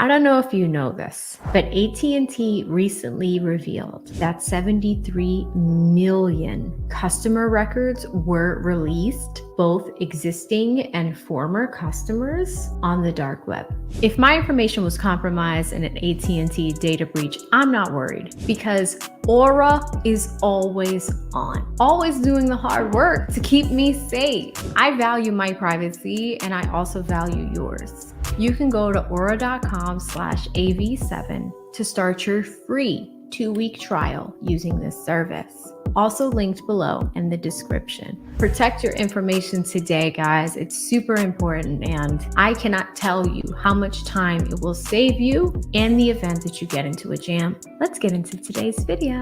I don't know if you know this, but AT&T recently revealed that 73 million customer records were released, both existing and former customers, on the dark web. If my information was compromised in an AT&T data breach, I'm not worried because Aura is always on, always doing the hard work to keep me safe. I value my privacy and I also value yours. You can go to aura.com/AV7 to start your free 2-week trial using this service. Also linked below in the description. Protect your information today, guys. It's super important, and I cannot tell you how much time it will save you in the event that you get into a jam. Let's get into today's video.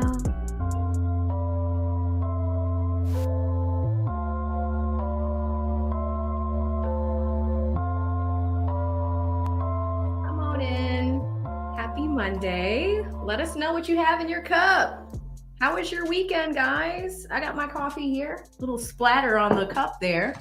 Come on in. Happy Monday. Let us know what you have in your cup. How was your weekend, guys? I got my coffee here, a little splatter on the cup there,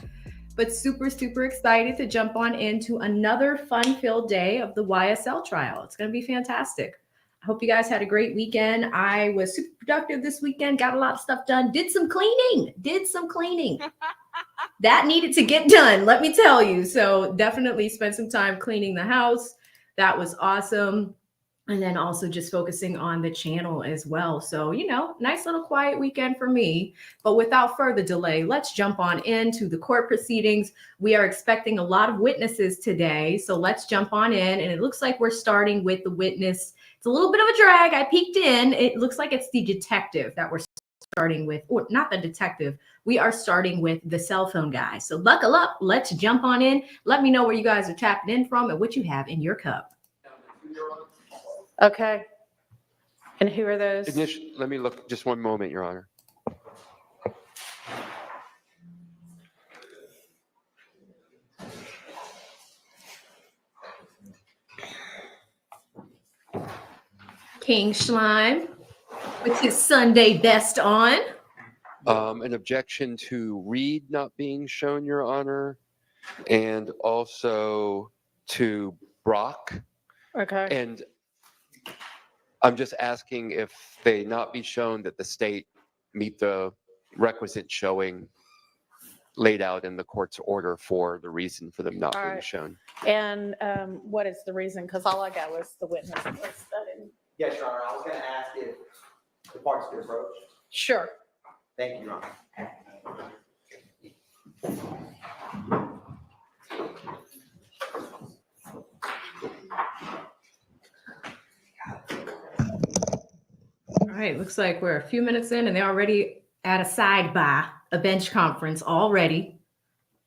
but super excited to jump on into another fun-filled day of the YSL trial. It's going to be fantastic. I hope you guys had a great weekend. I was super productive this weekend, got a lot of stuff done, did some cleaning. That needed to get done, let me tell you. So definitely spent some time cleaning the house. That was awesome. And then also just focusing on the channel as well. So, you know, nice little quiet weekend for me. But without further delay, let's jump on into the court proceedings. We are expecting a lot of witnesses today. So let's jump on in. And it looks like we're starting with the witness. It's a little bit of a drag. I peeked in. It looks like it's the detective that we're starting with, or not the detective. We are starting with the cell phone guy. So buckle up. Let's jump on in. Let me know where you guys are tapping in from and what you have in your cup. Okay. And who are those? Let me look just one moment, Your Honor. King Schleim with his Sunday best on. An objection to Reed not being shown, Your Honor, and also to Brock. Okay. And I'm just asking if they not be shown that the state meet the requisite showing laid out in the court's order for the reason for them not being shown. And what is the reason? Because all I got was the witness list. Yes, Your Honor. I was going to ask if the parties could approach. Sure. Thank you, Your Honor. All right, looks like we're a few minutes in and they're already at a sidebar, a bench conference already.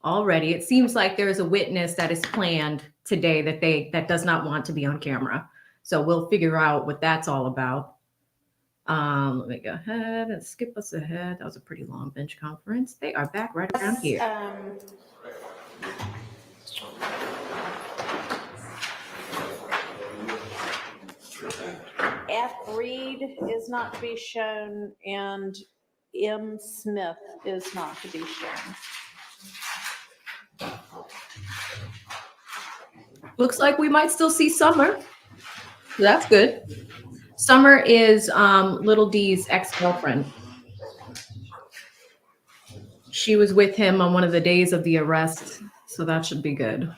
It seems like there's a witness that is planned today that does not want to be on camera. So we'll figure out what that's all about. Let me go ahead and skip us ahead. That was a pretty long bench conference. They are back right around here. F. Reed is not to be shown and M. Smith is not to be shown. Looks like we might still see Summer. That's good. Summer is Little D's ex-girlfriend. She was with him on one of the days of the arrest, so that should be good.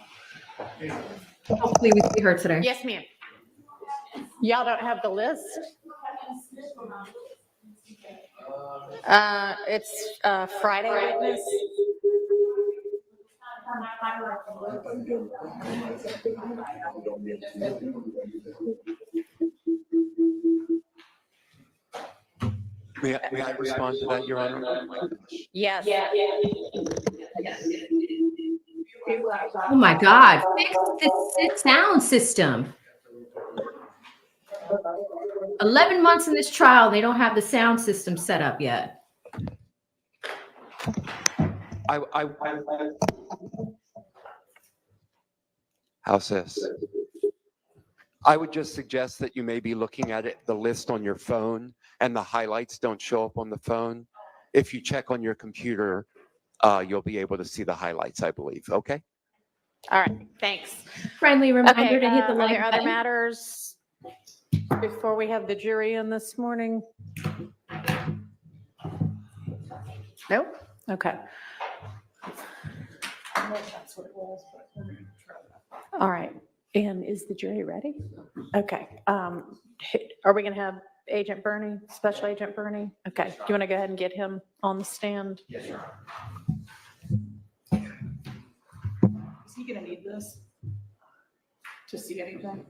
Hopefully we see her today. Yes, ma'am. Y'all don't have the list? It's Friday witness. May I respond to that, Your Honor? Yes. Oh my God, fix the sound system. 11 months in this trial, they don't have the sound system set up yet. How's this? I would just suggest that you may be looking at the list on your phone and the highlights don't show up on the phone. If you check on your computer, you'll be able to see the highlights, I believe. Okay? All right, thanks. Friendly reminder Okay, to hit the are like there other button. matters before we have the jury in this morning? Nope, okay. All right, and is the jury ready? Okay, are we gonna have Agent Bernie, Special Agent Bernie? Okay, do you want to go ahead and get him on the stand? Yes, Your Honor. Is he gonna need this to see anything?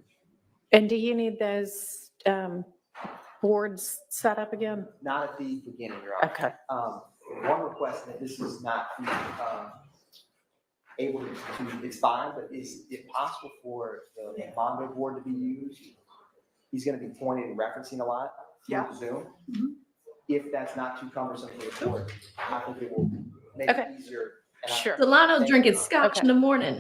And do you need those boards set up again? Not at the beginning, Your Honor. Okay, One request that this is not able to, it's fine, but is it possible for the Mondo board to be used? He's gonna be pointing and referencing a lot Yeah. through Zoom. Mhm. If that's not too cumbersome for the board, I think it will make Okay. it easier. And I- sure. Delano's Thank drinking you. scotch Okay. in the morning.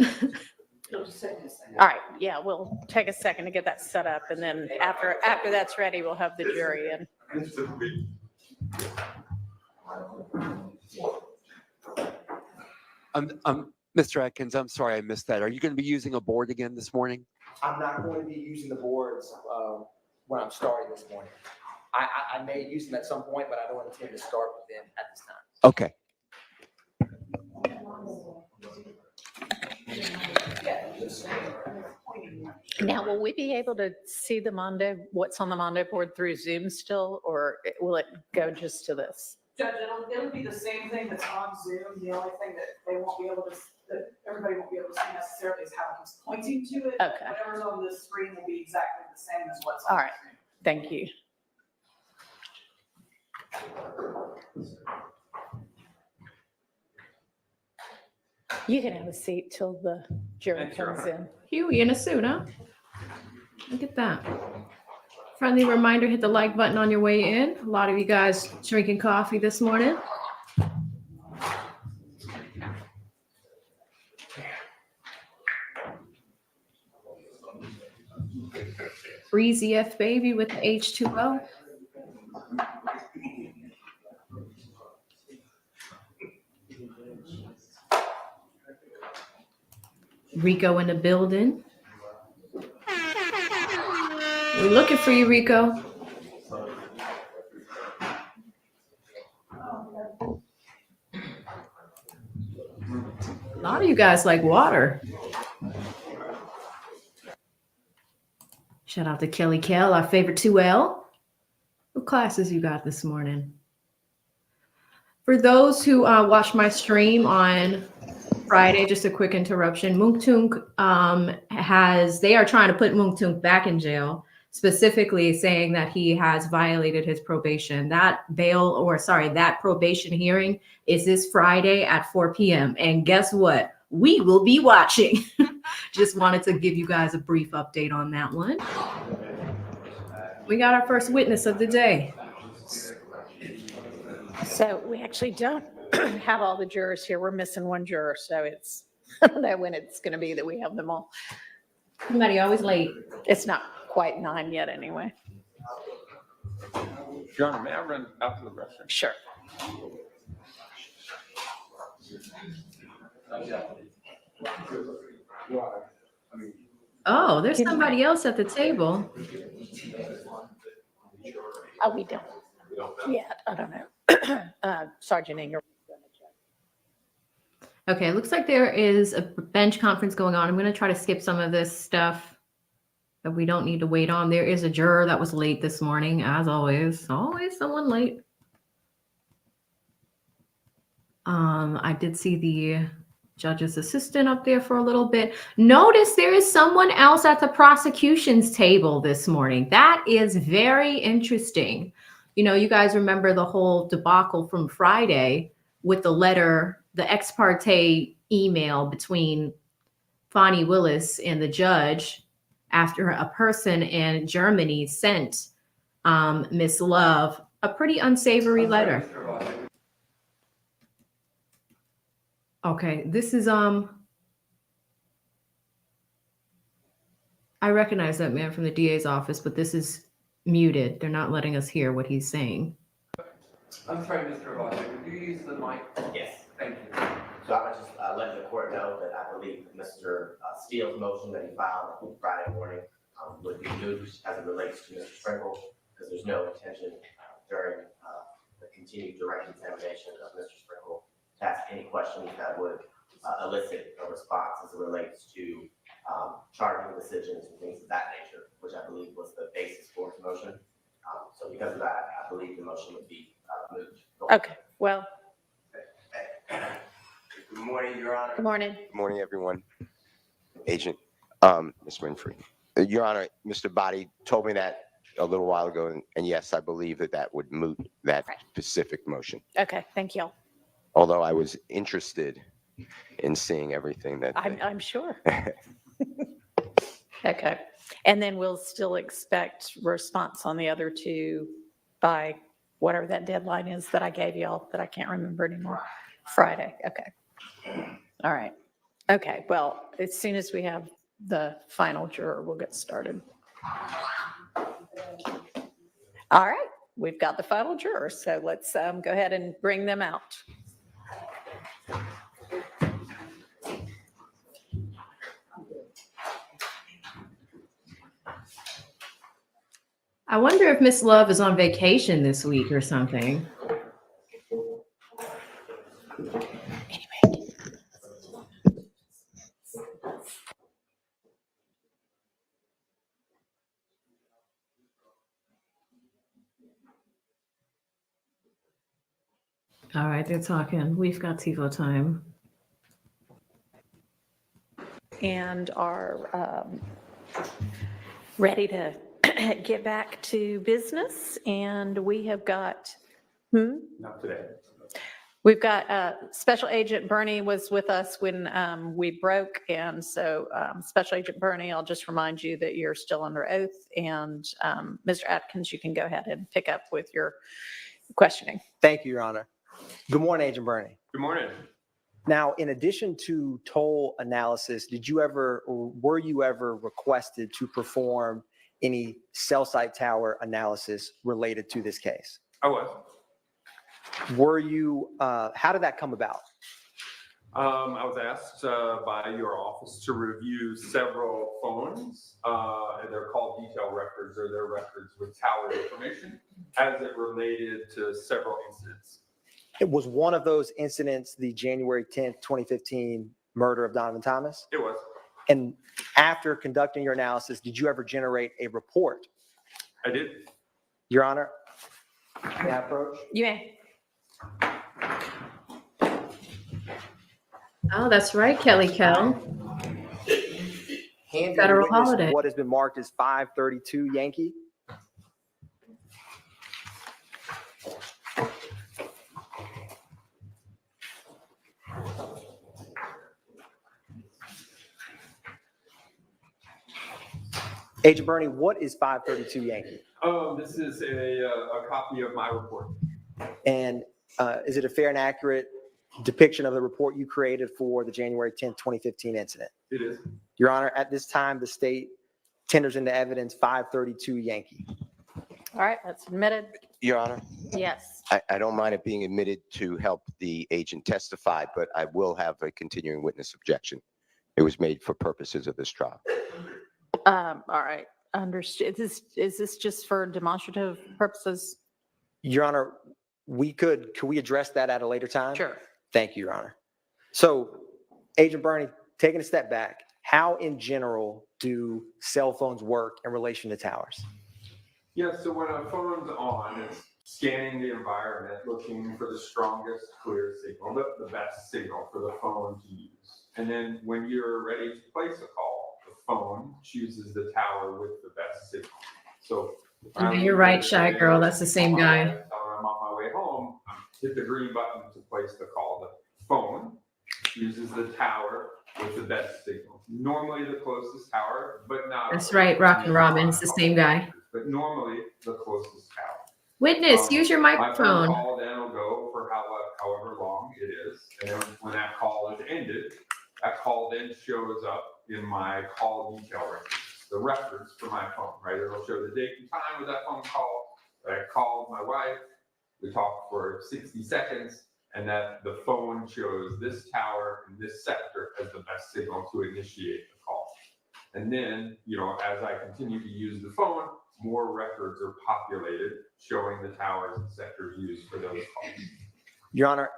It'll just take me a second. All right, yeah, we'll take a second to get that set up, and then after that's ready, we'll have the jury in. Mr. Atkins, I'm sorry I missed that. Are you going to be using a board again this morning? I'm not going to be using the boards when I'm starting this morning. I may use them at some point, but I don't intend to start with them at this time. Okay. Now, will we be able to see the Mondo, what's on the Mondo board through Zoom still, or will it go just to this? Judge, it'll be the same thing that's on Zoom. The only thing that they won't be able to, that everybody won't be able to see necessarily is how he's pointing to it. Okay. Whatever's on the screen will be exactly the same as what's All on right. the screen. Thank you. You can have a seat till the jury comes in. Huey in a suit, huh? Look at that. Friendly reminder, hit the like button on your way in. A lot of you guys drinking coffee this morning. Breezy F baby with the H2O. Rico in the building. We're looking for you, Rico. A lot of you guys like water. Shout out to Kelly Kell, our favorite 2L. What classes you got this morning? For those who watched my stream on Friday, just a quick interruption. Mungtung they are trying to put Mungtung back in jail, specifically saying that he has violated his probation. That probation hearing is this Friday at 4 p.m. And guess what? We will be watching. Just wanted to give you guys a brief update on that one. We got our first witness of the day. So we actually don't have all the jurors here. We're missing one juror, so it's, I don't know when it's going to be that we have them all. Somebody always late. It's not quite 9 yet anyway. Your Honor, may I run out to the restroom? Sure. Oh, there's somebody else at the table. Oh, we don't. Yeah, I don't know. Sergeant Inger. Okay, it looks like there is a bench conference going on. I'm going to try to skip some of this stuff that we don't need to wait on. There is a juror that was late this morning, as always. Always someone late. I did see the judge's assistant up there for a little bit. Notice there is someone else at the prosecution's table this morning. That is very interesting. You know, you guys remember the whole debacle from Friday with the letter, the ex parte email between Fonnie Willis and the judge after a person in Germany sent Miss Love a pretty unsavory letter. Okay, this is I recognize that man from the DA's office, but this is muted. They're not letting us hear what he's saying. I'm sorry, Mr. Roboto, would you use the mic? Yes. Thank you. So I'm just letting the court know that I believe Mr. Steele's motion that he filed on Friday morning would be moot as it relates to Mr. Sprinkle, because there's no intention during the continued direct examination of Mr. Sprinkle to ask any questions that would elicit a response as it relates to charging decisions and things of that nature, which I believe was the basis for his motion. So because of that, I believe the motion would be moot. Okay, well, Good morning, Your Honor. good morning. Good morning, everyone. Agent, Ms. Winfrey. Your Honor, Mr. Body told me that a little while ago, and yes, I believe that would moot that Right. specific motion. Okay, thank you. Although I was interested in seeing everything that. I'm sure. Okay, and then we'll still expect response on the other two by whatever that deadline is that I gave y'all that I can't remember anymore. Friday, okay. All right. Okay, well, as soon as we have the final juror, we'll get started. All right, we've got the final juror, so let's go ahead and bring them out. I wonder if Miss Love is on vacation this week or something. All right, they're talking. We've got TiVo time. And are ready to get back to business. And we have got, Not today. we've got Special Agent Bernie was with us when we broke. And so Special Agent Bernie, I'll just remind you that you're still under oath. And Mr. Atkins, you can go ahead and pick up with your questioning. Thank you, Your Honor. Good morning, Agent Bernie. Good morning. Now, in addition to toll analysis, did you ever, or were you ever requested to perform any cell site tower analysis related to this case? I was. Were you, how did that come about? I was asked by your office to review several phones, and they're called detail records, or they're records with tower information, as it related to several incidents. It was one of those incidents, the January 10th, 2015 murder of Donovan Thomas? It was. And after conducting your analysis, did you ever generate a report? I did. Your Honor, may I approach? You may. Oh, that's right, Kelly Kell. Hand Federal witness holiday. what has been marked as 532 Yankee. Agent Bernie, what is 532 Yankee? This is a copy of my report. And is it a fair and accurate depiction of the report you created for the January 10th, 2015 incident? It is. Your Honor, at this time, the state tenders into evidence 532 Yankee. All right, that's admitted. Your Honor, Yes. I don't mind it being admitted to help the agent testify, but I will have a continuing witness objection. It was made for purposes of this trial. All right, understood. Is this just for demonstrative purposes? Your Honor, could we address that at a later time? Sure. Thank you, Your Honor. So, Agent Bernie, taking a step back, how in general do cell phones work in relation to towers? Yeah, so when a phone's on, it's scanning the environment, looking for the strongest clear signal, the best signal for the phone to use. And then when you're ready to place a call, the phone chooses the tower with the best signal. So You're right, Shy Girl. That's the same guy. I'm on my way home, hit the green button to place the call. The phone chooses the tower with the best signal. Normally the closest tower, but not. That's right, Rockin' Robin. It's the same guy. But normally the closest tower. Witness, use your My phone microphone. call then will go for however long it is. And then when that call is ended, that call then shows up in my call detail records, the records for my phone, right? It'll show the date and time of that phone call. I called my wife. We talked for 60 seconds. and that the phone chose this tower in this sector as the best signal to initiate the call. And then, as I continue to use the phone, more records are populated showing the towers and sectors used for those calls. Your Honor,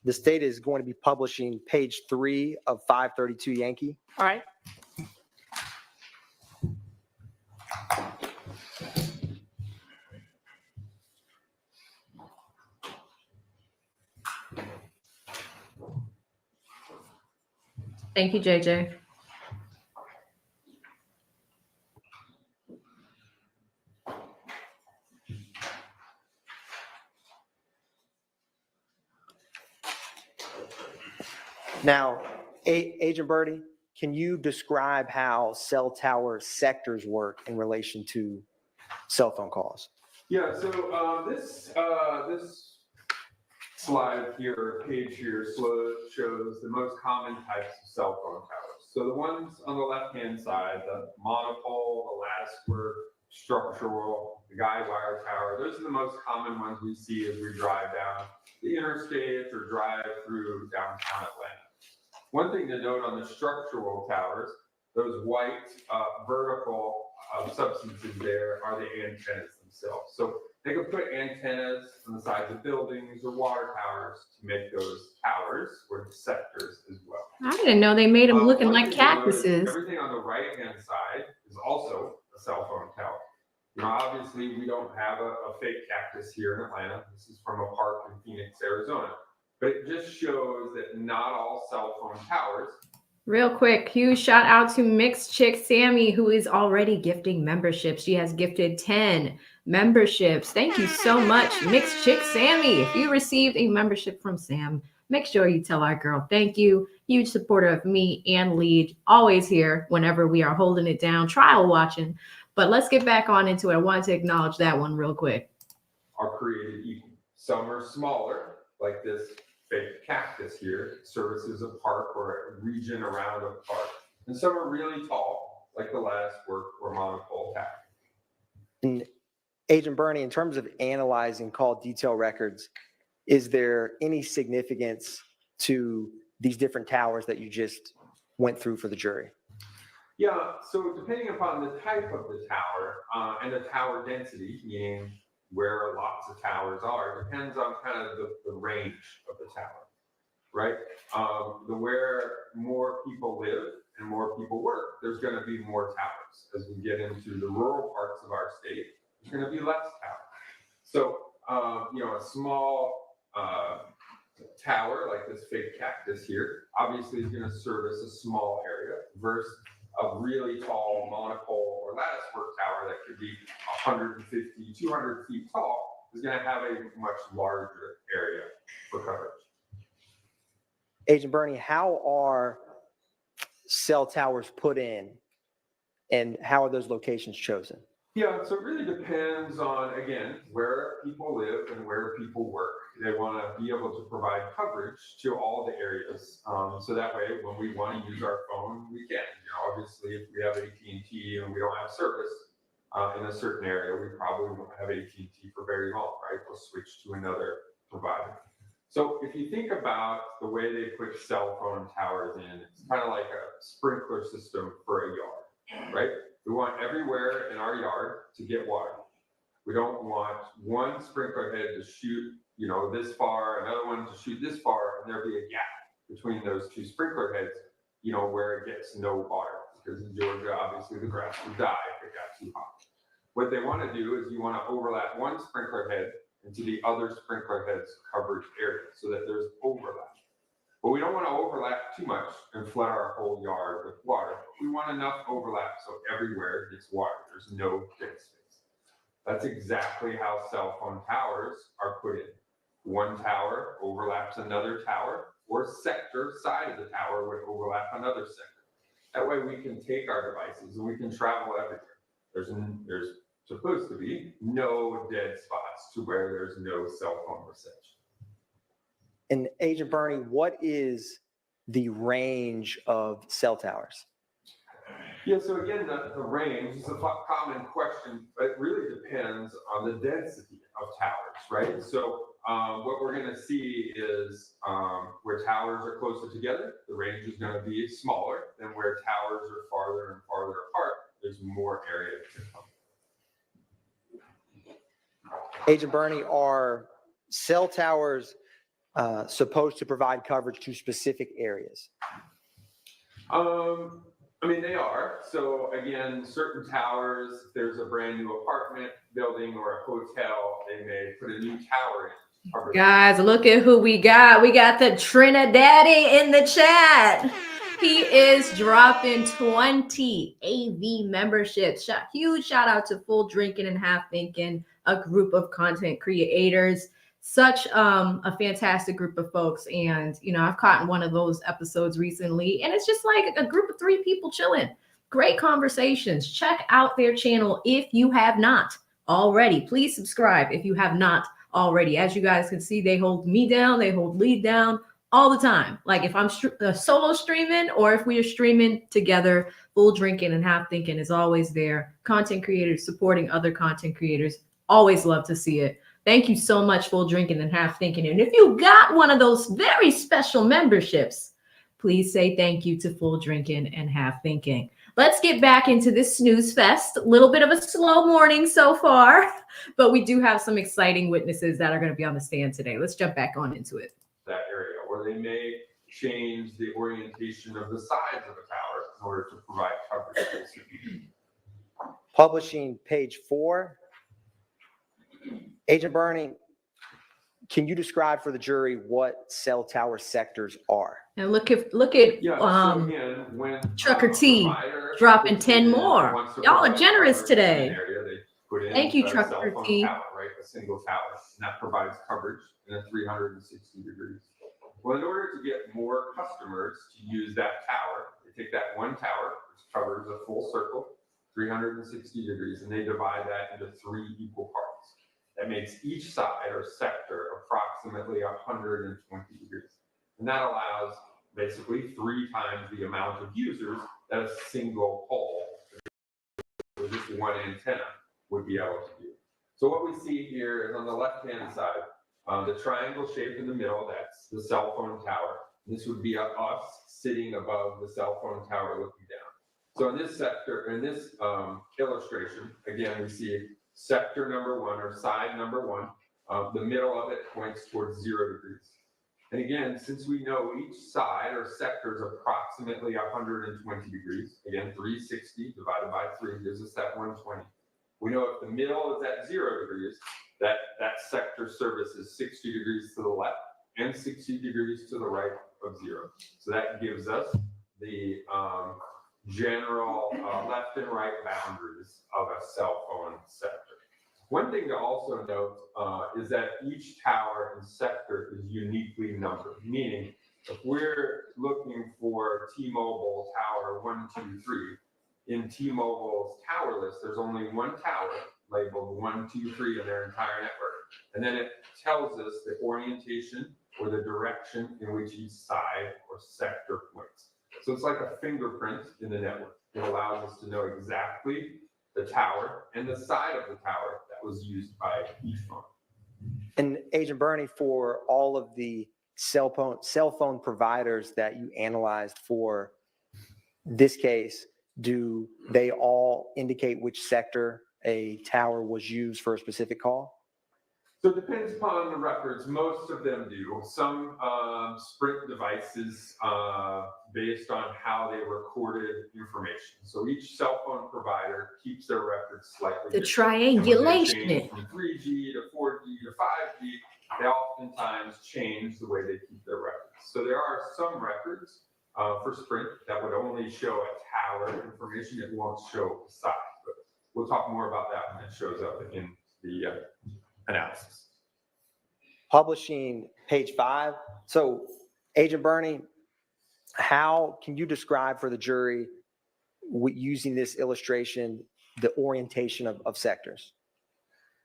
the state is going to be publishing page 3 of 532 Yankee. All right. Thank you, JJ. Now, Agent Birdie, can you describe how cell tower sectors work in relation to cell phone calls? Yeah, so this slide here, page here, shows the most common types of cell phone towers. So the ones on the left-hand side, the monopole, the lattice work, structural, the guy wire tower, those are the most common ones we see as we drive down the interstate or drive through downtown Atlanta. One thing to note on the structural towers, those white vertical substances there are the antennas themselves. So they can put antennas on the sides of buildings or water towers to make those towers or the sectors as well. I didn't know they made them looking One like thing to note is cactuses. everything on the right-hand side is also a cell phone tower. Obviously, we don't have a fake cactus here in Atlanta. This is from a park in Phoenix, Arizona. But it just shows that not all cell phone towers. Real quick, huge shout out to Mixed Chick Sammy, who is already gifting memberships. She has gifted 10 memberships. Thank you so much, Mixed Chick Sammy. If you received a membership from Sam, make sure you tell our girl thank you. Huge supporter of me and Lead, always here whenever we are holding it down, trial watching. But let's get back on into it. I wanted to acknowledge that one real quick. Are created equal. Some are smaller, like this fake cactus here, services a park or a region around a park. And some are really tall, like the lattice work or monopole tower. And Agent Bernie, in terms of analyzing call detail records, is there any significance to these different towers that you just went through for the jury? Yeah, so depending upon the type of the tower and the tower density, meaning where lots of towers are, depends on kind of the range of the tower, right? Where more people live and more people work, there's going to be more towers. As we get into the rural parts of our state, there's going to be less towers. So, a small tower like this fake cactus here, obviously is going to service a small area versus a really tall monopole or lattice work tower that could be 150, 200 feet tall is going to have a much larger area for coverage. Agent Bernie, how are cell towers put in and how are those locations chosen? Yeah, so it really depends on, again, where people live and where people work. They want to be able to provide coverage to all the areas. So that way, when we want to use our phone, we can. Obviously, if we have AT&T and we don't have service in a certain area, we probably won't have AT&T for very long, right? We'll switch to another provider. So if you think about the way they put cell phone towers in, it's kind of like a sprinkler system for a yard, right? We want everywhere in our yard to get water. We don't want one sprinkler head to shoot, this far, another one to shoot this far, and there be a gap between those two sprinkler heads, where it gets no water. Because in Georgia, obviously, the grass would die if it got too hot. What they want to do is you want to overlap one sprinkler head into the other sprinkler head's coverage area so that there's overlap. But we don't want to overlap too much and flood our whole yard with water. We want enough overlap so everywhere gets water. There's no dead space. That's exactly how cell phone towers are put in. One tower overlaps another tower, or sector side of the tower would overlap another sector. That way we can take our devices and we can travel everywhere. There's supposed to be no dead spots to where there's no cell phone reception. And Agent Bernie, what is the range of cell towers? Yeah, so again, the range is a common question, but it really depends on the density of towers, right? So what we're gonna see is where towers are closer together, the range is gonna be smaller, than where towers are farther and farther apart, there's more area to cover. Agent Bernie, are cell towers supposed to provide coverage to specific areas? I mean, they are. So again, certain towers, if there's a brand new apartment building or a hotel, they may put a new tower in. Cover. Guys, look at who we got. We got the Trinidaddy in the chat. He is dropping 20 AV memberships. Huge shout out to Full Drinking and Half Thinking, a group of content creators. Such a fantastic group of folks. And, you know, I've caught one of those episodes recently, and it's just like a group of 3 people chilling. Great conversations. Check out their channel if you have not already. Please subscribe if you have not already. As you guys can see, they hold me down, they hold Lead down all the time. Like if I'm solo streaming or if we are streaming together, Full Drinking and Half Thinking is always there. Content creators supporting other content creators. Always love to see it. Thank you so much, Full Drinking and Half Thinking. And if you got one of those very special memberships, please say thank you to Full Drinking and Half Thinking. Let's get back into this snooze fest. A little bit of a slow morning so far, but we do have some exciting witnesses that are going to be on the stand today. Let's jump back on into it. That area, or they may change the orientation of the sides of a tower in order to provide coverage. Publishing page 4. Agent Bernie, can you describe for the jury what cell tower sectors are? And look at So again, when Trucker T dropping 10 more. Y'all are generous today. Area, they put in Thank you, a Trucker cell phone T. tower, right? A single tower, and that provides coverage in a 360 degrees. Well, in order to get more customers to use that tower, they take that one tower, which covers a full circle, 360 degrees, and they divide that into 3 equal parts. That makes each side or sector approximately 120 degrees. And that allows basically 3 times the amount of users that a single pole with just one antenna would be able to do. So what we see here is on the left-hand side, the triangle shape in the middle, that's the cell phone tower. This would be us sitting above the cell phone tower looking down. So in this sector, in this illustration, again, we see sector number 1 or side number 1. The middle of it points towards 0 degrees. And again, since we know each side or sector is approximately 120 degrees, again, 360 divided by 3 gives us that 120. We know if the middle is at 0 degrees, that sector services 60 degrees to the left and 60 degrees to the right of 0. So that gives us the general left and right boundaries of a cell phone sector. One thing to also note is that each tower and sector is uniquely numbered, meaning if we're looking for T-Mobile tower 1, 2, 3, in T-Mobile's tower list, there's only one tower labeled 1, 2, 3 in their entire network. And then it tells us the orientation or the direction in which each side or sector points. So it's like a fingerprint in the network. It allows us to know exactly the tower and the side of the tower that was used by each phone. And Agent Bernie, for all of the cell phone providers that you analyzed for this case, do they all indicate which sector a tower was used for a specific call? So it depends upon the records. Most of them do. Some Sprint devices, based on how they recorded information. So each cell phone provider keeps their records slightly the different. triangulation. And when they change from 3G to 4G to 5G, they oftentimes change the way they keep their records. So there are some records for Sprint that would only show a tower information. It won't show the size. But we'll talk more about that when it shows up in the analysis. Publishing page 5. So Agent Bernie, how can you describe for the jury, using this illustration, the orientation of sectors?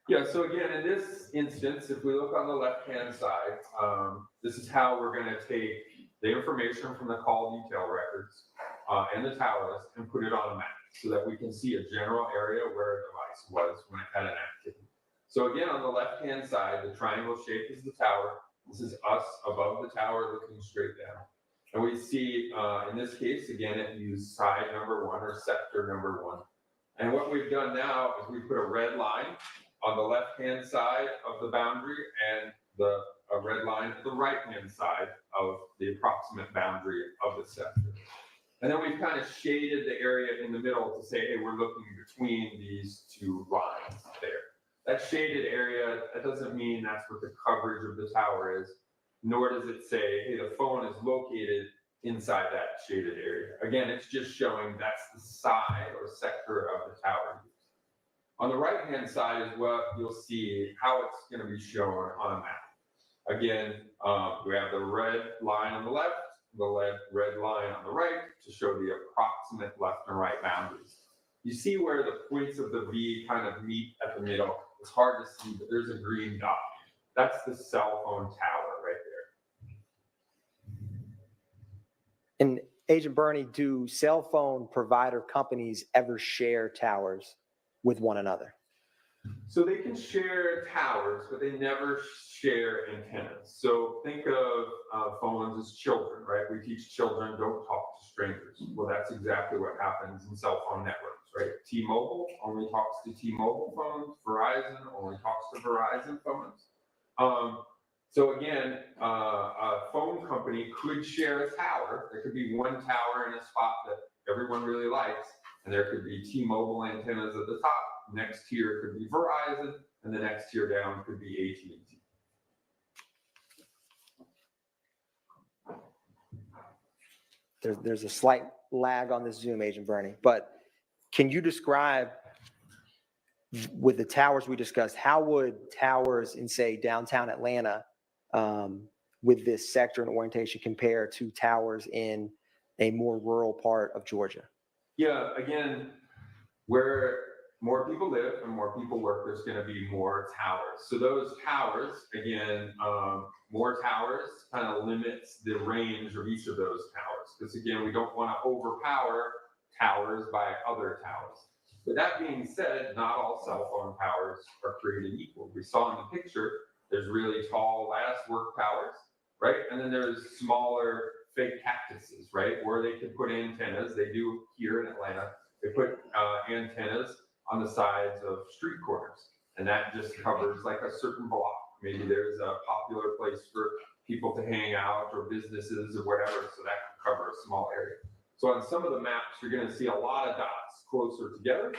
Yeah, so again, in this instance, if we look on the left-hand side, this is how we're going to take the information from the call detail records and the tower list and put it on a map so that we can see a general area where a device was when it had an activity. So again, on the left-hand side, the triangle shape is the tower. This is us above the tower looking straight down. And we see, in this case, again, it used side number 1 or sector number 1. And what we've done now is we put a red line on the left-hand side of the boundary and a red line at the right-hand side of the approximate boundary of the sector. And then we've kind of shaded the area in the middle to say, hey, we're looking between these two lines there. That shaded area, that doesn't mean that's what the coverage of the tower is, nor does it say, hey, the phone is located inside that shaded area. Again, it's just showing that's the side or sector of the tower. On the right-hand side is what you'll see how it's going to be shown on a map. Again, we have the red line on the left, the red line on the right to show the approximate left and right boundaries. You see where the points of the V kind of meet at the middle. It's hard to see, but there's a green dot. That's the cell phone tower right there. And Agent Bernie, do cell phone provider companies ever share towers with one another? So they can share towers, but they never share antennas. So think of phones as children, right? We teach children don't talk to strangers. Well, that's exactly what happens in cell phone networks, right? T-Mobile only talks to T-Mobile phones. Verizon only talks to Verizon phones. So again, a phone company could share a tower. There could be one tower in a spot that everyone really likes, and there could be T-Mobile antennas at the top. Next tier could be Verizon, and the next tier down could be AT&T. There's a slight lag on this Zoom, Agent Bernie, but can you describe, with the towers we discussed, how would towers in, say, downtown Atlanta with this sector and orientation compare to towers in a more rural part of Georgia? Yeah, again, where more people live and more people work, there's going to be more towers. So those towers, again, more towers kind of limits the range of each of those towers. Because again, we don't want to overpower towers by other towers. But that being said, not all cell phone towers are created equal. We saw in the picture, there's really tall lattice work towers, right? And then there's smaller fake cactuses, right? Where they can put antennas. They do here in Atlanta. They put antennas on the sides of street corners. And that just covers like a certain block. Maybe there's a popular place for people to hang out or businesses or whatever. So that can cover a small area. So on some of the maps, you're going to see a lot of dots closer together.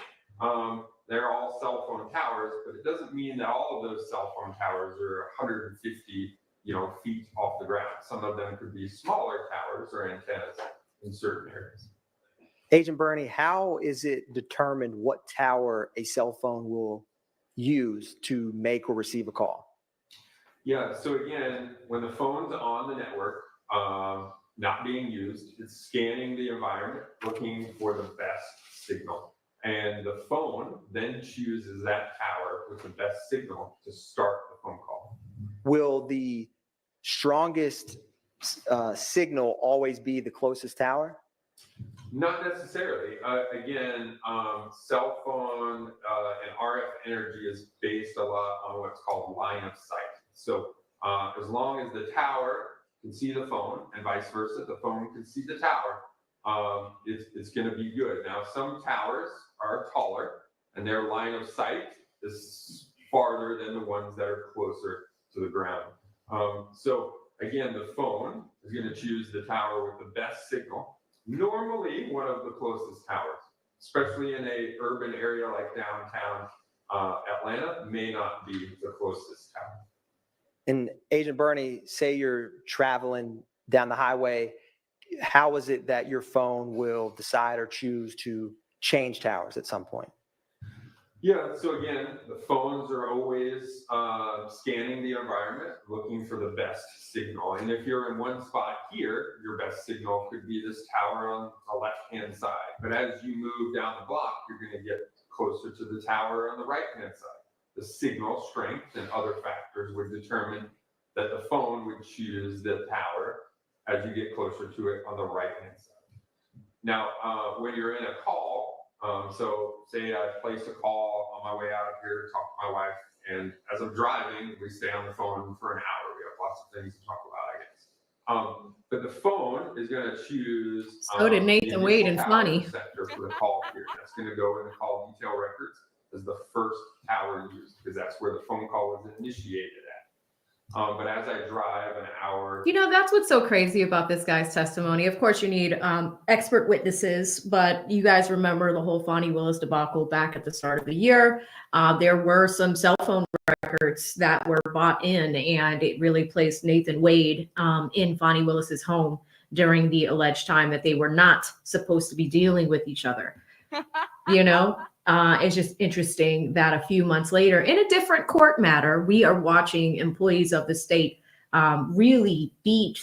They're all cell phone towers, but it doesn't mean that all of those cell phone towers are 150 feet off the ground. Some of them could be smaller towers or antennas in certain areas. Agent Bernie, how is it determined what tower a cell phone will use to make or receive a call? Yeah, so again, when the phone's on the network, not being used, it's scanning the environment, looking for the best signal. And the phone then chooses that tower with the best signal to start the phone call. Will the strongest signal always be the closest tower? Not necessarily. Again, cell phone and RF energy is based a lot on what's called line of sight. So as long as the tower can see the phone and vice versa, the phone can see the tower, it's going to be good. Now, some towers are taller and their line of sight is farther than the ones that are closer to the ground. So again, the phone is going to choose the tower with the best signal. Normally one of the closest towers, especially in a urban area like downtown Atlanta, may not be the closest tower. And Agent Bernie, say you're traveling down the highway, how is it that your phone will decide or choose to change towers at some point? Yeah, so again, the phones are always scanning the environment, looking for the best signal. And if you're in one spot here, your best signal could be this tower on the left-hand side. But as you move down the block, you're going to get closer to the tower on the right-hand side. The signal strength and other factors would determine that the phone would choose the tower as you get closer to it on the right-hand side. Now, when you're in a call, So say I place a call on my way out of here to talk to my wife, and as I'm driving, we stay on the phone for an hour. We have lots of things to talk about, I guess. But the phone is going to choose. So did the Nathan Wade initial and tower Funny. sector for the call period. That's going to go in the call detail records as the first tower used, because that's where the phone call was initiated at. But as I drive an hour. You know, that's what's so crazy about this guy's testimony. Of course, you need expert witnesses, but you guys remember the whole Fonnie Willis debacle back at the start of the year. There were some cell phone records that were bought in, and it really placed Nathan Wade in Fonnie Willis's home during the alleged time that they were not supposed to be dealing with each other. You know, it's just interesting that a few months later, in a different court matter, we are watching employees of the state really beat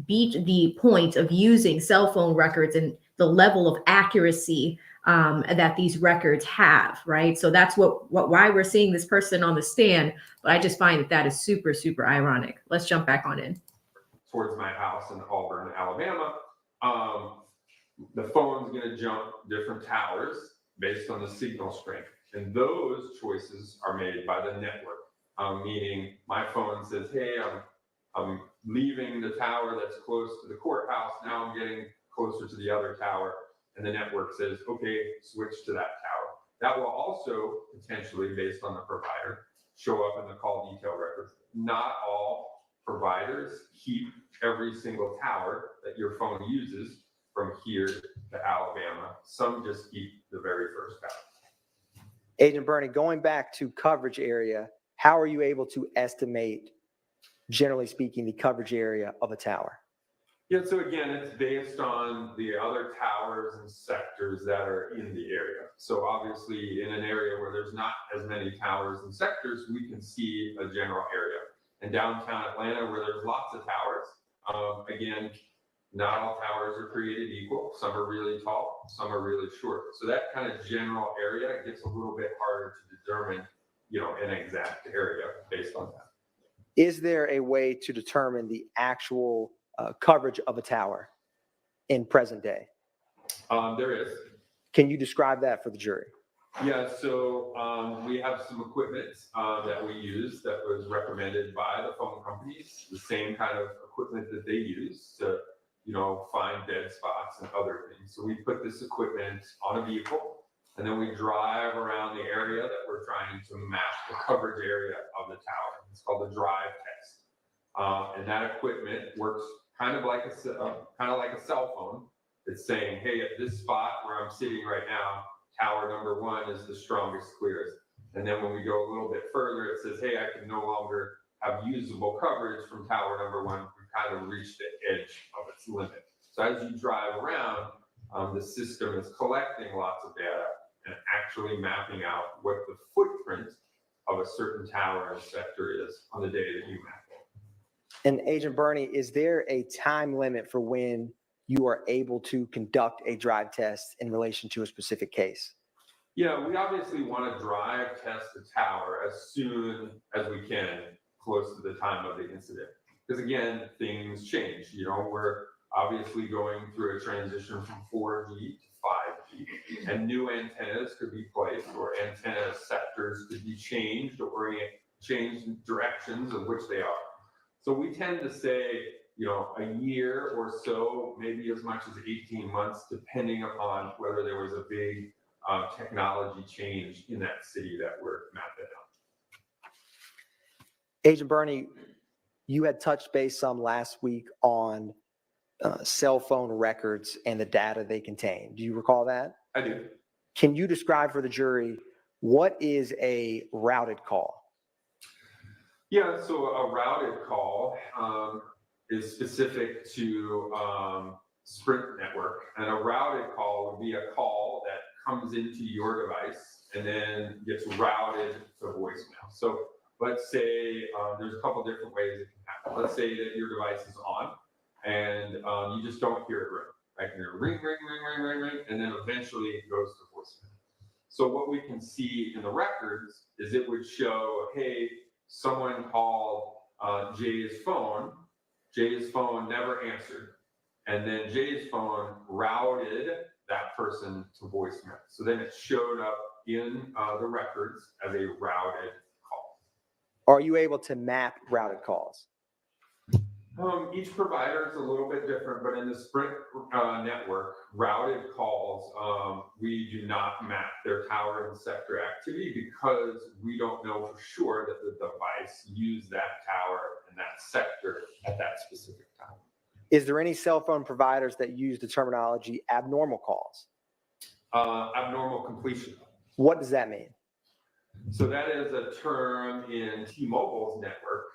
the point of using cell phone records and the level of accuracy that these records have, right? So that's why we're seeing this person on the stand. But I just find that is super, super ironic. Let's jump back on in. Towards my house in Auburn, Alabama, the phone's going to jump different towers based on the signal strength. And those choices are made by the network, meaning my phone says, hey, I'm leaving the tower that's close to the courthouse. Now I'm getting closer to the other tower. And the network says, okay, switch to that tower. That will also potentially, based on the provider, show up in the call detail records. Not all providers keep every single tower that your phone uses from here to Alabama. Some just keep the very first tower. Agent Bernie, going back to coverage area, how are you able to estimate, generally speaking, the coverage area of a tower? Yeah, so again, it's based on the other towers and sectors that are in the area. So obviously, in an area where there's not as many towers and sectors, we can see a general area. In downtown Atlanta, where there's lots of towers, again, not all towers are created equal. Some are really tall, some are really short. So that kind of general area gets a little bit harder to determine, an exact area based on that. Is there a way to determine the actual coverage of a tower in present day? There is. Can you describe that for the jury? Yeah, so we have some equipment that we use that was recommended by the phone companies, the same kind of equipment that they use to find dead spots and other things. So we put this equipment on a vehicle, and then we drive around the area that we're trying to map the coverage area of the tower. It's called the drive test. And that equipment works kind of like a cell phone. It's saying, hey, at this spot where I'm sitting right now, tower number 1 is the strongest, clearest. And then when we go a little bit further, it says, hey, I can no longer have usable coverage from tower number 1. We've kind of reached the edge of its limit. So as you drive around, the system is collecting lots of data and actually mapping out what the footprint of a certain tower and sector is on the day that you map it. And Agent Bernie, is there a time limit for when you are able to conduct a drive test in relation to a specific case? Yeah, we obviously want to drive test the tower as soon as we can, close to the time of the incident. Because again, things change. We're obviously going through a transition from 4G to 5G, and new antennas could be placed, or antenna sectors could be changed or changed directions of which they are. So we tend to say, a year or so, maybe as much as 18 months, depending upon whether there was a big technology change in that city that we're mapping out. Agent Bernie, you had touched base some last week on cell phone records and the data they contain. Do you recall that? I do. Can you describe for the jury what is a routed call? Yeah, so a routed call is specific to Sprint network, and a routed call would be a call that comes into your device and then gets routed to voicemail. So let's say there's a couple different ways it can happen. Let's say that your device is on and you just don't hear it ring. Right? You hear ring, ring, ring, ring, ring, ring, and then eventually it goes to voicemail. So what we can see in the records is it would show, hey, someone called Jay's phone. Jay's phone never answered. And then Jay's phone routed that person to voicemail. So then it showed up in the records as a routed call. Are you able to map routed calls? Each provider is a little bit different, but in the Sprint network, routed calls, we do not map their tower and sector activity because we don't know for sure that the device used that tower and that sector at that specific time. Is there any cell phone providers that use the terminology abnormal calls? Abnormal completion. What does that mean? So that is a term in T-Mobile's network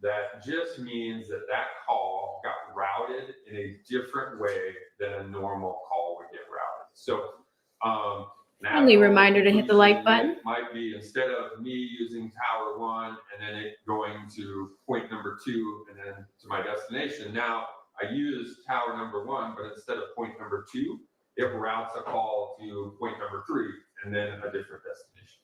that just means that that call got routed in a different way than a normal call would get routed. So Friendly reminder to hit the like button. It might be instead of me using tower 1 and then it going to point number 2 and then to my destination. Now I use tower number 1, but instead of point number 2, it routes a call to point number 3 and then a different destination.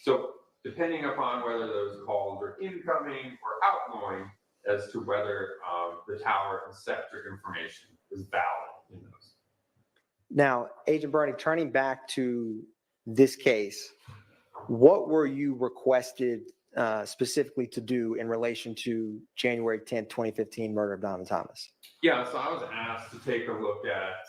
So depending upon whether those calls are incoming or outgoing as to whether the tower and sector information is valid in those. Now, Agent Bernie, turning back to this case, what were you requested specifically to do in relation to January 10th, 2015 murder of Donald Thomas? Yeah, so I was asked to take a look at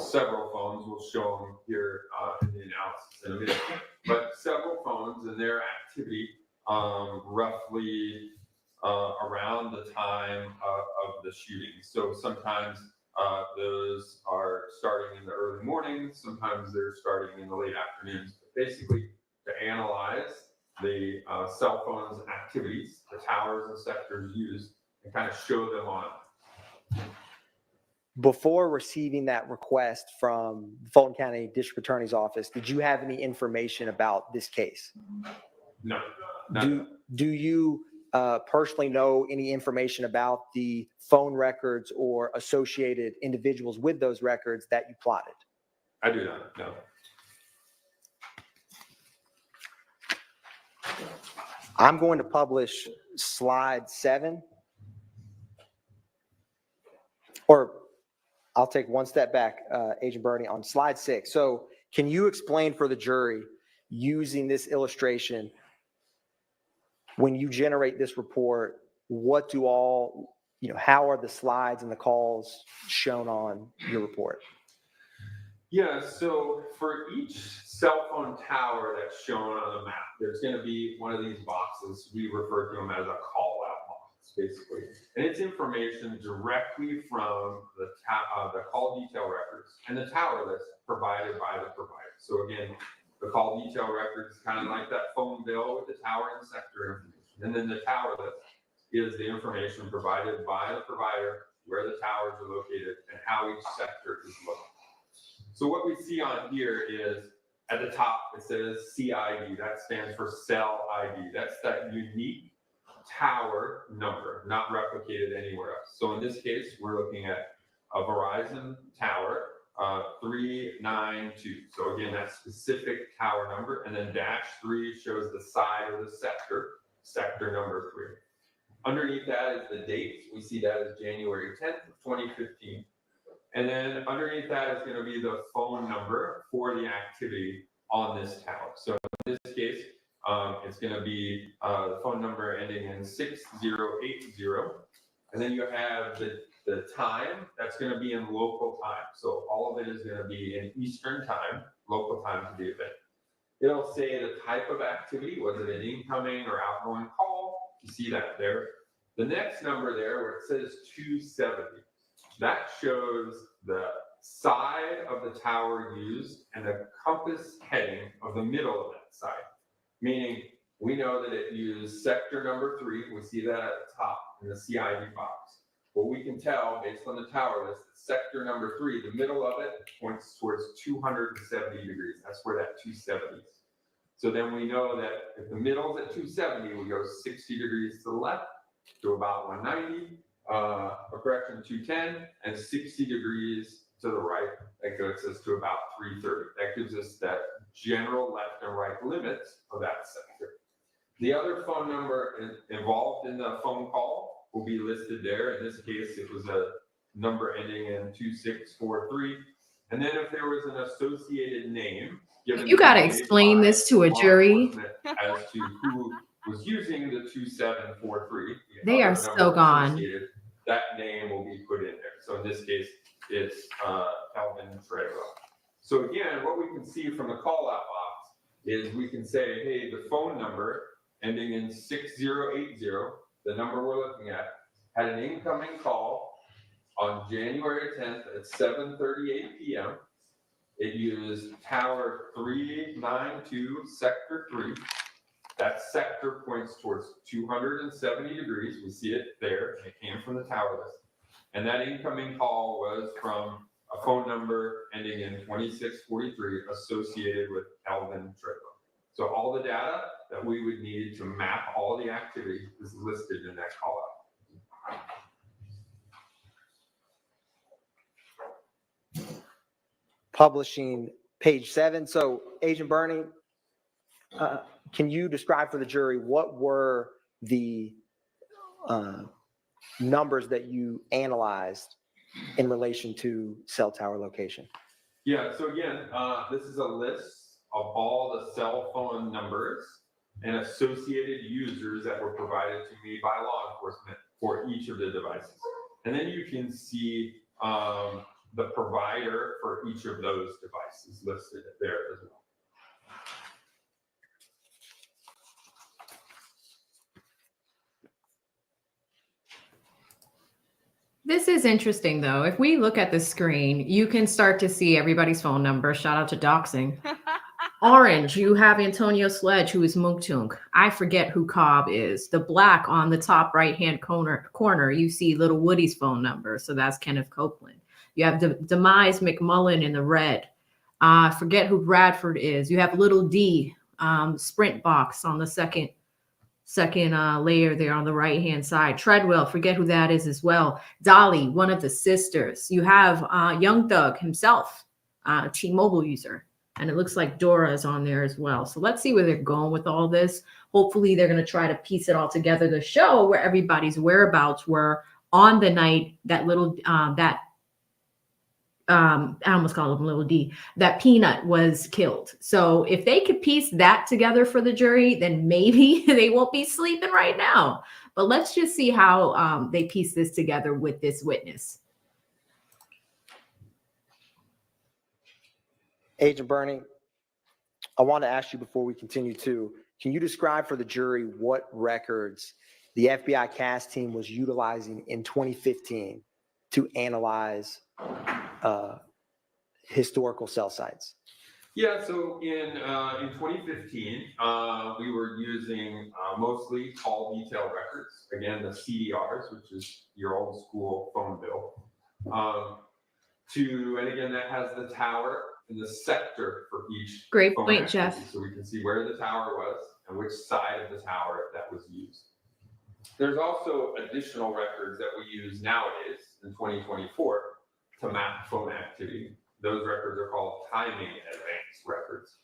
several phones. We'll show them here in the analysis in a minute. But several phones and their activity roughly around the time of the shooting. So sometimes those are starting in the early mornings, sometimes they're starting in the late afternoons. But basically, to analyze the cell phone's activities, the towers and sectors used, and kind of show them on. Before receiving that request from the Fulton County District Attorney's Office, did you have any information about this case? No. Do you personally know any information about the phone records or associated individuals with those records that you plotted? I do not, no. I'm going to publish slide 7. Or I'll take one step back, Agent Bernie, on slide 6. So can you explain for the jury, using this illustration, when you generate this report, what do all, how are the slides and the calls shown on your report? Yeah, so for each cell phone tower that's shown on the map, there's going to be one of these boxes. We refer to them as a call-out box, basically. And it's information directly from the call detail records and the tower list provided by the provider. So again, the call detail records kind of like that phone bill with the tower and sector information. And then the tower list is the information provided by the provider, where the towers are located, and how each sector is located. So what we see on here is at the top, it says CID. That stands for cell ID. That's that unique tower number, not replicated anywhere else. So in this case, we're looking at a Verizon tower, 392. So again, that specific tower number, and then -3 shows the side of the sector number 3. Underneath that is the date. We see that as January 10th of 2015. And then underneath that is going to be the phone number for the activity on this tower. So in this case, it's going to be the phone number ending in 6080. And then you have the time that's going to be in local time. So all of it is going to be in Eastern time, local time to the event. It'll say the type of activity, was it an incoming or outgoing call? You see that there. The next number there where it says 270, that shows the side of the tower used and the compass heading of the middle of that side. Meaning we know that it used sector number 3. We see that at the top in the CID box. Well, we can tell based on the tower list that sector number 3, the middle of it points towards 270 degrees. That's where that 270 is. So then we know that if the middle is at 270, we go 60 degrees to the left to about 190, correction, 210, and 60 degrees to the right. That gets us to about 330. That gives us that general left and right limits of that sector. The other phone number involved in the phone call will be listed there. In this case, it was a number ending in 2643. And then if there was an associated name given You got to to explain by this to a law jury. enforcement as to who was using the 2743. the They are other so number gone. associated, that name will be put in there. So in this case, it's Calvin Treadwell. So again, what we can see from the call out box is we can say, hey, the phone number ending in 6080, the number we're looking at, had an incoming call on January 10th at 7:38 p.m. It used tower 392, sector 3. That sector points towards 270 degrees. We see it there. It came from the tower list. And that incoming call was from a phone number ending in 2643 associated with Calvin Treadwell. So all the data that we would need to map all the activity is listed in that call out. Publishing page 7. So Agent Bernie, can you describe for the jury what were the numbers that you analyzed in relation to cell tower location? Yeah, so again, this is a list of all the cell phone numbers and associated users that were provided to me by law enforcement for each of the devices. And then you can see the provider for each of those devices listed there as well. This is interesting, though. If we look at the screen, you can start to see everybody's phone number. Shout out to doxing. Orange, you have Antonio Sledge, who is Munktunk. I forget who Cobb is. The black on the top right-hand corner, you see Little Woody's phone number. So that's Kenneth Copeland. You have Demise McMullen in the red. Forget who Bradford is. You have Little D, Sprint Box on the second layer there on the right hand side. Treadwell, forget who that is as well. Dolly, one of the sisters. You have Young Thug himself, T-Mobile user, and it looks like Dora is on there as well. So let's see where they're going with all this. Hopefully they're going to try to piece it all together to show where everybody's whereabouts were on the night that I almost called him Little D, that Peanut was killed. So if they could piece that together for the jury, then maybe they won't be sleeping right now. But let's just see how they piece this together with this witness. Agent Bernie, I want to ask you before we continue can you describe for the jury what records the FBI CAS team was utilizing in 2015 to analyze historical cell sites? Yeah, so in 2015, we were using mostly call detail records. Again, the CDRs, which is your old school phone bill. And again, that has the tower and the sector for each. Great phone point, activity. Jeff. So we can see where the tower was and which side of the tower that was used. There's also additional records that we use nowadays in 2024 to map phone activity. Those records are called timing advance records.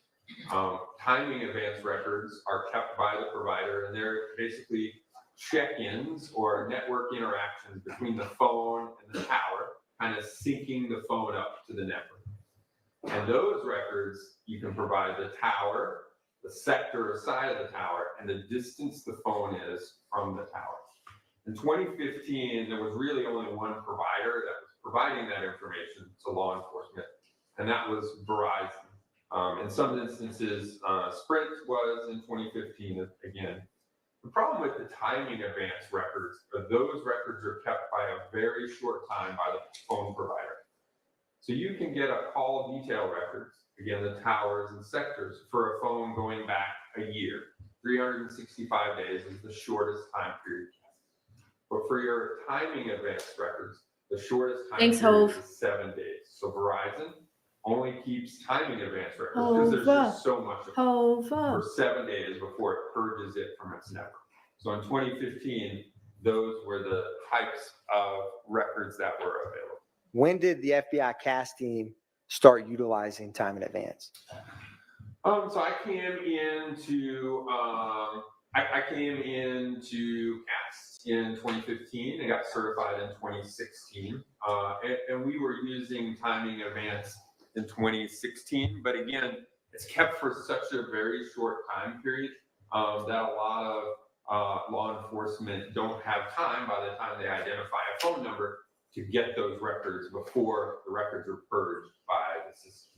Timing advance records are kept by the provider, and they're basically check-ins or network interactions between the phone and the tower, kind of syncing the phone up to the network. And those records, you can provide the tower, the sector or side of the tower, and the distance the phone is from the tower. In 2015, there was really only one provider that was providing that information to law enforcement, and that was Verizon. In some instances, Sprint was in 2015 again. The problem with the timing advance records are those records are kept by a very short time by the phone provider. So you can get a call detail records, again, the towers and sectors, for a phone going back a year. 365 days is the shortest time period. But for your timing advance records, the shortest time period is 7 days. So Verizon only keeps timing advance records because there's just so much of it for 7 days before it purges it from its network. So in 2015, those were the types of records that were available. When did the FBI CAS team start utilizing time in advance? So I came into I came into CATS in 2015 and got certified in 2016. And we were using timing advance in 2016, but again, it's kept for such a very short time period that a lot of law enforcement don't have time by the time they identify a phone number to get those records before the records are purged by the system.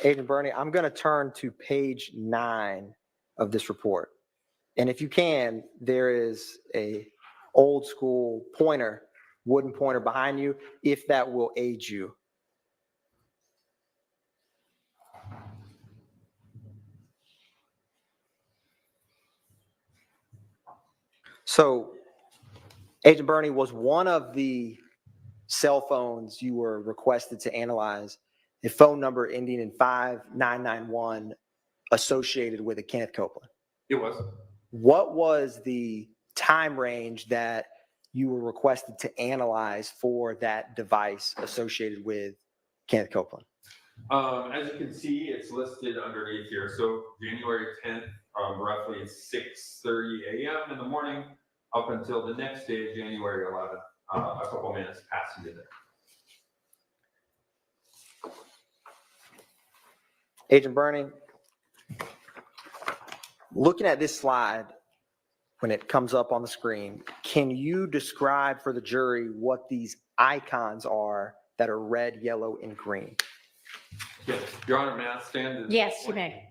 Agent Bernie, I'm going to turn to page 9 of this report. And if you can, there is a old school pointer, wooden pointer behind you, if that will aid you. So, Agent Bernie, was one of the cell phones you were requested to analyze a phone number ending in 5991 associated with a Kenneth Copeland? It was. What was the time range that you were requested to analyze for that device associated with Kenneth Copeland? As you can see, it's listed underneath here. So January 10th, roughly 6:30 a.m. in the morning, up until the next day, January 11th, a couple minutes past midnight. Agent Bernie, looking at this slide, when it comes up on the screen, can you describe for the jury what these icons are that are red, yellow, and green? Yes, Your Honor, may I stand? Yes, you may.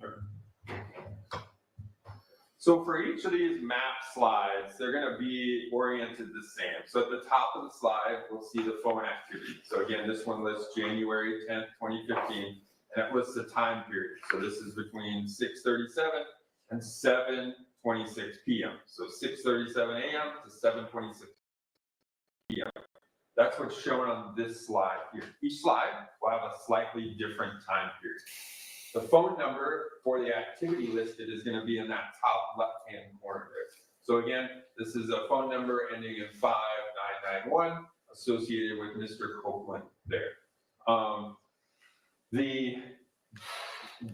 So for each of these map slides, they're going to be oriented the same. So at the top of the slide, we'll see the phone activity. So again, this one lists January 10th, 2015, and it lists the time period. So this is between 6:37 and 7:26 p.m. So 6:37 a.m. to 7:26 p.m. That's what's shown on this slide here. Each slide will have a slightly different time period. The phone number for the activity listed is going to be in that top left-hand corner there. So again, this is a phone number ending in 5991 associated with Mr. Copeland there. The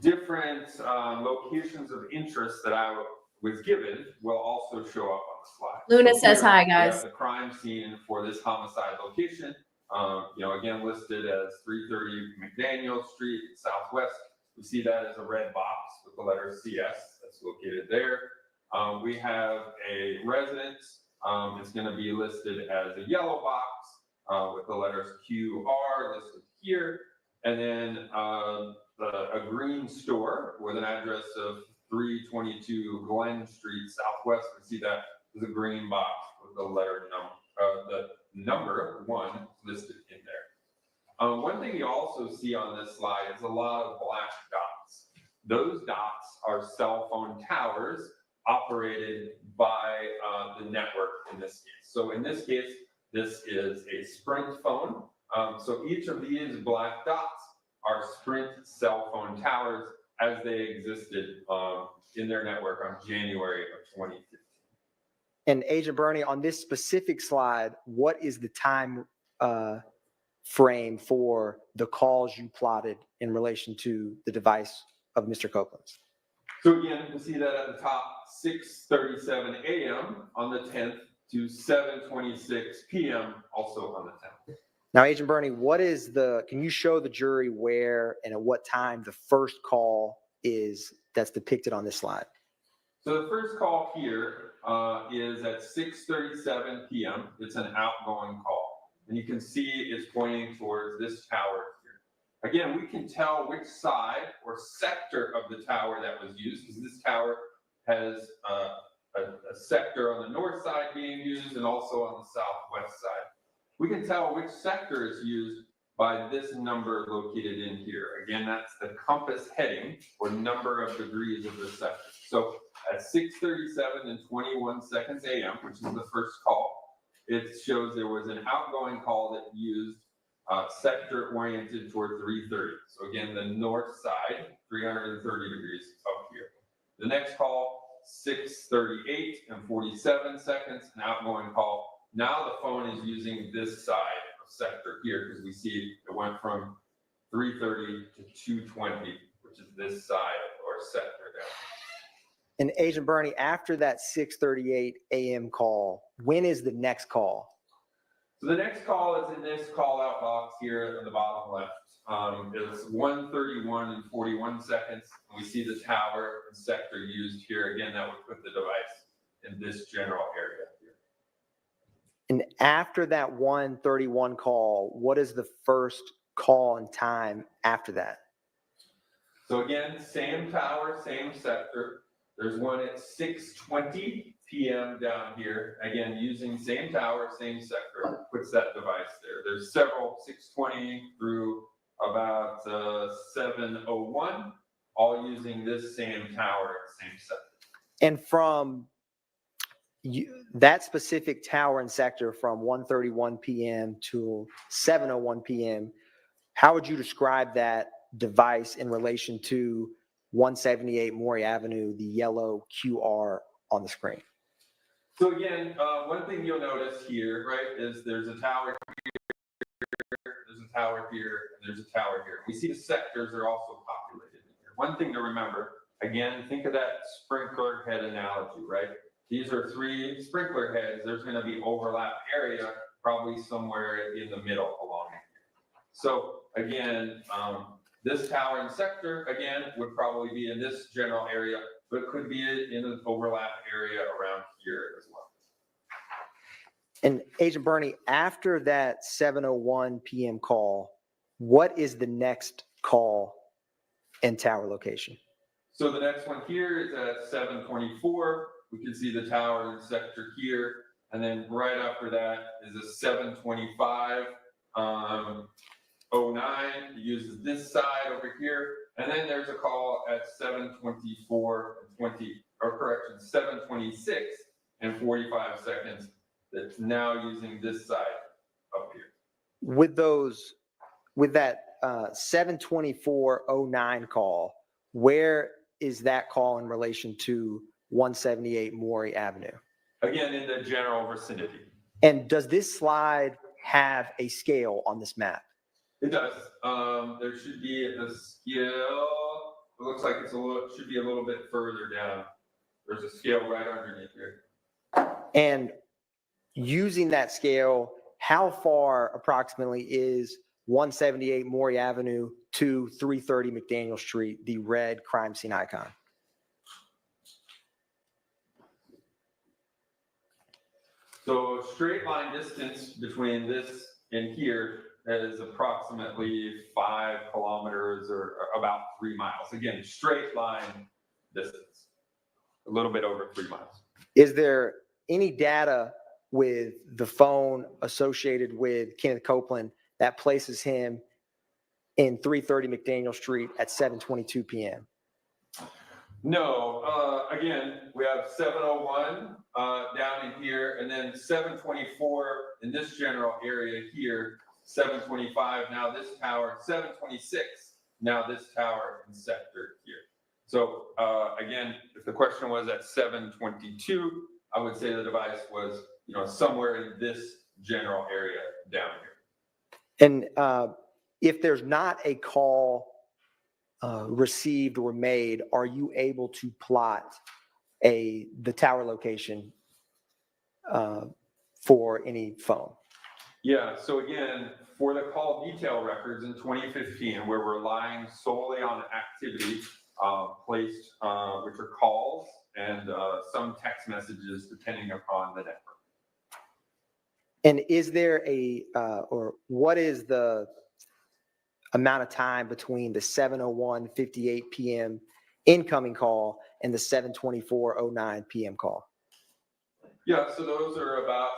different locations of interest that I was given will also show up on the slide. Luna So says here, hi, we have guys. the crime scene for this homicide location, again listed as 330 McDaniel Street, Southwest. We see that as a red box with the letter CS that's located there. We have a residence. It's going to be listed as a yellow box with the letters QR listed here. And then a green store with an address of 322 Glen Street, Southwest. We see that as a green box with the letter the number 1 listed in there. One thing you also see on this slide is a lot of black dots. Those dots are cell phone towers operated by the network in this case. So in this case, this is a Sprint phone. So each of these black dots are Sprint cell phone towers as they existed in their network on January of 2015. And Agent Bernie, on this specific slide, what is the time frame for the calls you plotted in relation to the device of Mr. Copeland's? So again, you can see that at the top, 6:37 a.m. on the 10th to 7:26 p.m. also on the 10th. Now, Agent Bernie, can you show the jury where and at what time the first call is that's depicted on this slide? So the first call here is at 6:37 p.m. It's an outgoing call. And you can see it's pointing towards this tower here. Again, we can tell which side or sector of the tower that was used, because this tower has a sector on the north side being used and also on the southwest side. We can tell which sector is used by this number located in here. Again, that's the compass heading or number of degrees of the sector. So at 6:37 and 21 seconds a.m., which is the first call, it shows there was an outgoing call that used sector oriented toward 330. So again, the north side, 330 degrees up here. The next call, 6:38 and 47 seconds, an outgoing call. Now the phone is using this side of sector here because we see it went from 330 to 220, which is this side or sector there. And Agent Bernie, after that 6:38 a.m. call, when is the next call? So the next call is in this call out box here at the bottom left. It's 1:31 and 41 seconds. And we see the tower and sector used here. Again, that would put the device in this general area here. And after that 1:31 call, what is the first call and time after that? So again, same tower, same sector. There's one at 6:20 p.m. down here. Again, using same tower, same sector, puts that device there. There's several 6:20 through about 7:01, all using this same tower, same sector. And from that specific tower and sector from 1:31 p.m. to 7:01 p.m., how would you describe that device in relation to 178 Maury Avenue, the yellow QR on the screen? So again, one thing you'll notice here, right, is there's a tower here, there's a tower here, and there's a tower here. We see the sectors are also populated in here. One thing to remember, again, think of that sprinkler head analogy, right? These are 3 sprinkler heads. There's going to be overlap area probably somewhere in the middle along here. So again, this tower and sector, again, would probably be in this general area, but it could be in an overlap area around here as well. And Agent Bernie, after that 7:01 p.m. call, what is the next call and tower location? So the next one here is at 7:24. We can see the tower and sector here. And then right after that is a 7:25. 09, it uses this side over here, and then there's a call at 7:24 and 7:26 and 45 seconds that's now using this side up here. With that 7:24:09 call, where is that call in relation to 178 Maury Avenue? Again, in the general vicinity. And does this slide have a scale on this map? It does. There should be a scale. It looks like should be a little bit further down. There's a scale right underneath here. And using that scale, how far approximately is 178 Maury Avenue to 330 McDaniel Street, the red crime scene icon? So straight line distance between this and here is approximately 5 kilometers or about 3 miles. Again, straight line distance, a little bit over 3 miles. Is there any data with the phone associated with Kenneth Copeland that places him in 330 McDaniel Street at 7:22 p.m.? No, again, we have 7:01 down in here, and then 7:24 in this general area here, 7:25 now this tower, 7:26 now this tower and sector here. So again, if the question was at 7:22, I would say the device was somewhere in this general area down here. And if there's not a call received or made, are you able to plot the tower location for any phone? Yeah, so again, for the call detail records in 2015, we're relying solely on activity placed, which are calls and some text messages depending upon the network. And is there or what is the amount of time between the 7:01:58 p.m. incoming call and the 7:24:09 p.m. call? Yeah, so those are about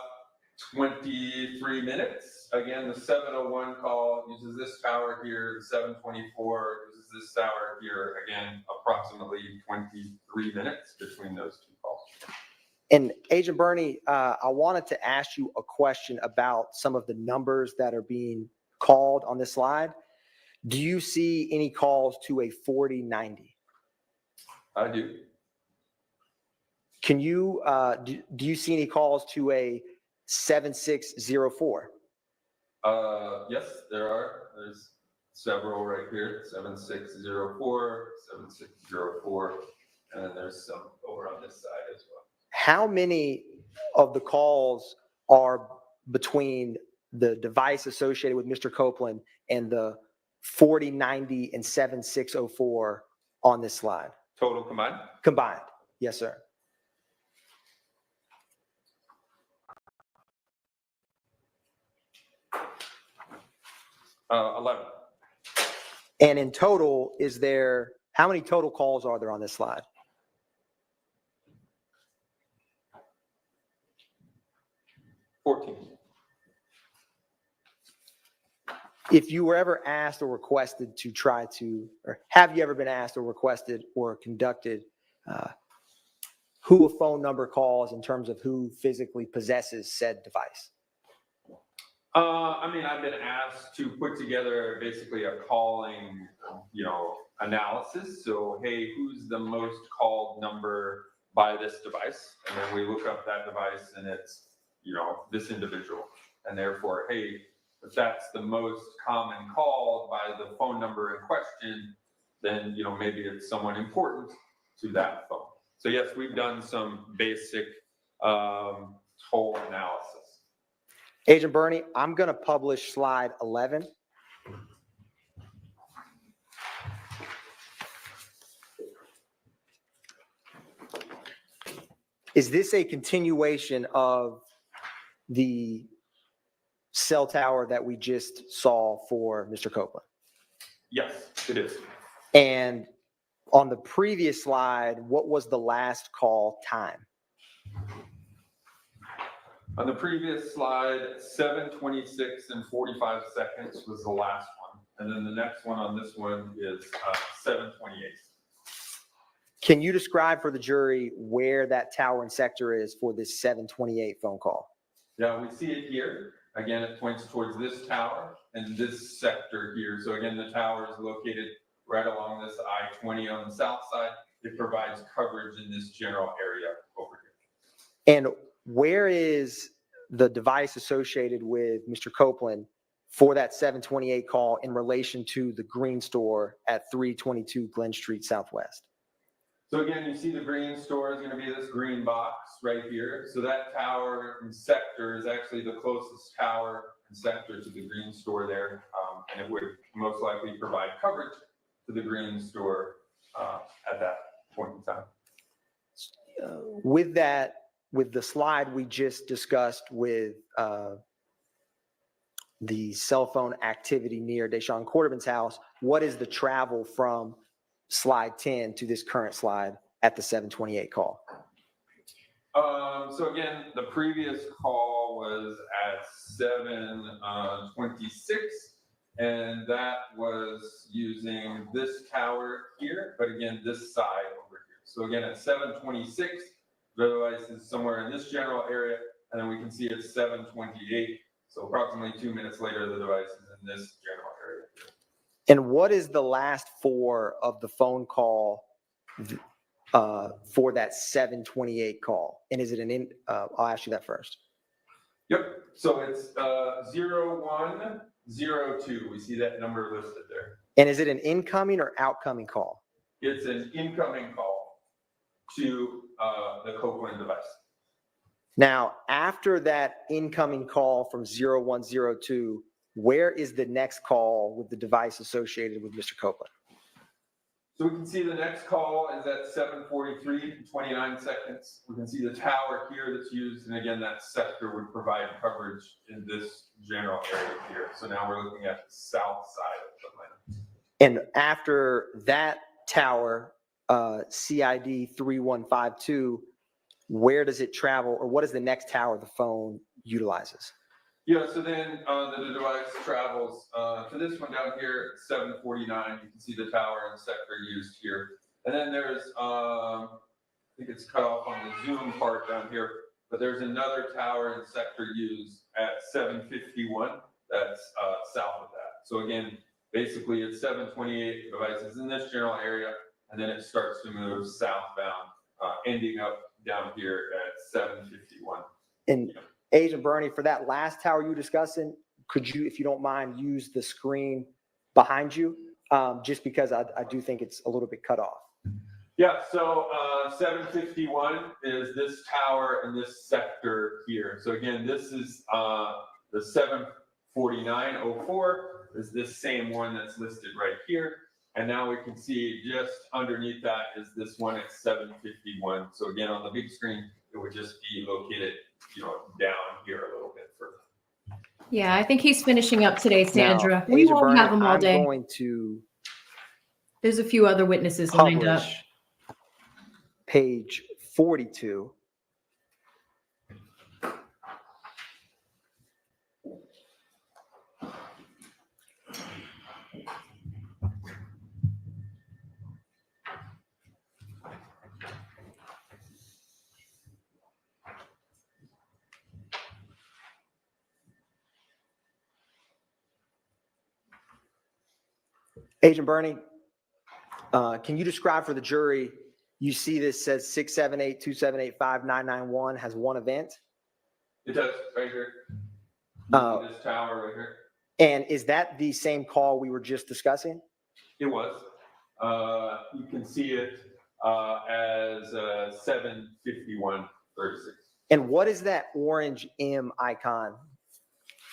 23 minutes. Again, the 7:01 call uses this tower here, the 7:24 uses this tower here. Again, approximately 23 minutes between those two calls. And Agent Bernie, I wanted to ask you a question about some of the numbers that are being called on this slide. Do you see any calls to a 4090? I do. Can you, do you see any calls to a 7604? Yes, there are. There's several right here, 7604, 7604, and then there's some over on this side as well. How many of the calls are between the device associated with Mr. Copeland and the 4090 and 7604 on this slide? Total combined? Combined? Yes, sir. Uh, 11. And in total, how many total calls are there on this slide? If you were ever asked or requested to try to, or have you ever been asked or requested or conducted who a phone number calls in terms of who physically possesses said device? I mean, I've been asked to put together basically a calling, analysis. So, hey, who's the most called number by this device? And then we look up that device and it's, this individual. And therefore, hey, if that's the most common called by the phone number in question, then, maybe it's someone important to that phone. So yes, we've done some basic whole analysis. Agent Bernie, I'm going to publish slide 11. Is this a continuation of the cell tower that we just saw for Mr. Copeland? Yes, it is. And on the previous slide, what was the last call time? On the previous slide, 7:26 and 45 seconds was the last one. And then the next one on this one is 7:28. Can you describe for the jury where that tower and sector is for this 7:28 phone call? Yeah, we see it here. Again, it points towards this tower and this sector here. So again, the tower is located right along this I-20 on the south side. It provides coverage in this general area over here. And where is the device associated with Mr. Copeland for that 7:28 call in relation to the Green store at 322 Glen Street Southwest? So again, you see the Green store is going to be this green box right here. So that tower and sector is actually the closest tower and sector to the Green store there. And it would most likely provide coverage to the Green store at that point in time. With the slide we just discussed with the cell phone activity near Deshaun Quarterman's house, what is the travel from slide 10 to this current slide at the 7:28 call? So again, the previous call was at 7:26, and that was using this tower here, but again, this side over here. So again, at 7:26, the device is somewhere in this general area, and then we can see it's 7:28. So approximately 2 minutes later, the device is in this general area here. And what is the last four of the phone call for that 7:28 call? And is it I'll ask you that first. Yep, so it's 0102. We see that number listed there. And is it an incoming or outgoing call? It's an incoming call to the Copeland device. Now, after that incoming call from 0102, where is the next call with the device associated with Mr. Copeland? So we can see the next call is at 7:43, 29 seconds. We can see the tower here that's used, and again, that sector would provide coverage in this general area here. So now we're looking at the south side of Atlanta. And after that tower, CID 3152, where does it travel, or what is the next tower the phone utilizes? Yeah, so then the device travels to this one down here, 7:49. You can see the tower and sector used here. And then there's, I think it's cut off on the Zoom part down here, but there's another tower and sector used at 7:51. That's south of that. So again, basically it's 7:28, the device is in this general area, and then it starts to move southbound, ending up down here at 7:51. And Agent Bernie, for that last tower you were discussing, could you, if you don't mind, use the screen behind you, just because I do think it's a little bit cut off. Yeah, so 751 is this tower in this sector here. So again, this is the 74904 is this same one that's listed right here. And now we can see just underneath that is this one at 751. So again, on the big screen, it would just be located, down here a little bit further. Yeah, I think he's finishing up today, Sandra. Now, We Agent won't Bernie, have him all I'm day. going to There's a few other witnesses lined up. publish page 42. Agent Bernie, can you describe for the jury, you see this says 678-2785-991 has one event? It does, right here. This tower right here. And is that the same call we were just discussing? It was. You can see it as 751.36. And what is that orange M icon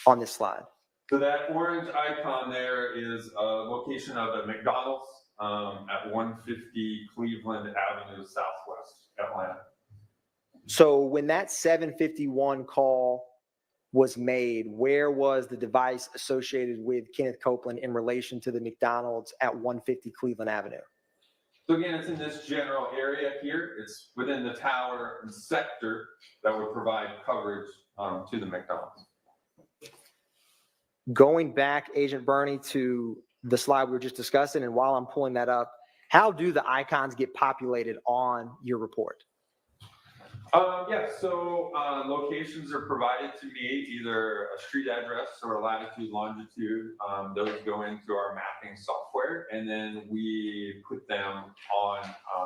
on this slide? So that orange icon there is a location of a McDonald's at 150 Cleveland Avenue Southwest, Atlanta. So when that 751 call was made, where was the device associated with Kenneth Copeland in relation to the McDonald's at 150 Cleveland Avenue? So again, it's in this general area here. It's within the tower and sector that would provide coverage to the McDonald's. Going back, Agent Bernie, to the slide we were just discussing, and while I'm pulling that up, how do the icons get populated on your report? Yeah, so locations are provided to me, either a street address or a latitude, longitude. Those go into our mapping software, and then we put them on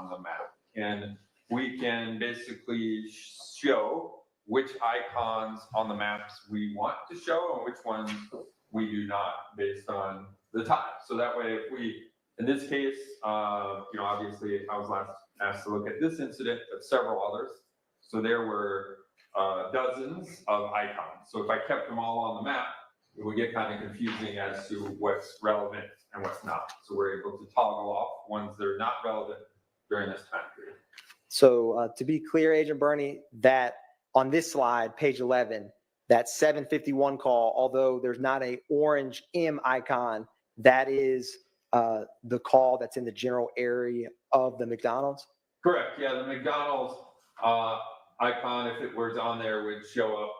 the map. And we can basically show which icons on the maps we want to show and which ones we do not, based on the time. So that way, if we, in this case, obviously I was last asked to look at this incident, but several others. So there were dozens of icons. So if I kept them all on the map, it would get kind of confusing as to what's relevant and what's not. So we're able to toggle off ones that are not relevant during this time period. So to be clear, Agent Bernie, that on this slide, page 11, that 751 call, although there's not a orange M icon, that is the call that's in the general area of the McDonald's? Correct. Yeah, the McDonald's icon, if it was on there, would show up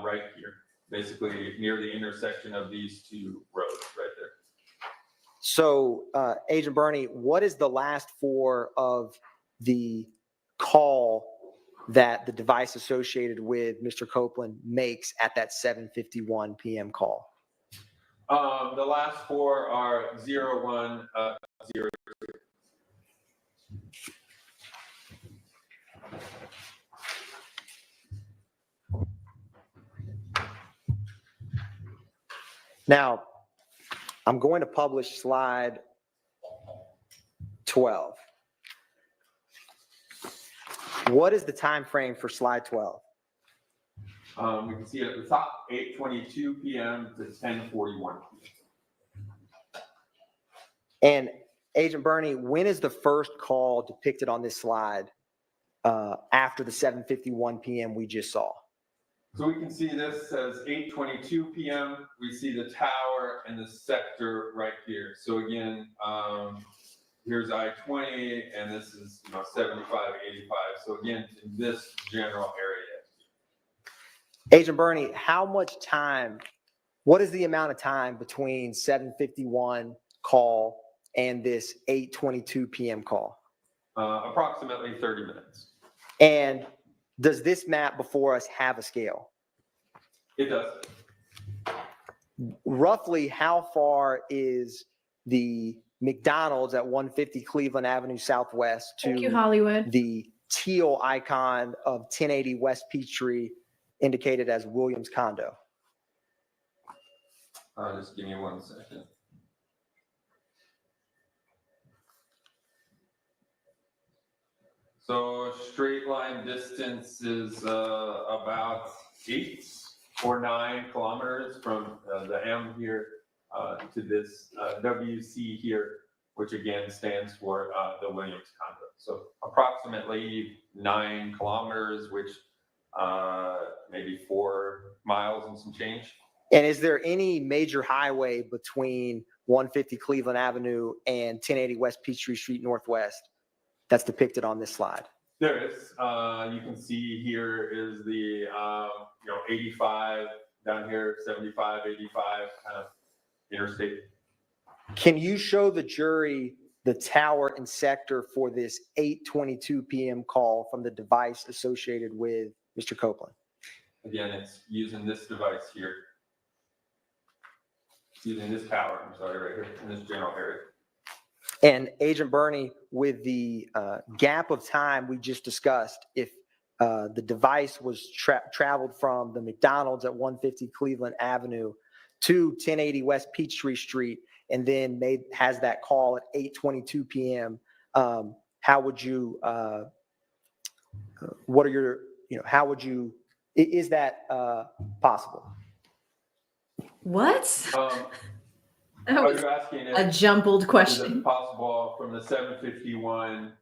right here, basically near the intersection of these two roads right there. So, Agent Bernie, what is the last four of the call that the device associated with Mr. Copeland makes at that 7:51 p.m. call? The last four are 0103. Now, I'm going to publish slide 12. What is the time frame for slide 12? We can see it at the top, 8:22 p.m. to 10:41 p.m. And Agent Bernie, when is the first call depicted on this slide after the 7:51 p.m. we just saw? So we can see this says 8:22 p.m. We see the tower and the sector right here. So again, here's I-20, and this is 75, 85. So again, in this general area. Agent Bernie, how much time, what is the amount of time between 7:51 call and this 8:22 p.m. call? Approximately 30 minutes. And does this map before us have a scale? It does. Roughly how far is the McDonald's at 150 Cleveland Avenue Southwest Thank you, to Hollywood. the teal icon of 1080 West Peachtree indicated as Williams condo? Just give me 1 second. So straight line distance is about 8 or 9 kilometers from the M here to this WC here, which again stands for the Williams conduit. So approximately 9 kilometers, which maybe 4 miles and some change. And is there any major highway between 150 Cleveland Avenue and 1080 West Peachtree Street Northwest that's depicted on this slide? There is. You can see here is the 85 down here, 75, 85 kind of interstate. Can you show the jury the tower and sector for this 8:22 p.m. call from the device associated with Mr. Copeland? Again, it's using this device here. It's using this tower, I'm sorry, right here in this general area. And Agent Burney, with the gap of time we just discussed, if the device was traveled from the McDonald's at 150 Cleveland Avenue to 1080 West Peachtree Street, and then has that call at 8:22 p.m., how would you, what are your, how would you, is that possible? What? That Are was you asking a if jumbled is it question. possible from the 751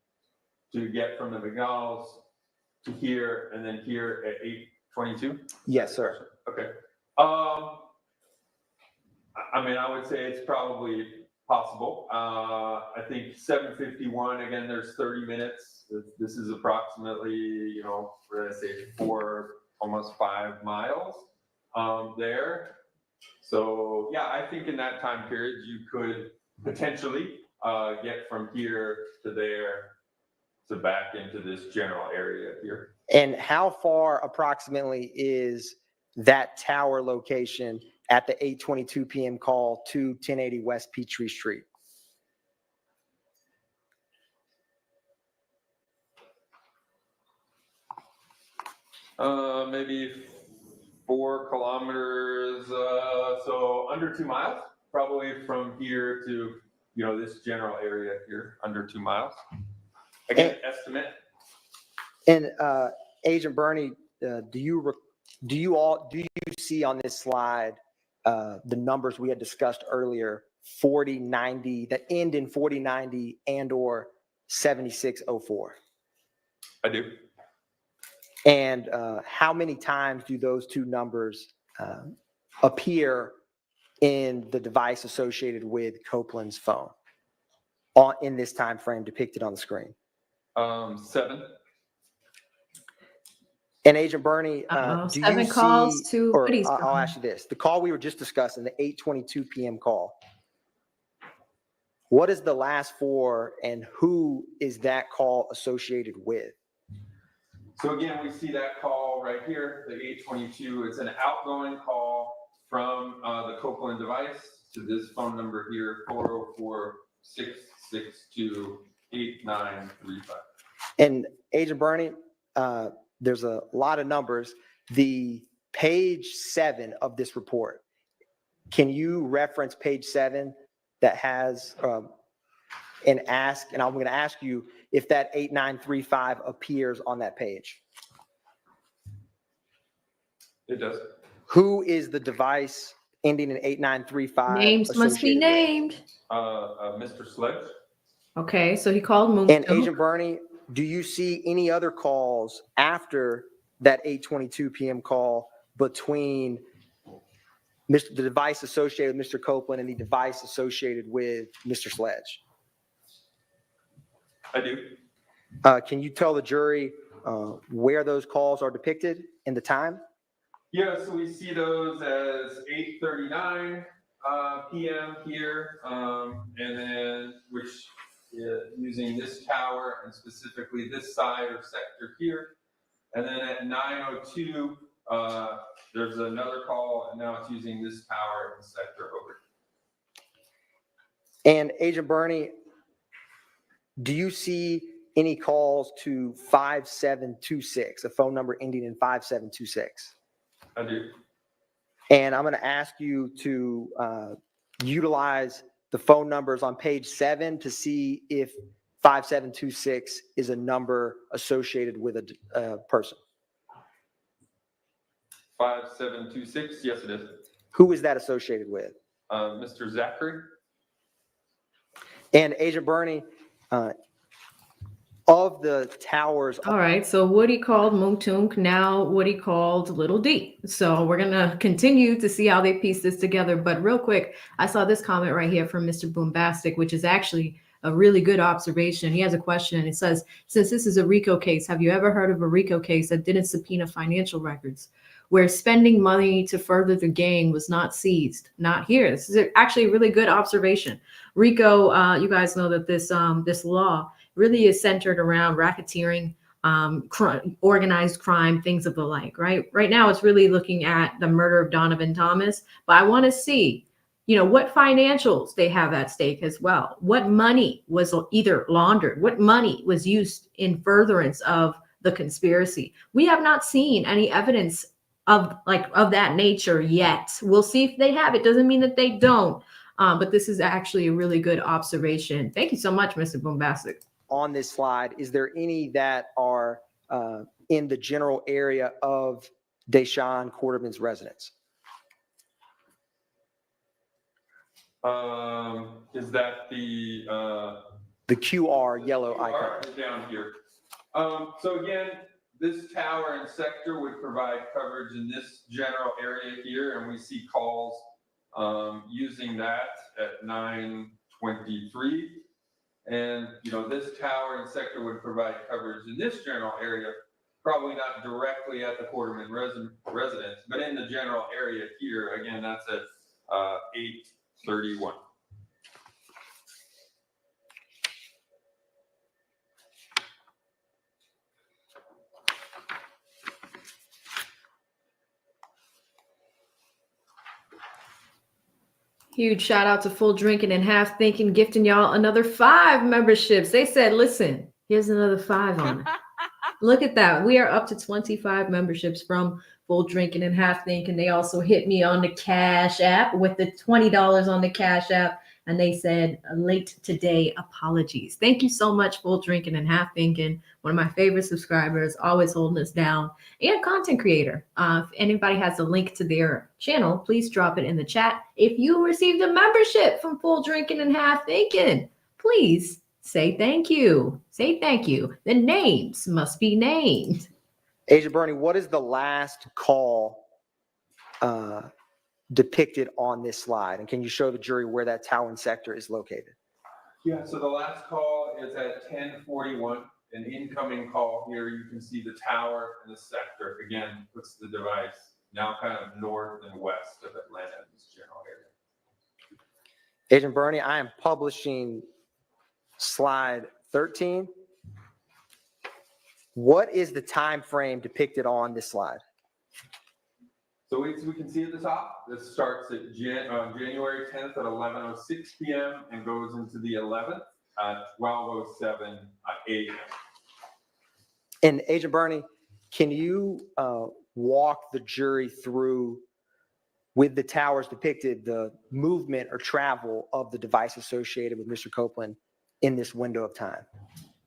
to get from the McDonald's to here and then here at 8:22? Yes, sir. Okay. I mean, I would say it's probably possible. I think 751, again, there's 30 minutes. This is approximately, what did I say, 4, almost 5 miles there. So yeah, I think in that time period, you could potentially get from here to there to back into this general area here. And how far approximately is that tower location at the 8:22 p.m. call to 1080 West Peachtree Street? Maybe 4 kilometers, so under 2 miles, probably from here to, this general area here, under 2 miles. Again, estimate. And Agent Burney, do you see on this slide the numbers we had discussed earlier, 4090, that end in 4090 and or 7604? I do. And how many times do those two numbers appear in the device associated with Copeland's phone in this time frame depicted on the screen? 7. And Agent Burney, do 7 you calls see, to or Woody's I'll phone. ask you this, the call we were just discussing, the 8:22 p.m. call, what is the last 4 and who is that call associated with? So again, we see that call right here, the 822. It's an outgoing call from the Copeland device to this phone number here, 404-662-8935. And Agent Burney, there's a lot of numbers. The page 7 of this report, can you reference page 7 that has and I'm going to ask you if that 8935 appears on that page. It does. Who is the device ending in 8935? Names must be associated with? named. Mr. Sledge. Okay, so he called Moon. And Agent Burney, do you see any other calls after that 8:22 p.m. call between the device associated with Mr. Copeland and the device associated with Mr. Sledge? I do. Can you tell the jury where those calls are depicted in the time? Yeah, so we see those as 8:39 p.m. here, and then using this tower and specifically this side or sector here. And then at 9:02, there's another call, and now it's using this tower and sector over. And Agent Burney, do you see any calls to 5726, a phone number ending in 5726? I do. And I'm going to ask you to utilize the phone numbers on page 7 to see if 5726 is a number associated with a person? 5726, yes, it is. Who is that associated with? Mr. Zachary? And Agent Bernie, of the towers, All right, so Woody called Mootunk, now Woody called Little D. So we're gonna continue to see how they piece this together. But real quick, I saw this comment right here from Mr. Boombastic, which is actually a really good observation. He has a question. It says, since this is a RICO case, have you ever heard of a RICO case that didn't subpoena financial records, where spending money to further the gang was not seized? Not here. This is actually a really good observation. RICO, you guys know that this law really is centered around racketeering, organized crime, things of the like, right? Right now, it's really looking at the murder of Donovan Thomas, but I want to see, what financials they have at stake as well. What money was either laundered? What money was used in furtherance of the conspiracy? We have not seen any evidence of that nature yet. We'll see if they have. It doesn't mean that they don't, but this is actually a really good observation. Thank you so much, Mr. Boombastic. on this slide, is there any that are in the general area of Deshaun Quarterman's residence? Is that the QR yellow icon. QR is down here. So again, this tower and sector would provide coverage in this general area here, and we see calls using that at 9:23. And this tower and sector would provide coverage in this general area, probably not directly at the Quarterman residence, but in the general area here. Again, that's at 8:31. Huge shout out to Full Drinking and Half Thinking, gifting y'all another 5 memberships. They said, listen, here's another 5 on it. Look at that. We are up to 25 memberships from Full Drinking and Half Thinking. They also hit me on the Cash App with the $20 on the Cash App. And they said, late today, apologies. Thank you so much, Full Drinking and Half Thinking. One of my favorite subscribers, always holding us down, and content creator. If anybody has a link to their channel, please drop it in the chat. If you received a membership from Full Drinking and Half Thinking, please say thank you. Say thank you. The names must be named. Agent Bernie, what is the last call depicted on this slide? And can you show the jury where that tower and sector is located? Yeah, so the last call is at 10:41. An incoming call here. You can see the tower and the sector. Again, puts the device now kind of north and west of Atlanta in this general area. Agent Bernie, I am publishing slide 13. What is the time frame depicted on this slide? So we can see at the top, this starts at January 10th at 11:06 p.m. and goes into the 11th at 12:07 a.m. And Agent Bernie, can you walk the jury through, with the towers depicted, the movement or travel of the device associated with Mr. Copeland in this window of time?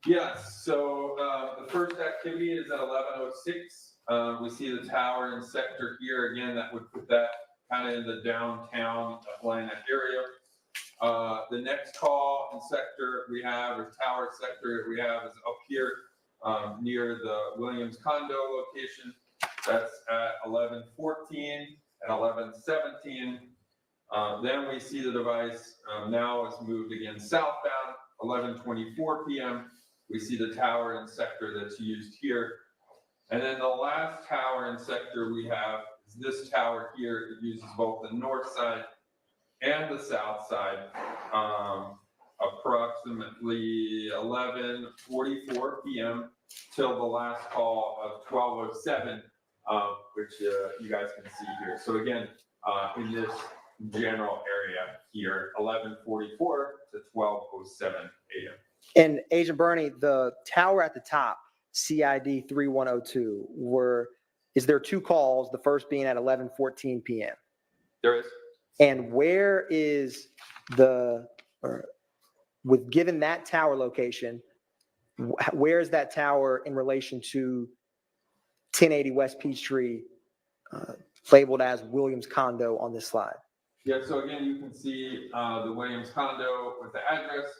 Yes, so the first activity is at 11:06. We see the tower and sector here. Again, that would put that kind of in the downtown Atlanta area. The next call and sector we have, or tower sector we have, is up here near the Williams condo location. That's at 11:14 and 11:17. Then we see the device now is moved again southbound, 11:24 p.m. We see the tower and sector that's used here. And then the last tower and sector we have is this tower here. It uses both the north side and the south side. Approximately 11:44 p.m. till the last call of 12:07, which you guys can see here. So again, in this general area here, 11:44 to 12:07 a.m. And Agent Bernie, the tower at the top, CID 3102, is there 2 calls, the first being at 11:14 p.m.? There is. And where is the with given that tower location, where is that tower in relation to 1080 West Peachtree, labeled as Williams condo on this slide? Yeah, so again, you can see the Williams condo with the address.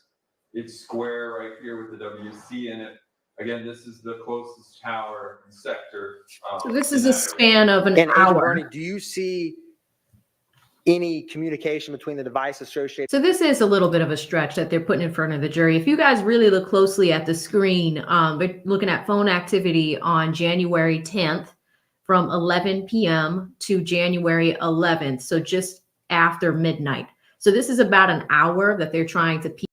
It's square right here with the WC in it. Again, this is the closest tower and sector. So this in is that a area. span of an And Agent hour. Bernie, do you see any communication between the device associated? So this is a little bit of a stretch that they're putting in front of the jury. If you guys really look closely at the screen, they're looking at phone activity on January 10th from 11 p.m. to January 11th. So just after midnight. So this is about an hour that they're trying to piece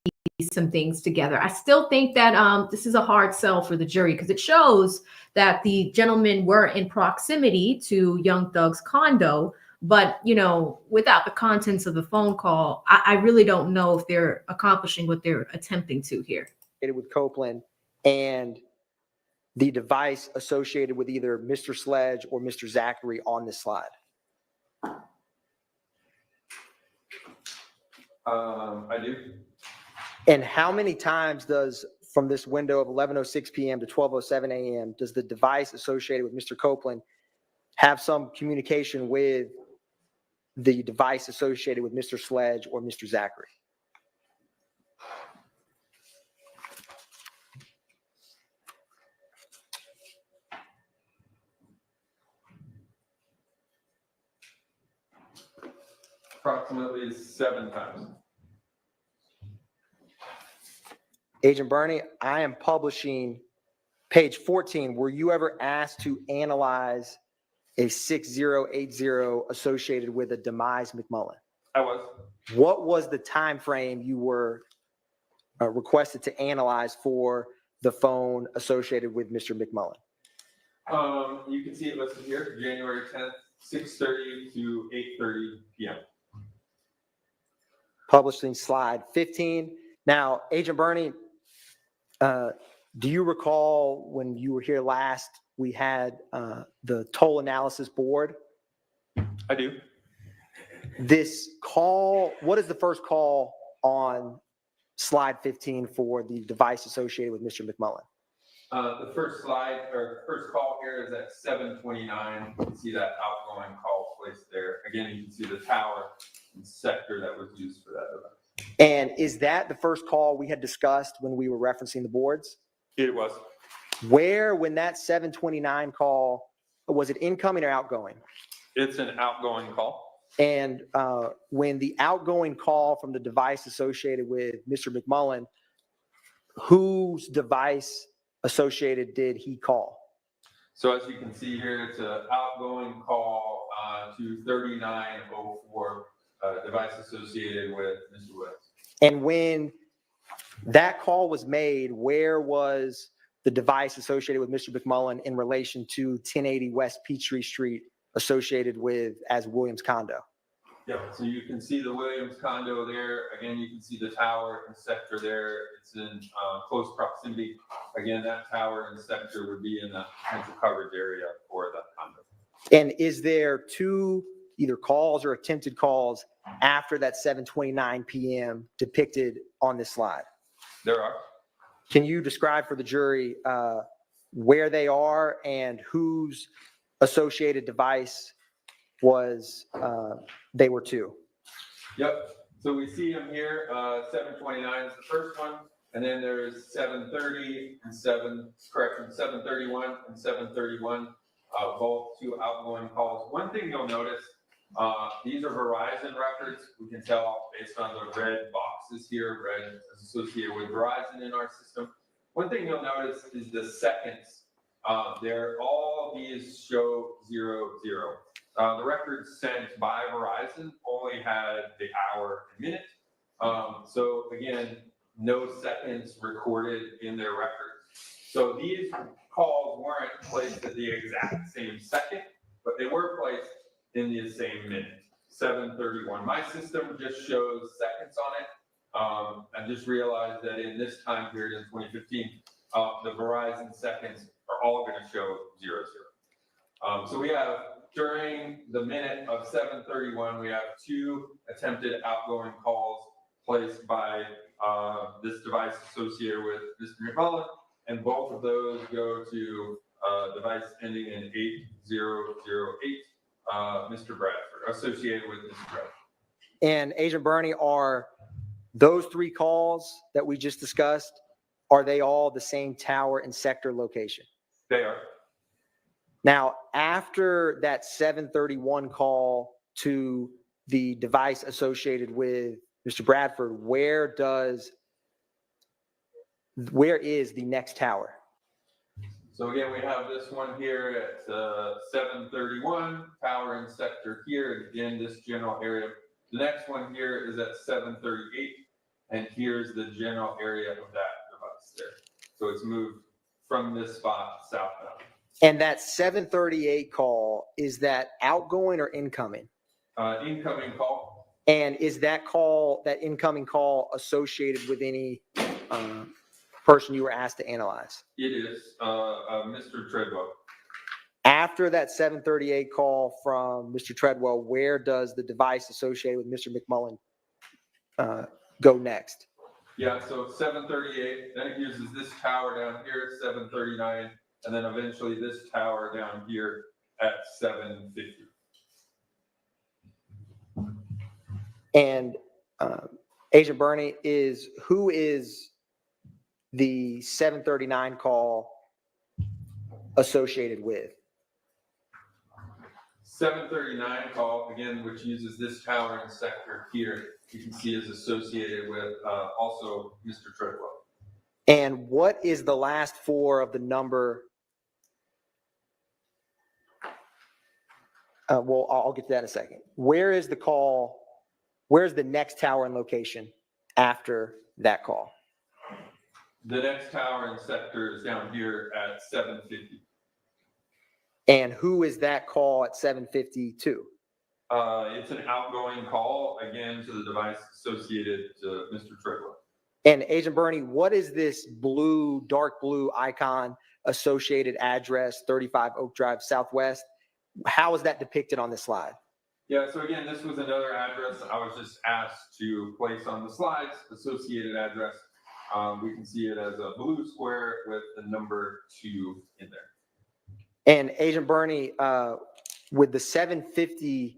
some things together. I still think that this is a hard sell for the jury because it shows that the gentlemen were in proximity to Young Thug's condo. But, you know, without the contents of the phone call, I really don't know if they're accomplishing what they're attempting to here. With Copeland and the device associated with either Mr. Sledge or Mr. Zachary on this slide? I do. And how many times does, from this window of 11:06 p.m. to 12:07 a.m., does the device associated with Mr. Copeland have some communication with the device associated with Mr. Sledge or Mr. Zachary? Approximately 7 times. Agent Bernie, I am publishing page 14. Were you ever asked to analyze a 6080 associated with a demise McMullen? I was. What was the time frame you were requested to analyze for the phone associated with Mr. McMullen? You can see it listed here, January 10th, 6:30 to 8:30 p.m. Publishing slide 15. Now, Agent Bernie, do you recall when you were here last, we had the toll analysis board? I do. This call, what is the first call on slide 15 for the device associated with Mr. McMullen? The first slide or first call here is at 7:29. You can see that outgoing call placed there. Again, you can see the tower and sector that was used for that device. And is that the first call we had discussed when we were referencing the boards? It was. Where, when that 7:29 call, was it incoming or outgoing? It's an outgoing call. And when the outgoing call from the device associated with Mr. McMullen, whose device associated did he call? So as you can see here, it's an outgoing call to 3904, device associated with Mr. West. And when that call was made, where was the device associated with Mr. McMullen in relation to 1080 West Peachtree Street associated with as Williams condo? Yeah, so you can see the Williams condo there. Again, you can see the tower and sector there. It's in close proximity. Again, that tower and sector would be in the potential coverage area for the condo. And is there two either calls or attempted calls after that 7:29 p.m. depicted on this slide? There are. Can you describe for the jury where they are and whose associated device was they were to? Yep. So we see them here. 7:29 is the first one, and then there's 7:30 and 7:31 and 7:31. Both two outgoing calls. One thing you'll notice, these are Verizon records. We can tell based on the red boxes here, red is associated with Verizon in our system. One thing you'll notice is the seconds. All these show 00. The records sent by Verizon only had the hour and minute. So again, no seconds recorded in their records. So these calls weren't placed at the exact same second, but they were placed in the same minute, 7:31. My system just shows seconds on it. I just realized that in this time period in 2015, the Verizon seconds are all going to show 00. So we have, during the minute of 7:31, we have two attempted outgoing calls placed by this device associated with Mr. McMullen, and both of those go to device ending in 8008, Mr. Bradford, associated with Mr. Bradford. And Agent Bernie, are those three calls that we just discussed, are they all the same tower and sector location? They are. Now, after that 731 call to the device associated with Mr. Bradford, where is the next tower? So again, we have this one here at 731, tower and sector here, again, this general area. The next one here is at 738, and here's the general area of that device there. So it's moved from this spot southbound. And that 738 call, is that outgoing or incoming? Incoming call. And is that incoming call associated with any person you were asked to analyze? It is Mr. Treadwell. After that 738 call from Mr. Treadwell, where does the device associated with Mr. McMullen go next? Yeah, so 738, then it uses this tower down here at 739, and then eventually this tower down here at 750. And Agent Bernie, who is the 739 call associated with? 739 call, again, which uses this tower and sector here, you can see is associated with also Mr. Treadwell. And what is the last four of the number? Well, I'll get to that in a second. Where is the call? Where's the next tower and location after that call? The next tower and sector is down here at 750. And who is that call at 752? It's an outgoing call, again, to the device associated to Mr. Treadwell. And Agent Bernie, what is this dark blue icon associated address, 35 Oak Drive Southwest? How is that depicted on this slide? Yeah, so again, this was another address I was just asked to place on the slides, associated address. We can see it as a blue square with the number 2 in there. And Agent Bernie, with the 750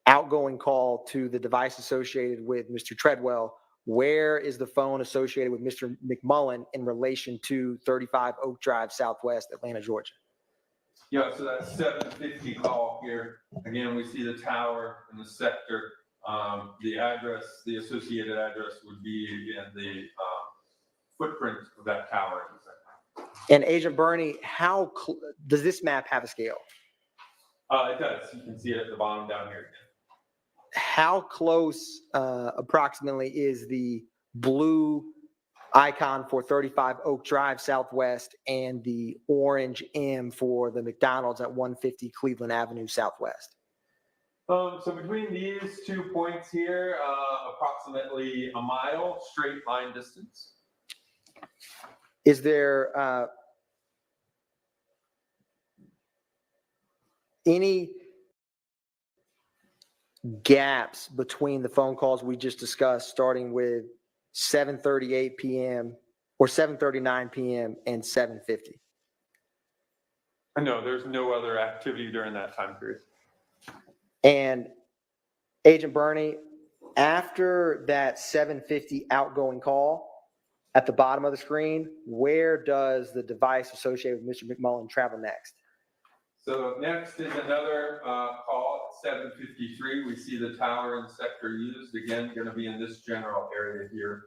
outgoing call to the device associated with Mr. Treadwell, where is the phone associated with Mr. McMullen in relation to 35 Oak Drive Southwest, Atlanta, Georgia? Yeah, so that 750 call here, again, we see the tower and the sector. The address, the associated address would be in the footprint of that tower. And Agent Bernie, does this map have a scale? It does. You can see it at the bottom down here. How close approximately is the blue icon for 35 Oak Drive Southwest and the orange M for the McDonald's at 150 Cleveland Avenue Southwest? So between these 2 points here, approximately a mile straight line distance. Is there any gaps between the phone calls we just discussed, starting with 7:38 p.m. or 7:39 p.m. and 7:50? No, there's no other activity during that time period. And Agent Bernie, after that 7:50 outgoing call, at the bottom of the screen, where does the device associated with Mr. McMullen travel next? So next is another call at 7:53. We see the tower and sector used. Again, going to be in this general area here.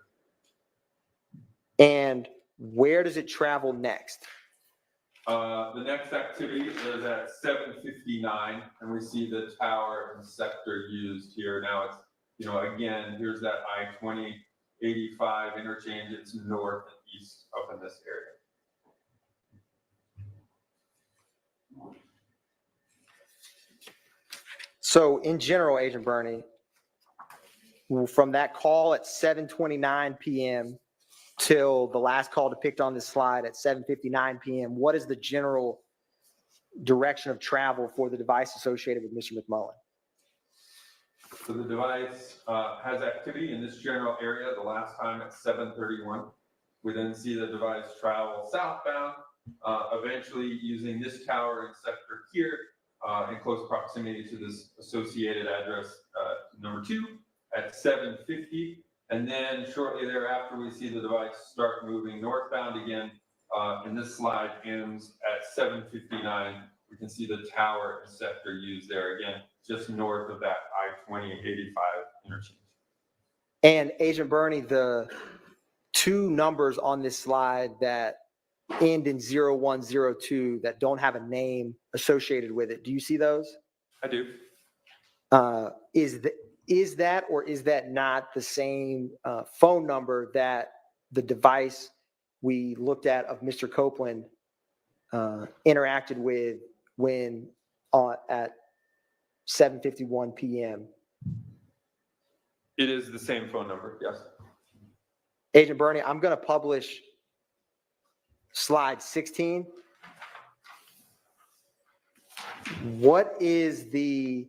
And where does it travel next? The next activity is at 7:59, and we see the tower and sector used here. Now it's, again, here's that I-20/85 interchange. It's north and east up in this area. So in general, Agent Bernie, from that call at 7:29 p.m. till the last call depicted on this slide at 7:59 p.m., what is the general direction of travel for the device associated with Mr. McMullen? So the device has activity in this general area the last time at 7:31. We then see the device travel southbound, eventually using this tower and sector here in close proximity to this associated address number 2 at 7:50. And then shortly thereafter, we see the device start moving northbound again. And this slide ends at 7:59. We can see the tower and sector used there again, just north of that I-20/85 interchange. And Agent Bernie, the two numbers on this slide that end in 0102 that don't have a name associated with it, do you see those? I do. Is that or is that not the same phone number that the device we looked at of Mr. Copeland interacted with when at 7:51 p.m.? It is the same phone number, yes. Agent Bernie, I'm going to publish slide 16. What is the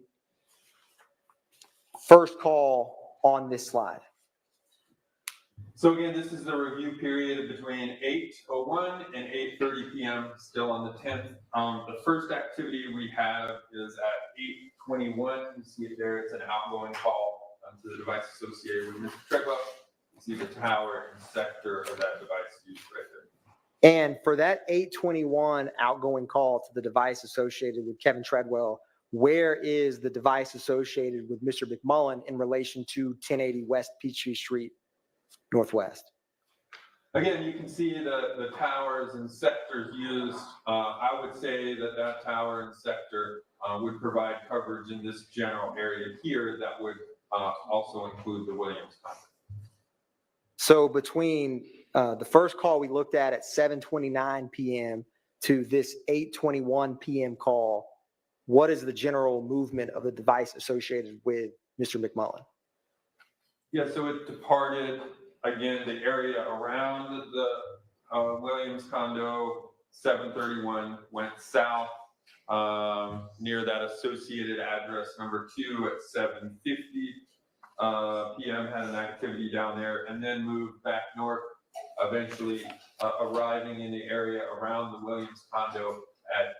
first call on this slide? So again, this is the review period between 8:01 and 8:30 p.m., still on the 10th. The first activity we have is at 8:21. You see it there, it's an outgoing call to the device associated with Mr. Treadwell. You see the tower and sector of that device used right there. And for that 8:21 outgoing call to the device associated with Kevin Treadwell, where is the device associated with Mr. McMullen in relation to 1080 West Peachtree Street Northwest? Again, you can see the towers and sectors used. I would say that that tower and sector would provide coverage in this general area here that would also include the Williams complex. So between the first call we looked at 7:29 p.m. to this 8:21 p.m. call, what is the general movement of the device associated with Mr. McMullen? Yeah, so it departed, again, the area around the Williams condo, 7:31, went south near that associated address number 2 at 7:50 p.m. had an activity down there, and then moved back north, eventually arriving in the area around the Williams condo at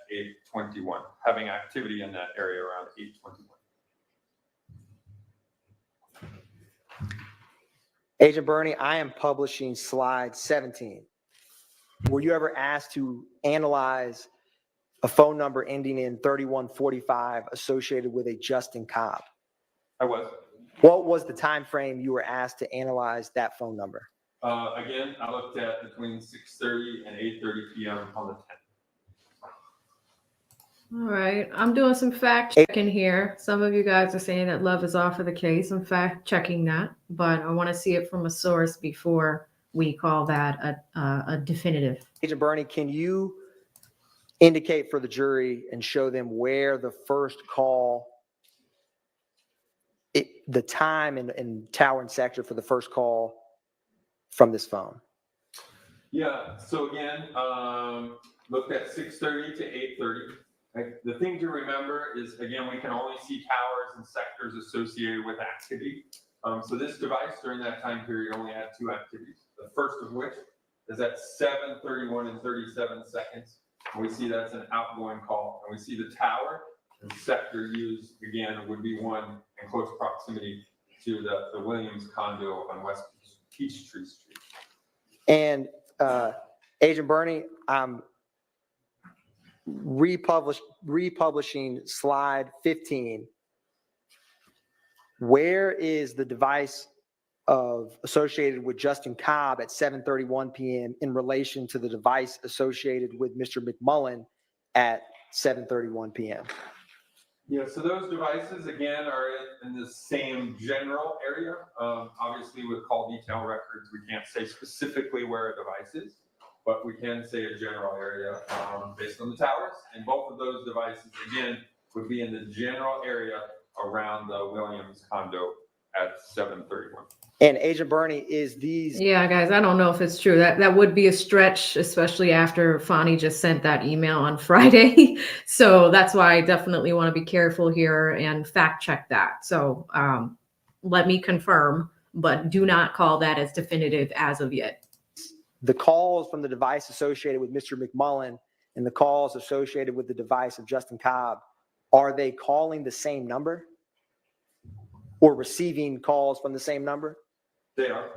8:21, having activity in that area around 8:21. Agent Bernie, I am publishing slide 17. Were you ever asked to analyze a phone number ending in 3145 associated with a Justin Cobb? I was. What was the time frame you were asked to analyze that phone number? Again, I looked at between 6:30 and 8:30 p.m. on the 10th. All right, I'm doing some fact checking here. Some of you guys are saying that love is off of the case. I'm fact checking that, but I want to see it from a source before we call that a definitive. Agent Bernie, can you indicate for the jury and show them where the first call, the time and tower and sector for the first call from this phone? Yeah, so again, looked at 6:30 to 8:30. The thing to remember is, again, we can only see towers and sectors associated with activity. So this device during that time period only had 2 activities. The first of which is at 7:31 and 37 seconds. And we see that's an outgoing call. And we see the tower and sector used, again, would be one in close proximity to the Williams condo on West Peachtree Street. And Agent Bernie, I'm republishing slide 15. Where is the device associated with Justin Cobb at 7:31 p.m. in relation to the device associated with Mr. McMullen at 7:31 p.m.? Yeah, so those devices, again, are in the same general area. Obviously, with call detail records, we can't say specifically where a device is, but we can say a general area based on the towers. And both of those devices, again, would be in the general area around the Williams condo at 7:31. And Agent Bernie, is these, Yeah, guys, I don't know if it's true. That would be a stretch, especially after Fonnie just sent that email on Friday. So that's why I definitely want to be careful here and fact check that. So let me confirm, but do not call that as definitive as of yet. the calls from the device associated with Mr. McMullen and the calls associated with the device of Justin Cobb, are they calling the same number or receiving calls from the same number? They are.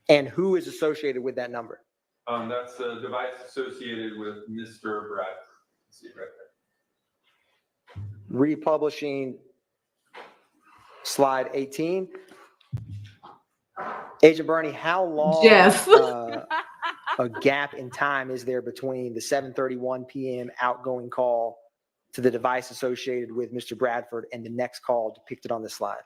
And who is associated with that number? That's a device associated with Mr. Bradford. See it right there. Republishing slide 18. Agent Bernie, how long Jeff. a gap in time is there between the 7:31 p.m. outgoing call to the device associated with Mr. Bradford and the next call depicted on the slide?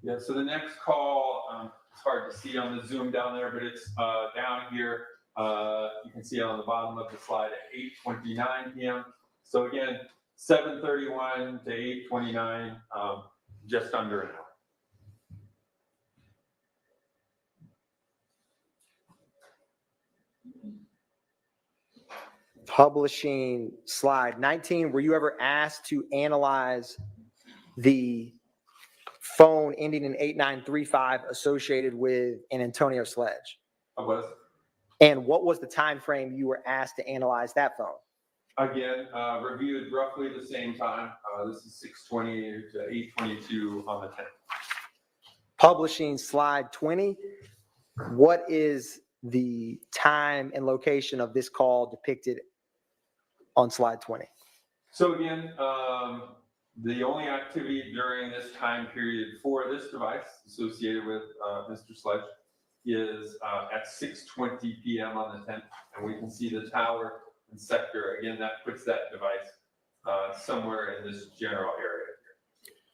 Yeah, so the next call, it's hard to see on the Zoom down there, but it's down here. You can see it on the bottom of the slide at 8:29 p.m. So again, 7:31 to 8:29, just under an hour. Publishing slide 19, were you ever asked to analyze the phone ending in 8935 associated with an Antonio Sledge? I was. And what was the time frame you were asked to analyze that phone? Again, reviewed roughly the same time. This is 6:20 to 8:22 on the 10th. Publishing slide 20, what is the time and location of this call depicted on slide 20? So again, the only activity during this time period for this device associated with Mr. Sledge is at 6:20 p.m. on the 10th, and we can see the tower and sector. Again, that puts that device somewhere in this general area.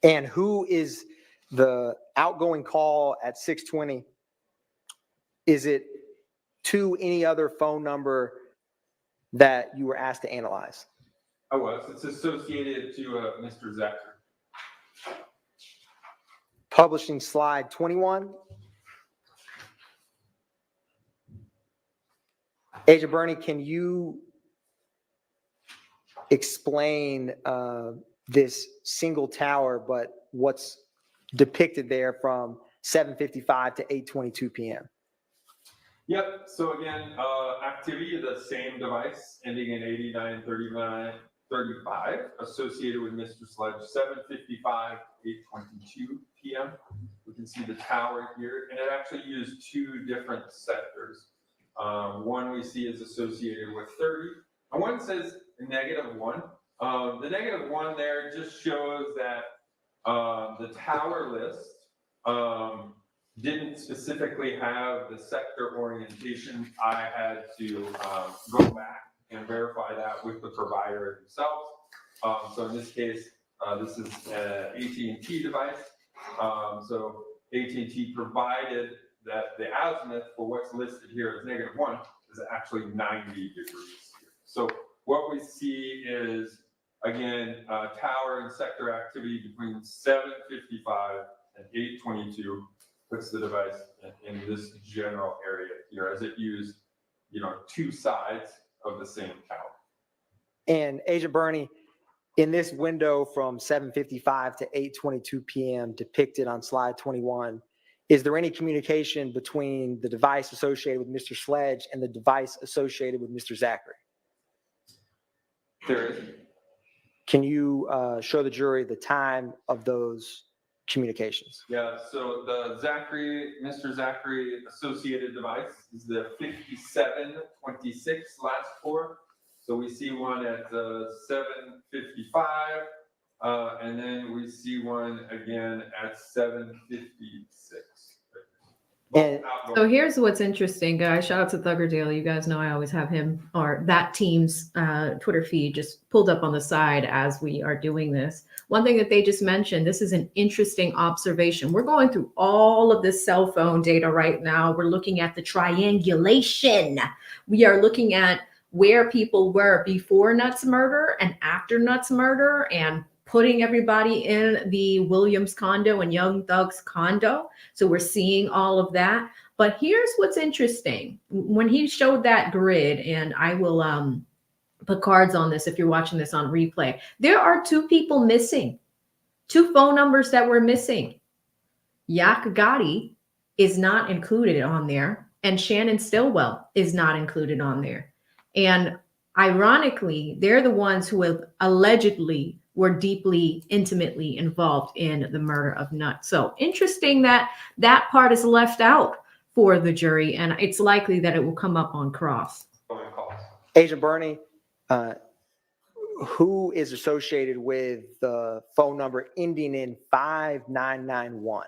And who is the outgoing call at 6:20? Is it to any other phone number that you were asked to analyze? I was. It's associated to Mr. Zachary. Publishing slide 21. Agent Bernie, can you explain this single tower, but what's depicted there from 7:55 to 8:22 p.m.? Yep. So again, activity of the same device ending in 8935 associated with Mr. Sledge, 7:55, 8:22 p.m. We can see the tower here, and it actually used two different sectors. One we see is associated with 30, and one says -1. The -1 there just shows that the tower list didn't specifically have the sector orientation. I had to go back and verify that with the provider themselves. So in this case, this is an AT&T device. So AT&T provided that the azimuth for what's listed here as -1 is actually 90 degrees. So what we see is, again, tower and sector activity between 7:55 and 8:22 puts the device in this general area here, as it used, two sides of the same tower. And Agent Bernie, in this window from 7:55 to 8:22 p.m. depicted on slide 21, is there any communication between the device associated with Mr. Sledge and the device associated with Mr. Zachary? There is. Can you show the jury the time of those communications? Yeah, so the Mr. Zachary associated device is the 5726 last four. So we see one at 7:55, and then we see one again at 7:56. And So here's what's interesting, guys. Shout out to Thugger Dale. You guys know I always have him or that team's Twitter feed just pulled up on the side as we are doing this. One thing that they just mentioned, this is an interesting observation. We're going through all of this cell phone data right now. We're looking at the triangulation. We are looking at where people were before Nuts murder and after Nuts murder and putting everybody in the Williams condo and Young Thug's condo. So we're seeing all of that. But here's what's interesting. When he showed that grid, and I will put cards on this if you're watching this on replay, there are 2 people missing, 2 phone numbers that were missing. Yak Gotti is not included on there, and Shannon Stillwell is not included on there. And ironically, they're the ones who have allegedly were deeply, intimately involved in the murder of Nutt. So interesting that that part is left out for the jury, and it's likely that it will come up on cross. Agent Bernie, who is associated with the phone number ending in 5991?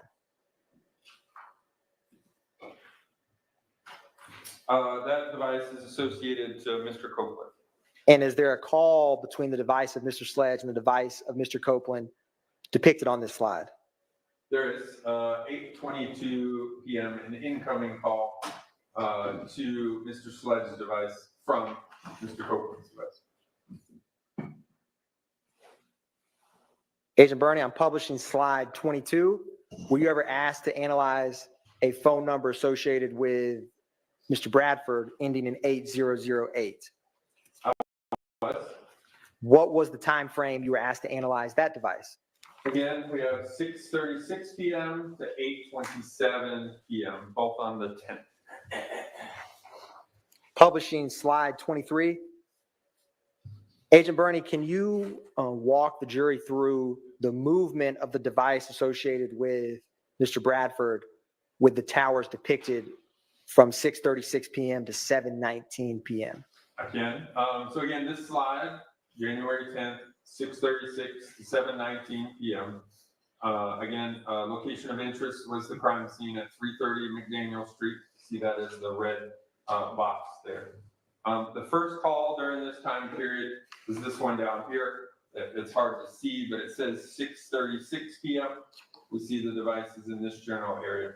That device is associated to Mr. Copeland. And is there a call between the device of Mr. Sledge and the device of Mr. Copeland depicted on this slide? There is 8:22 p.m. an incoming call to Mr. Sledge's device from Mr. Copeland's device. Agent Bernie, I'm publishing slide 22. Were you ever asked to analyze a phone number associated with Mr. Bradford ending in 8008? What was the time frame you were asked to analyze that device? Again, we have 6:36 p.m. to 8:27 p.m., both on the 10th. Publishing slide 23. Agent Bernie, can you walk the jury through the movement of the device associated with Mr. Bradford with the towers depicted from 6:36 p.m. to 7:19 p.m.? Again, so again, this slide, January 10th, 6:36 to 7:19 p.m. Again, location of interest was the crime scene at 330 McDaniel Street. See that as the red box there. The first call during this time period is this one down here. It's hard to see, but it says 6:36 p.m. We see the device is in this general area.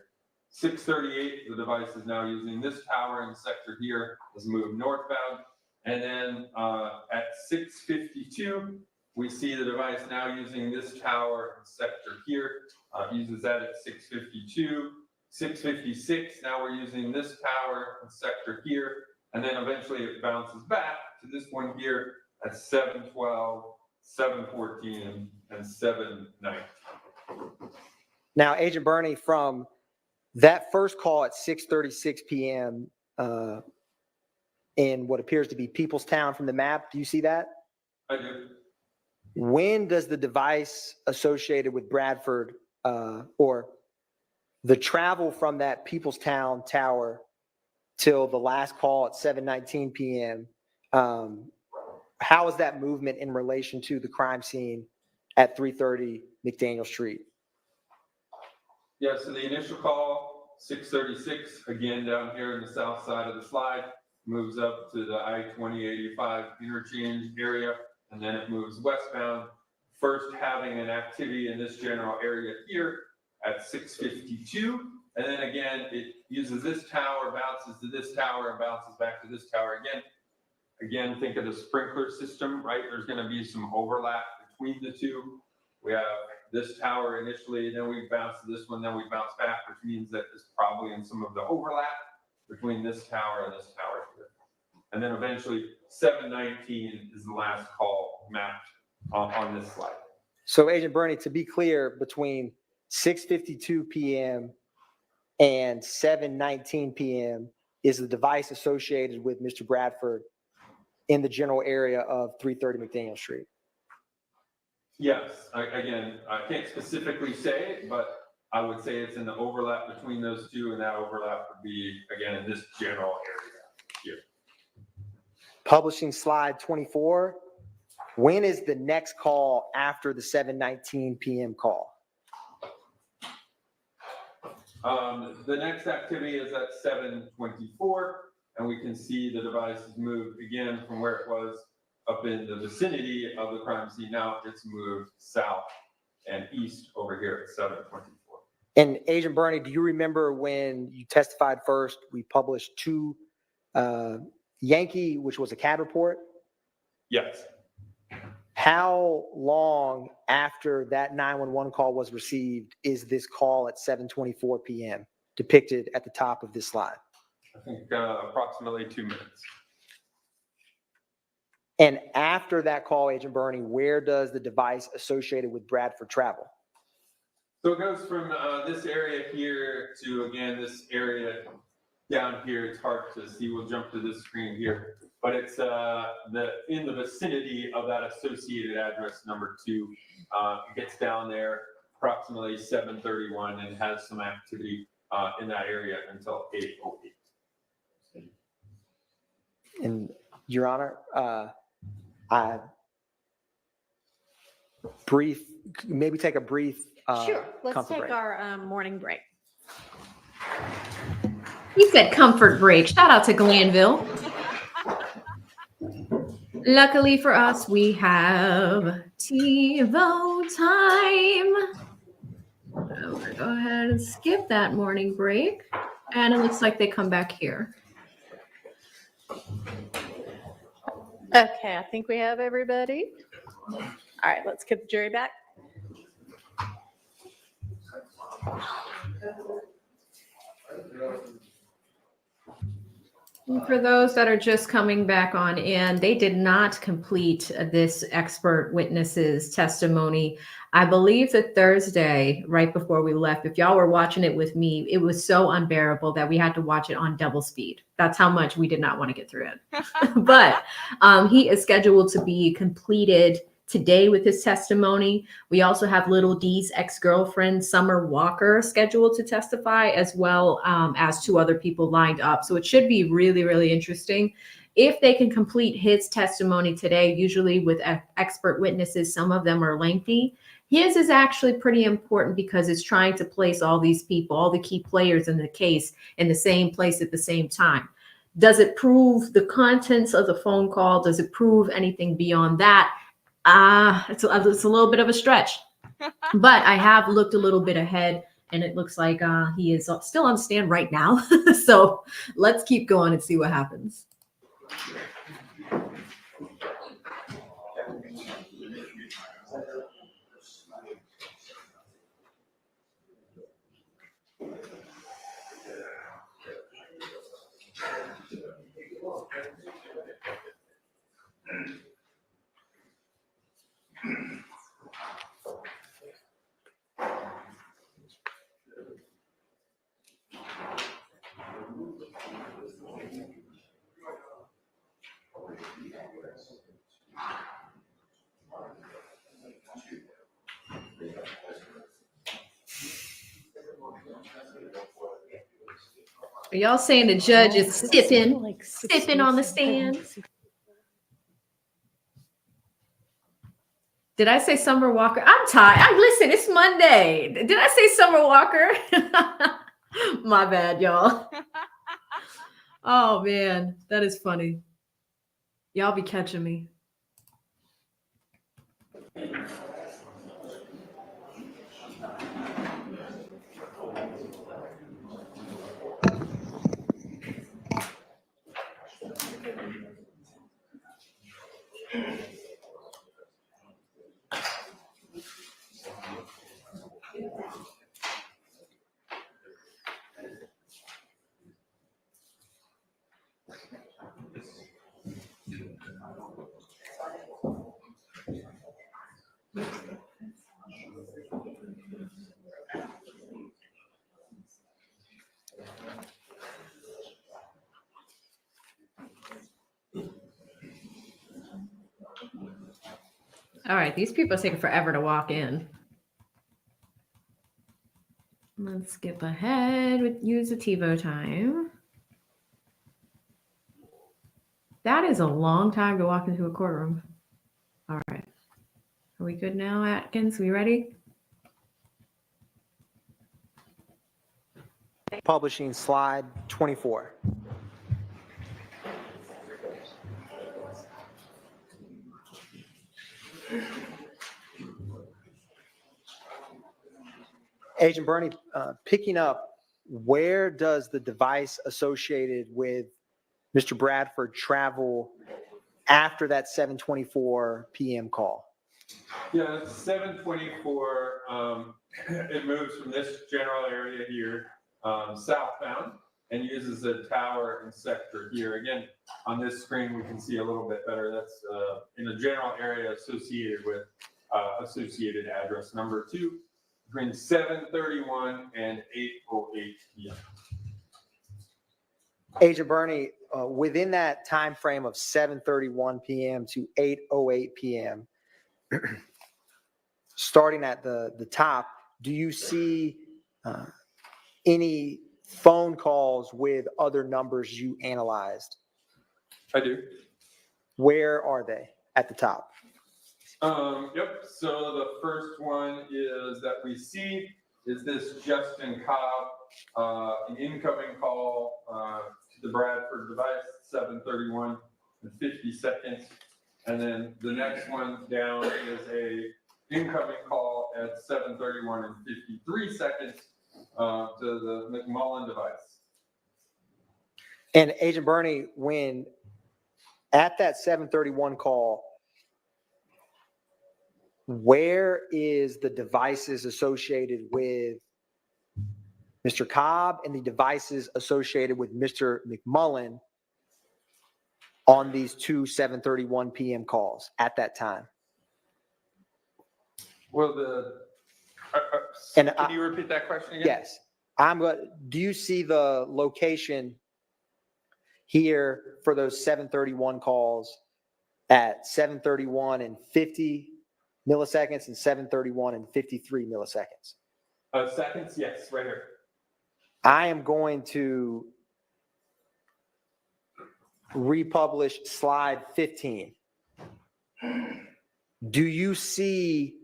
6:38, the device is now using this tower in sector here, is moved northbound. And then at 6:52, we see the device now using this tower in sector here, uses that at 6:52. 6:56, now we're using this tower in sector here, and then eventually it bounces back to this one here at 7:12, 7:14, and 7:19. Now, Agent Bernie, from that first call at 6:36 p.m. In what appears to be Peoplestown from the map, do you see that? I do. When does the device associated with Bradford or the travel from that Peoplestown tower till the last call at 7:19 p.m., how is that movement in relation to the crime scene at 330 McDaniel Street? Yeah, so the initial call, 6:36, again down here in the south side of the slide, moves up to the I-2085 interchange area, and then it moves westbound, first having an activity in this general area here at 6:52, and then again, it uses this tower, bounces to this tower, and bounces back to this tower again. Again, think of the sprinkler system, right? There's gonna be some overlap between the two. We have this tower initially, then we bounce to this one, then we bounce back, which means that it's probably in some of the overlap between this tower and this tower here. And then eventually 7:19 is the last call mapped on this slide. So, Agent Bernie, to be clear, between 6:52 p.m. and 7:19 p.m. is the device associated with Mr. Bradford in the general area of 330 McDaniel Street. Yes, again, I can't specifically say, but I would say it's in the overlap between those two, and that overlap would be, again, in this general area here. Publishing slide 24. When is the next call after the 7:19 p.m. call? The next activity is at 7:24, and we can see the device has moved again from where it was up in the vicinity of the crime scene. Now it's moved south and east over here at 7:24. And Agent Bernie, do you remember when you testified first, we published 2 Yankee, which was a CAD report? Yes. how long after that 911 call was received is this call at 7:24 p.m. depicted at the top of this slide? I think approximately 2 minutes. And after that call, Agent Burney, where does the device associated with Bradford travel? So it goes from this area here to, again, this area down here. It's hard to see. We'll jump to this screen here. But it's in the vicinity of that associated address number 2. It gets down there approximately 7:31 and has some activity in that area until 8:08. And Your Honor, maybe take a brief Sure, let's comfort take break. our morning break. He said comfort break. Shout out to Glanville. Luckily for us, we have TiVo time. I'm gonna go ahead and skip that morning break. And it looks like they come back here. Okay, I think we have everybody. All right, let's get the jury back. For those that are just coming back on in, they did not complete this expert witness's testimony. I believe that Thursday, right before we left, if y'all were watching it with me, it was so unbearable that we had to watch it on double speed. That's how much we did not want to get through it. But he is scheduled to be completed today with his testimony. We also have Little D's ex-girlfriend, Summer Walker, scheduled to testify, as well as 2 other people lined up. So it should be really, really interesting. If they can complete his testimony today, usually with expert witnesses, some of them are lengthy. His is actually pretty important because it's trying to place all these people, all the key players in the case, in the same place at the same time. Does it prove the contents of the phone call? Does it prove anything beyond that? It's a little bit of a stretch, but I have looked a little bit ahead, and it looks like he is still on stand right now. So let's keep going and see what happens. Are y'all saying the judge is sipping on the stand? Did I say Summer Walker? I'm tired. Listen, it's Monday. Did I say Summer Walker? My bad, y'all. Oh, man. That is funny. Y'all be catching me. All right, these people are taking forever to walk in. Let's skip ahead with use the TiVo time. That is a long time to walk into a courtroom. All right. Are we good now, Atkins? We ready? Publishing slide 24. Agent Burney, picking up, where does the device associated with Mr. Bradford travel after that 7:24 p.m. call? Yeah, it's 724. It moves from this general area here, southbound, and uses a tower and sector here. Again, on this screen, we can see a little bit better. That's in a general area associated with associated address number 2 between 7:31 and 8:08 p.m. Agent Bernie, within that time frame of 7:31 p.m. to 8:08 p.m., starting at the top, do you see any phone calls with other numbers you analyzed? I do. Where are they at the top? Yep. So the first one is that we see is this Justin Cobb, an incoming call to the Bradford device, 7:31 and 50 seconds. And then the next one down is a incoming call at 7:31 and 53 seconds to the McMullen device. And Agent Bernie, when at that 7:31 call, where is the devices associated with Mr. Cobb and the devices associated with Mr. McMullen on these two 7:31 p.m. calls at that time? Well, And can you repeat that question again? Yes. Do you see the location here for those 7:31 calls at 7:31 and 50 milliseconds and 7:31 and 53 milliseconds? Seconds, yes, right here. I am going to republish slide 15. Do you see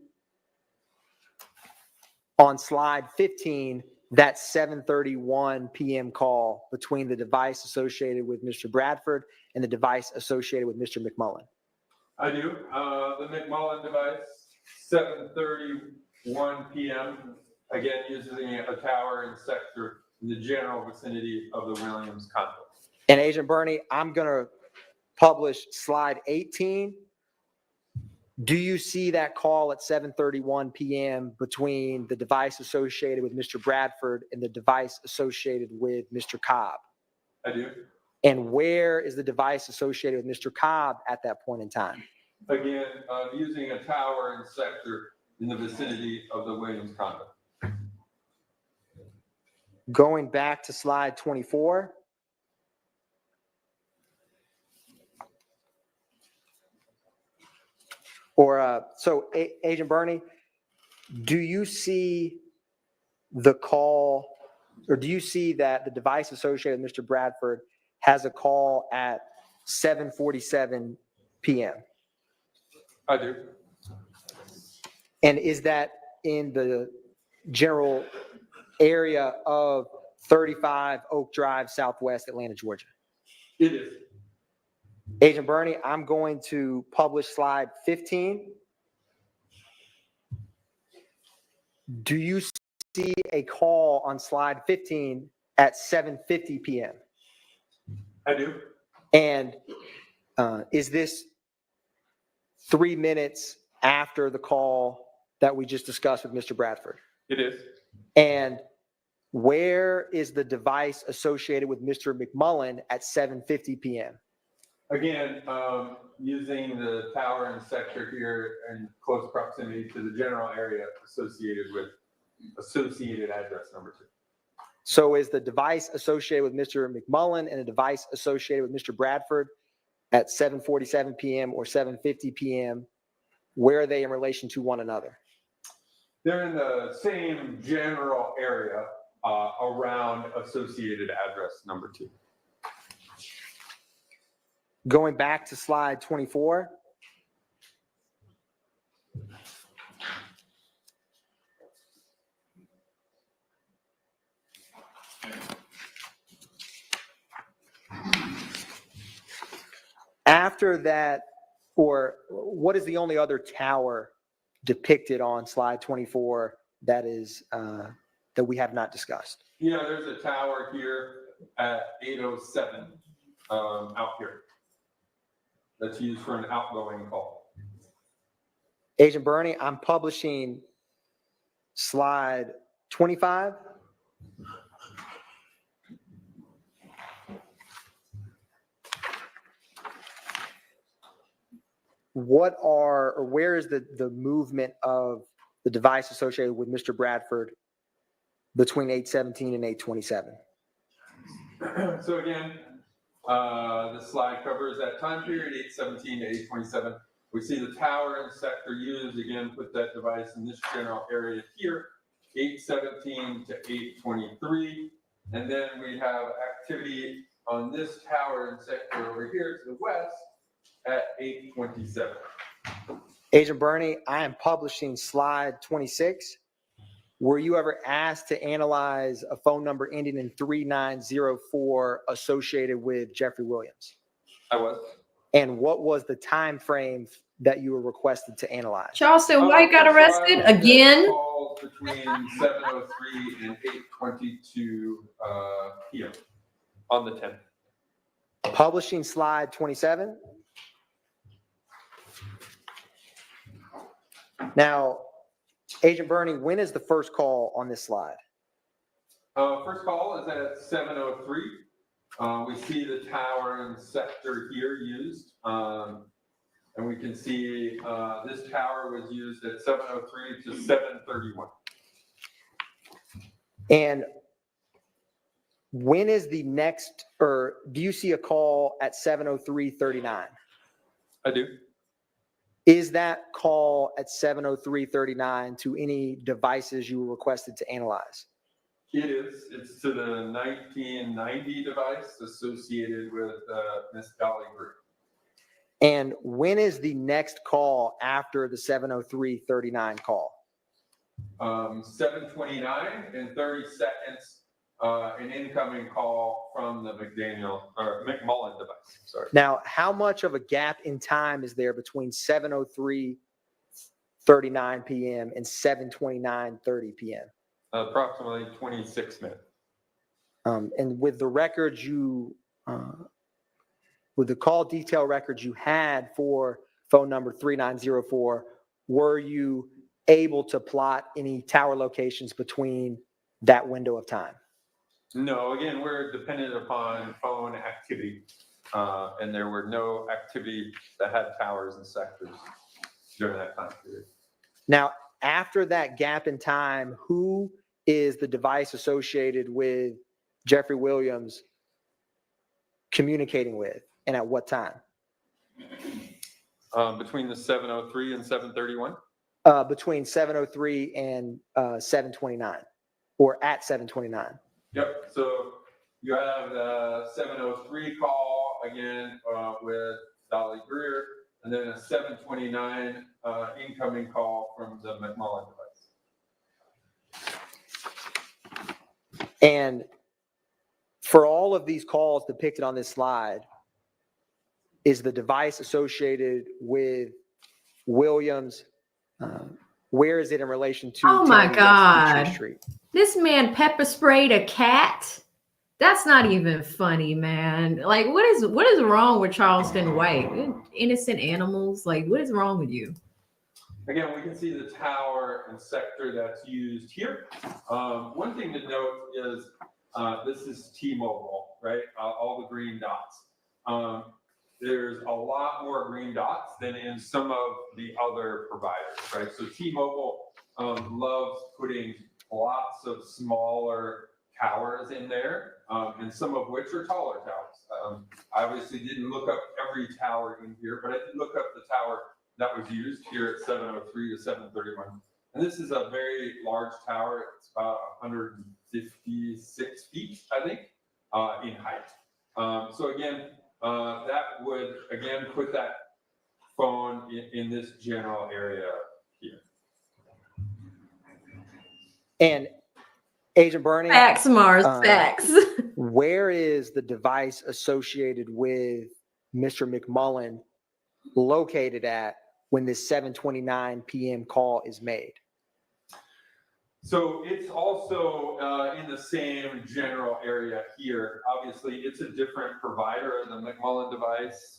on slide 15 that 7:31 p.m. call between the device associated with Mr. Bradford and the device associated with Mr. McMullen? I do. The McMullen device, 7:31 p.m. Again, using a tower and sector in the general vicinity of the Williams complex. And Agent Bernie, I'm going to publish slide 18. Do you see that call at 7:31 p.m. between the device associated with Mr. Bradford and the device associated with Mr. Cobb? I do. And where is the device associated with Mr. Cobb at that point in time? Again, using a tower and sector in the vicinity of the Williams complex. Going back to slide 24. Agent Bernie, do you see the call, or do you see that the device associated with Mr. Bradford has a call at 7:47 p.m.? I do. And is that in the general area of 35 Oak Drive, Southwest Atlanta, Georgia? It is. Agent Bernie, I'm going to publish slide 15. Do you see a call on slide 15 at 7:50 p.m.? I do. And is this 3 minutes after the call that we just discussed with Mr. Bradford? It is. And where is the device associated with Mr. McMullen at 7:50 p.m.? Again, using the tower and sector here in close proximity to the general area associated with associated address number 2. So is the device associated with Mr. McMullen and a device associated with Mr. Bradford at 7:47 p.m. or 7:50 p.m., where are they in relation to one another? They're in the same general area around associated address number 2. Going back to slide 24. After that, or what is the only other tower depicted on slide 24 that is that we have not discussed? Yeah, there's a tower here at 807 out here that's used for an outgoing call. Agent Bernie, I'm publishing slide 25. Where is the movement of the device associated with Mr. Bradford between 8:17 and 8:27? So again, this slide covers that time period, 8:17 to 8:27. We see the tower and sector used, again, put that device in this general area here, 8:17 to 8:23. And then we have activity on this tower and sector over here to the west at 8:27. Agent Bernie, I am publishing slide 26. Were you ever asked to analyze a phone number ending in 3904 associated with Jeffrey Williams? I was. And what was the time frame that you were requested to analyze? Charleston White got arrested again. Calls between 7:03 and 8:22 p.m. on the 10th. Publishing slide 27. Now, Agent Bernie, when is the first call on this slide? First call is at 7:03. We see the tower and sector here used. And we can see this tower was used at 7:03 to 7:31. And when is the next, or do you see a call at 7:03:39? I do. Is that call at 7:03:39 to any devices you were requested to analyze? It is. It's to the 1990 device associated with Miss Dolly Green. And when is the next call after the 7:03:39 call? 7:29 and 30 seconds, an incoming call from the McMullen device. Sorry. Now, how much of a gap in time is there between 7:03:39 p.m. and 7:29:30 p.m.? Approximately 26 minutes. And with the records with the call detail records you had for phone number 3904, were you able to plot any tower locations between that window of time? No, again, we're dependent upon phone activity, and there were no activity that had towers and sectors during that time period. Now, after that gap in time, who is the device associated with Jeffrey Williams communicating with, and at what time? Between the 7:03 and 7:31? Between 7:03 and 7:29, or at 7:29. Yep, so you have the 7:03 call again with Dolly Greer, and then a 7:29 incoming call from the McMullen device. And for all of these calls depicted on this slide, is the device associated with Williams? Where is it in relation to? Oh my 10 West God. Peachtree Street? This man pepper sprayed a cat. That's not even funny, man. Like, what is wrong with Charleston White? Innocent animals. Like, what is wrong with you? Again, we can see the tower and sector that's used here. One thing to note is this is T-Mobile, right? All the green dots. There's a lot more green dots than in some of the other providers, right? So T-Mobile loves putting lots of smaller towers in there, and some of which are taller towers. I obviously didn't look up every tower in here, but I did look up the tower that was used here at 7:03 to 7:31. And this is a very large tower. It's about 156 feet, I think, in height. So again, that would, again, put that phone in this general area here. And Agent Bernie, Facts, Mars, facts. where is the device associated with Mr. McMullen located at when this 7:29 p.m. call is made? So it's also in the same general area here. Obviously, it's a different provider. The McMullen device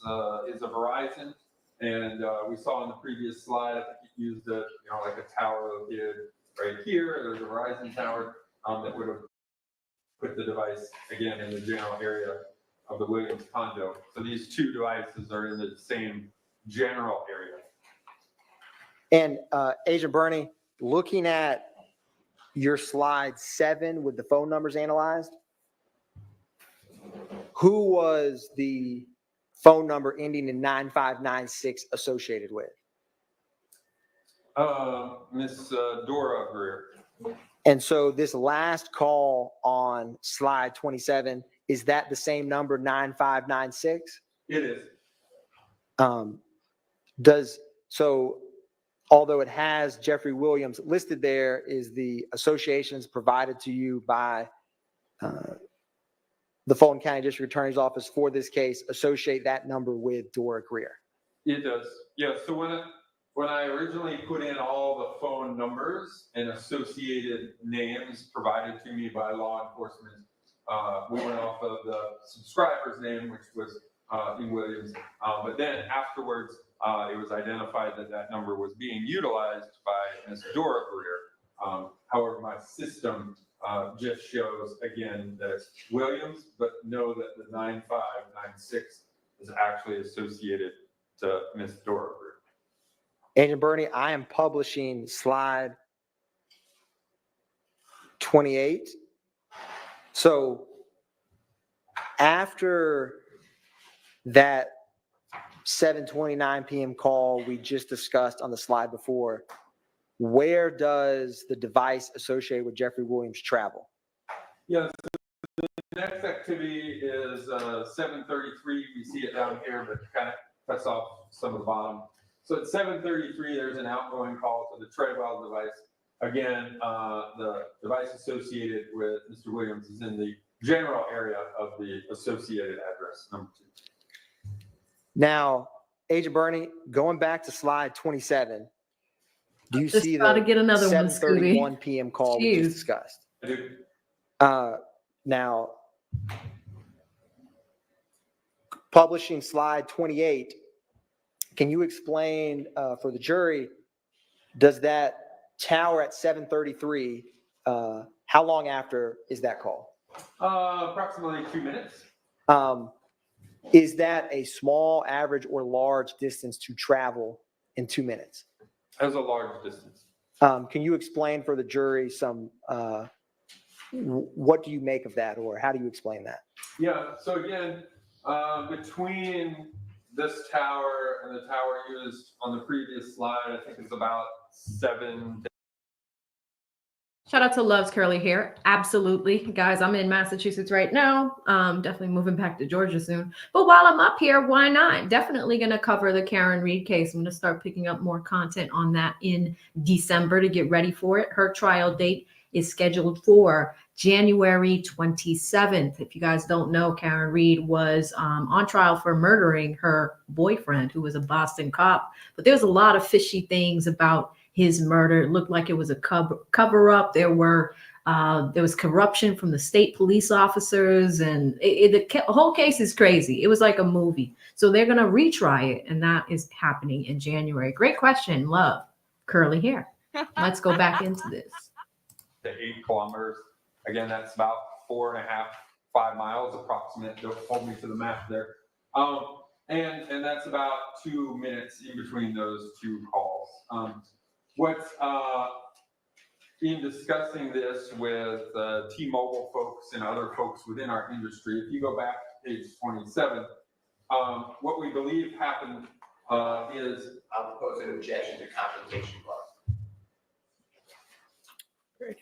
is a Verizon. And we saw in the previous slide, I think it used a, like a tower located right here. There's a Verizon tower that would have put the device again in the general area of the Williams condo. So these two devices are in the same general area. And Agent Bernie, looking at your slide 7 with the phone numbers analyzed, who was the phone number ending in 9596 associated with? Miss Dora Greer. And so this last call on slide 27, is that the same number, 9596? It is. So although it has Jeffrey Williams listed there, is the associations provided to you by the Fulton County District Attorney's Office for this case associate that number with Dora Greer? It does. Yeah. So when I originally put in all the phone numbers and associated names provided to me by law enforcement, we went off of the subscriber's name, which was in Williams. But then afterwards, it was identified that that number was being utilized by Ms. Dora Greer. However, my system just shows again that it's Williams, but know that the 9596 is actually associated to Ms. Dora Greer. Agent Bernie, I am publishing slide 28. So after that 7:29 p.m. call we just discussed on the slide before, where does the device associated with Jeffrey Williams travel? Yeah, so the next activity is 7:33. We see it down here, but kind of cuts off some of the bottom. So at 7:33, there's an outgoing call to the Treadwell device. Again, the device associated with Mr. Williams is in the general area of the associated address, number 2. Now, Agent Bernie, going back to slide 27, do you Just see about the to get another one, 7:31 p.m. call we just Jeez. discussed? I do. Now, publishing slide 28, can you explain for the jury, does that tower at 7:33, how long after is that call? Approximately 2 minutes. Is that a small, average, or large distance to travel in 2 minutes? As a large distance. Can you explain for the jury some, what do you make of that, or how do you explain that? Yeah, so again, between this tower and the tower used on the previous slide, I think it's about 7. Shout out to Love's Curly Hair. Absolutely. Guys, I'm in Massachusetts right now. Definitely moving back to Georgia soon. But while I'm up here, why not? Definitely going to cover the Karen Reed case. I'm going to start picking up more content on that in December to get ready for it. Her trial date is scheduled for January 27th. If you guys don't know, Karen Reed was on trial for murdering her boyfriend, who was a Boston cop. But there's a lot of fishy things about his murder. It looked like it was a cover up. There was corruption from the state police officers, and the whole case is crazy. It was like a movie. So they're going to retry it, and that is happening in January. Great question, Love. Curly hair. Let's go back into this. To 8 kilometers. Again, that's about 4.5, 5 miles approximate. Don't hold me to the map there. And that's about 2 minutes in between those 2 calls. What's in discussing this with T-Mobile folks and other folks within our industry, if you go back to page 27, what we believe happened is I'll propose an objection to confrontation clause.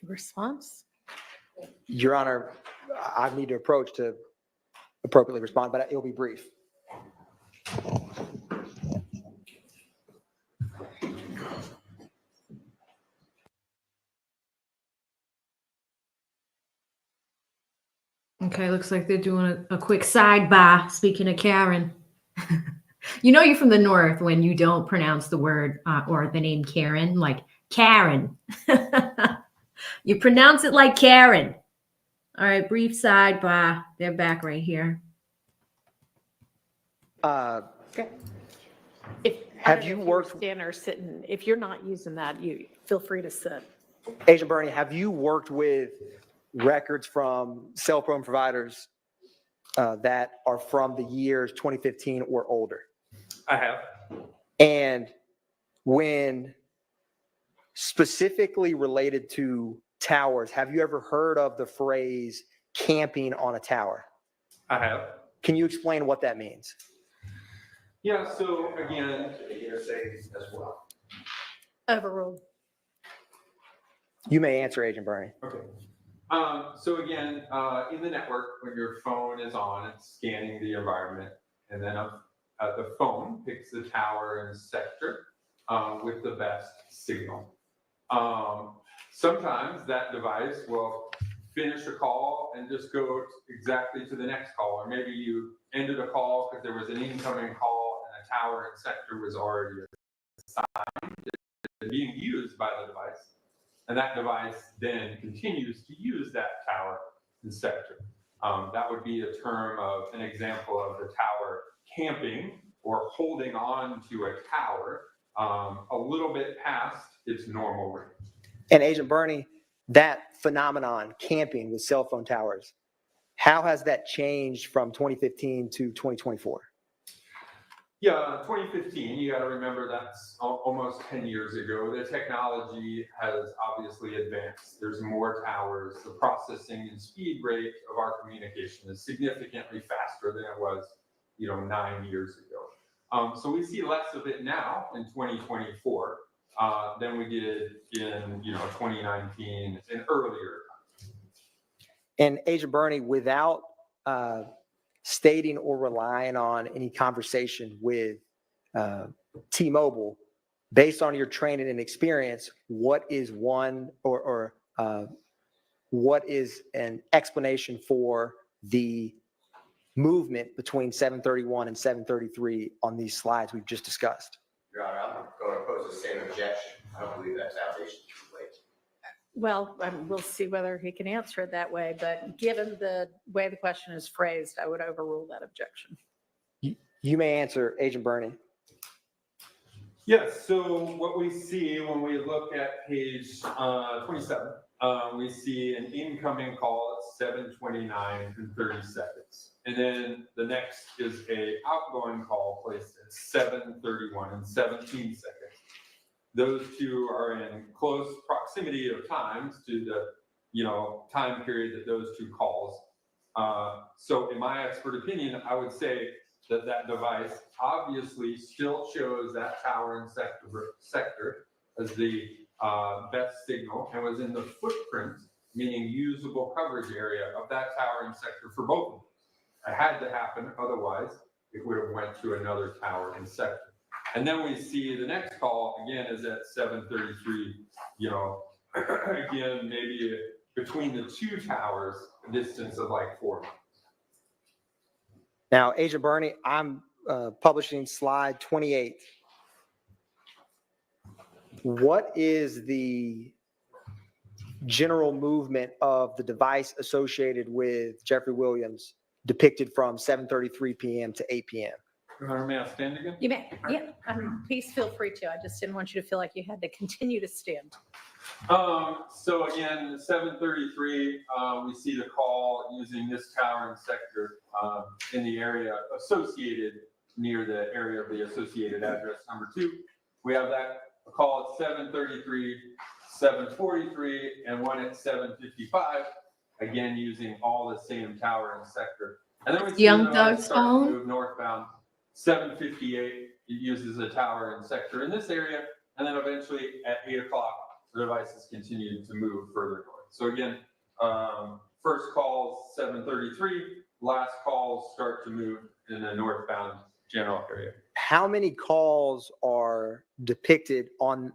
Response? Your Honor, I need to approach to appropriately respond, but it'll be brief. Okay, looks like they're doing a quick sidebar. Speaking of Karen, you know you're from the north when you don't pronounce the word or the name Karen like Karen. You pronounce it like Karen. All right, brief sidebar. They're back right here. Okay. I Have don't know you if were worked, standing or sitting. If you're not using that, you feel free to sit. Agent Bernie, have you worked with records from cell phone providers that are from the years 2015 or older? I have. And when specifically related to towers, have you ever heard of the phrase camping on a tower? I have. Can you explain what that means? Yeah, so again, hearsay as well. Overruled. You may answer, Agent Bernie. Okay. So again, in the network, when your phone is on, it's scanning the environment, and then the phone picks the tower and sector with the best signal. Sometimes that device will finish a call and just go exactly to the next call, or maybe you ended a call because there was an incoming call and a tower and sector was already assigned and being used by the device. And that device then continues to use that tower and sector. That would be a term of an example of the tower camping or holding on to a tower a little bit past its normal range. And Agent Bernie, that phenomenon, camping with cell phone towers, how has that changed from 2015 to 2024? Yeah, 2015, you got to remember that's almost 10 years ago. The technology has obviously advanced. There's more towers. The processing and speed rate of our communication is significantly faster than it was, 9 years ago. So we see less of it now in 2024 than we did in, 2019 and earlier. And Agent Bernie, without stating or relying on any conversation with T-Mobile, based on your training and experience, what is one or what is an explanation for the movement between 731 and 733 on these slides we've just discussed? Your Honor, I'm going to pose the same objection. I don't believe that foundation is complete. Well, we'll see whether he can answer it that way, but given the way the question is phrased, I would overrule that objection. You may answer, Agent Bernie. Yes, so what we see when we look at page 27, we see an incoming call at 7:29 and 30 seconds. And then the next is a outgoing call placed at 7:31 and 17 seconds. Those two are in close proximity of times to the, time period that those two calls. So in my expert opinion, I would say that device obviously still shows that tower and sector as the best signal and was in the footprint, meaning usable coverage area of that tower and sector for both of them. It had to happen, otherwise it would have went to another tower and sector. And then we see the next call again is at 7:33, again, maybe between the two towers, a distance of like 4 miles. Now, Agent Bernie, I'm publishing slide 28. What is the general movement of the device associated with Jeffrey Williams depicted from 7:33 p.m. to 8 p.m.? Your Honor, may I stand again? You may, yeah, please feel free to. I just didn't want you to feel like you had to continue to stand. So again, 7:33, we see the call using this tower and sector in the area associated near the area of the associated address number 2. We have that a call at 7:33, 7:43, and one at 7:55. Again, using all the same tower and sector. And then we see Young the device Thug's start to phone. move northbound. 7:58, it uses a tower and sector in this area, and then eventually at 8 o'clock, the device is continuing to move further north. So again, first call 7:33, last calls start to move in the northbound general area. How many calls are depicted on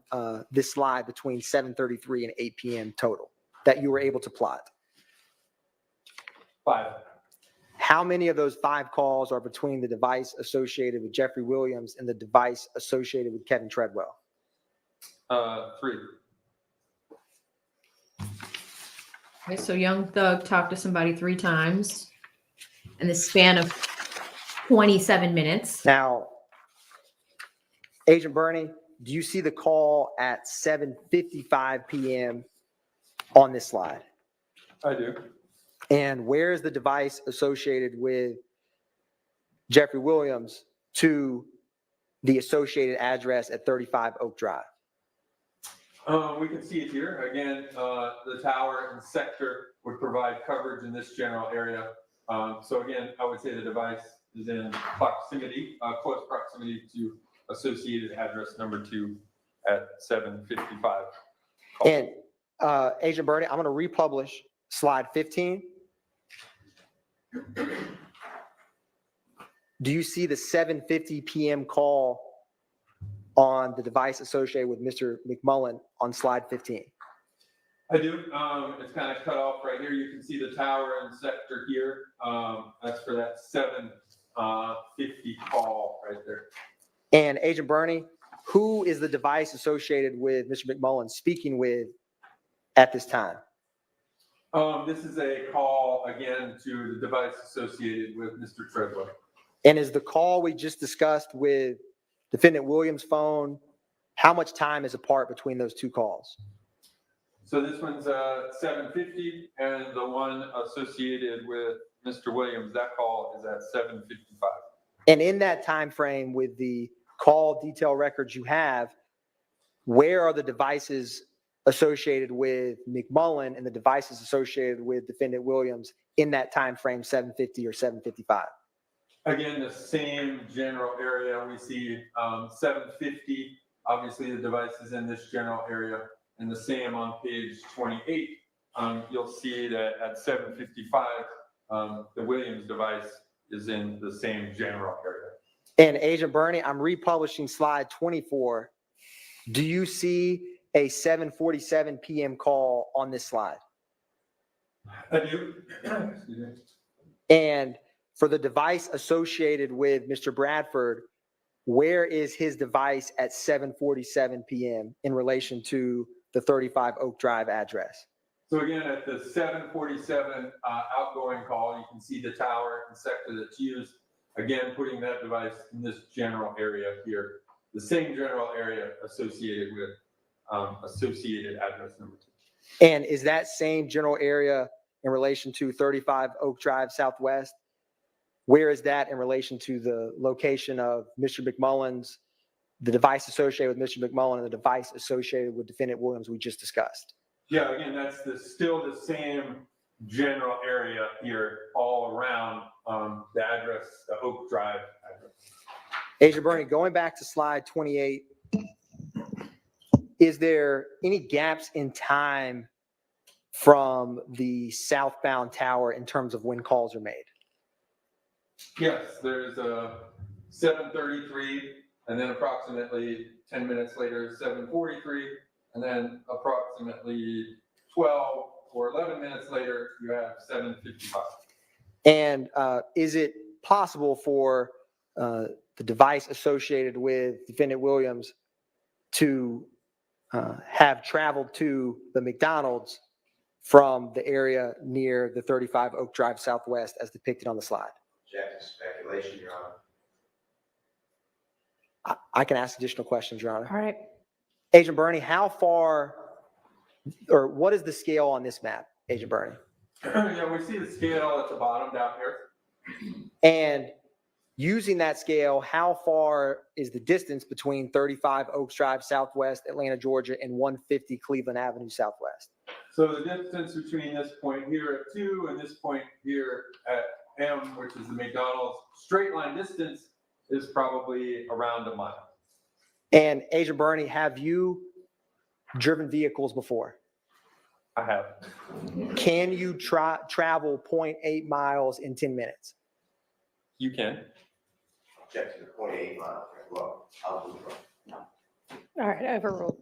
this slide between 7:33 and 8 p.m. total that you were able to plot? 5. How many of those 5 calls are between the device associated with Jeffrey Williams and the device associated with Kevin Treadwell? 3. Okay, so Young Thug talked to somebody 3 times in the span of 27 minutes. Now, Agent Bernie, do you see the call at 7:55 p.m. on this slide? I do. And where is the device associated with Jeffrey Williams to the associated address at 35 Oak Drive? We can see it here. Again, the tower and sector would provide coverage in this general area. So again, I would say the device is in proximity, close proximity to associated address number 2 at 7:55. And Agent Bernie, I'm going to republish slide 15. Do you see the 7:50 p.m. call on the device associated with Mr. McMullen on slide 15? I do. It's kind of cut off right here. You can see the tower and sector here. That's for that 7:50 call right there. And Agent Bernie, who is the device associated with Mr. McMullen speaking with at this time? This is a call again to the device associated with Mr. Treadwell. And is the call we just discussed with Defendant Williams' phone, how much time is apart between those two calls? So this one's 7:50, and the one associated with Mr. Williams, that call is at 7:55. And in that time frame, with the call detail records you have, where are the devices associated with McMullen and the devices associated with Defendant Williams in that time frame, 7:50 or 7:55? Again, the same general area. We see 7:50. Obviously, the device is in this general area, and the same on page 28. You'll see that at 7:55, the Williams device is in the same general area. And Agent Bernie, I'm republishing slide 24. Do you see a 7:47 p.m. call on this slide? I do. Excuse me. And for the device associated with Mr. Bradford, where is his device at 7:47 p.m. in relation to the 35 Oak Drive address? So again, at the 7:47 outgoing call, you can see the tower and sector that's used. Again, putting that device in this general area here, the same general area associated with associated address number 2. And is that same general area in relation to 35 Oak Drive Southwest? Where is that in relation to the location of Mr. McMullen's, the device associated with Mr. McMullen and the device associated with Defendant Williams we just discussed? Yeah, again, that's still the same general area here all around the address, the Oak Drive address. Agent Bernie, going back to slide 28, is there any gaps in time from the southbound tower in terms of when calls are made? Yes, there's a 7:33, and then approximately 10 minutes later, 7:43, and then approximately 12 or 11 minutes later, you have 7:55. And is it possible for the device associated with Defendant Williams to have traveled to the McDonald's from the area near the 35 Oak Drive Southwest as depicted on the slide? Object to speculation, Your Honor. I can ask additional questions, Your Honor. All right. Agent Bernie, how far, or what is the scale on this map, Agent Bernie? Yeah, we see the scale at the bottom down here. And using that scale, how far is the distance between 35 Oaks Drive Southwest, Atlanta, Georgia, and 150 Cleveland Avenue Southwest? So the distance between this point here at 2 and this point here at M, which is the McDonald's, straight line distance is probably around a mile. And Agent Bernie, have you driven vehicles before? I have. Can you travel 0.8 miles in 10 minutes? You can. Object to the 0.8 mile. Well, I'll move on. All right, overruled.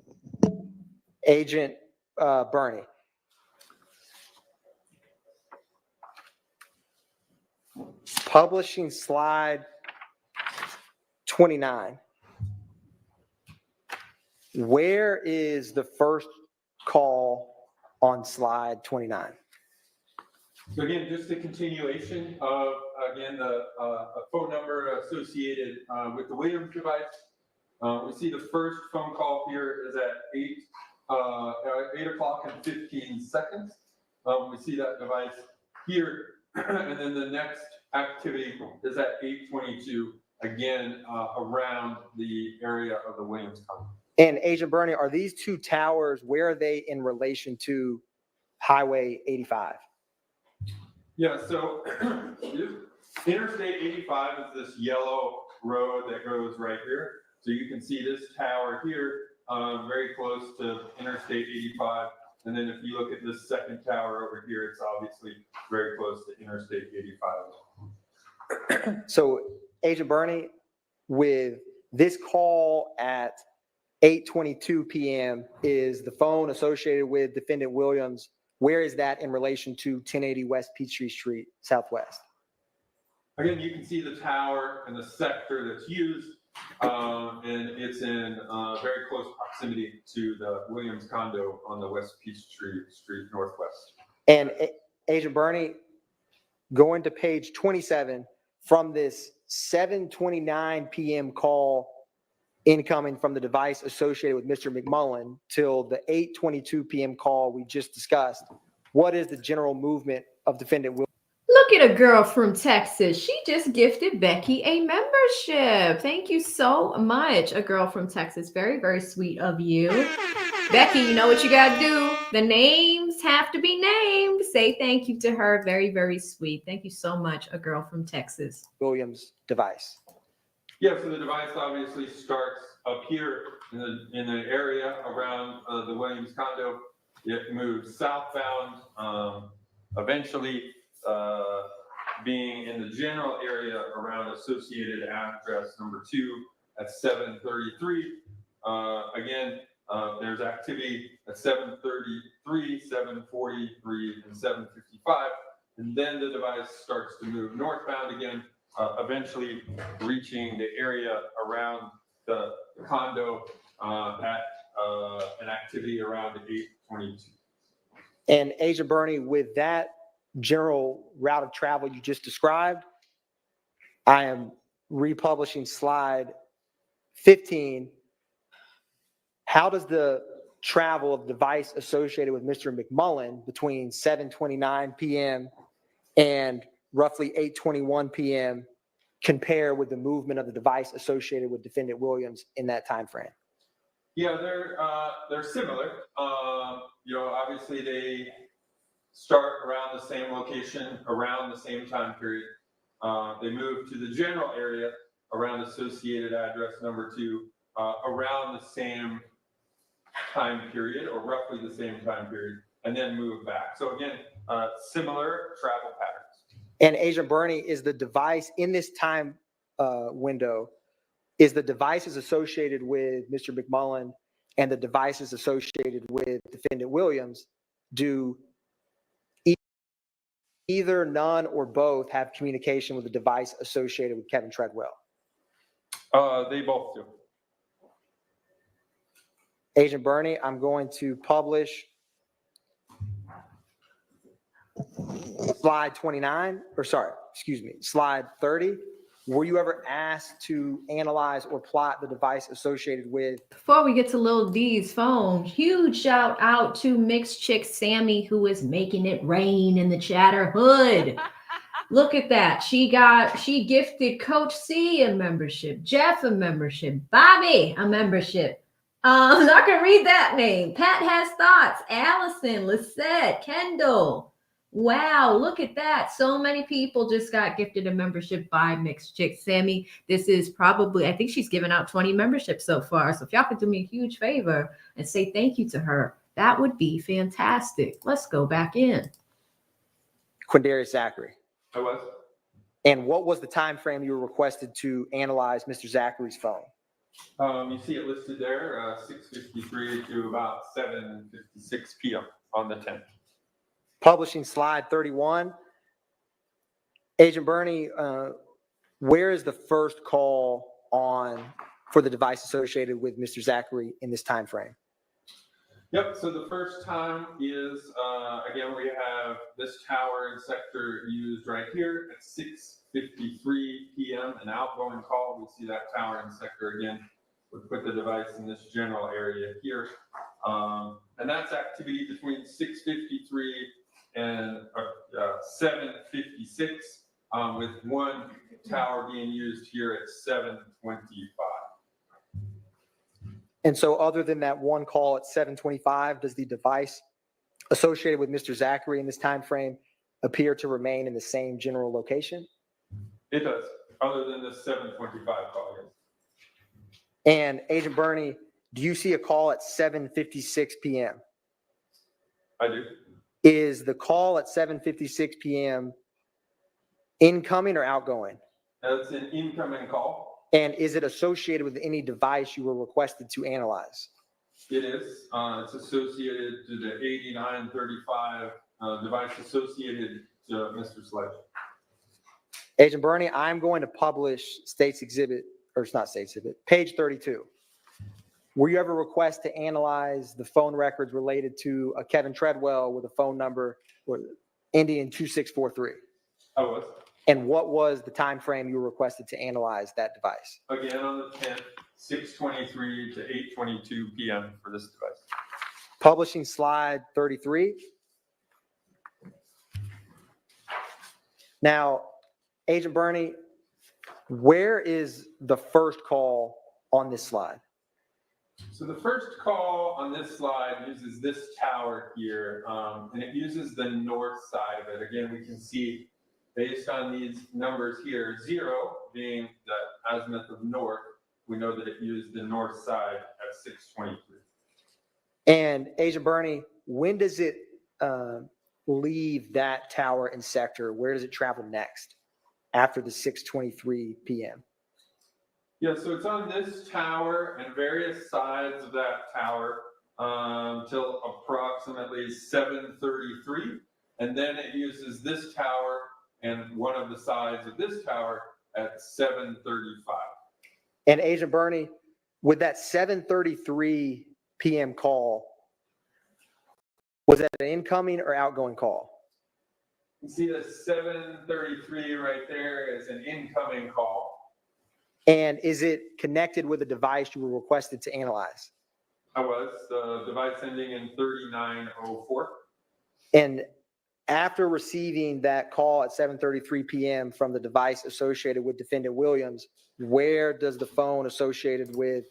Agent Bernie. Publishing slide 29. Where is the first call on slide 29? So again, just a continuation of, again, the a phone number associated with the Williams device. We see the first phone call here is at 8 o'clock and 15 seconds. We see that device here, and then the next activity is at 8:22, again, around the area of the Williams condo. And Agent Bernie, are these two towers, where are they in relation to Highway 85? Yeah, so Interstate 85 is this yellow road that goes right here. So you can see this tower here, very close to Interstate 85. And then if you look at this second tower over here, it's obviously very close to Interstate 85. So Agent Bernie, with this call at 8:22 p.m., is the phone associated with Defendant Williams? Where is that in relation to 1080 West Peachtree Street Southwest? Again, you can see the tower and the sector that's used, and it's in very close proximity to the Williams condo on the West Peachtree Street Northwest. And Agent Bernie, going to page 27, from this 7:29 p.m. call incoming from the device associated with Mr. McMullen till the 8:22 p.m. call we just discussed, what is the general movement of Defendant Williams? Look at a girl from Texas. She just gifted Becky a membership. Thank you so much. A girl from Texas. Very, very sweet of you. Becky, you know what you got to do? The names have to be named. Say thank you to her. Very, very sweet. Thank you so much, a girl from Texas. Williams device. Yeah, so the device obviously starts up here in the area around the Williams condo. It moves southbound, eventually being in the general area around associated address number 2 at 733. Again, there's activity at 733, 743, and 755. And then the device starts to move northbound again, eventually reaching the area around the condo at an activity around 8:22. And Agent Bernie, with that general route of travel you just described, I am republishing slide 15. How does the travel of device associated with Mr. McMullen between 7:29 p.m. and roughly 8:21 p.m. compare with the movement of the device associated with Defendant Williams in that time frame? Yeah, they're similar. Obviously they start around the same location, around the same time period. They move to the general area around associated address number 2, around the same time period, or roughly the same time period, and then move back. So again, similar travel patterns. And Agent Bernie, is the device in this time window, is the devices associated with Mr. McMullen and the devices associated with Defendant Williams, do either, none, or both have communication with the device associated with Kevin Treadwell? They both do. Agent Bernie, I'm going to publish slide 29, or sorry, excuse me, slide 30. Were you ever asked to analyze or plot the device associated with? Before we get to Lil D's phone, huge shout out to Mixed Chick Sammy, who is making it rain in the chatter hood. Look at that. She gifted Coach C a membership, Jeff a membership, Bobby a membership. I'm not gonna read that name. Pat has thoughts. Allison, Lisette, Kendall. Wow, look at that. So many people just got gifted a membership by Mixed Chick Sammy. This is probably, I think she's given out 20 memberships so far. So if y'all could do me a huge favor and say thank you to her, that would be fantastic. Let's go back in. Quindarius Zachary. I was. And what was the time frame you were requested to analyze Mr. Zachary's phone? You see it listed there, 6:53 to about 7:56 p.m. on the 10th. Publishing slide 31. Agent Bernie, where is the first call on for the device associated with Mr. Zachary in this time frame? Yep, so the first time is, again, we have this tower and sector used right here at 6:53 p.m. An outgoing call, we see that tower and sector again. would put the device in this general area here. And that's activity between 6:53 and 7:56, with one tower being used here at 7:25. And so other than that one call at 7:25, does the device associated with Mr. Zachary in this time frame appear to remain in the same general location? It does, other than the 7:25 call, yes. And Agent Burney, do you see a call at 7:56 p.m.? I do. Is the call at 7:56 p.m. incoming or outgoing? That's an incoming call. And is it associated with any device you were requested to analyze? It is. It's associated to the 8935 device associated to Mr. Sledge. Agent Burney, I'm going to publish State's Exhibit, or it's not State's Exhibit, page 32. Were you ever requested to analyze the phone records related to a Kevin Treadwell with a phone number ending in 2643? I was. And what was the time frame you were requested to analyze that device? Again, on the 10th, 6:23 to 8:22 p.m. for this device. Publishing slide 33. Now, Agent Burney, where is the first call on this slide? So the first call on this slide uses this tower here, and it uses the north side of it. Again, we can see based on these numbers here, 0 being the azimuth of north, we know that it used the north side at 6:23. And Agent Burney, when does it leave that tower and sector? Where does it travel next after the 6:23 p.m.? Yeah, so it's on this tower and various sides of that tower till approximately 7:33, and then it uses this tower and one of the sides of this tower at 7:35. And Agent Burney, with that 7:33 p.m. call, was that an incoming or outgoing call? You see the 7:33 right there is an incoming call. And is it connected with a device you were requested to analyze? I was, the device ending in 3904. And after receiving that call at 7:33 p.m. from the device associated with Defendant Williams, where does the phone associated with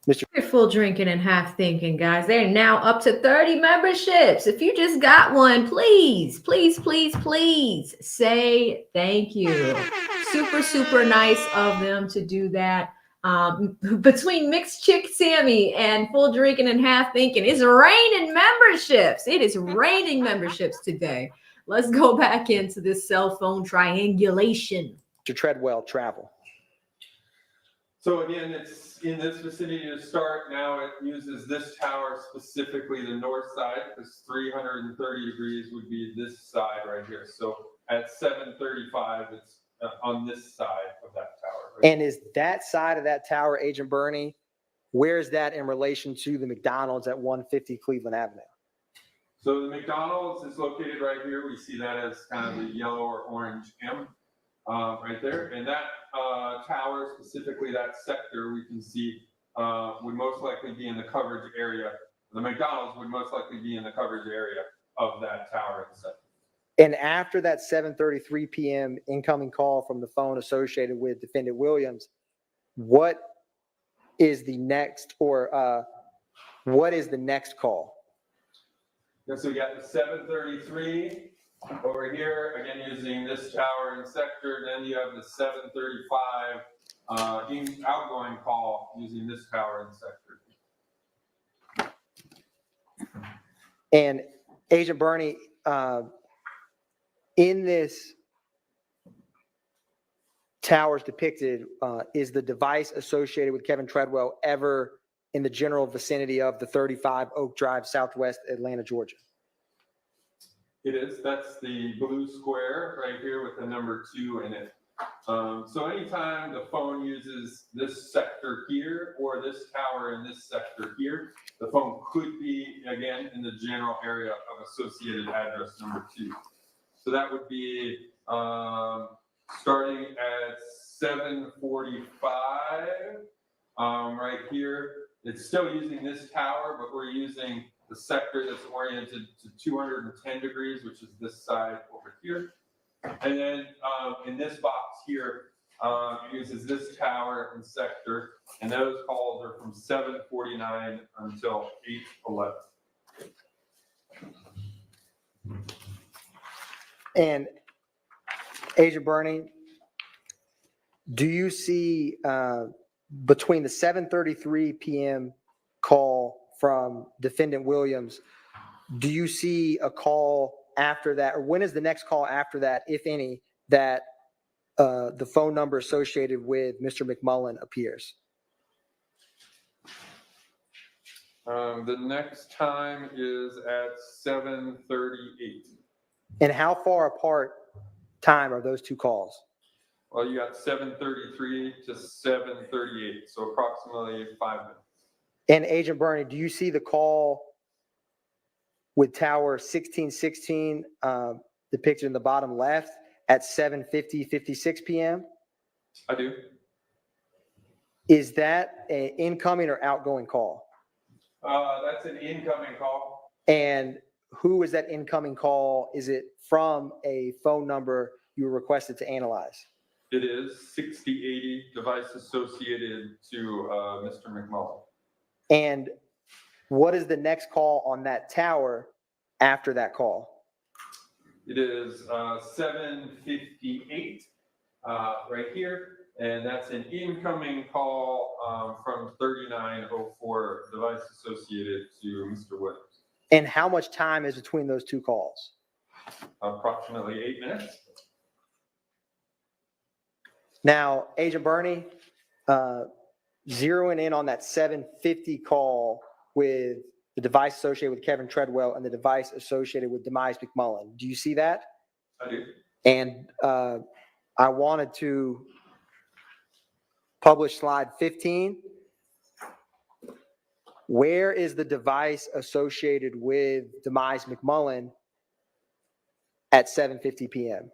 Mr. They're full drinking and half thinking, guys. They're now up to 30 memberships. If you just got one, please, please, please, please say thank you. Super, super nice of them to do that. Between Mixed Chick Sammy and Full Drinking and Half Thinking, it's raining memberships. It is raining memberships today. Let's go back into this cell phone triangulation. Mr. Treadwell travel? So again, it's in this vicinity to start. Now it uses this tower, specifically the north side, because 330 degrees would be this side right here. So at 7:35, it's on this side of that tower. Right? And is that side of that tower, Agent Burney, where is that in relation to the McDonald's at 150 Cleveland Avenue? So the McDonald's is located right here. We see that as kind of the yellow or orange M right there. And that tower, specifically that sector, we can see would most likely be in the coverage area. The McDonald's would most likely be in the coverage area of that tower and sector. And after that 7:33 p.m. incoming call from the phone associated with Defendant Williams, what is the next, or what is the next call? Yeah, so we got the 7:33 over here, again using this tower and sector. Then you have the 7:35 outgoing call using this tower and sector. And Agent Burney, in this towers depicted, is the device associated with Kevin Treadwell ever in the general vicinity of the 35 Oak Drive, Southwest Atlanta, Georgia? It is. That's the blue square right here with the number 2 in it. So anytime the phone uses this sector here or this tower in this sector here, the phone could be, again, in the general area of associated address number 2. So that would be starting at 7:45 right here. It's still using this tower, but we're using the sector that's oriented to 210 degrees, which is this side over here. And then in this box here, it uses this tower and sector, and those calls are from 7:49 until 8:11. And Agent Bernie, do you see between the 7:33 p.m. call from Defendant Williams, do you see a call after that, or when is the next call after that, if any, that the phone number associated with Mr. McMullen appears? The next time is at 7:38. And how far apart time are those two calls? Well, you got 7:33 to 7:38, so approximately 5 minutes. And Agent Bernie, do you see the call with tower 1616 depicted in the bottom left at 7:56 p.m.? I do. Is that an incoming or outgoing call? That's an incoming call. And who is that incoming call? Is it from a phone number you were requested to analyze? It is 6080, device associated to Mr. McMullen. And what is the next call on that tower after that call? It is 7:58 right here, and that's an incoming call from 3904, device associated to Mr. Williams. And how much time is between those two calls? Approximately 8 minutes. Now, Agent Bernie, zeroing in on that 7:50 call with the device associated with Kevin Treadwell and the device associated with Demise McMullen. Do you see that? I do. And I wanted to publish slide 15. Where is the device associated with Demise McMullen at 7:50 p.m.?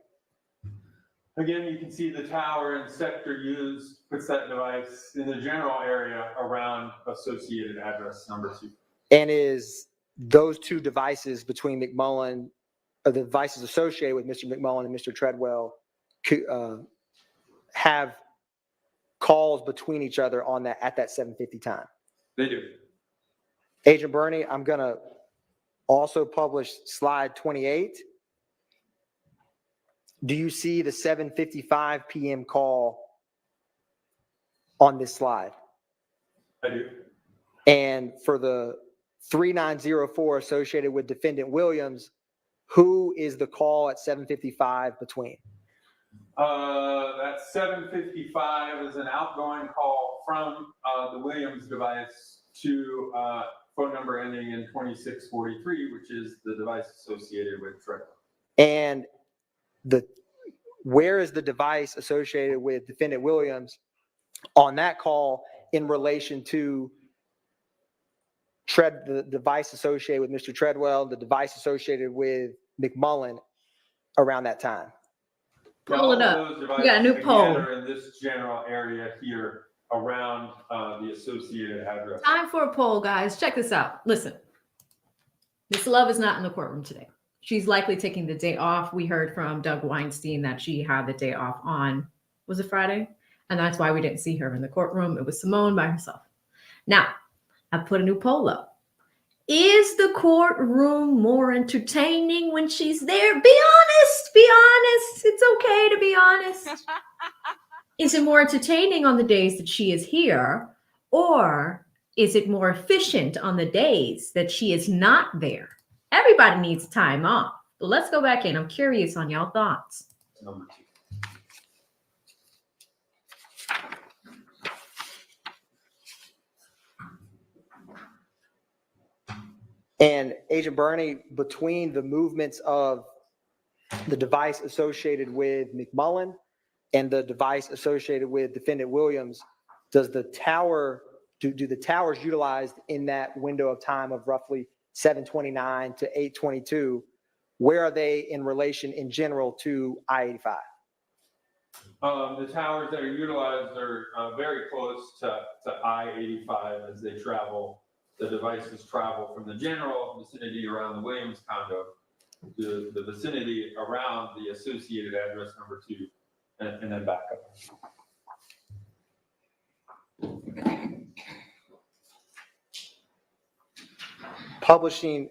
Again, you can see the tower and sector used puts that device in the general area around associated address number 2. And is those two devices between McMullen, or the devices associated with Mr. McMullen and Mr. Treadwell, have calls between each other on that at that 7:50 time? They do. Agent Bernie, I'm going to also publish slide 28. Do you see the 7:55 p.m. call on this slide? I do. And for the 3904 associated with Defendant Williams, who is the call at 7:55 between? That 7:55 is an outgoing call from the Williams device to phone number ending in 2643, which is the device associated with Treadwell. And where is the device associated with Defendant Williams on that call in relation to the device associated with Mr. Treadwell, the device associated with McMullen around that time? Pull it up. We got a new poll. Are in this general area here around the associated address. Time for a poll, guys. Check this out. Listen, Miss Love is not in the courtroom today. She's likely taking the day off. We heard from Doug Weinstein that she had the day off on, was it Friday? And that's why we didn't see her in the courtroom. It was Simone by herself. Now, I put a new poll up. Is the courtroom more entertaining when she's there? Be honest. Be honest. It's okay to be honest. Is it more entertaining on the days that she is here? Or is it more efficient on the days that she is not there? Everybody needs time off. But let's go back in. I'm curious on y'all thoughts. Number 2. And Agent Bernie, between the movements of the device associated with McMullen and the device associated with Defendant Williams, does the tower, do the towers utilized in that window of time of roughly 7:29 to 8:22, where are they in relation in general to I-85? The towers that are utilized are very close to I-85 as they travel. The devices travel from the general vicinity around the Williams condo to the vicinity around the associated address number 2, and then back up. Publishing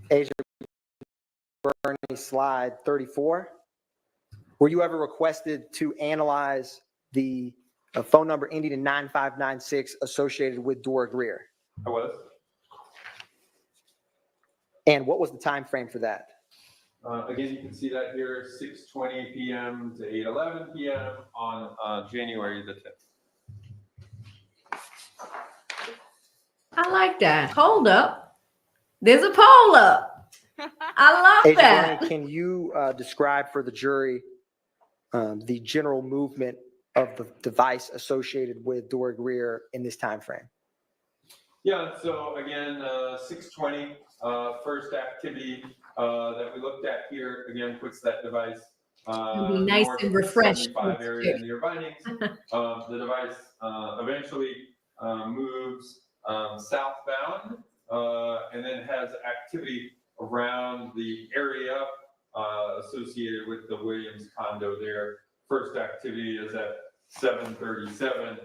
Agent Bernie, slide 34. Were you ever requested to analyze the phone number ending in 9596 associated with Dora Greer? I was. And what was the time frame for that? Again, you can see that here, 6:20 p.m. to 8:11 p.m. on January the 10th. I like that. Hold up. There's a poll up. I love Agent that. Bernie, can you describe for the jury the general movement of the device associated with Dora Greer in this time frame? Yeah, so again, 6:20, first activity that we looked at here, again, puts that device It'll be nice north and of refreshed. 75 area near Vinings. The device eventually moves southbound and then has activity around the area associated with the Williams condo there. First activity is at 7:37.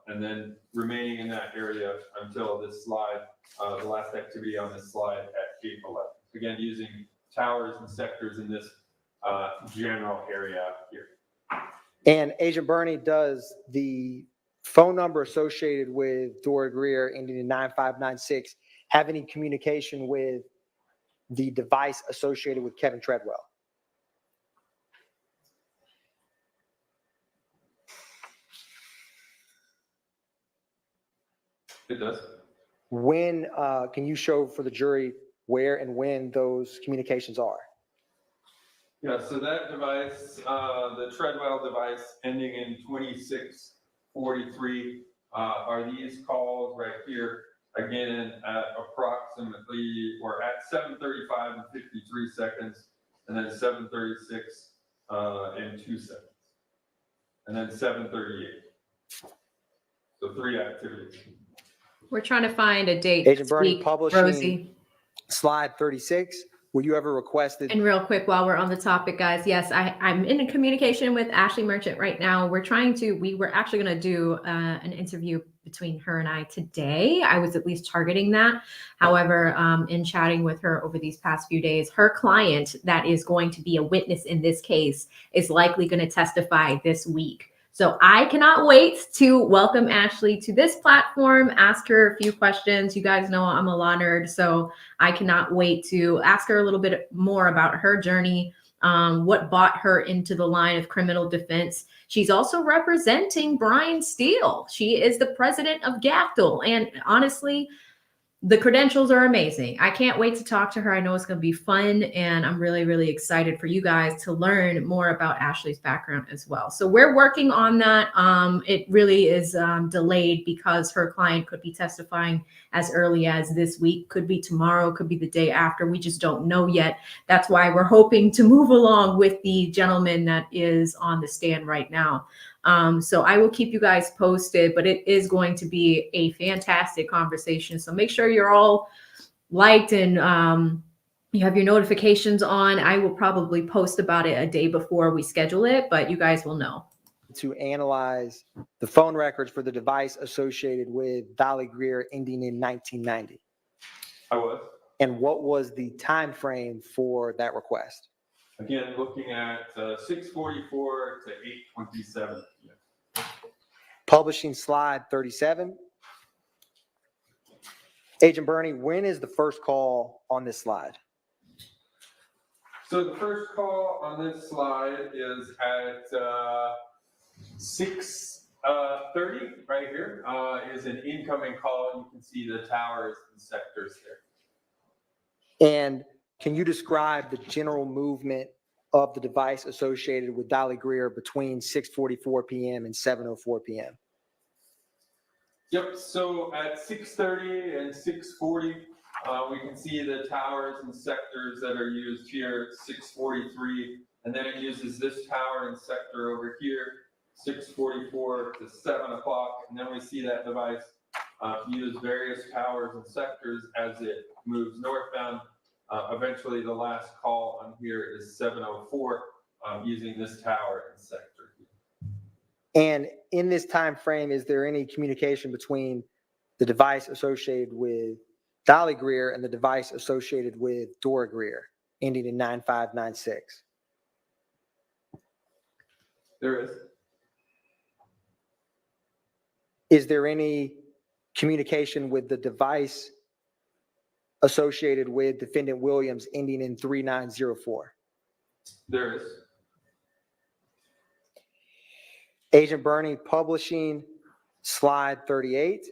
And then remaining in that area until this slide, the last activity on this slide at 8:11. Again, using towers and sectors in this general area here. And Agent Bernie, does the phone number associated with Dora Greer ending in 9596 have any communication with the device associated with Kevin Treadwell? It does. When can you show for the jury where and when those communications are? Yeah, so that device, the Treadwell device ending in 2643, are these calls right here, again, at approximately, or at 7:35 and 53 seconds, and then 7:36 and 2 seconds, and then 7:38. So 3 activities. We're trying to find a date. Agent this Bernie, week, publishing Rosie. slide 36. Were you ever requested? And real quick, while we're on the topic, guys, yes, I'm in communication with Ashley Merchant right now. We were actually going to do an interview between her and I today. I was at least targeting that. However, in chatting with her over these past few days, her client that is going to be a witness in this case is likely going to testify this week. So I cannot wait to welcome Ashley to this platform, ask her a few questions. You guys know I'm a law nerd, so I cannot wait to ask her a little bit more about her journey, what brought her into the line of criminal defense. She's also representing Brian Steele. She is the president of GAFTL. And honestly, the credentials are amazing. I can't wait to talk to her. I know it's going to be fun, and I'm really, really excited for you guys to learn more about Ashley's background as well. So we're working on that. It really is delayed because her client could be testifying as early as this week, could be tomorrow, could be the day after. We just don't know yet. That's why we're hoping to move along with the gentleman that is on the stand right now. So I will keep you guys posted, but it is going to be a fantastic conversation. So make sure you're all liked and you have your notifications on. I will probably post about it a day before we schedule it, but you guys will know. To analyze the phone records for the device associated with Dolly Greer ending in 1990. I was. And what was the time frame for that request? Again, looking at 6:44 to 8:27. Publishing slide 37. Agent Bernie, when is the first call on this slide? So the first call on this slide is at 6:30 right here, is an incoming call. You can see the towers and sectors there. And can you describe the general movement of the device associated with Dolly Greer between 6:44 p.m. and 7:04 p.m.? Yep, so at 6:30 and 6:40, we can see the towers and sectors that are used here. 6:43 And then it uses this tower and sector over here, 6:44 to 7 o'clock. And then we see that device use various towers and sectors as it moves northbound. Eventually, the last call on here is 7:04 using this tower and sector. And in this time frame, is there any communication between the device associated with Dolly Greer and the device associated with Dora Greer, ending in 9596? There is. Is there any communication with the device associated with defendant Williams, ending in 3904? There is. Agent Bernie, publishing slide 38.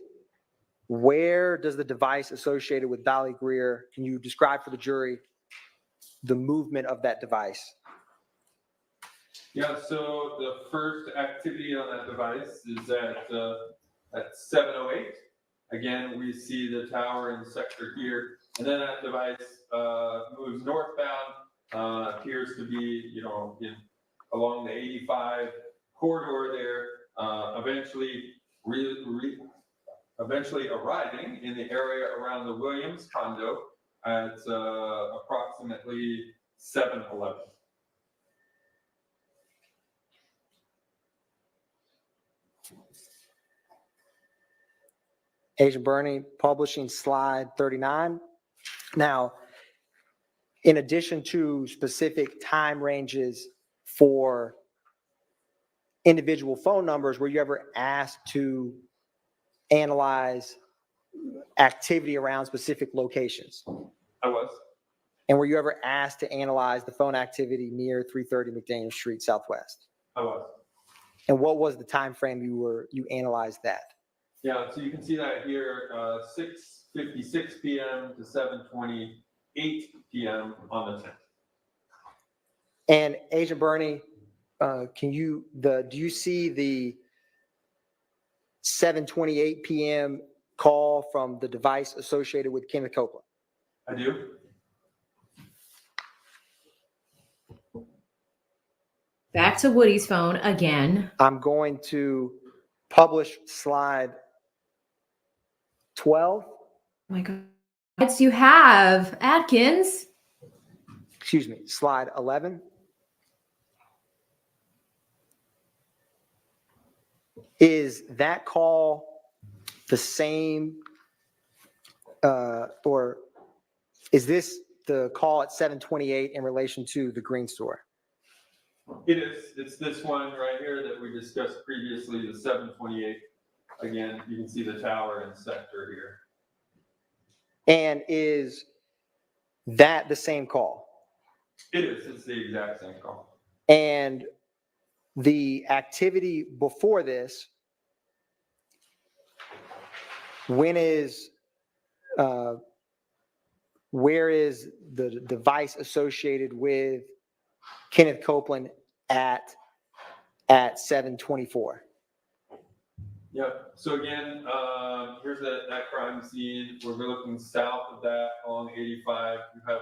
Where does the device associated with Dolly Greer, can you describe for the jury the movement of that device? Yeah, so the first activity on that device is at 7:08. Again, we see the tower and sector here, and then that device moves northbound, appears to be, along the 85 corridor there, eventually arriving in the area around the Williams condo at approximately 7:11. Agent Bernie, publishing slide 39. Now, in addition to specific time ranges for individual phone numbers, were you ever asked to analyze activity around specific locations? I was. And were you ever asked to analyze the phone activity near 330 McDaniel Street Southwest? I was. And what was the time frame you analyzed that? Yeah, so you can see that here, 6:56 p.m. to 7:28 p.m. on the 10th. And Agent Bernie, do you see the 7:28 p.m. call from the device associated with Kenneth Copeland? I do. Back to Woody's phone again. I'm going to publish slide 12. Oh my God. Yes, you have Atkins. Excuse me, slide 11. Is that call the same, or is this the call at 7:28 in relation to the Green store? It is. It's this one right here that we discussed previously, the 7:28. Again, you can see the tower and sector here. And is that the same call? It is. It's the exact same call. And the activity before this, where is the device associated with Kenneth Copeland at 7:24? Yeah. So again, here's that crime scene. We're looking south of that along 85. You have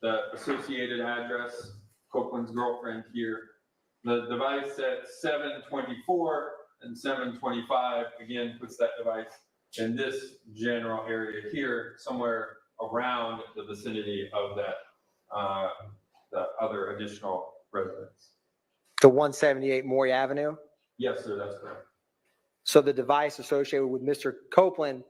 the associated address, Copeland's girlfriend here. The device at 7:24 and 7:25 again puts that device in this general area here, somewhere around the vicinity of that the other additional residence. The 178 Maury Avenue? Yes, sir, that's correct. So the device associated with Mr. Copeland,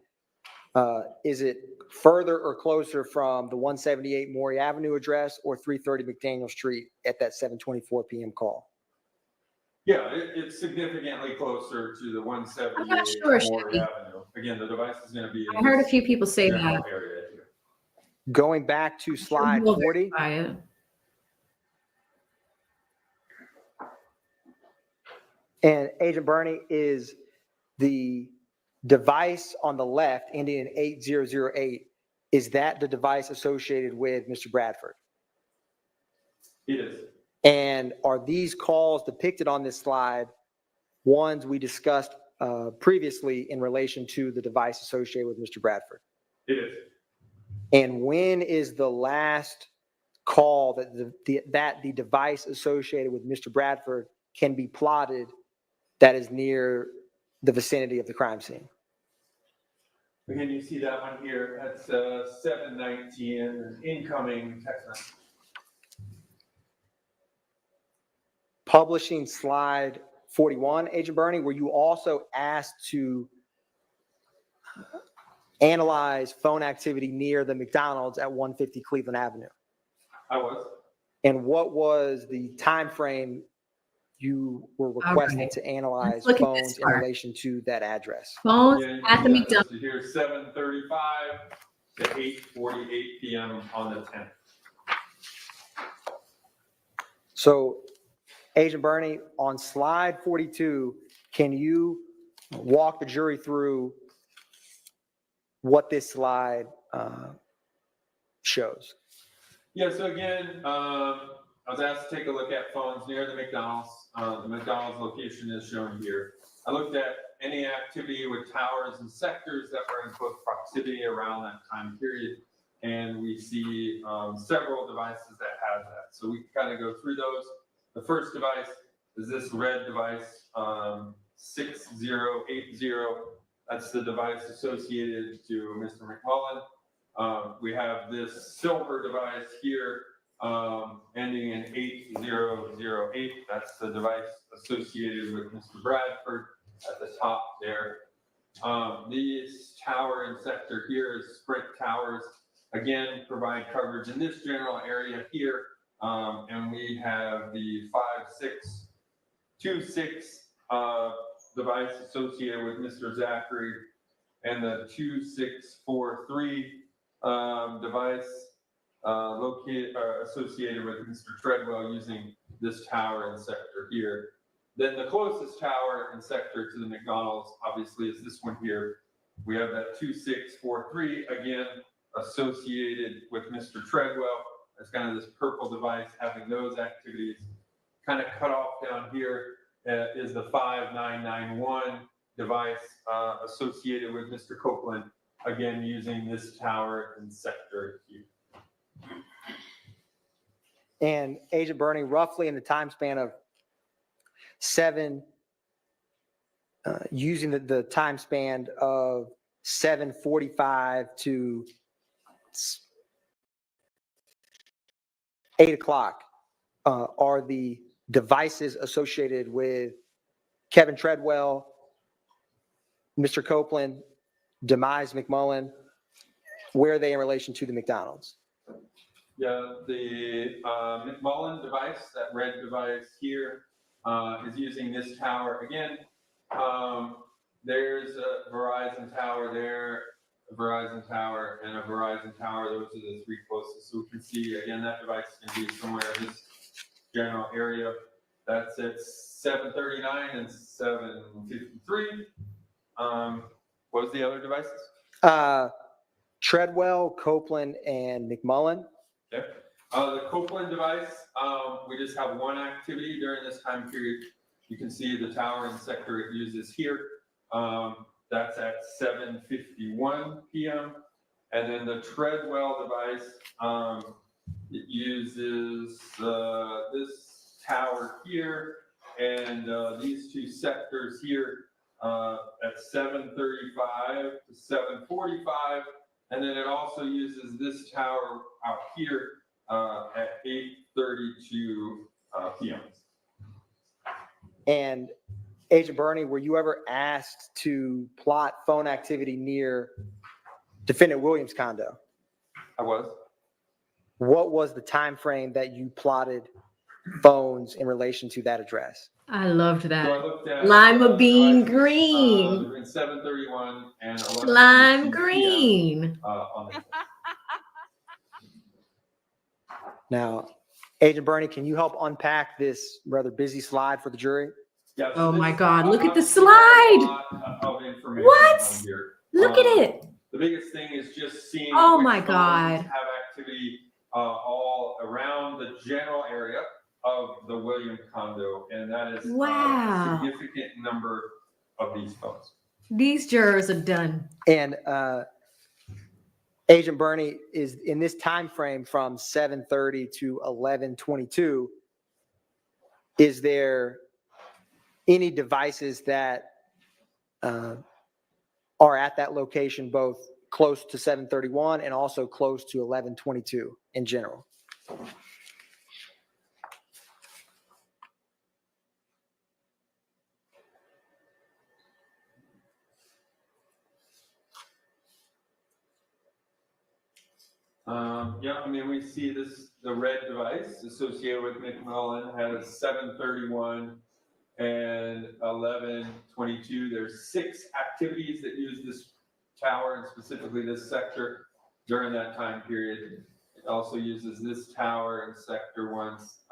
is it further or closer from the 178 Maury Avenue address or 330 McDaniel Street at that 7:24 p.m. call? Yeah, it's significantly closer to the 178 I'm not sure, Maury Shelby. Avenue. Again, the device is going to be in I heard a this few people say general that. area here. Going back to slide We'll 40. verify it. And Agent Bernie, is the device on the left ending in 8008, is that the device associated with Mr. Bradford? It is. And are these calls depicted on this slide ones we discussed previously in relation to the device associated with Mr. Bradford? It is. And when is the last call that the device associated with Mr. Bradford can be plotted that is near the vicinity of the crime scene? Again, you see that one here, that's 7:19, an incoming text message. Publishing slide 41, Agent Bernie, were you also asked to analyze phone activity near the McDonald's at 150 Cleveland Avenue? I was. And what was the time frame you were requested right. to analyze Let's look at phones this in part. relation to that address? Phones Yeah, you at the see that McDonald's. listed here, 7:35 to 8:48 PM on the 10th. So, Agent Bernie, on slide 42, can you walk the jury through what this slide shows? Yeah, so again, I was asked to take a look at phones near the McDonald's. The McDonald's location is shown here. I looked at any activity with towers and sectors that were in close proximity around that time period. And we see several devices that have that. So we can kind of go through those. The first device is this red device, 6080. That's the device associated to Mr. McMullen. We have this silver device here, ending in 8008. That's the device associated with Mr. Bradford at the top there. This tower and sector here is Sprint Towers. Again, provide coverage in this general area here. And we have the 5626 device associated with Mr. Zachary and the 2643 device associated with Mr. Treadwell using this tower and sector here. Then the closest tower and sector to the McDonald's obviously is this one here. We have that 2643 again associated with Mr. Treadwell. That's kind of this purple device having those activities. Kind of cut off down here is the 5991 device associated with Mr. Copeland, again using this tower and sector here. And Agent Bernie, roughly in the time span of using the time span of 7:45 to 8 o'clock, are the devices associated with Kevin Treadwell, Mr. Copeland, Demise McMullen, where are they in relation to the McDonald's? Yeah, the McMullen device, that red device here, is using this tower. Again, there's a Verizon tower there, a Verizon tower, and a Verizon tower. Those are the three closest. So we can see, again, that device can be somewhere in this general area. That's at 739 and 753. What was the other devices? Treadwell, Copeland, and McMullen. Okay. The Copeland device, we just have one activity during this time period. You can see the tower and sector it uses here. That's at 7:51 p.m. And then the Treadwell device, it uses this tower here and these two sectors here at 7:35 to 7:45. And then it also uses this tower out here at 8:32 p.m. And Agent Bernie, were you ever asked to plot phone activity near Defendant Williams' condo? I was. What was the time frame that you plotted phones in relation to that address? I loved So I that. looked at Lima bean devices, green. between 7:31 and 11:22 Lime p.m. green. On the Now, Agent Bernie, can you help unpack this rather busy slide for the jury? Yeah, Oh this my is- God, look at the obviously there's a slide. lot of information What? on here. Look at it. The biggest thing is just seeing. Oh which my phones God. Have activity all around the general area of the Williams condo, and that is Wow. a significant number of these phones. These jurors are done. And Agent Bernie, is in this time frame from 7:30 to 11:22, is there any devices that are at that location, both close to 7:31 and also close to 11:22 in general? Yeah, I mean, we see this, the red device associated with McMullen has 7:31 and 11:22. There's 6 activities that use this tower and specifically this sector during that time period. It also uses this tower in sector once.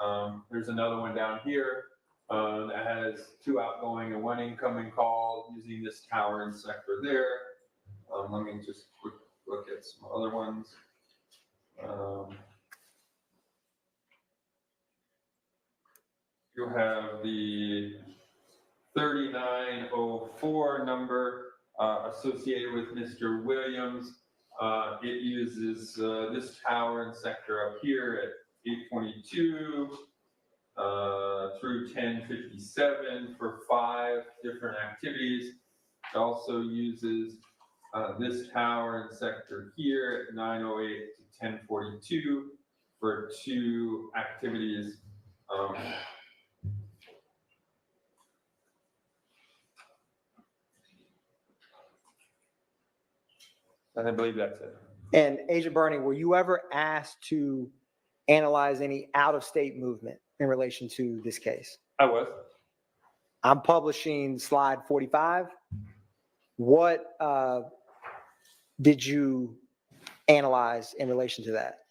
There's another one down here that has 2 outgoing and 1 incoming call using this tower in sector there. Let me just quick look at some other ones. You have the 3904 number associated with Mr. Williams. It uses this tower and sector up here at 822 through 1057 for 5 different activities. It also uses this tower and sector here at 908 to 1042 for 2 activities. And I believe that's it. And Agent Bernie, were you ever asked to analyze any out-of-state movement in relation to this case? I was. I'm publishing slide 45. What did you analyze in relation to that?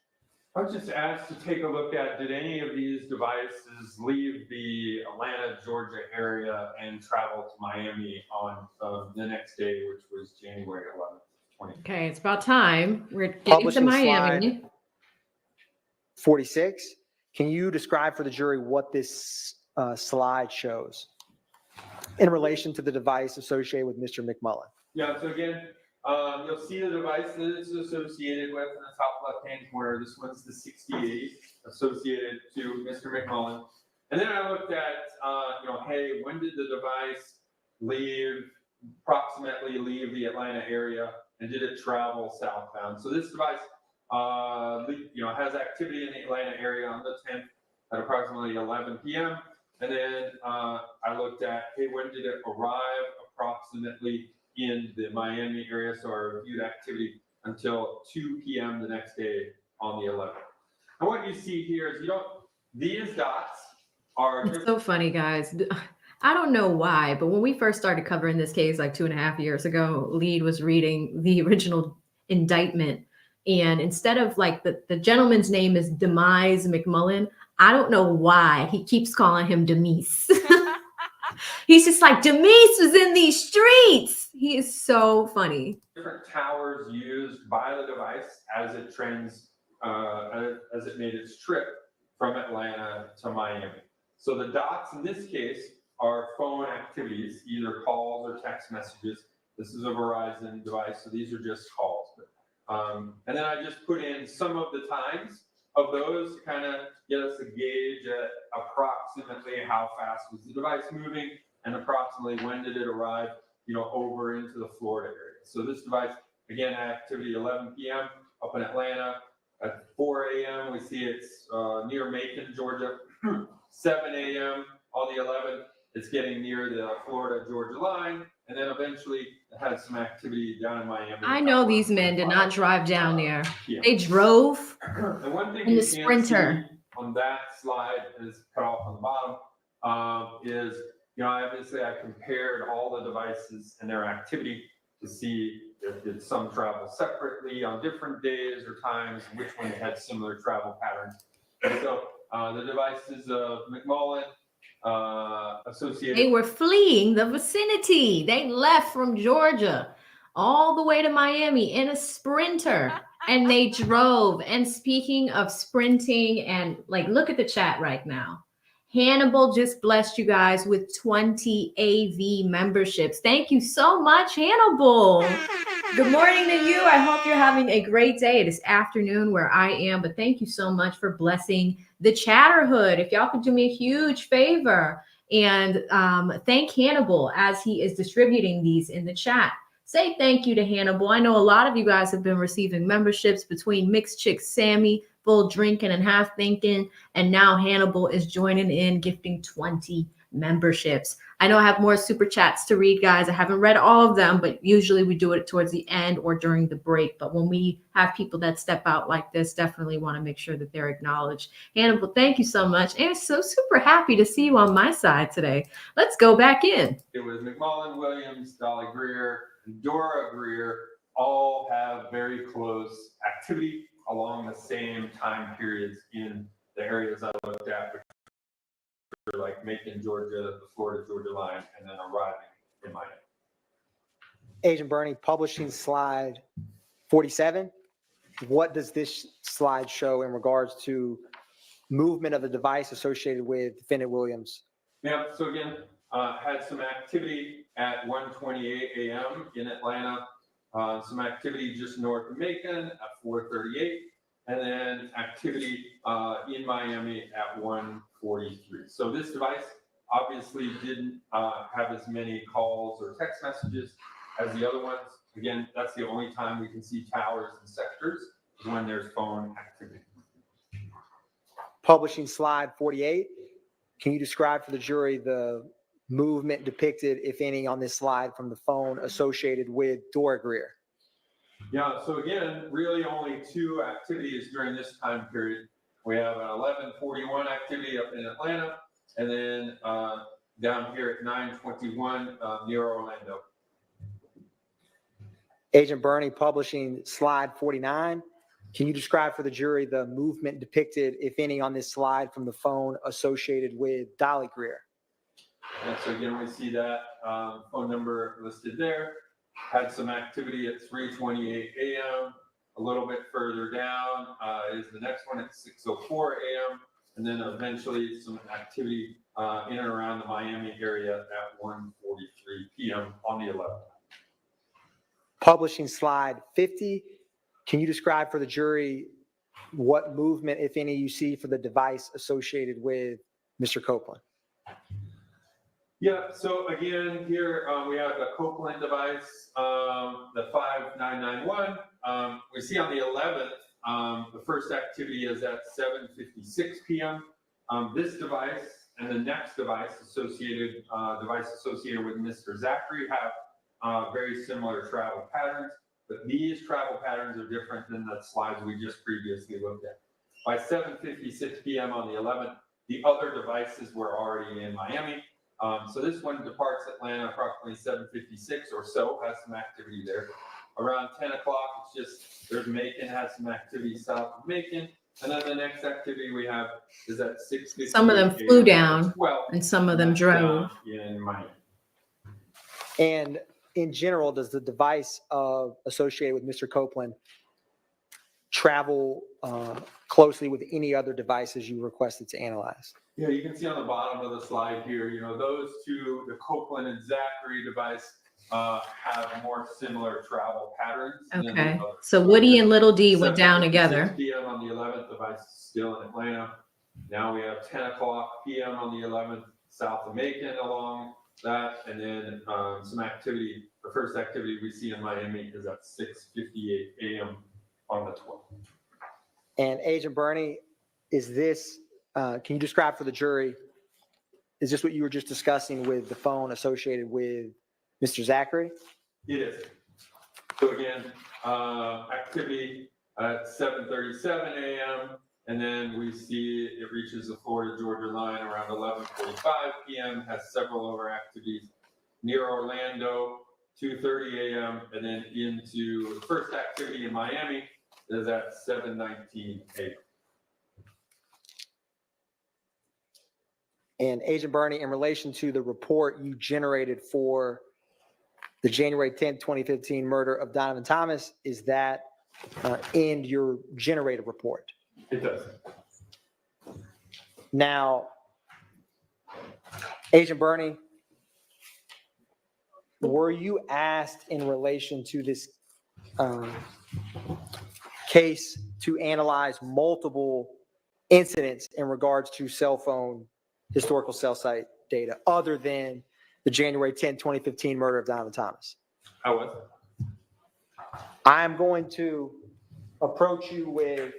I was just asked to take a look at, did any of these devices leave the Atlanta, Georgia area and travel to Miami on the next day, which was January 11th, 2020. Okay, it's about time. We're getting to Publishing Miami. slide 46. Can you describe for the jury what this slide shows in relation to the device associated with Mr. McMullen? Yeah, so again, you'll see the devices associated with in the top left-hand corner. This one's the 68 associated to Mr. McMullen. And then I looked at, hey, when did the device approximately leave the Atlanta area, and did it travel southbound? So this device, has activity in the Atlanta area on the 10th at approximately 11 p.m. And then I looked at, hey, when did it arrive approximately in the Miami area? So I reviewed activity until 2 p.m. the next day on the 11th. And what you see here is these dots are It's so funny, guys. I don't know why, but when we first started covering this case like 2.5 years ago, Lead was reading the original indictment. And instead of like the gentleman's name is Demise McMullen, I don't know why he keeps calling him Demise. He's just like, Demise was in these streets. He is so funny. different towers used by the device as it as it made its trip from Atlanta to Miami. So the dots in this case are phone activities, either calls or text messages. This is a Verizon device, so these are just calls. And then I just put in some of the times of those to kind of get us a gauge at approximately how fast was the device moving and approximately when did it arrive, over into the Florida area. So this device, again, activity 11 p.m. up in Atlanta. At 4 a.m., we see it's near Macon, Georgia. 7 a.m. on the 11th, it's getting near the Florida-Georgia line. And then eventually it has some activity down in Miami. I know these men did not drive down there. Yeah. They drove And one thing in you the can't Sprinter. see on that slide is cut off on the bottom, is, obviously I compared all the devices and their activity to see if did some travel separately on different days or times, and which one had similar travel patterns. And so the devices of McMullen associated. They were fleeing the vicinity. They left from Georgia all the way to Miami in a Sprinter and they drove. And speaking of sprinting, and like, look at the chat right now. Hannibal just blessed you guys with 20 AV memberships. Thank you so much, Hannibal. Good morning to you. I hope you're having a great day. It is afternoon where I am, but thank you so much for blessing the Chatterhood. If y'all could do me a huge favor and thank Hannibal as he is distributing these in the chat. Say thank you to Hannibal. I know a lot of you guys have been receiving memberships between Mixed Chick Sammy, Full Drinking and Half Thinking, and now Hannibal is joining in, gifting 20 memberships. I know I have more super chats to read, guys. I haven't read all of them, but usually we do it towards the end or during the break. But when we have people that step out like this, definitely want to make sure that they're acknowledged. Hannibal, thank you so much. And so super happy to see you on my side today. Let's go back in. It was McMullen, Williams, Dolly Greer, and Dora Greer all have very close activity along the same time periods in the areas I looked at, which are like Macon, Georgia, the Florida-Georgia line, and then arriving in Miami. Agent Bernie, publishing slide 47. What does this slide show in regards to movement of the device associated with defendant Williams? Yeah, so again, had some activity at 1:28 a.m. in Atlanta, some activity just north of Macon at 4:38, and then activity in Miami at 1:43. So this device obviously didn't have as many calls or text messages as the other ones. Again, that's the only time we can see towers and sectors is when there's phone activity. Publishing slide 48. Can you describe for the jury the movement depicted, if any, on this slide from the phone associated with Dora Greer? Yeah, so again, really only two activities during this time period. We have an 11:41 activity up in Atlanta, and then down here at 9:21 near Orlando. Agent Bernie, publishing slide 49. Can you describe for the jury the movement depicted, if any, on this slide from the phone associated with Dolly Greer? And so again, we see that phone number listed there. Had some activity at 3:28 a.m. A little bit further down is the next one at 6:04 a.m. And then eventually some activity in and around the Miami area at 1:43 p.m. on the 11th. Publishing slide 50. Can you describe for the jury what movement, if any, you see for the device associated with Mr. Copeland? Yeah, so again, here we have the Copeland device, the 5991. We see on the 11th, the first activity is at 7:56 p.m. This device and the next device associated with Mr. Zachary have very similar travel patterns, but these travel patterns are different than the slides we just previously looked at. By 7:56 p.m. on the 11th, the other devices were already in Miami. So this one departs Atlanta approximately 7:56 or so, has some activity there. Around 10 o'clock, it's just, there's Macon, has some activity south of Macon. And then the next activity we have is at 6:50. Some of them flew down and some of them drove. In Miami. And in general, does the device associated with Mr. Copeland travel closely with any other devices you requested to analyze? Yeah, you can see on the bottom of the slide here, those two, the Copeland and Zachary device, have more similar travel patterns. Okay. So Woody and Little D went down together. 6 p.m. on the 11th, device is still in Atlanta. Now we have 10 o'clock p.m. on the 11th, south of Macon along that. And then some activity, the first activity we see in Miami is at 6:58 a.m. on the 12th. And Agent Bernie, is this, can you describe for the jury, is this what you were just discussing with the phone associated with Mr. Zachary? It is. So again, activity at 7:37 a.m. And then we see it reaches the Florida-Georgia line around 11:45 p.m. Has several other activities near Orlando, 2:30 a.m. And then into the first activity in Miami is at 7:19 a.m. And Agent Bernie, in relation to the report you generated for the January 10th, 2015 murder of Donovan Thomas, is that in your generated report? It does. Now, Agent Bernie, were you asked in relation to this case to analyze multiple incidents in regards to cell phone historical cell site data other than the January 10, 2015 murder of Donovan Thomas? How was it? I'm going to approach you with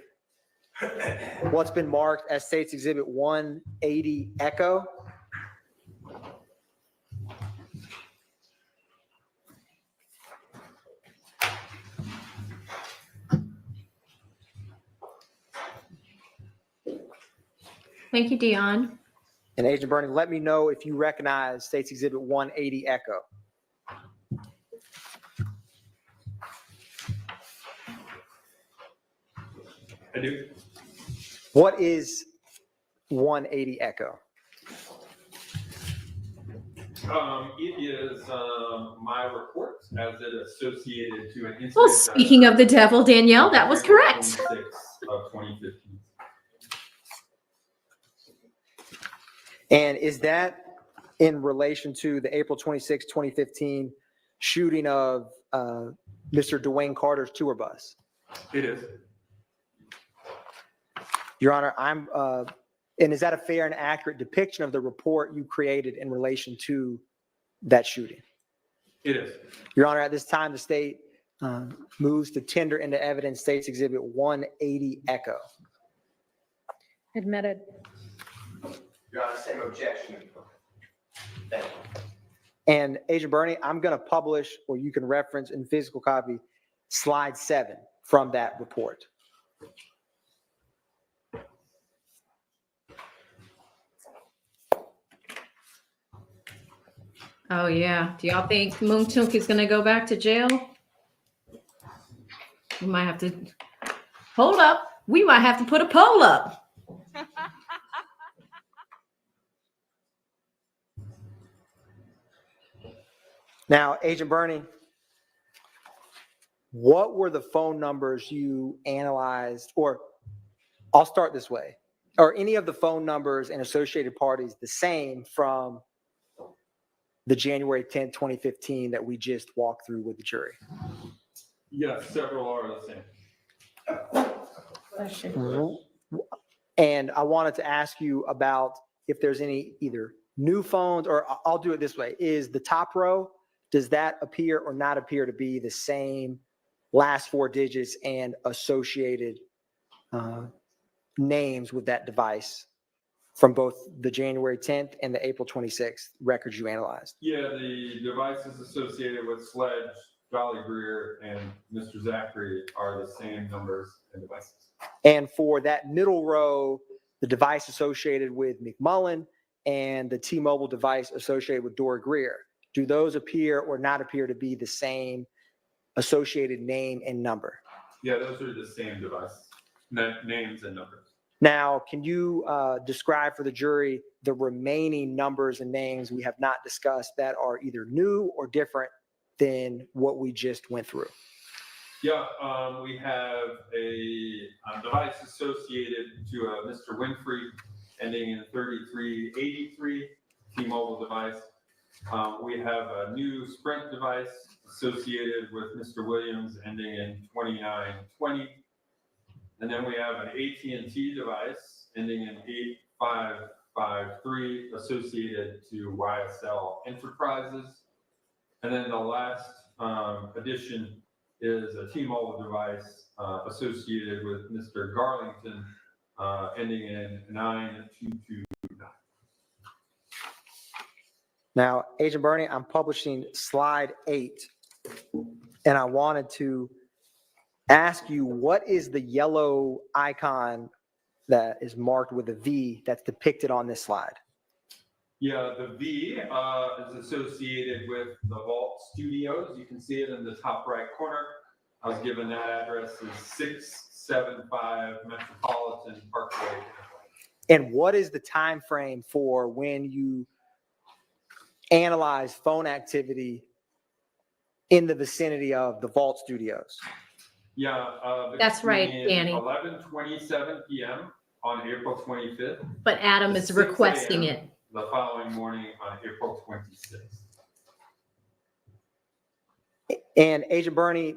what's been marked as State's Exhibit 180 Echo. Thank you, Dion. And Agent Bernie, let me know if you recognize State's Exhibit 180 Echo. I do. What is 180 Echo? It is my report as it associated to an incident. Well, speaking of the devil, Danielle, that was correct. 26 of 2015. And is that in relation to the April 26, 2015 shooting of Mr. Dwayne Carter's tour bus? It is. Your Honor, and is that a fair and accurate depiction of the report you created in relation to that shooting? It is. Your Honor, at this time, the state moves to tender into evidence State's Exhibit 180 Echo. Admitted. Your Honor, same objection. Thank you. And Agent Bernie, I'm going to publish, or you can reference in physical copy, slide 7 from that report. Oh, yeah. Do y'all think Moon Tunk is going to go back to jail? We might have to hold up. We might have to put a poll up. Now, Agent Bernie, what were the phone numbers you analyzed, or I'll start this way. Are any of the phone numbers and associated parties the same from the January 10, 2015 that we just walked through with the jury? Yes, several are the same. And I wanted to ask you about if there's any either new phones, or I'll do it this way. Is the top row, does that appear or not appear to be the same last 4 digits and associated names with that device from both the January 10th and the April 26th records you analyzed? Yeah, the devices associated with Sledge, Jolly Greer, and Mr. Zachary are the same numbers and devices. And for that middle row, the device associated with McMullen and the T-Mobile device associated with Dora Greer, do those appear or not appear to be the same associated name and number? Yeah, those are the same devices, names and numbers. Now, can you describe for the jury the remaining numbers and names we have not discussed that are either new or different than what we just went through? Yeah, we have a device associated to a Mr. Winfrey ending in 3383, T-Mobile device. We have a new Sprint device associated with Mr. Williams ending in 2920. And then we have an AT&T device ending in 8553 associated to YSL Enterprises. And then the last addition is a T-Mobile device associated with Mr. Garlington ending in 9229. Now, Agent Bernie, I'm publishing slide 8, and I wanted to ask you, what is the yellow icon that is marked with a V that's depicted on this slide? Yeah, the V is associated with the Vault Studios. You can see it in the top right corner. I was given that address is 675 Metropolitan Parkway. And what is the time frame for when you analyze phone activity in the vicinity of the Vault Studios? Yeah. That's right, between Danny. 11:27 p.m. on April 25th. But Adam to is 6 requesting a.m. it. The following morning on April 26th. And Agent Bernie,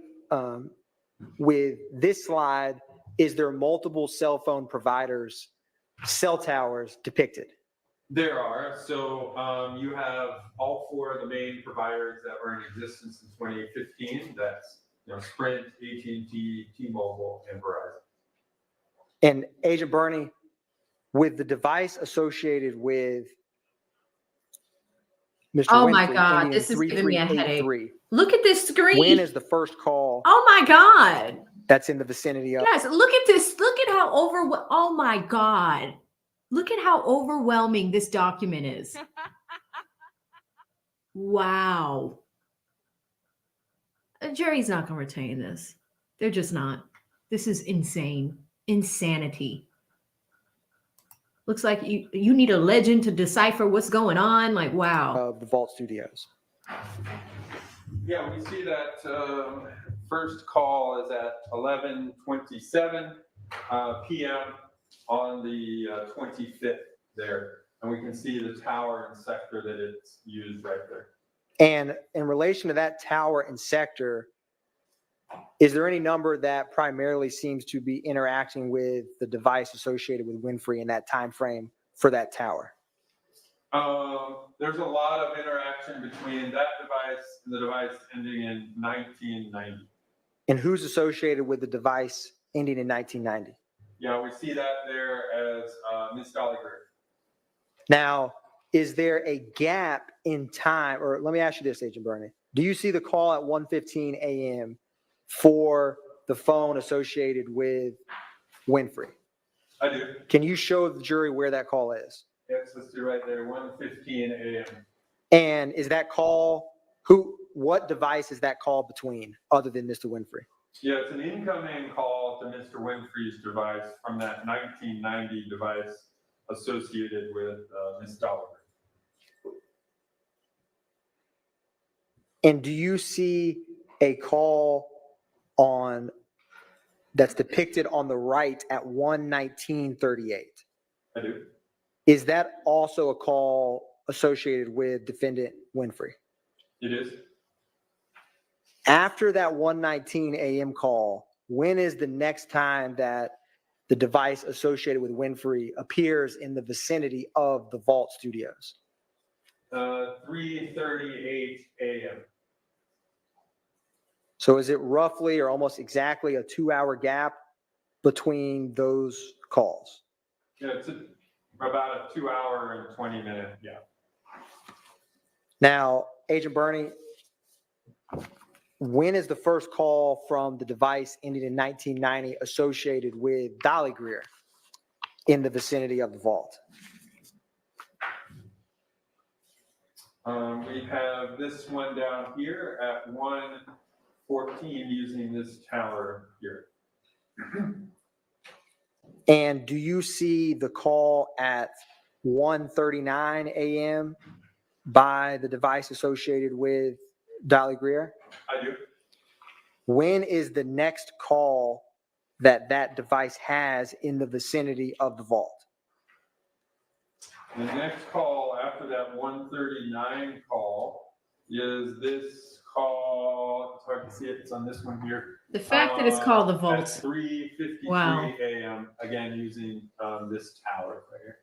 with this slide, is there multiple cell phone providers, cell towers depicted? There are. So you have all four of the main providers that were in existence in 2015. That's Sprint, AT&T, T-Mobile, and Verizon. And Agent Bernie, with the device associated with Mr. Oh my Winfrey, God, ending in this is giving me a headache. 3383, Look at this screen. when is the first call Oh my God. that's in the vicinity of? Guys, look at this. Look at how oh my God. Look at how overwhelming this document is. Wow. A jury's not going to retain this. They're just not. This is insane. Insanity. Looks like you need a legend to decipher what's going on. Like, wow. Of the Vault Studios. Yeah, we see that first call is at 11:27 p.m. on the 25th there. And we can see the tower and sector that it's used right there. And in relation to that tower and sector, is there any number that primarily seems to be interacting with the device associated with Winfrey in that time frame for that tower? There's a lot of interaction between that device and the device ending in 1990. And who's associated with the device ending in 1990? Yeah, we see that there as Ms. Dolly Greer. Now, is there a gap in time, or let me ask you this, Agent Bernie. Do you see the call at 1:15 a.m. for the phone associated with Winfrey? I do. Can you show the jury where that call is? Yes, let's do right there, 1:15 a.m. And is that call, what device is that call between other than Mr. Winfrey? Yeah, it's an incoming call to Mr. Winfrey's device from that 1990 device associated with Ms. Dollar. And do you see a call that's depicted on the right at 1:19:38? I do. Is that also a call associated with defendant Winfrey? It is. After that 1:19 a.m. call, when is the next time that the device associated with Winfrey appears in the vicinity of the Vault Studios? 3:38 a.m. So is it roughly or almost exactly a 2-hour gap between those calls? Yeah, it's about a 2-hour and 20-minute gap. Now, Agent Bernie, when is the first call from the device ending in 1990 associated with Dolly Greer in the vicinity of the vault? We have this one down here at 1:14 using this tower here. And do you see the call at 1:39 a.m. by the device associated with Dolly Greer? I do. When is the next call that device has in the vicinity of the vault? The next call after that 1:39 call is this call. It's hard to see it. It's on this one here. The fact that it's called the At vault. 3:53 Wow. a.m. Again using this tower right here.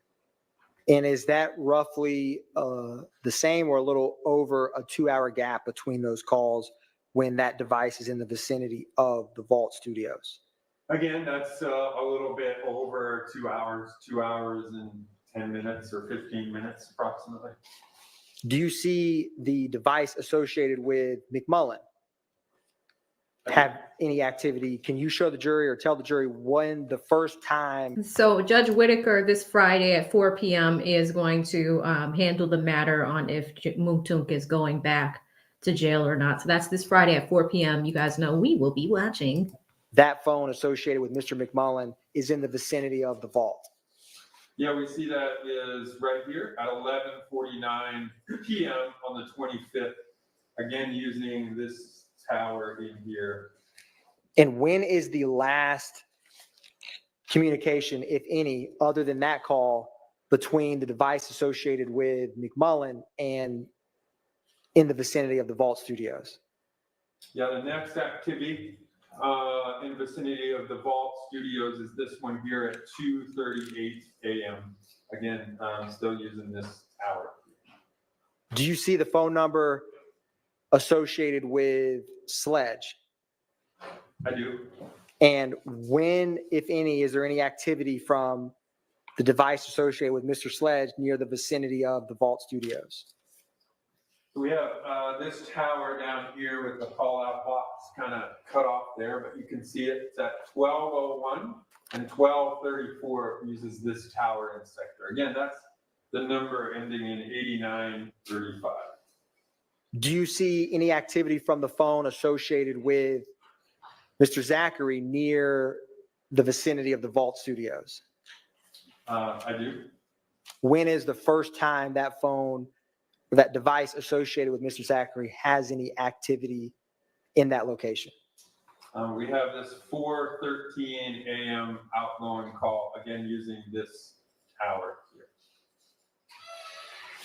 And is that roughly the same or a little over a 2-hour gap between those calls when that device is in the vicinity of the Vault Studios? Again, that's a little bit over 2 hours, 2 hours and 10 minutes or 15 minutes approximately. Do you see the device associated with McMullen have any activity? Can you show the jury or tell the jury when the first time? So Judge Whitaker this Friday at 4 p.m. is going to handle the matter on if Mutunk is going back to jail or not. So that's this Friday at 4 p.m. You guys know we will be watching. That phone associated with Mr. McMullen is in the vicinity of the vault. Yeah, we see that is right here at 11:49 p.m. on the 25th. Again, using this tower in here. And when is the last communication, if any, other than that call between the device associated with McMullen and in the vicinity of the Vault Studios? Yeah, the next activity in the vicinity of the Vault Studios is this one here at 2:38 a.m. Again, still using this tower. Do you see the phone number associated with Sledge? I do. And when, if any, is there any activity from the device associated with Mr. Sledge near the vicinity of the Vault Studios? So we have this tower down here with the call-out box kind of cut off there, but you can see it. It's at 12:01 and 12:34 uses this tower in sector. Again, that's the number ending in 8935. Do you see any activity from the phone associated with Mr. Zachary near the vicinity of the Vault Studios? I do. When is the first time that phone, or that device associated with Mr. Zachary has any activity in that location? We have this 4:13 a.m. outgoing call, again, using this tower here.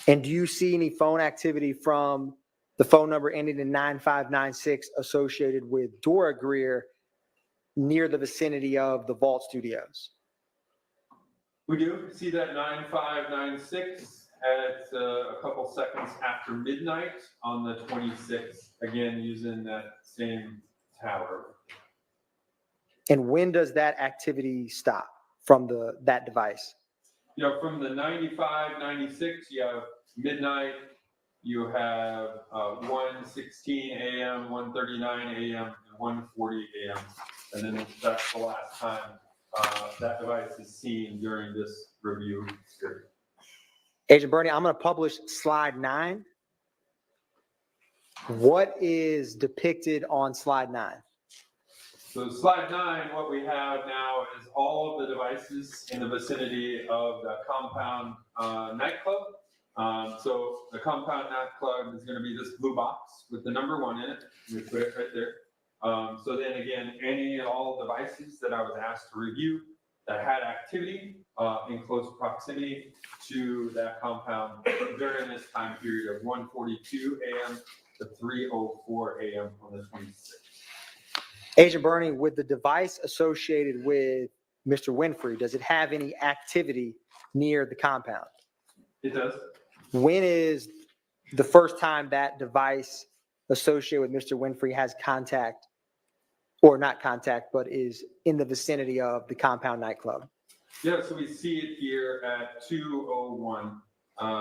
And do you see any phone activity from the phone number ending in 9596 associated with Dora Greer near the vicinity of the Vault Studios? We do see that 9596 at a couple seconds after midnight on the 26th, again, using that same tower. And when does that activity stop from that device? You know, from the 9596, you have midnight, you have 1:16 a.m., 1:39 a.m., and 1:40 a.m. And then that's the last time that device is seen during this review period. Agent Bernie, I'm going to publish slide 9. What is depicted on slide 9? So slide 9, what we have now is all of the devices in the vicinity of the compound nightclub. So the compound nightclub is going to be this blue box with the number 1 in it. We put it right there. So then again, any and all devices that I was asked to review that had activity in close proximity to that compound during this time period of 1:42 a.m. to 3:04 a.m. on the 26th. Agent Bernie, with the device associated with Mr. Winfrey, does it have any activity near the compound? It does. When is the first time that device associated with Mr. Winfrey has contact, or not contact, but is in the vicinity of the compound nightclub? Yeah, so we see it here at 2:01.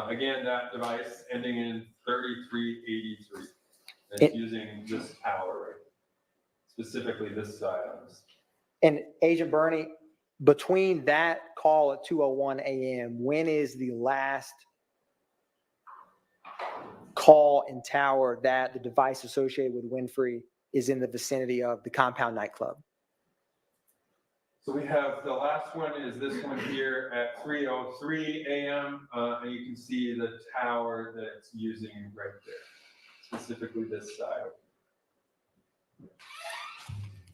Again, that device ending in 3383. It's using this tower, right? Specifically this side on this. And Agent Bernie, between that call at 2:01 a.m., when is the last call in tower that the device associated with Winfrey is in the vicinity of the compound nightclub? So we have the last one is this one here at 3:03 a.m. And you can see the tower that it's using right there, specifically this side.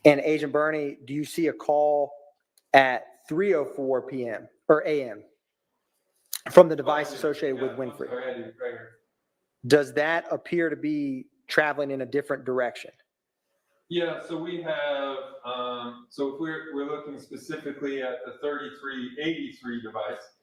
And Agent Bernie, do you see a call at 3:04 p.m. or a.m. from the device associated with Winfrey? Sorry, I did it right here. Does that appear to be traveling in a different direction? Yeah, so we have, so if we're looking specifically at the 3383 device,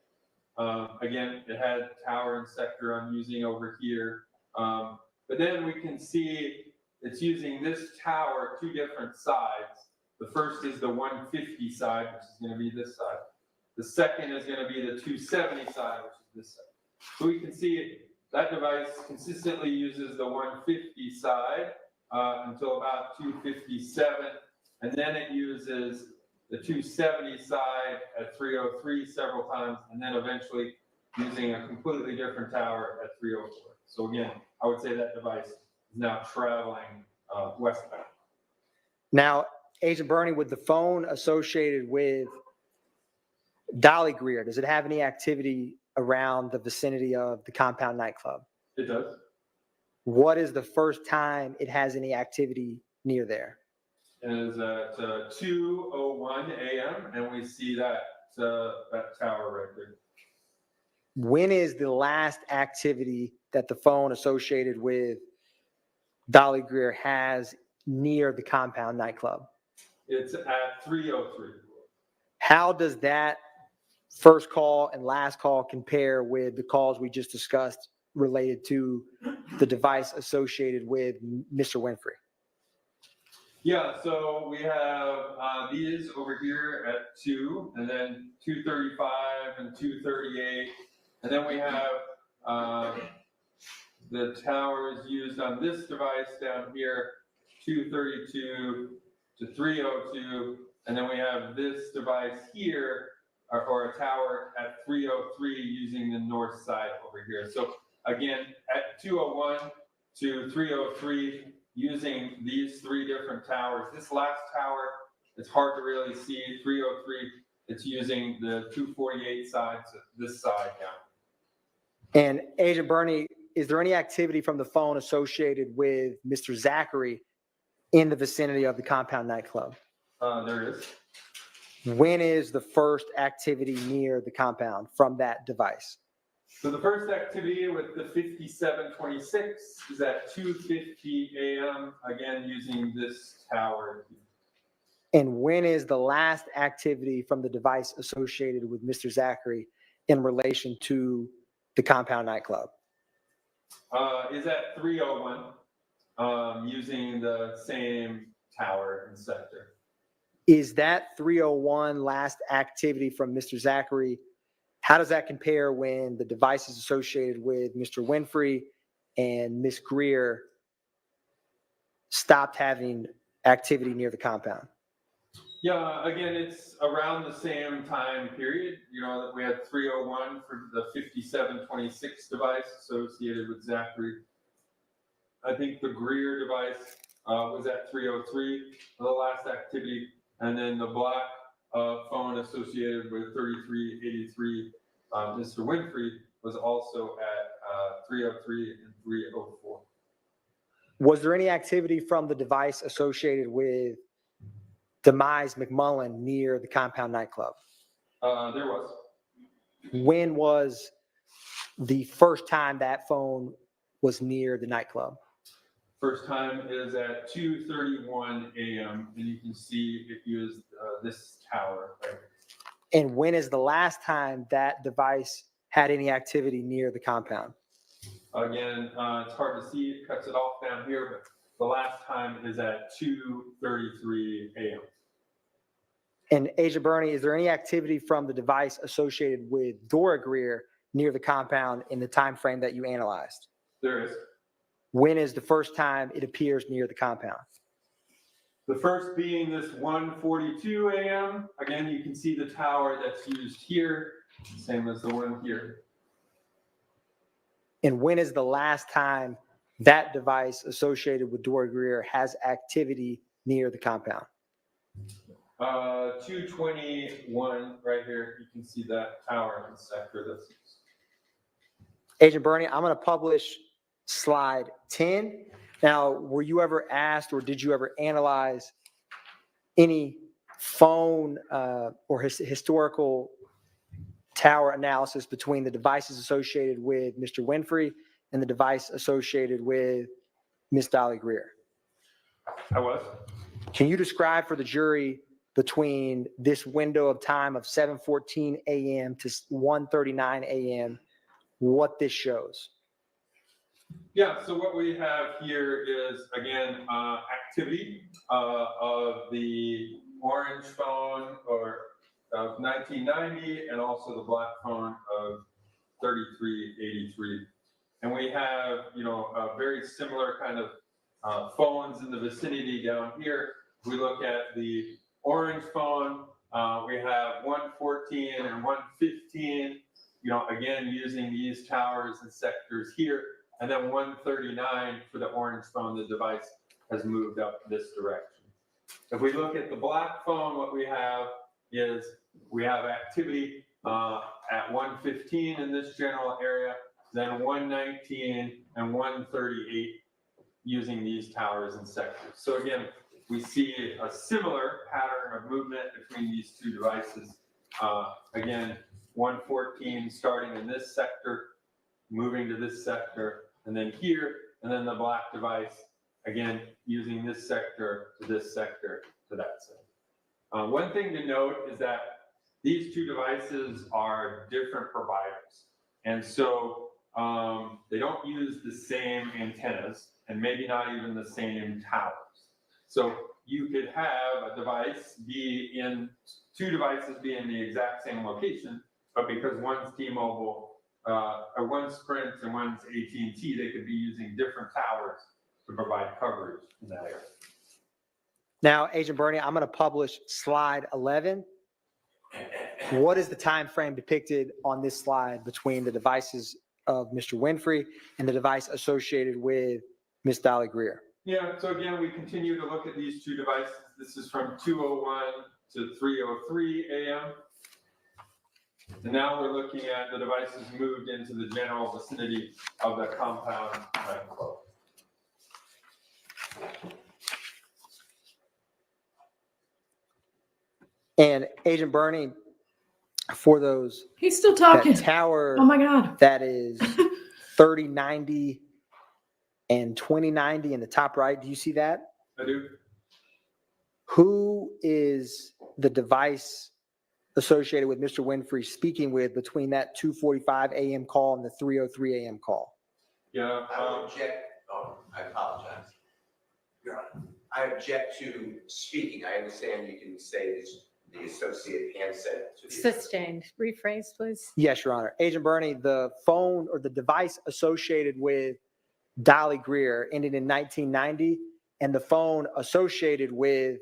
again, it had tower and sector I'm using over here. But then we can see it's using this tower, 2 different sides. The first is the 150 side, which is going to be this side. The second is going to be the 270 side, which is this side. So we can see that device consistently uses the 150 side until about 257, and then it uses the 270 side at 303 several times, and then eventually using a completely different tower at 304. So again, I would say that device is now traveling westbound. Now, Agent Bernie, with the phone associated with Dolly Greer, does it have any activity around the vicinity of the compound nightclub? It does. What is the first time it has any activity near there? It is at 2:01 a.m. and we see that tower right there. When is the last activity that the phone associated with Dolly Greer has near the Compound nightclub? It's at 303. How does that first call and last call compare with the calls we just discussed related to the device associated with Mr. Winfrey? Yeah, so we have these over here at 2, and then 235 and 238. And then we have the towers used on this device down here, 232 to 302. And then we have this device here, or a tower at 303 using the north side over here. So again, at 201 to 303, using these 3 different towers. This last tower, it's hard to really see. 303, it's using the 248 side to this side down. And Agent Bernie, is there any activity from the phone associated with Mr. Zachary in the vicinity of the Compound nightclub? There is. When is the first activity near the compound from that device? So the first activity with the 5726 is at 2:50 a.m., again using this tower. And when is the last activity from the device associated with Mr. Zachary in relation to the Compound nightclub? Is at 301, using the same tower and sector. Is that 301 last activity from Mr. Zachary? How does that compare when the devices associated with Mr. Winfrey and Ms. Greer stopped having activity near the compound? Yeah, again, it's around the same time period. You know, that we had 301 for the 5726 device associated with Zachary. I think the Greer device was at 303 for the last activity. And then the black phone associated with 3383, Mr. Winfrey, was also at 303 and 304. Was there any activity from the device associated with Demise McMullen near the Compound nightclub? There was. When was the first time that phone was near the nightclub? First time is at 2:31 a.m. and you can see it used this tower right. And when is the last time that device had any activity near the compound? Again, it's hard to see, it cuts it off down here, but the last time is at 2:33 a.m. And Agent Bernie, is there any activity from the device associated with Dora Greer near the compound in the time frame that you analyzed? There is. When is the first time it appears near the compound? The first being this 1:42 a.m. Again, you can see the tower that's used here, same as the one here. And when is the last time that device associated with Dora Greer has activity near the compound? 221 right here. You can see that tower and sector that's used. Agent Bernie, I'm going to publish slide 10. Now, were you ever asked or did you ever analyze any phone or historical tower analysis between the devices associated with Mr. Winfrey and the device associated with Miss Dolly Greer? I was. Can you describe for the jury between this window of time of 7:14 a.m. to 1:39 a.m. what this shows? Yeah, so what we have here is, again, activity of the orange phone of 1990 and also the black phone of 3383. And we have, you know, a very similar kind of phones in the vicinity down here. We look at the orange phone, we have 114 and 115, you know, again, using these towers and sectors here. And then 139 for the orange phone, the device has moved up this direction. If we look at the black phone, what we have is we have activity at 115 in this general area, then 119 and 138 using these towers and sectors. So again, we see a similar pattern of movement between these two devices. Again, 114 starting in this sector, moving to this sector, and then here, and then the black device again, using this sector to this sector to that sector. One thing to note is that these two devices are different providers. And so they don't use the same antennas and maybe not even the same towers. So you could have a device two devices be in the exact same location, but because one's T-Mobile, or one's Sprint and one's AT&T, they could be using different towers to provide coverage in that area. Now, Agent Bernie, I'm going to publish slide 11. What is the time frame depicted on this slide between the devices of Mr. Winfrey and the device associated with Ms. Dolly Greer? Yeah, so again, we continue to look at these two devices. This is from 2:01 to 3:03 a.m. And now we're looking at the devices moved into the general vicinity of the compound nightclub. And Agent Bernie, for those, He's still talking. that tower Oh my God. that is 3090 and 2090 in the top right, do you see that? I do. Who is the device associated with Mr. Winfrey speaking with between that 2:45 a.m. call and the 3:03 a.m. call? Yeah. I would object, I apologize. Your Honor, I object to speaking. I understand you can say it's the associate handset to the. Sustained. Rephrase, please. Yes, Your Honor. Agent Bernie, the phone or the device associated with Dolly Greer ended in 1990, and the phone associated with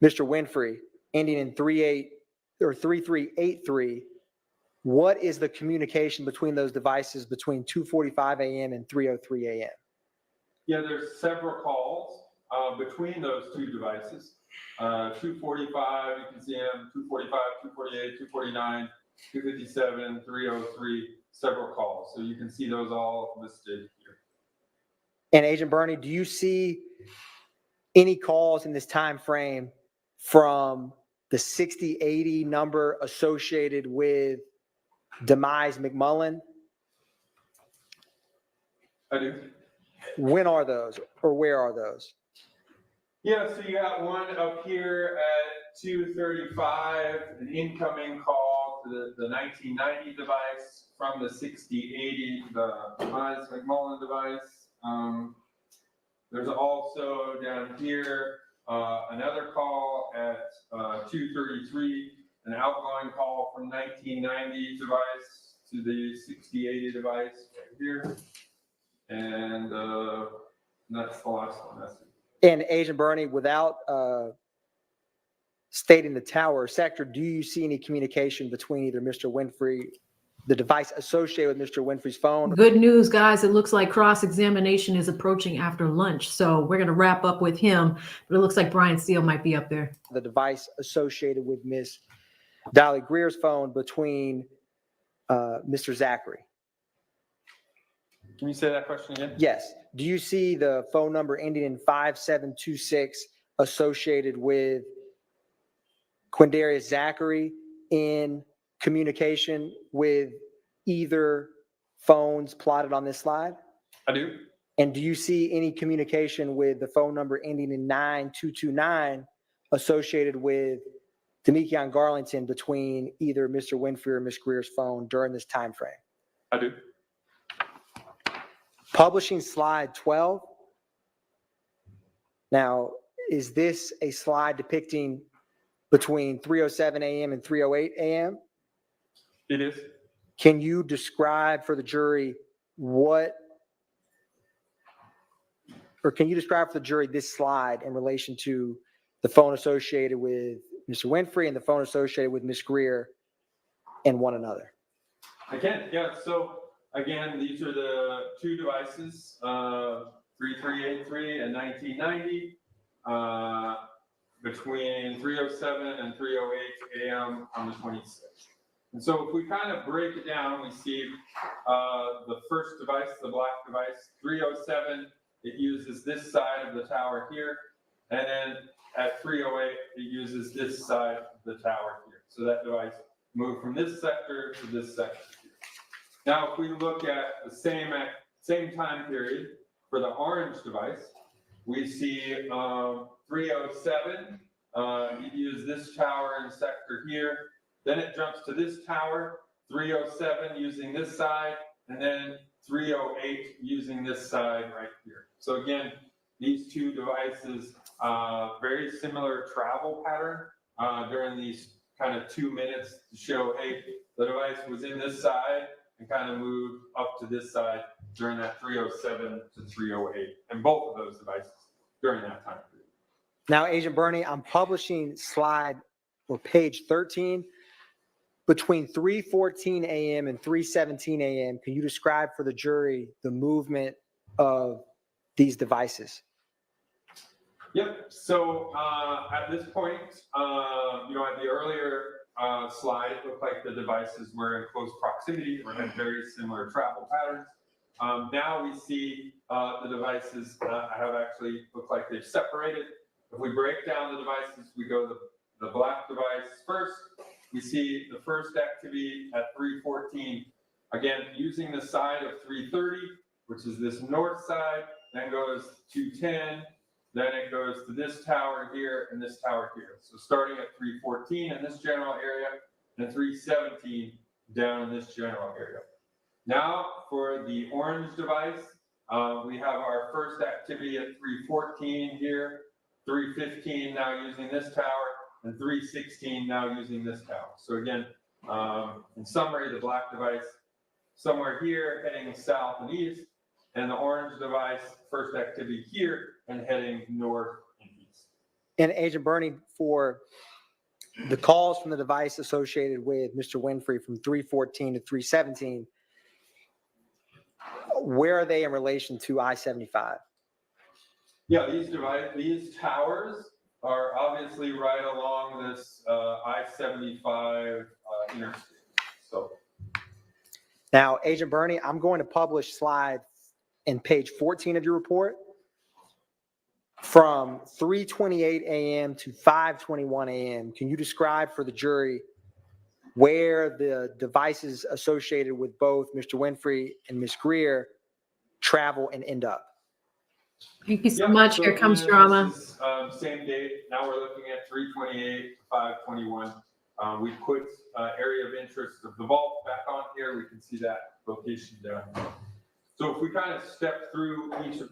Mr. Winfrey ending in 3383. What is the communication between those devices between 2:45 a.m. and 3:03 a.m.? Yeah, there's several calls between those two devices. 245, you can see them, 245, 248, 249, 257, 303, several calls. So you can see those all listed here. And Agent Bernie, do you see any calls in this time frame from the 6080 number associated with Demise McMullen? I do. When are those, or where are those? Yeah, so you got one up here at 2:35, an incoming call to the 1990 device from the 6080, the Demise McMullen device. There's also down here another call at 2:33, an outgoing call from 1990 device to the 6080 device right here. And that's the last one. That's it. And Agent Bernie, without stating the tower or sector, do you see any communication between either Mr. Winfrey, the device associated with Mr. Winfrey's phone? Good news, guys. It looks like cross-examination is approaching after lunch. So we're going to wrap up with him. But it looks like Brian Steele might be up there. The device associated with Miss Dolly Greer's phone between Mr. Zachary? Can you say that question again? Yes. Do you see the phone number ending in 5726 associated with Quindarius Zachary in communication with either phones plotted on this slide? I do. And do you see any communication with the phone number ending in 9229 associated with Demekion Garlington between either Mr. Winfrey or Ms. Greer's phone during this time frame? I do. Publishing slide 12. Now, is this a slide depicting between 3:07 a.m. and 3:08 a.m.? It is. Can you describe for the jury this slide in relation to the phone associated with Mr. Winfrey and the phone associated with Ms. Greer and one another? I can, yeah. So again, these are the two devices, 3383 and 1990, between 3:07 and 3:08 a.m. on the 26th. And so if we kind of break it down, we see the first device, the black device, 3:07, it uses this side of the tower here. And then at 3:08, it uses this side of the tower here. So that device moved from this sector to this sector here. Now, if we look at the same time period for the orange device, we see 307. You use this tower and sector here. Then it jumps to this tower, 307 using this side, and then 308 using this side right here. So again, these two devices, very similar travel pattern during these kind of 2 minutes to show, hey, the device was in this side and kind of moved up to this side during that 307 to 308, and both of those devices during that time period. Now, Agent Bernie, I'm publishing slide or page 13. Between 3:14 a.m. and 3:17 a.m., can you describe for the jury the movement of these devices? Yep. So at this point, at the earlier slide, it looked like the devices were in close proximity or had very similar travel patterns. Now we see the devices have actually looked like they've separated. If we break down the devices, we go to the black device first. We see the first activity at 3:14, again, using the side of 330, which is this north side, then goes to 210, then it goes to this tower here and this tower here. So starting at 3:14 in this general area and 3:17 down in this general area. Now for the orange device, we have our first activity at 3:14 here, 3:15 now using this tower, and 3:16 now using this tower. So again, in summary, the black device somewhere here heading south and east, and the orange device first activity here and heading north and east. And Agent Bernie, for the calls from the device associated with Mr. Winfrey from 3:14 to 3:17, where are they in relation to I-75? Yeah, these towers are obviously right along this I-75 interstate. So Now, Agent Bernie, I'm going to publish slide in page 14 of your report. From 3:28 a.m. to 5:21 a.m., can you describe for the jury where the devices associated with both Mr. Winfrey and Ms. Greer travel and end up? Thank you so much. Here comes this drama. is, same date. Now we're looking at 3:28 to 5:21. We put area of interest of the vault back on here. We can see that location down here. So if we kind of step through each of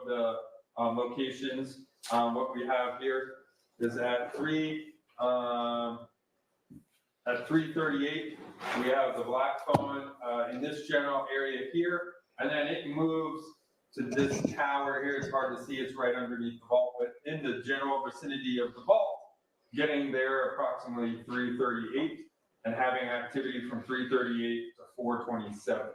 the locations, what we have here is at 3:38, we have the black phone in this general area here, and then it moves to this tower here. It's hard to see, it's right underneath the vault, but in the general vicinity of the vault, getting there approximately 3:38 and having activity from 3:38 to 4:27.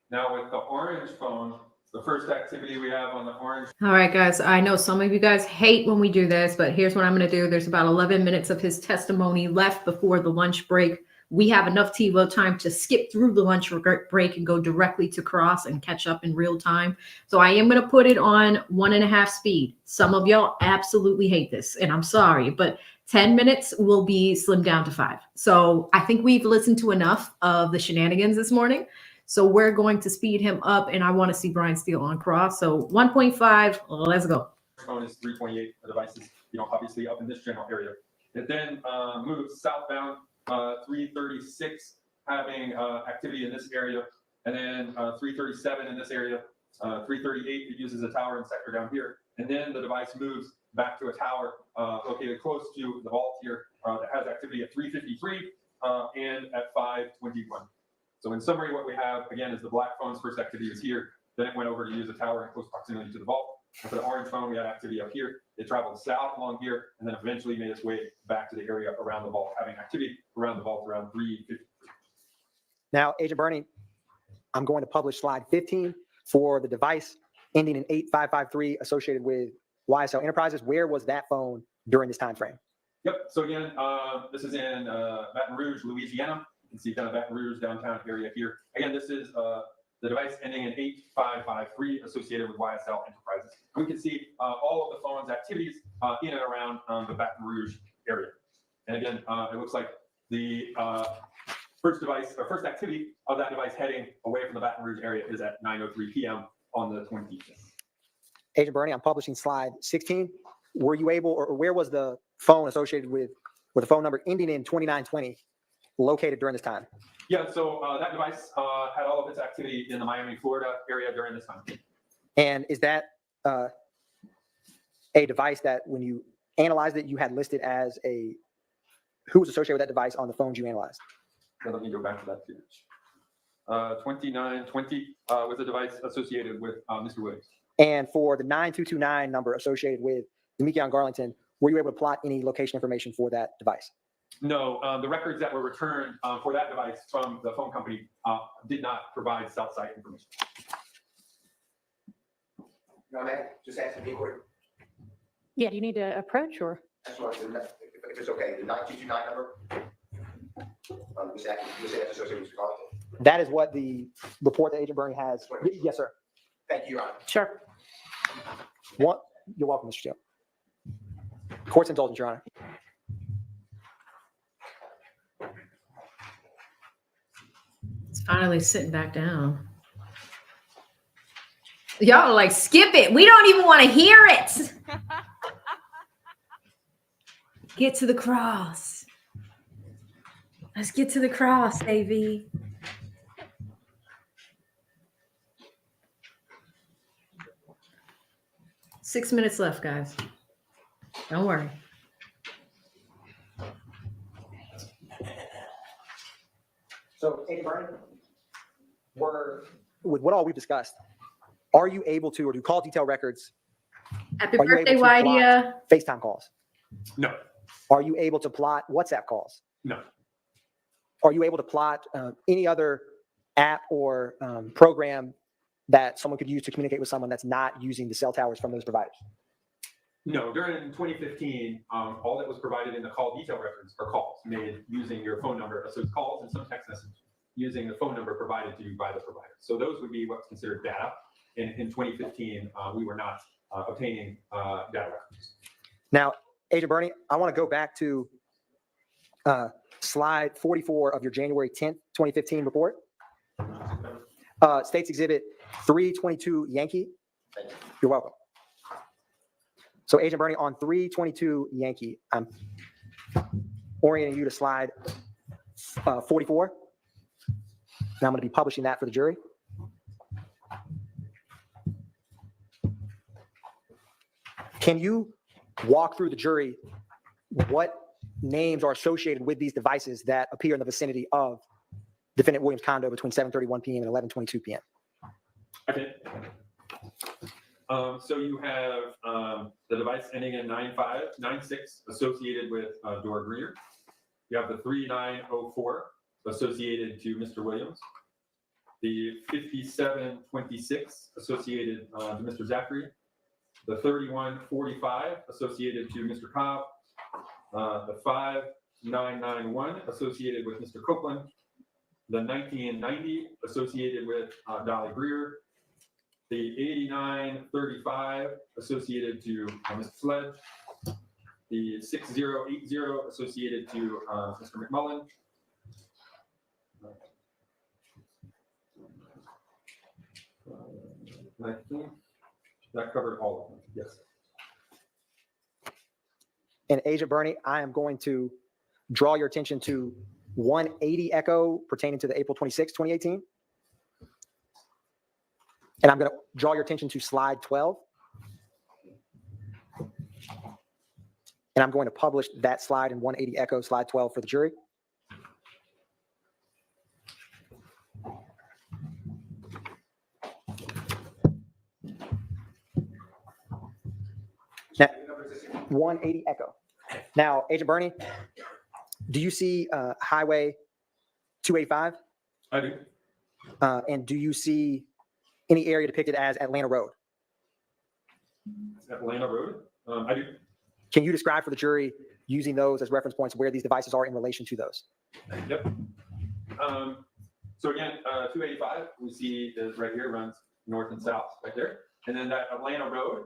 Now with the orange phone, the first activity we have on the orange. All right, guys, I know some of you guys hate when we do this, but here's what I'm going to do. There's about 11 minutes of his testimony left before the lunch break. We have enough TiVo time to skip through the lunch break and go directly to cross and catch up in real time. So I am going to put it on 1.5 speed. Some of y'all absolutely hate this, and I'm sorry, but 10 minutes will be slimmed down to 5. So I think we've listened to enough of the shenanigans this morning. So we're going to speed him up, and I want to see Brian Steele on cross. So 1.5, let's go. Phone is 3:28. The device is, obviously up in this general area. It then moves southbound, 3:36, having activity in this area, and then 3:37 in this area. 3:38, it uses a tower and sector down here, and then the device moves back to a tower located close to the vault here that has activity at 3:53 and at 5:21. So in summary, what we have, again, is the black phone's first activity was here. Then it went over to use a tower in close proximity to the vault. And for the orange phone, we had activity up here. It traveled south along here, and then eventually made its way back to the area around the vault, having activity around the vault around 3:53. Now, Agent Bernie, I'm going to publish slide 15 for the device ending in 8553 associated with YSL Enterprises. Where was that phone during this time frame? Yep. So again, this is in Baton Rouge, Louisiana. You can see kind of Baton Rouge downtown area here. Again, this is the device ending in 8553 associated with YSL Enterprises. We can see all of the phone's activities in and around the Baton Rouge area. And again, it looks like the first activity of that device heading away from the Baton Rouge area is at 9:03 p.m. on the 25th. Agent Bernie, I'm publishing slide 16. Were you able, or where was the phone associated with the phone number ending in 2920 located during this time? Yeah, so that device had all of its activity in the Miami, Florida area during this time. And is that a device that when you analyzed it, you had listed as who was associated with that device on the phones you analyzed? Now, let me go back to that page. 2920 was a device associated with Mr. Williams. And for the 9229 number associated with Demekion Garlington, were you able to plot any location information for that device? No, the records that were returned for that device from the phone company did not provide cell site information. No, man, just asking me quick. Yeah, do you need to approach or? That's what I said, if it's okay, the 9229 number. You say that's associated with Mr. Garlington? That is what the report that Agent Bernie has. Yes, sir. Thank you, Your Honor. Sure. You're welcome, Mr. Chair. Court's indulgence, Your Honor. It's finally sitting back down. Y'all are like, skip it. We don't even want to hear it. Get to the cross. Let's get to the cross, AV. Six minutes left, guys. Don't worry. So, Agent Bernie, with what all we've discussed, are you able to, or do call detail records, Happy are you birthday, able to Wydia. FaceTime calls? No, Are you able to plot WhatsApp calls? no, Are you able to plot any other app or program that someone could use to communicate with someone that's not using the cell towers from those providers? no. During 2015, all that was provided in the call detail records are calls made using your phone number. So it's calls and some text messages using the phone number provided to you by the provider. So those would be what's considered data. In 2015, we were not obtaining data records. Now, Agent Bernie, I want to go back to slide 44 of your January 10th, 2015 report. States Exhibit 322 Yankee. You're welcome. So, Agent Bernie, on 322 Yankee, I'm orienting you to slide 44. And I'm going to be publishing that for the jury. Can you walk through the jury what names are associated with these devices that appear in the vicinity of Defendant Williams' condo between 7:31 p.m. and 11:22 p.m.? Okay. So you have the device ending in 9596 associated with Dora Greer. You have the 3904 associated to Mr. Williams. The 5726 associated to Mr. Zachary. The 3145 associated to Mr. Cobb. The 5991 associated with Mr. Copeland. The 1990 associated with Dolly Greer. The 8935 associated to Mr. Sledge. The 6080 associated to Mr. McMullen. I think that covered all of them. Yes. And Agent Bernie, I am going to draw your attention to 180 Echo pertaining to the April 26, 2018. And I'm going to draw your attention to slide 12. And I'm going to publish that slide in 180 Echo, slide 12 for the jury. Now, 180 Echo. Now, Agent Bernie, do you see Highway 285? I do. And do you see any area depicted as Atlanta Road? Atlanta Road. I do. Can you describe for the jury, using those as reference points, where these devices are in relation to those? Yep. So again, 285 we see is right here, runs north and south right there. And then that Atlanta Road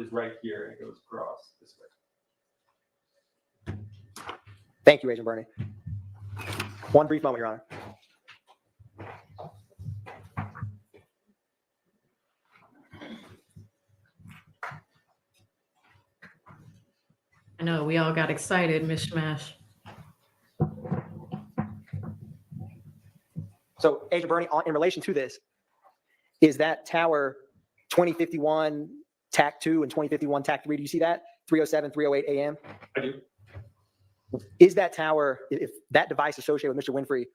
is right here and it goes across this way. Thank you, Agent Bernie. One brief moment, Your Honor. I know, we all got excited, mishmash. So Agent Bernie, in relation to this, is that tower 2051 TAC 2 and 2051 TAC 3? Do you see that? 307, 308 AM? I do. Is that tower, if that device associated with Mr. Winfrey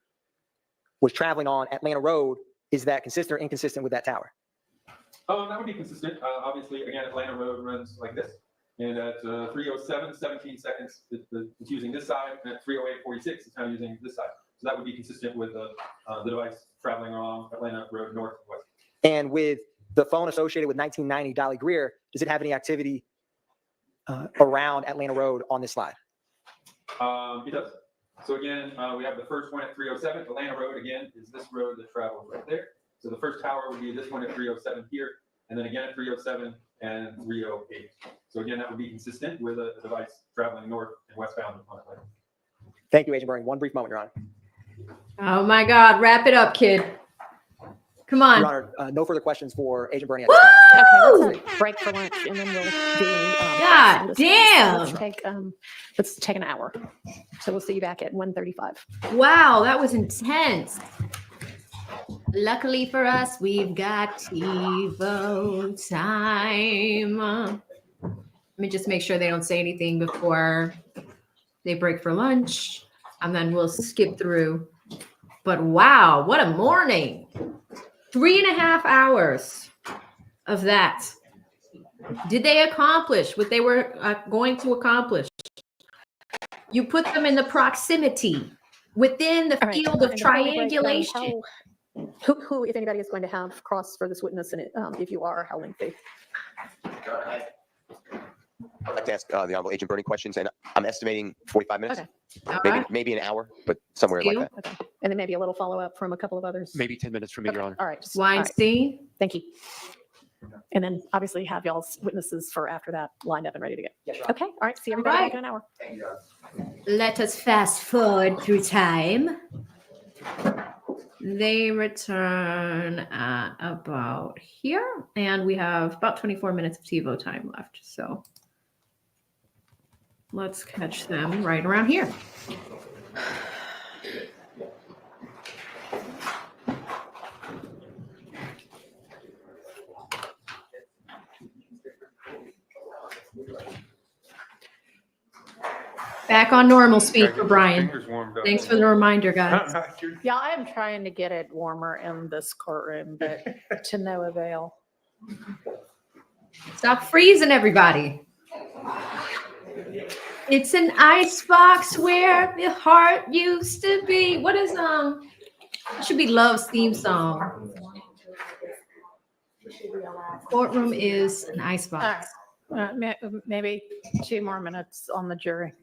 was traveling on Atlanta Road, is that consistent or inconsistent with that tower? That would be consistent. Obviously, again, Atlanta Road runs like this. And at 307, 17 seconds, it's using this side, and at 308, 46, it's now using this side. So that would be consistent with the device traveling along Atlanta Road north and west. And with the phone associated with 1990 Dolly Greer, does it have any activity around Atlanta Road on this slide? It does. So again, we have the first one at 307. Atlanta Road, again, is this road that travels right there. So the first tower would be this one at 307 here, and then again at 307 and 308. So again, that would be consistent with a device traveling north and westbound on Atlanta. Thank you, Agent Bernie. One brief moment, Your Honor. Oh my God, wrap it up, kid. Come on. Your Honor, no further questions for Agent Bernie at this time. Woo! Okay, let's break for lunch and then we'll do. God let's- damn. Let's take an hour. So we'll see you back at 1:35. Wow, that was intense. Luckily for us, we've got TiVo time. Let me just make sure they don't say anything before they break for lunch, and then we'll skip through. But wow, what a morning. 3.5 hours of that. Did they accomplish what they were going to accomplish? You put them in the proximity within the All right, field of and before we break, triangulation. Who, if anybody, is going to have cross for this witness, and if you are, how lengthy? I'd like to ask the Honorable Agent Bernie questions, and I'm estimating 45 minutes, Okay. All maybe, right. maybe an hour, but somewhere like Steele? that. Okay, and then maybe a little follow-up from a couple of others? Maybe 10 minutes from me, Your Okay, Honor. all right. All right, Weinstein? thank you. And then obviously have y'all's witnesses for after that lined up and ready to go. Yes, Your Honor. Okay, all right, see everybody right. back in an hour. Thank you, Your Honor. Let us fast forward through time. They return at about here, and we have about 24 minutes of TiVo time left. So let's catch them right around here. Back on normal speed for Brian. Thanks for the reminder, guys. Yeah, I am trying to get it warmer in this courtroom, but to no avail. Stop freezing, everybody. It's an ice box where the heart used to be. What is it should be Love's theme song. Courtroom is an ice All box. right, maybe 2 more minutes on the jury.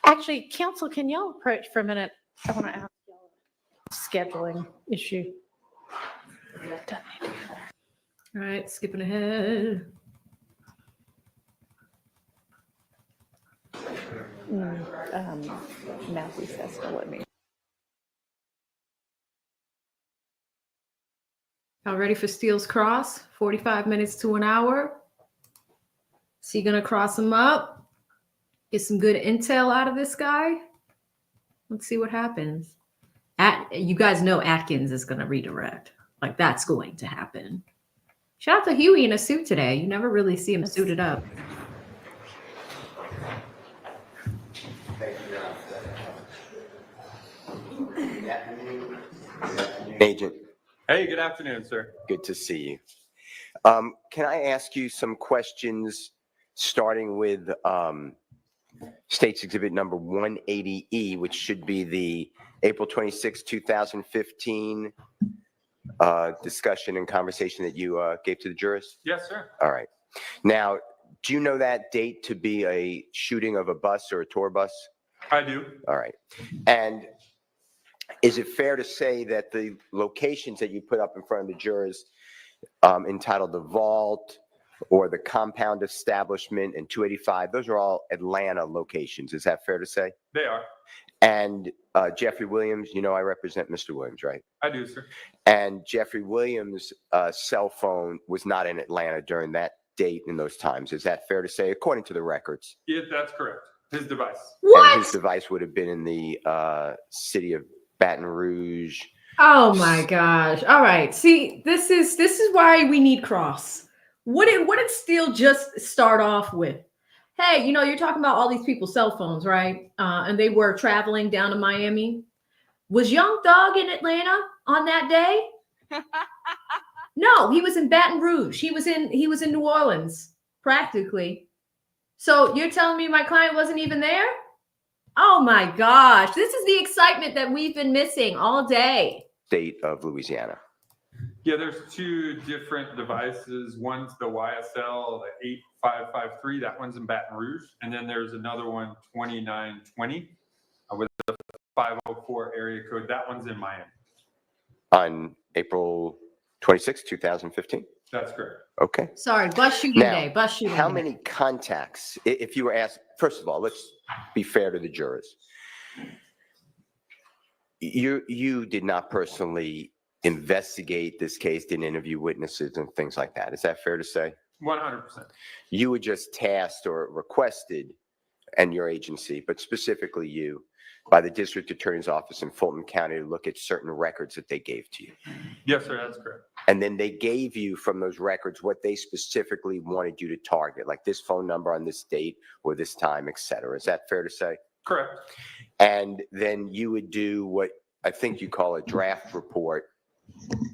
Actually, counsel, can y'all approach for a minute? I want to ask y'all a scheduling issue. All right, skipping ahead. Now recess to let me. Y'all ready for Steele's cross? 45 minutes to an hour. So you're gonna cross him up, get some good intel out of this guy. Let's see what happens. You guys know Atkins is gonna redirect. Like that's going to happen. Shout out to Huey in a suit today. You never really see him suited up. Agent, Hey, good afternoon, sir. good to see you. Can I ask you some questions, starting with State's Exhibit number 180E, which should be the April 26, 2015 discussion and conversation that you gave to the jurors? Yes, sir. All right. Now, do you know that date to be a shooting of a bus or a tour bus? I do. All right. And is it fair to say that the locations that you put up in front of the jurors entitled the Vault or the Compound Establishment and 285, those are all Atlanta locations. Is that fair to say? They are. And Jeffrey Williams, you know I represent Mr. Williams, right? I do, sir. And Jeffrey Williams' cell phone was not in Atlanta during that date and those times. Is that fair to say, according to the records? Yeah, that's correct. His device. And his What? device would have been in the city of Baton Rouge. Oh my gosh. All right. See, this is why we need Cross. What did Steele just start off with? Hey, you know, you're talking about all these people's cell phones, right? And they were traveling down to Miami. Was Young Thug in Atlanta on that day? No, he was in Baton Rouge. He was in New Orleans, practically. So you're telling me my client wasn't even there? Oh my gosh. This is the excitement that we've been missing all day. State of Louisiana. Yeah, there's two different devices. One's the YSL, the 8553. That one's in Baton Rouge. And then there's another one, 2920, with the 504 area code. That one's in Miami. On April 26, 2015? That's correct. Okay. Sorry, bus shooting Now, day. Bus shooting how day. many contacts, if you were asked, first of all, let's be fair to the jurors. You did not personally investigate this case, didn't interview witnesses and things like that. Is that fair to say? 100%. You were just tasked or requested, and your agency, but specifically you, by the district attorney's office in Fulton County to look at certain records that they gave to you. Yes, sir, that's correct. And then they gave you from those records what they specifically wanted you to target, like this phone number on this date or this time, et cetera. Is that fair to say? Correct. And then you would do what I think you call a draft report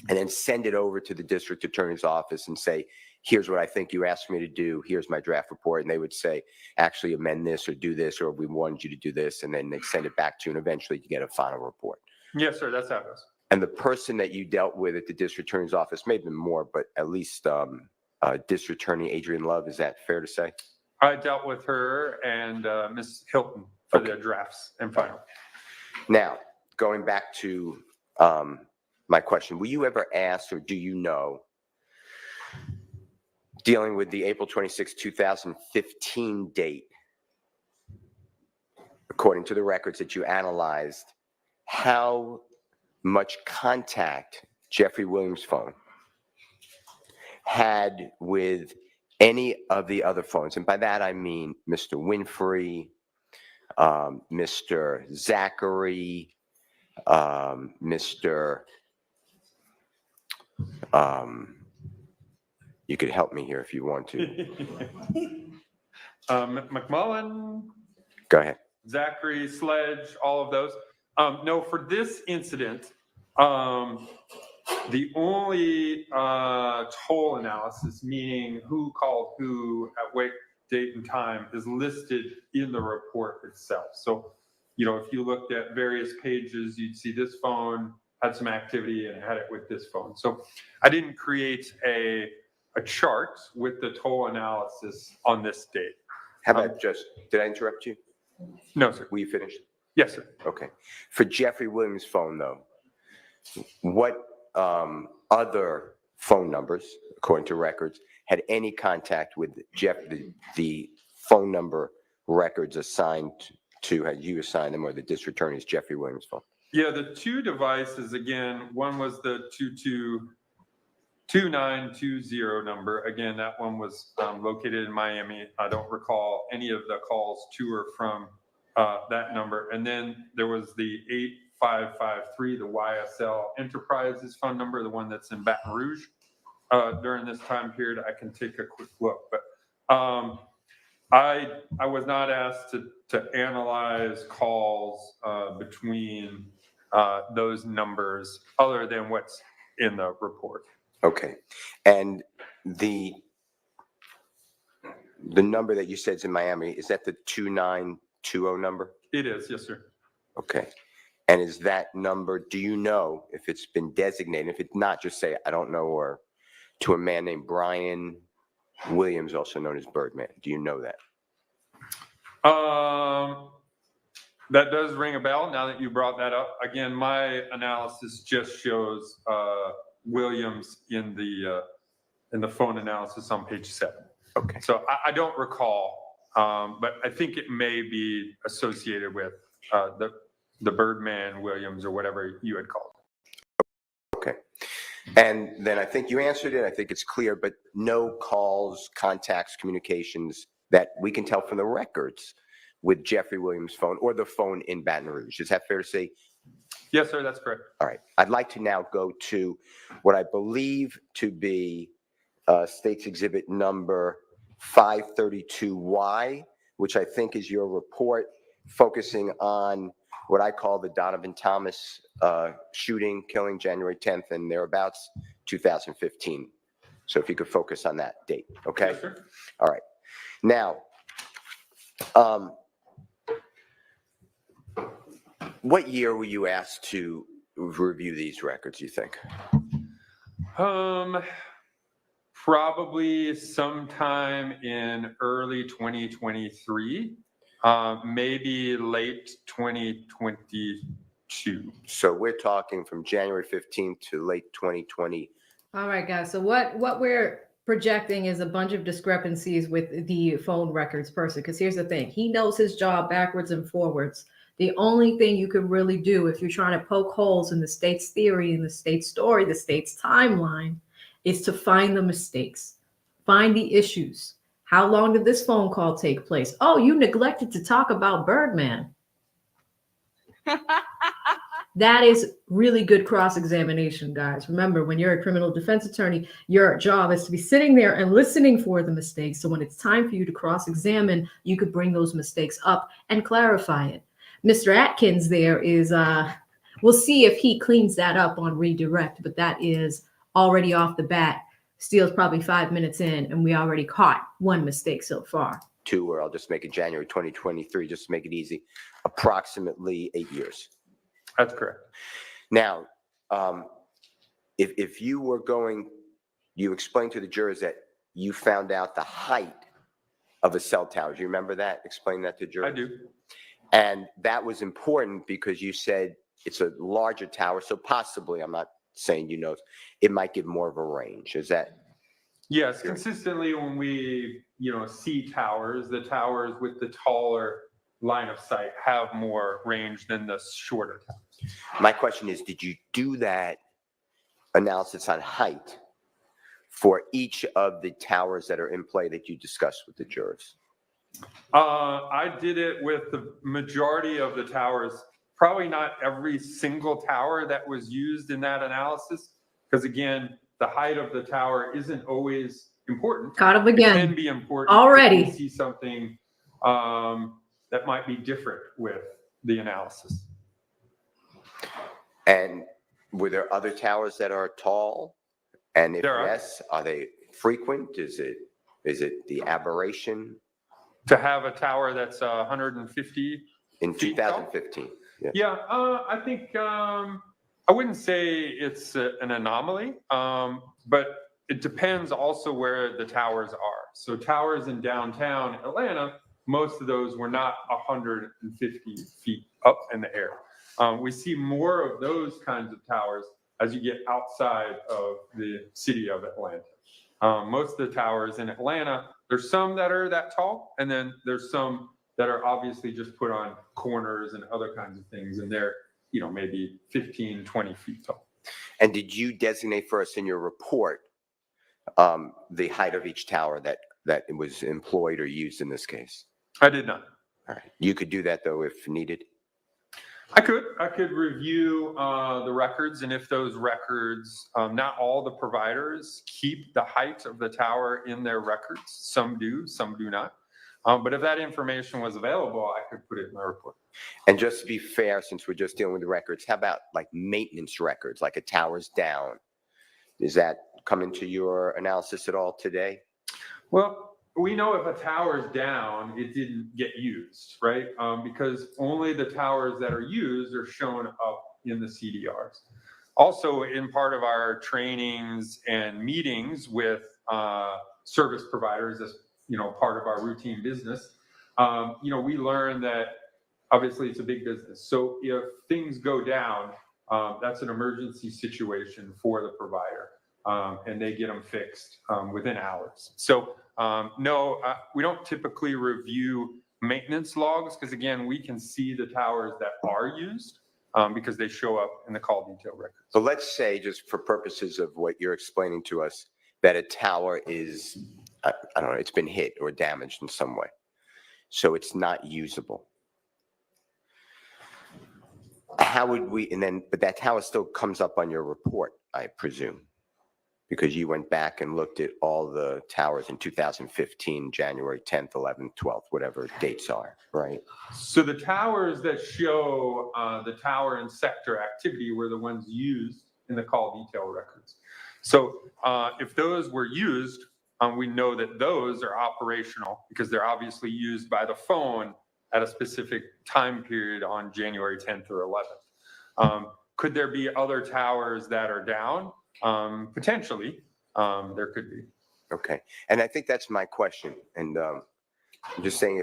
and then send it over to the district attorney's office and say, here's what I think you asked me to do. Here's my draft report. And they would say, actually amend this or do this, or we wanted you to do this. And then they send it back to you and eventually you get a final report. Yes, sir, that's how it goes. And the person that you dealt with at the district attorney's office, maybe more, but at least District Attorney Adrian Love, is that fair to say? I dealt with her and Ms. Hilton for the drafts and final. Now, going back to my question, were you ever asked or do you know, dealing with the April 26, 2015 date, according to the records that you analyzed, how much contact Jeffrey Williams' phone had with any of the other phones? And by that, I mean Mr. Winfrey, Mr. Zachary, Mr. You could help me here if you want to. McMullen, Go ahead. Zachary, Sledge, all of those. No, for this incident, the only toll analysis, meaning who called who at what date and time, is listed in the report itself. So, you know, if you looked at various pages, you'd see this phone had some activity and had it with this phone. So I didn't create a chart with the toll analysis on this date. How about did I interrupt you? No, sir. Were you finished? Yes, sir. Okay. For Jeffrey Williams' phone, though, what other phone numbers, according to records, had any contact with the phone number records assigned to, had you assigned them, or the district attorney's Jeffrey Williams' phone? Yeah, the two devices, again, one was the 2920 number. Again, that one was located in Miami. I don't recall any of the calls to or from that number. And then there was the 8553, the YSL Enterprises phone number, the one that's in Baton Rouge. During this time period, I can take a quick look. But I was not asked to analyze calls between those numbers other than what's in the report. Okay. And the number that you said is in Miami, is that the 2920 number? It is, yes, sir. Okay. And is that number, do you know if it's been designated? If it's not, just say, I don't know, or to a man named Brian Williams, also known as Birdman. Do you know that? That does ring a bell now that you brought that up. Again, my analysis just shows Williams in the phone analysis on page 7. Okay. So I don't recall, but I think it may be associated with the the Birdman Williams or whatever you had called. Okay. And then I think you answered it. I think it's clear, but no calls, contacts, communications that we can tell from the records with Jeffrey Williams' phone or the phone in Baton Rouge. Is that fair to say? Yes, sir, that's correct. All right. I'd like to now go to what I believe to be State's Exhibit number 532Y, which I think is your report focusing on what I call the Donovan Thomas shooting, killing January 10th and thereabouts, 2015. So if you could focus on that date, okay? Yes, sir. All right. Now, what year were you asked to review these records, you think? Probably sometime in early 2023, maybe late 2022. So we're talking from January 15th to late 2020. All right, guys. So what we're projecting is a bunch of discrepancies with the phone records person. Because here's the thing. He knows his job backwards and forwards. The only thing you can really do if you're trying to poke holes in the state's theory, in the state's story, the state's timeline, is to find the mistakes, find the issues. How long did this phone call take place? Oh, you neglected to talk about Birdman. That is really good cross-examination, guys. Remember, when you're a criminal defense attorney, your job is to be sitting there and listening for the mistakes. So when it's time for you to cross-examine, you could bring those mistakes up and clarify it. Mr. Atkins there is, we'll see if he cleans that up on redirect, but that is already off the bat. Steele's probably 5 minutes in, and we already caught one mistake so far. Two, or I'll just make it January 2023, just to make it easy, approximately 8 years. That's correct. Now, if you were going, you explained to the jurors that you found out the height of a cell tower. Do you remember that? Explain that to jurors. I do. And that was important because you said it's a larger tower, so possibly, I'm not saying you know, it might give more of a range. Is that? Yes, consistently when we, see towers, the towers with the taller line of sight have more range than the shorter towers. My question is, did you do that analysis on height for each of the towers that are in play that you discussed with the jurors? I did it with the majority of the towers, probably not every single tower that was used in that analysis, because again, the height of the tower isn't always important. Caught him again. It can be important already. if you see something that might be different with the analysis. And were there other towers that are tall? And if yes, are they frequent? Is it the aberration? To have a tower that's 150 in 2015. Yeah, I think I wouldn't say it's an anomaly, but it depends also where the towers are. So towers in downtown Atlanta, most of those were not 150 feet up in the air. We see more of those kinds of towers as you get outside of the city of Atlanta. Most of the towers in Atlanta, there's some that are that tall, and then there's some that are obviously just put on corners and other kinds of things, and they're, maybe 15, 20 feet tall. And did you designate for us in your report the height of each tower that was employed or used in this case? I did not. All right. You could do that, though, if needed? I could review the records, and if those records, not all the providers keep the height of the tower in their records. Some do, some do not. But if that information was available, I could put it in my report. And just to be fair, since we're just dealing with the records, how about like maintenance records, like a tower's down? Does that come into your analysis at all today? Well, we know if a tower's down, it didn't get used, right? Because only the towers that are used are shown up in the CDRs. Also, in part of our trainings and meetings with service providers, as part of our routine business, we learn that obviously it's a big business. So if things go down, that's an emergency situation for the provider, and they get them fixed within hours. So no, we don't typically review maintenance logs, because again, we can see the towers that are used because they show up in the call detail records. So let's say, just for purposes of what you're explaining to us, that a tower is, I don't know, it's been hit or damaged in some way. So it's not usable. How would we, but that tower still comes up on your report, I presume, because you went back and looked at all the towers in 2015, January 10th, 11th, 12th, whatever dates are, right? So the towers that show the tower and sector activity were the ones used in the call detail records. So if those were used, we know that those are operational because they're obviously used by the phone at a specific time period on January 10th or 11th. Could there be other towers that are down? Potentially, there could be. Okay. And I think that's my question. And I'm just saying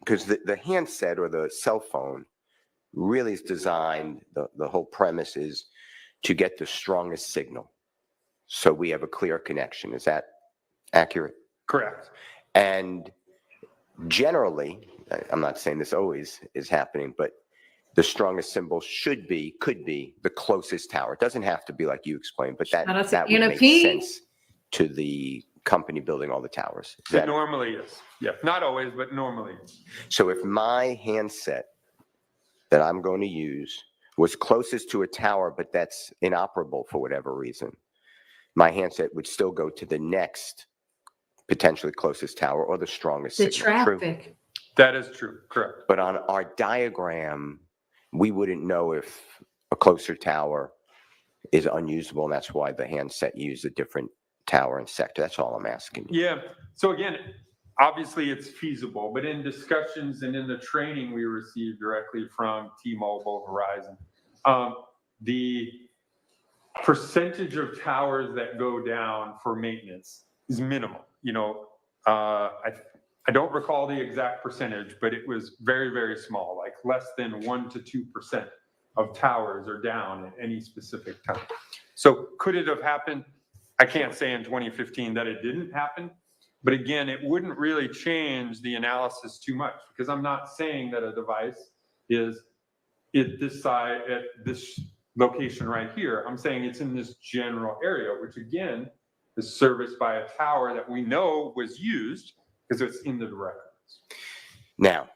because the handset or the cell phone really is designed, the whole premise is to get the strongest signal. So we have a clear connection. Is that accurate? Correct. And generally, I'm not saying this always is happening, but the strongest symbol could be the closest tower. It doesn't have to be like you explained, but that would make sense to the company building all the towers. It normally is. Yeah, not always, but normally. So if my handset that I'm going to use was closest to a tower, but that's inoperable for whatever reason, my handset would still go to the next potentially closest tower or the strongest The signal. traffic. True? That is true. Correct. But on our diagram, we wouldn't know if a closer tower is unusable, and that's why the handset used a different tower and sector. That's all I'm asking. Yeah. So again, obviously it's feasible, but in discussions and in the training we received directly from T-Mobile, Verizon, the percentage of towers that go down for maintenance is minimal. You know, I don't recall the exact percentage, but it was very, very small, like less than 1 to 2% of towers are down at any specific time. So could it have happened? I can't say in 2015 that it didn't happen, but again, it wouldn't really change the analysis too much because I'm not saying that a device is at this side, at this location right here. I'm saying it's in this general area, which again is serviced by a tower that we know was used because it's in the records. Now,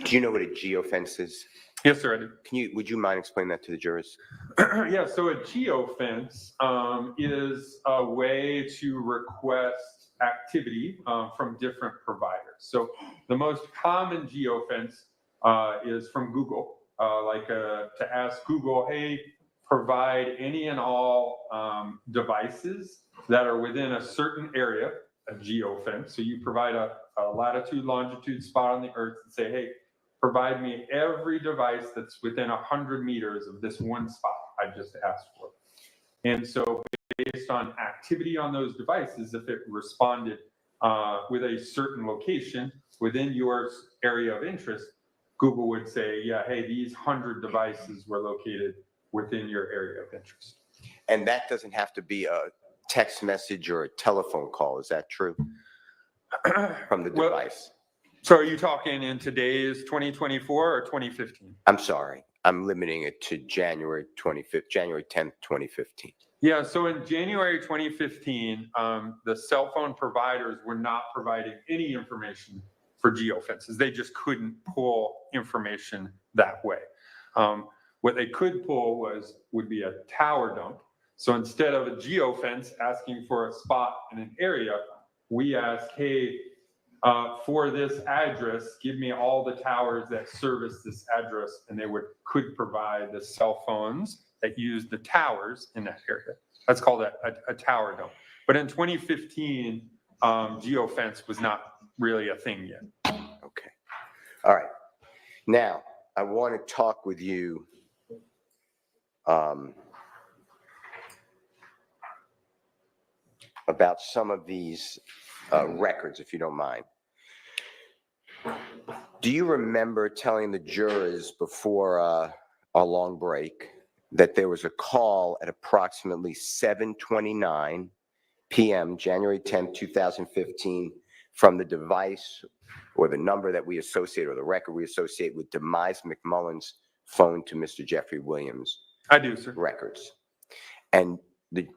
do you know what a geofence is? Yes, sir, I do. Would you mind explaining that to the jurors? Yeah, so a geofence is a way to request activity from different providers. So the most common geofence is from Google, to ask Google, hey, provide any and all devices that are within a certain area, a geofence. So you provide a latitude, longitude spot on the earth and say, hey, provide me every device that's within 100 meters of this one spot I just asked for. And so based on activity on those devices, if it responded with a certain location within your area of interest, Google would say, yeah, hey, these 100 devices were located within your area of interest. And that doesn't have to be a text message or a telephone call. Is that true? From the device. So are you talking in today's 2024 or 2015? I'm sorry. I'm limiting it to January 10th, 2015. Yeah, so in January 2015, the cell phone providers were not providing any information for geofences. They just couldn't pull information that way. What they could pull would be a tower dump. So instead of a geofence asking for a spot in an area, we ask, hey, for this address, give me all the towers that service this address, and they could provide the cell phones that use the towers in that area. That's called a tower dump. But in 2015, geofence was not really a thing yet. Okay. All right. Now, I want to talk with you about some of these records, if you don't mind. Do you remember telling the jurors before our long break that there was a call at approximately 7:29 p.m., January 10th, 2015, from the device or the number that we associate or the record we associate with Demise McMullen's phone to Mr. Jeffrey Williams' I do, sir. records. And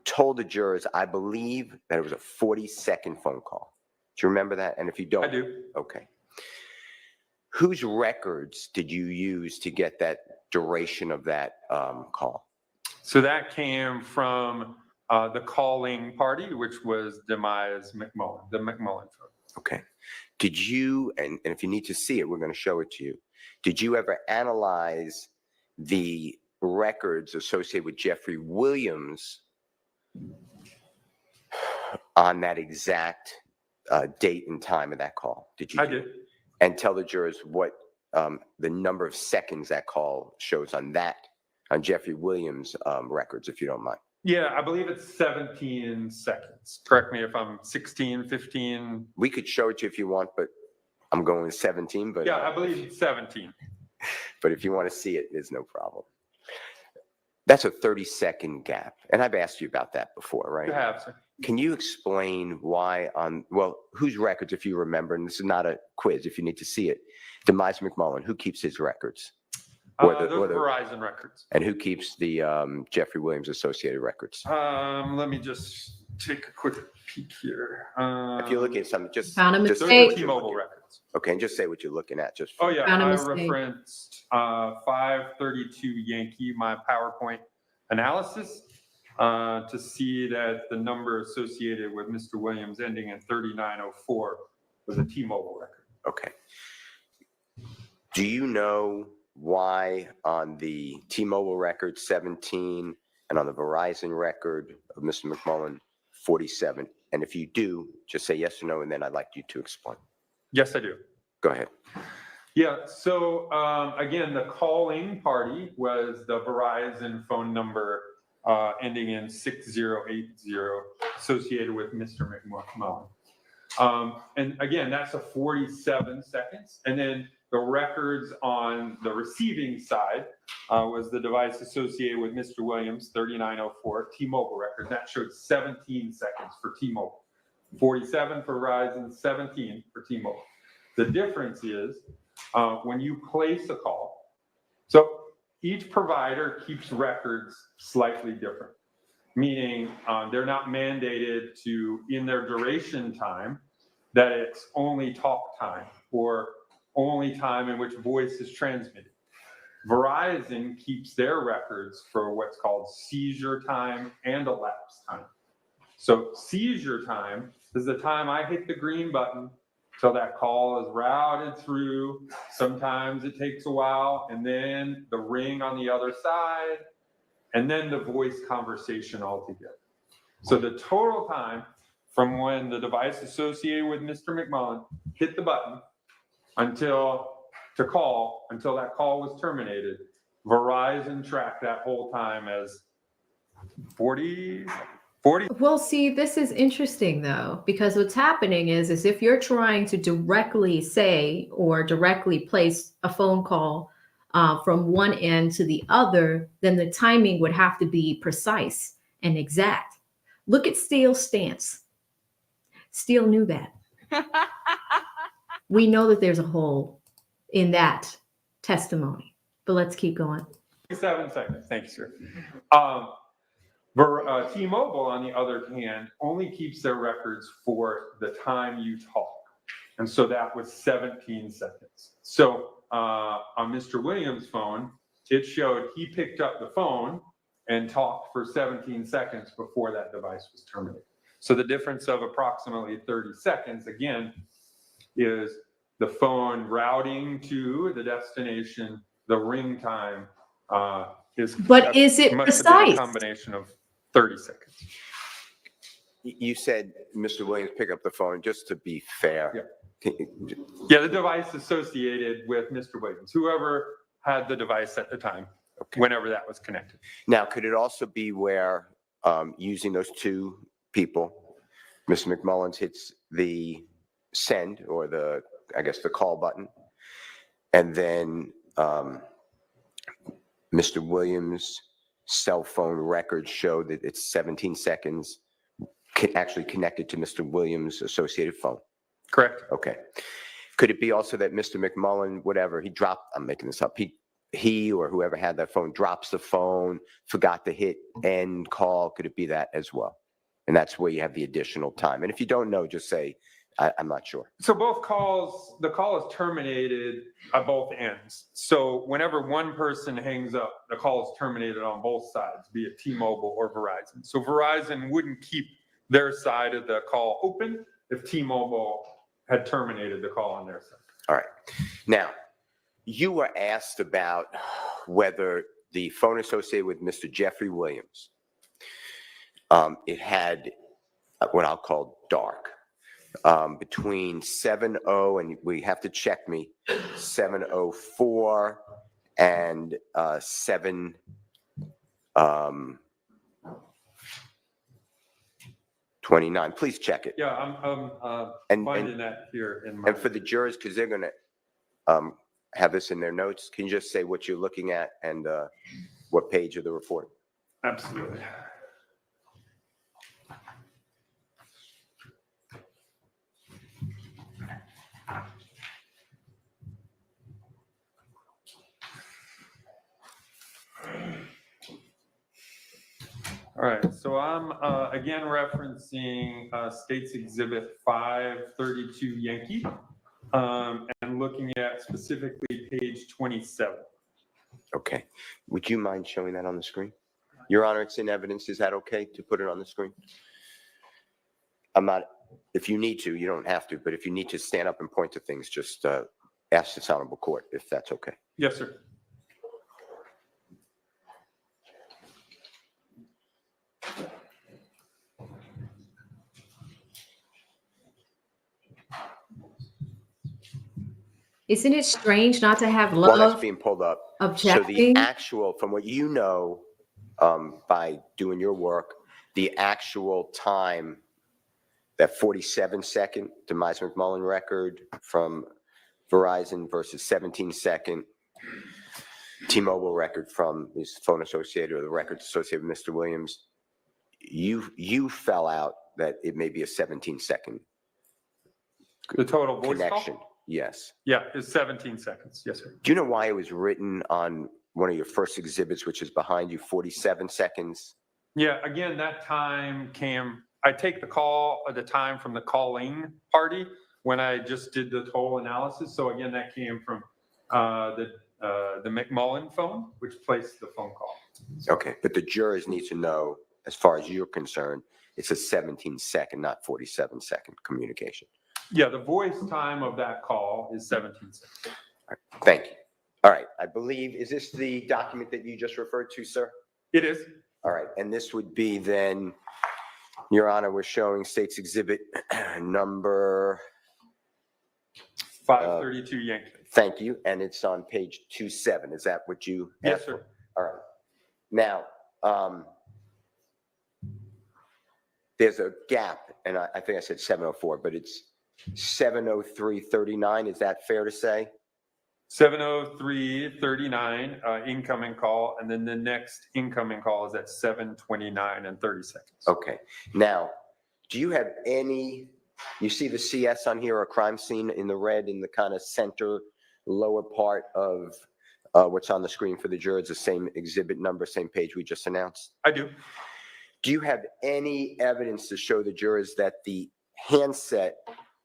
told the jurors, I believe that it was a 40-second phone call. Do you remember that? And if you don't, I do. okay. Whose records did you use to get that duration of that call? So that came from the calling party, which was Demise McMullen, the McMullen phone. Okay. Did you, and if you need to see it, we're going to show it to you. Did you ever analyze the records associated with Jeffrey Williams on that exact date and time of that call? Did you? I did. And tell the jurors what the number of seconds that call shows on Jeffrey Williams' records, if you don't mind. Yeah, I believe it's 17 seconds. Correct me if I'm 16, 15. We could show it to you if you want, but I'm going with 17. But Yeah, I believe it's 17. But if you want to see it, there's no problem. That's a 30-second gap. And I've asked you about that before, right? You have, sir. Can you explain why whose records, if you remember, and this is not a quiz if you need to see it, Demise McMullen, who keeps his records? The Verizon records. And who keeps the Jeffrey Williams associated records? Let me just take a quick peek here. If you're looking at something, just Found a just say mistake. what you're T-Mobile looking at. records. Okay, and just say what you're looking at. Just Oh yeah, Found a I mistake. referenced 532 Yankee, my PowerPoint analysis, to see that the number associated with Mr. Williams ending in 3904 was a T-Mobile record. Okay. Do you know why on the T-Mobile record 17 and on the Verizon record of Mr. McMullen 47? And if you do, just say yes or no, and then I'd like you to explain. Yes, I do. Go ahead. Yeah, so again, the calling party was the Verizon phone number ending in 6080 associated with Mr. McMullen. And again, that's a 47 seconds. And then the records on the receiving side was the device associated with Mr. Williams, 3904, T-Mobile record. That showed 17 seconds for T-Mobile. 47 for Verizon, 17 for T-Mobile. The difference is when you place a call, so each provider keeps records slightly different, meaning they're not mandated to, in their duration time, that it's only talk time or only time in which voice is transmitted. Verizon keeps their records for what's called seizure time and elapsed time. So seizure time is the time I hit the green button till that call is routed through. Sometimes it takes a while, and then the ring on the other side, and then the voice conversation altogether. So the total time from when the device associated with Mr. McMullen hit the button until that call was terminated, Verizon tracked that whole time as 40. Well, see, this is interesting though, because what's happening is if you're trying to directly say or directly place a phone call from one end to the other, then the timing would have to be precise and exact. Look at Steele's stance. Steele knew that. We know that there's a hole in that testimony, but let's keep going. 7 seconds. Thank you, sir. T-Mobile, on the other hand, only keeps their records for the time you talk. And so that was 17 seconds. So on Mr. Williams' phone, it showed he picked up the phone and talked for 17 seconds before that device was terminated. So the difference of approximately 30 seconds, again, is the phone routing to the destination, the ring time is. But is it must have been precise? a combination of 30 seconds. You said Mr. Williams pick up the phone, just to be fair. Yeah, the device associated with Mr. Williams, whoever had the device at the time, whenever that was connected. Now, could it also be where using those two people, Mr. McMullen hits the send or the call button, and then Mr. Williams' cell phone records show that it's 17 seconds actually connected to Mr. Williams' associated phone. Correct. Okay. Could it be also that Mr. McMullen, whatever, he dropped, I'm making this up, he or whoever had that phone drops the phone, forgot to hit end call? Could it be that as well? And that's where you have the additional time. And if you don't know, just say, I'm not sure. So both calls, the call is terminated at both ends. So whenever one person hangs up, the call is terminated on both sides, be it T-Mobile or Verizon. So Verizon wouldn't keep their side of the call open if T-Mobile had terminated the call on their side. All right. Now, you were asked about whether the phone associated with Mr. Jeffrey Williams, it had what I'll call dark. Between 7:00 and we have to check me, 7:04 and 7:29. Please check it. Yeah, I'm And finding that here in my. and for the jurors, because they're going to have this in their notes, can you just say what you're looking at and what page of the report? Absolutely. All right, so I'm again referencing States Exhibit 532 Yankee and looking at specifically page 27. Okay. Would you mind showing that on the screen? Your Honor, it's in evidence. Is that okay to put it on the screen? I'm not, if you need to, you don't have to, but if you need to stand up and point to things, just ask this honorable court if that's okay. Yes, sir. Isn't it strange not to have While that's love being pulled up. So the objecting? actual, from what you know, by doing your work, the actual time, that 47-second Demise McMullen record from Verizon versus 17-second T-Mobile record from his phone associated or the records associated with Mr. Williams, you fell out that it may be a 17-second The total voice connection. call? Yes. Yeah, it's 17 seconds. Yes, sir. Do you know why it was written on one of your first exhibits, which is behind you, 47 seconds? Yeah, again, that time came, I take the call at the time from the calling party when I just did the total analysis. So again, that came from the McMullen phone, which placed the phone call. Okay, but the jurors need to know, as far as you're concerned, it's a 17-second, not 47-second communication. Yeah, the voice time of that call is 17 seconds. All right, thank you. All right, I believe, is this the document that you just referred to, sir? It is. All right, and this would be then, Your Honor, we're showing State's Exhibit number, 532 Yankee. thank you, and it's on page 27. Is that what you Yes, asked sir. for? All right. Now, there's a gap, and I think I said 7:04, but it's 7:03:39. Is that fair to say? 7:03:39 incoming call, and then the next incoming call is at 7:29 and 30 seconds. Okay. Now, do you have any, you see the CS on here, a crime scene in the red in the kind of center lower part of what's on the screen for the jurors, the same exhibit number, same page we just announced? I do. Do you have any evidence to show the jurors that the handset,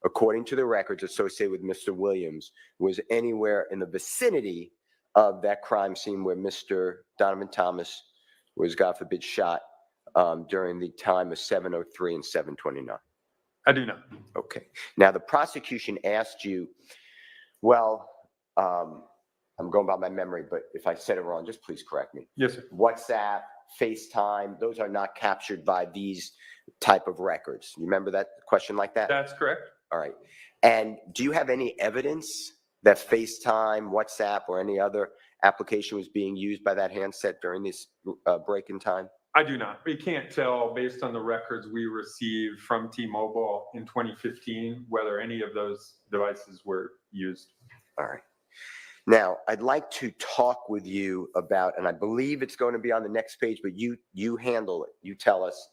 according to the records associated with Mr. Williams, was anywhere in the vicinity of that crime scene where Mr. Donovan Thomas was, God forbid, shot during the time of 7:03 and 7:29? I do not. Okay. Now, the prosecution asked you, well, I'm going by my memory, but if I said it wrong, just please correct me. Yes, sir. WhatsApp, FaceTime, those are not captured by these type of records. You remember that question like that? That's correct. All right. And do you have any evidence that FaceTime, WhatsApp, or any other application was being used by that handset during this break in time? I do not. We can't tell based on the records we received from T-Mobile in 2015 whether any of those devices were used. All right. Now, I'd like to talk with you about, and I believe it's going to be on the next page, but you handle it. You tell us.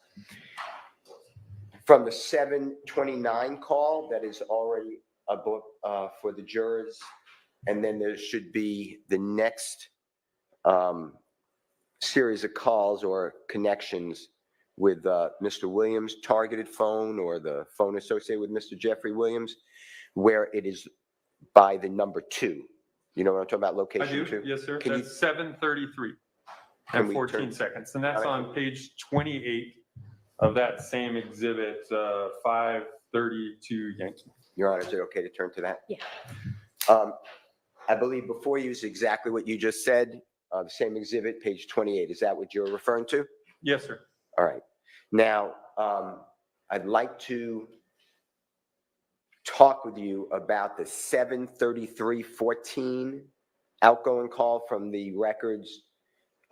from the 7:29 call that is already a book for the jurors. And then there should be the next series of calls or connections with Mr. Williams' targeted phone or the phone associated with Mr. Jeffrey Williams, where it is by the number 2. You know what I'm talking about, I location do, 2? yes, sir. Can you- That's 7:33 Can and we 14 turn- seconds. And that's on page 28 of that same exhibit, 532 Yankee. Your Honor, is it okay to turn to that? Yeah. I believe before you is exactly what you just said, the same exhibit, page 28. Is that what you're referring to? Yes, sir. All right. Now, I'd like to talk with you about the 7:33:14 outgoing call from the records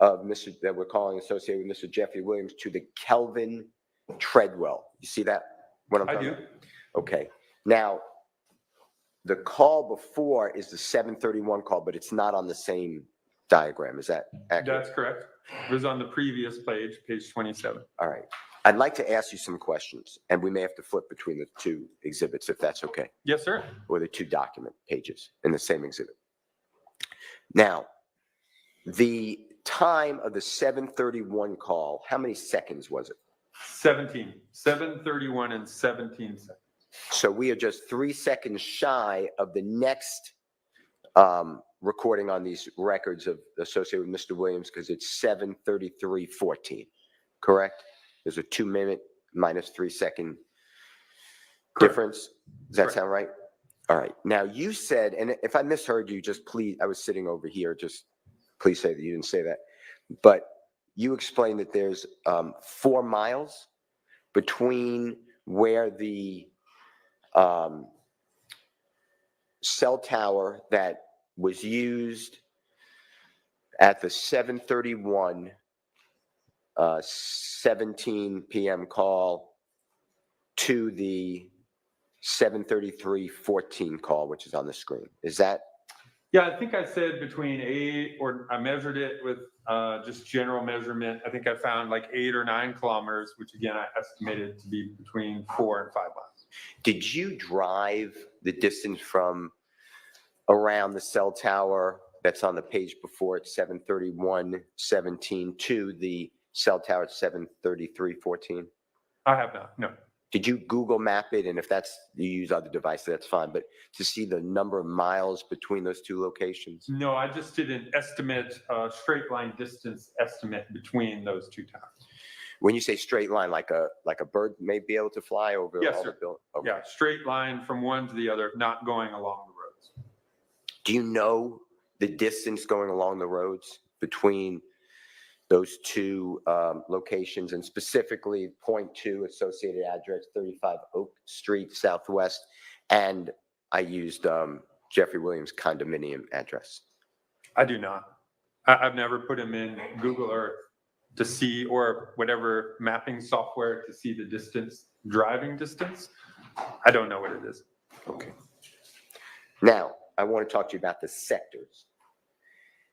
of that we're calling associated with Mr. Jeffrey Williams to the Kelvin Treadwell. You see that? What I'm I talking do. about? Okay. Now, the call before is the 7:31 call, but it's not on the same diagram. Is that accurate? That's correct. It was on the previous page, page 27. All right. I'd like to ask you some questions, and we may have to flip between the 2 exhibits if that's okay, Yes, sir. or the 2 document pages in the same exhibit. Now, the time of the 7:31 call, how many seconds was it? 7:31 and 17 seconds. So we are just 3 seconds shy of the next recording on these records associated with Mr. Williams, because it's 7:33:14, correct? There's a 2-minute minus 3-second difference. Does that sound right? All right. Now you said, and if I misheard you, just please, I was sitting over here, just please say that you didn't say that. But you explained that there's 4 miles between where the cell tower that was used at the 7:31 17 p.m. call to the 7:33:14 call, which is on the screen. Is that? Yeah, I think I said between 8, or I measured it with just general measurement. I think I found like 8 or 9 kilometers, which again, I estimated to be between 4 and 5 miles. Did you drive the distance from around the cell tower that's on the page before at 7:31:17 to the cell tower at 7:33:14? I have not, no. Did you Google map it? And if you use other devices, that's fine. But to see the number of miles between those 2 locations? No, I just did an estimate, straight line distance estimate between those 2 towers. When you say straight line, like a bird may be able to fly over Yes, all sir. the buildings? Okay. Yeah, straight line from one to the other, not going along the roads. Do you know the distance going along the roads between those 2 locations, and specifically point 2 associated address 35 Oak Street Southwest, and I used Jeffrey Williams condominium address? I do not. I've never put them in Google Earth to see, or whatever mapping software to see the distance, driving distance. I don't know what it is. Okay. Now, I want to talk to you about the sectors.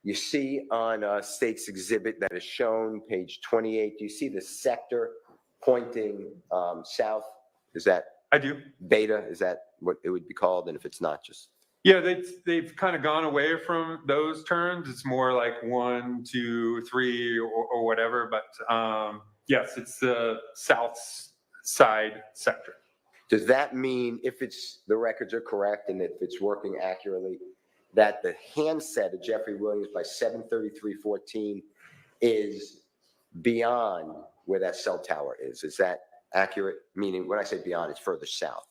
You see on State's exhibit that is shown, page 28, do you see the sector pointing south? Is that I do. beta? Is that what it would be called? And if it's not, just... Yeah, they've kind of gone away from those terms. It's more like 1, 2, 3, or whatever. But yes, it's the south side sector. Does that mean, if the records are correct and if it's working accurately, that the handset of Jeffrey Williams by 7:33:14 is beyond where that cell tower is? Is that accurate? Meaning, when I say beyond, it's further south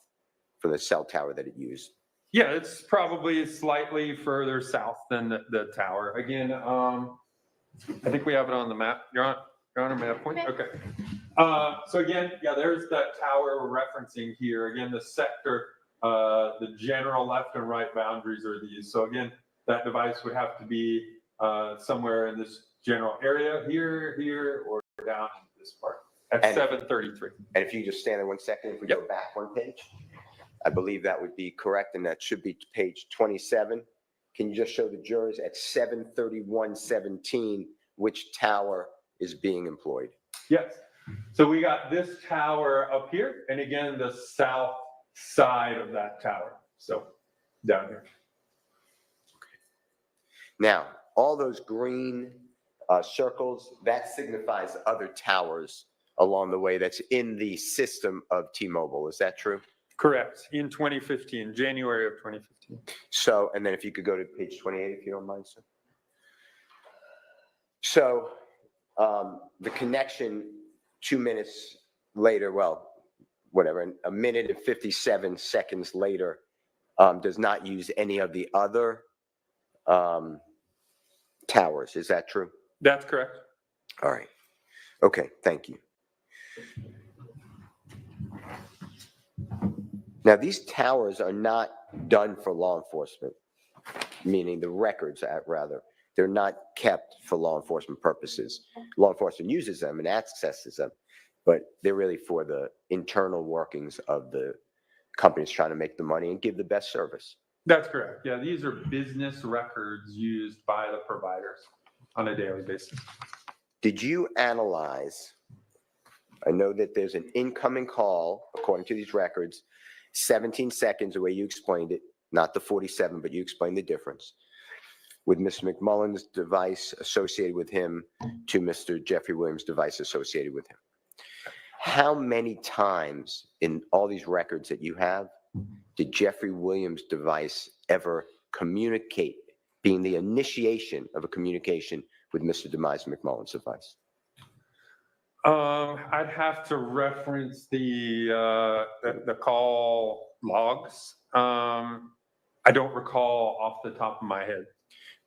from the cell tower that it used. Yeah, it's probably slightly further south than the tower. Again, I think we have it on the map. You're on a map point? Okay. So again, yeah, there's that tower we're referencing here. Again, the sector, the general left and right boundaries are these. So again, that device would have to be somewhere in this general area, here, or down in this part at 7:33. And if you just stand there 1 second, if we go back 1 page, I believe that would be correct, and that should be page 27. Can you just show the jurors at 7:31:17 which tower is being employed? Yes. So we got this tower up here, and again, the south side of that tower. So down here. Now, all those green circles, that signifies other towers along the way that's in the system of T-Mobile. Is that true? Correct. In 2015, January of 2015. So, and then if you could go to page 28, if you don't mind, sir. So, the connection 2 minutes later, well, whatever, a minute and 57 seconds later, does not use any of the other towers. Is that true? That's correct. All right. Okay, thank you. Now, these towers are not done for law enforcement, meaning the records, rather. They're not kept for law enforcement purposes. Law enforcement uses them and accesses them, but they're really for the internal workings of the companies trying to make the money and give the best service. That's correct. Yeah, these are business records used by the providers on a daily basis. Did you analyze, I know that there's an incoming call, according to these records, 17 seconds, the way you explained it, not the 47, but you explained the difference, with Mr. McMullen's device associated with him to Mr. Jeffrey Williams' device associated with him. How many times in all these records that you have did Jeffrey Williams' device ever communicate, being the initiation of a communication with Mr. Demise McMullen's device? I'd have to reference the call logs. I don't recall off the top of my head.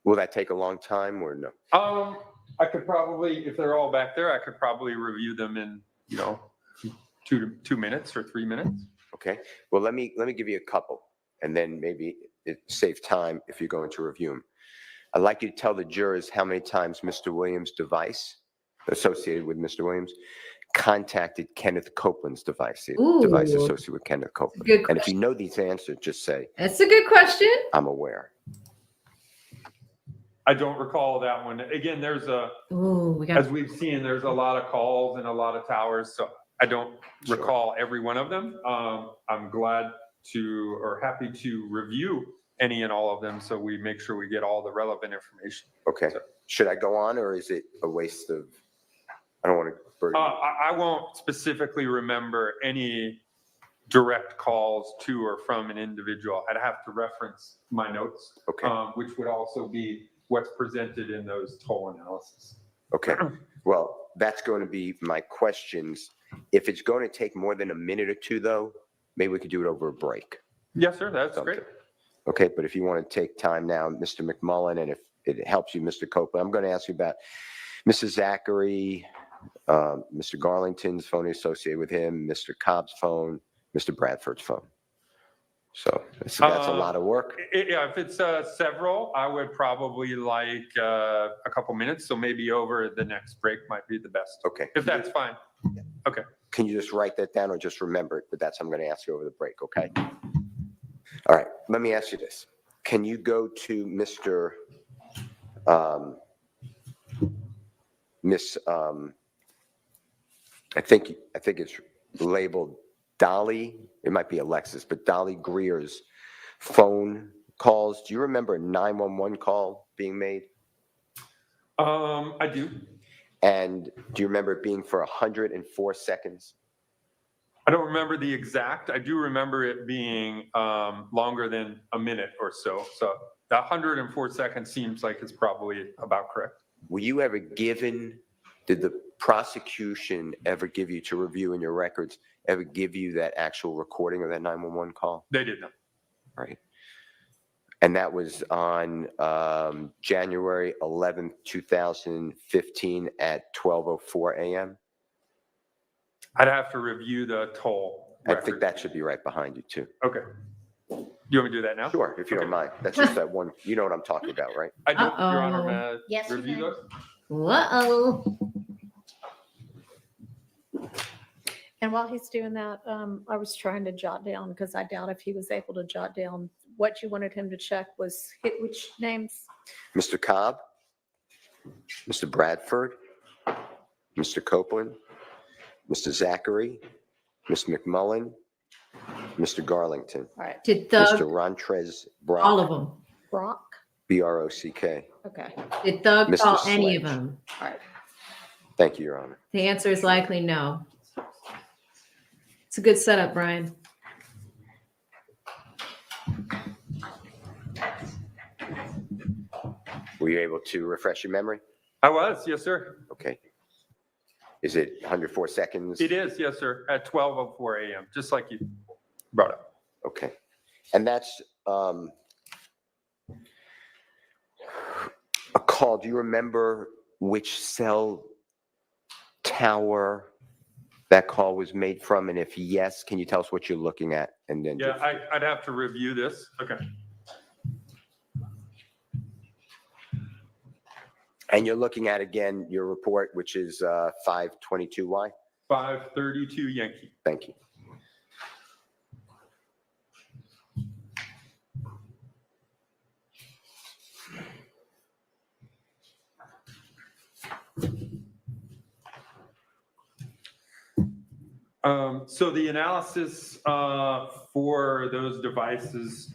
Will that take a long time or no? I could probably, if they're all back there, I could probably review them in, 2 minutes or 3 minutes. Okay. Well, let me give you a couple, and then maybe it saves time if you're going to review them. I'd like you to tell the jurors how many times Mr. Williams' device associated with Mr. Williams contacted Kenneth Copeland's device, the Ooh. device associated with Kenneth Copeland. Good And if you question. know these answers, just say, That's a good question. I'm aware. I don't recall that one. Again, there's Ooh, we got as we've seen, there's a lot of calls and a lot of towers, so I don't Sure. recall every one of them. I'm glad to, or happy to review any and all of them, so we make sure we get all the relevant information. Okay. Should I go on, or is it a waste of, I don't want to burden you. I won't specifically remember any direct calls to or from an individual. I'd have to reference my notes, Okay. which would also be what's presented in those toll analysis. Okay. Well, that's going to be my questions. If it's going to take more than a minute or two, though, maybe we could do it over a break. Yes, sir, that's Something. great. Okay, but if you want to take time now, Mr. McMullen, and if it helps you, Mr. Copeland, I'm going to ask you about Mrs. Zachary, Mr. Garlington's phone associated with him, Mr. Cobb's phone, Mr. Bradford's phone. So that's a lot of work. Yeah, if it's several, I would probably like a couple minutes, so maybe over the next break might be the best, Okay. if that's fine. Okay. Can you just write that down or just remember it? But that's what I'm going to ask you over the break, okay? All right, let me ask you this. Can you go to Mr. Miss, I think it's labeled Dolly, it might be Alexis, but Dolly Greer's phone calls. Do you remember a 911 call being made? I do. And do you remember it being for 104 seconds? I don't remember the exact. I do remember it being longer than a minute or so. So the 104 seconds seems like it's probably about correct. Were you ever given, did the prosecution ever give you to review in your records, ever give you that actual recording of that 911 call? They did not. Right. And that was on January 11th, 2015 at 12:04 a.m.? I'd have to review the toll I record. think that should be right behind you too. Okay. You want me to do that now? Sure, if you don't Okay. mind. That's just that one, you know what I'm talking about, right? I do, Your Uh-oh. Honor, may I Yes, you review may. those? Uh-oh. And while he's doing that, I was trying to jot down, because I doubt if he was able to jot down what you wanted him to check was which names? Mr. Cobb, Mr. Bradford, Mr. Copeland, Mr. Zachary, Ms. McMullen, Mr. Garlington, All right, Did Mr. Thug, Rontrez all of Brock, them? Brock, B-R-O-C-K. okay, Did Thug Mr. call any of Sledge. them? all right. Thank you, Your Honor. The answer is likely no. It's a good setup, Brian. Were you able to refresh your memory? I was, yes, sir. Okay. Is it 104 seconds? It is, yes, sir, at 12:04 a.m., just like you brought up. Okay. And that's a call. Do you remember which cell tower that call was made from? And if yes, can you tell us what you're looking at? And then Yeah, I'd have to review this. Okay. and you're looking at, again, your report, which is 522Y. 532 Yankee. Thank you. So the analysis for those devices,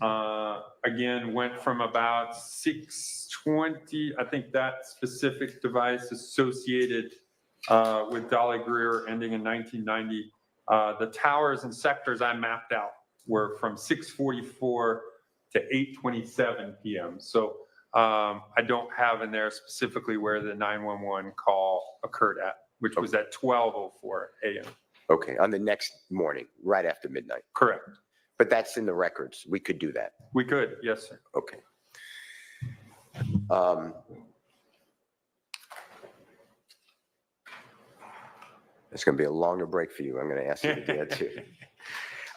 again, went from about 620, I think that specific device associated with Dolly Greer ending in 1990. The towers and sectors I mapped out were from 6:44 to 8:27 p.m. So I don't have in there specifically where the 911 call occurred at, which was at 12:04 a.m. Okay, on the next morning, right after midnight. Correct. But that's in the records. We could do that. We could, yes, sir. Okay. It's going to be a longer break for you. I'm going to ask you to do that too.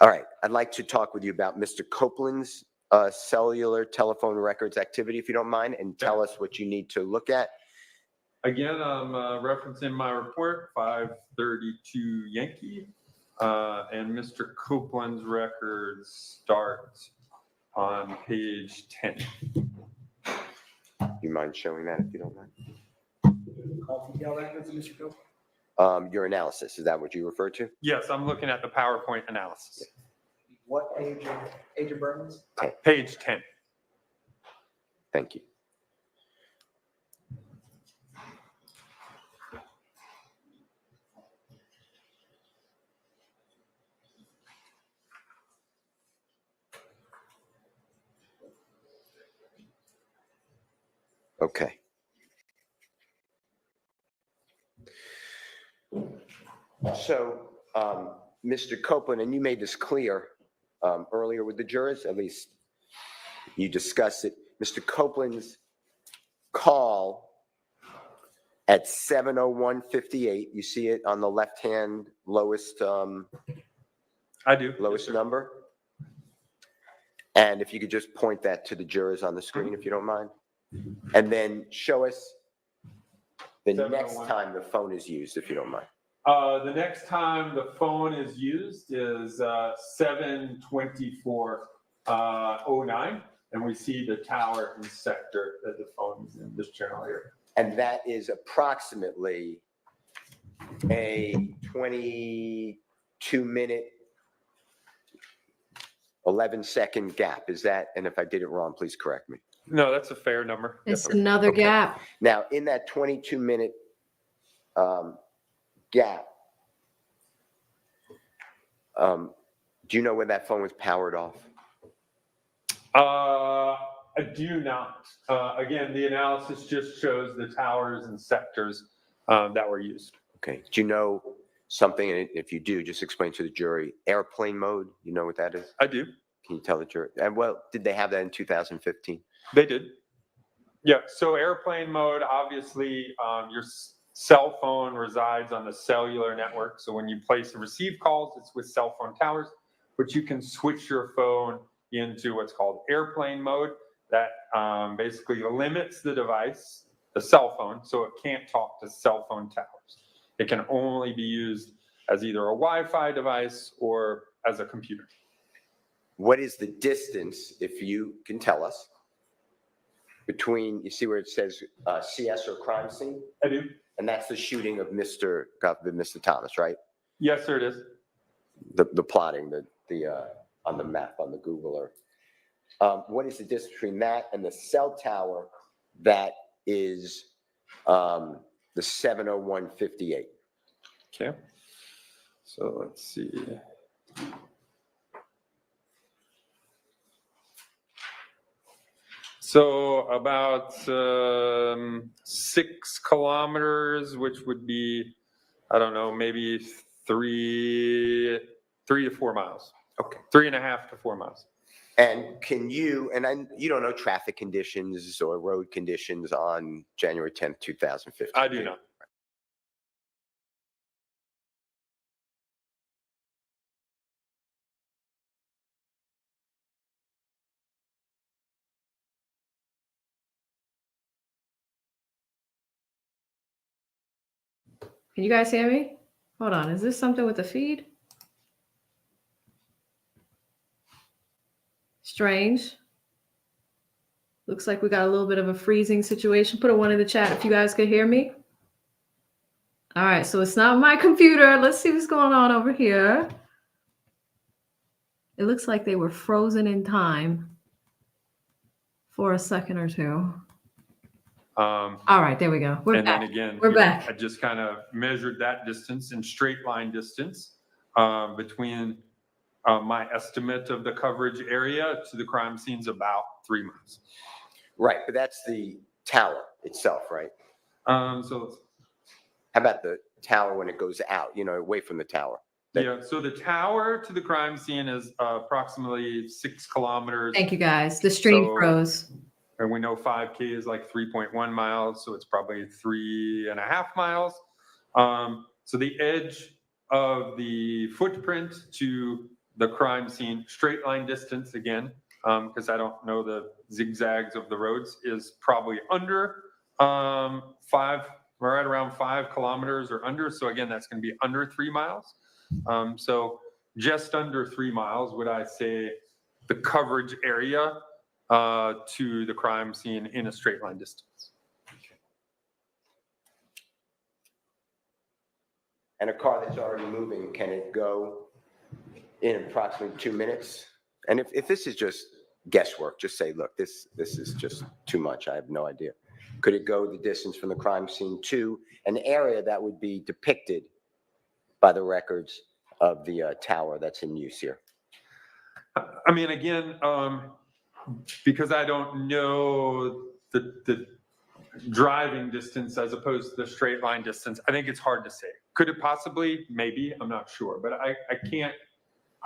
All right. I'd like to talk with you about Mr. Copeland's cellular telephone records activity, if you don't mind, and tell us what you need to look at. Again, I'm referencing my report, 532 Yankee, and Mr. Copeland's records start on page 10. You mind showing that if you don't mind? Call detail records, Mr. Copeland? Your analysis, is that what you refer to? Yes, I'm looking at the PowerPoint analysis. What Agent Burnham's? Page 10. Thank you. Okay. So, Mr. Copeland, and you made this clear earlier with the jurors, at least you discussed it. Mr. Copeland's call at 7:01:58, you see it on the left-hand lowest I do. lowest Yes, sir. number? And if you could just point that to the jurors on the screen, if you don't mind. And then show us the next 7:01. time the phone is used, if you don't mind. The next time the phone is used is 7:24:09, and we see the tower and sector that the phone is in this general area. And that is approximately a 22-minute, 11-second gap. Is that, and if I did it wrong, please correct me. No, that's a fair number. It's Yes, another Okay. gap. Now, in that 22-minute gap, do you know when that phone was powered off? I do not. Again, the analysis just shows the towers and sectors that were used. Okay. Do you know something? And if you do, just explain to the jury. Airplane mode, you know what that is? I do. Can you tell the jury? And well, did they have that in 2015? They did. Yeah, so airplane mode, obviously, your cell phone resides on the cellular network. So when you place and receive calls, it's with cell phone towers, but you can switch your phone into what's called airplane mode. That basically limits the device, the cell phone, so it can't talk to cell phone towers. It can only be used as either a Wi-Fi device or as a computer. What is the distance, if you can tell us, between, you see where it says CS or crime scene? I do. And that's the shooting of Mr. Thomas, right? Yes, sir, it is. The plotting, on the map, on the Google Earth. What is the distance between that and the cell tower that is the 70158? Okay. So let's see. So about 6 kilometers, which would be, I don't know, maybe 3 to 4 miles. Okay. 3.5 to 4 miles. And you don't know traffic conditions or road conditions on January 10th, 2015? I do not. Can you guys hear me? Hold on. Is this something with the feed? Strange. Looks like we got a little bit of a freezing situation. Put a 1 in the chat if you guys could hear me. All right, so it's not my computer. Let's see what's going on over here. It looks like they were frozen in time for a second or two. All right, there we go. We're And back. then again, We're back. I just kind of measured that distance in straight line distance between my estimate of the coverage area to the crime scene's about 3 miles. Right, but that's the tower itself, right? So How about the tower when it goes out, away from the tower? yeah, so the tower to the crime scene is approximately 6 kilometers. Thank you, guys. The stream So- froze. And we know 5K is like 3.1 miles, so it's probably 3.5 miles. So the edge of the footprint to the crime scene, straight line distance again, because I don't know the zigzags of the roads, is probably under 5, right around 5 kilometers or under. So again, that's going to be under 3 miles. So just under 3 miles, would I say the coverage area to the crime scene in a straight line distance. And a car that's already moving, can it go in approximately 2 minutes? And if this is just guesswork, just say, look, this is just too much. I have no idea. Could it go the distance from the crime scene to an area that would be depicted by the records of the tower that's in use here? I mean, again, because I don't know the driving distance as opposed to the straight line distance, I think it's hard to say. Could it possibly? Maybe. I'm not sure. But I can't.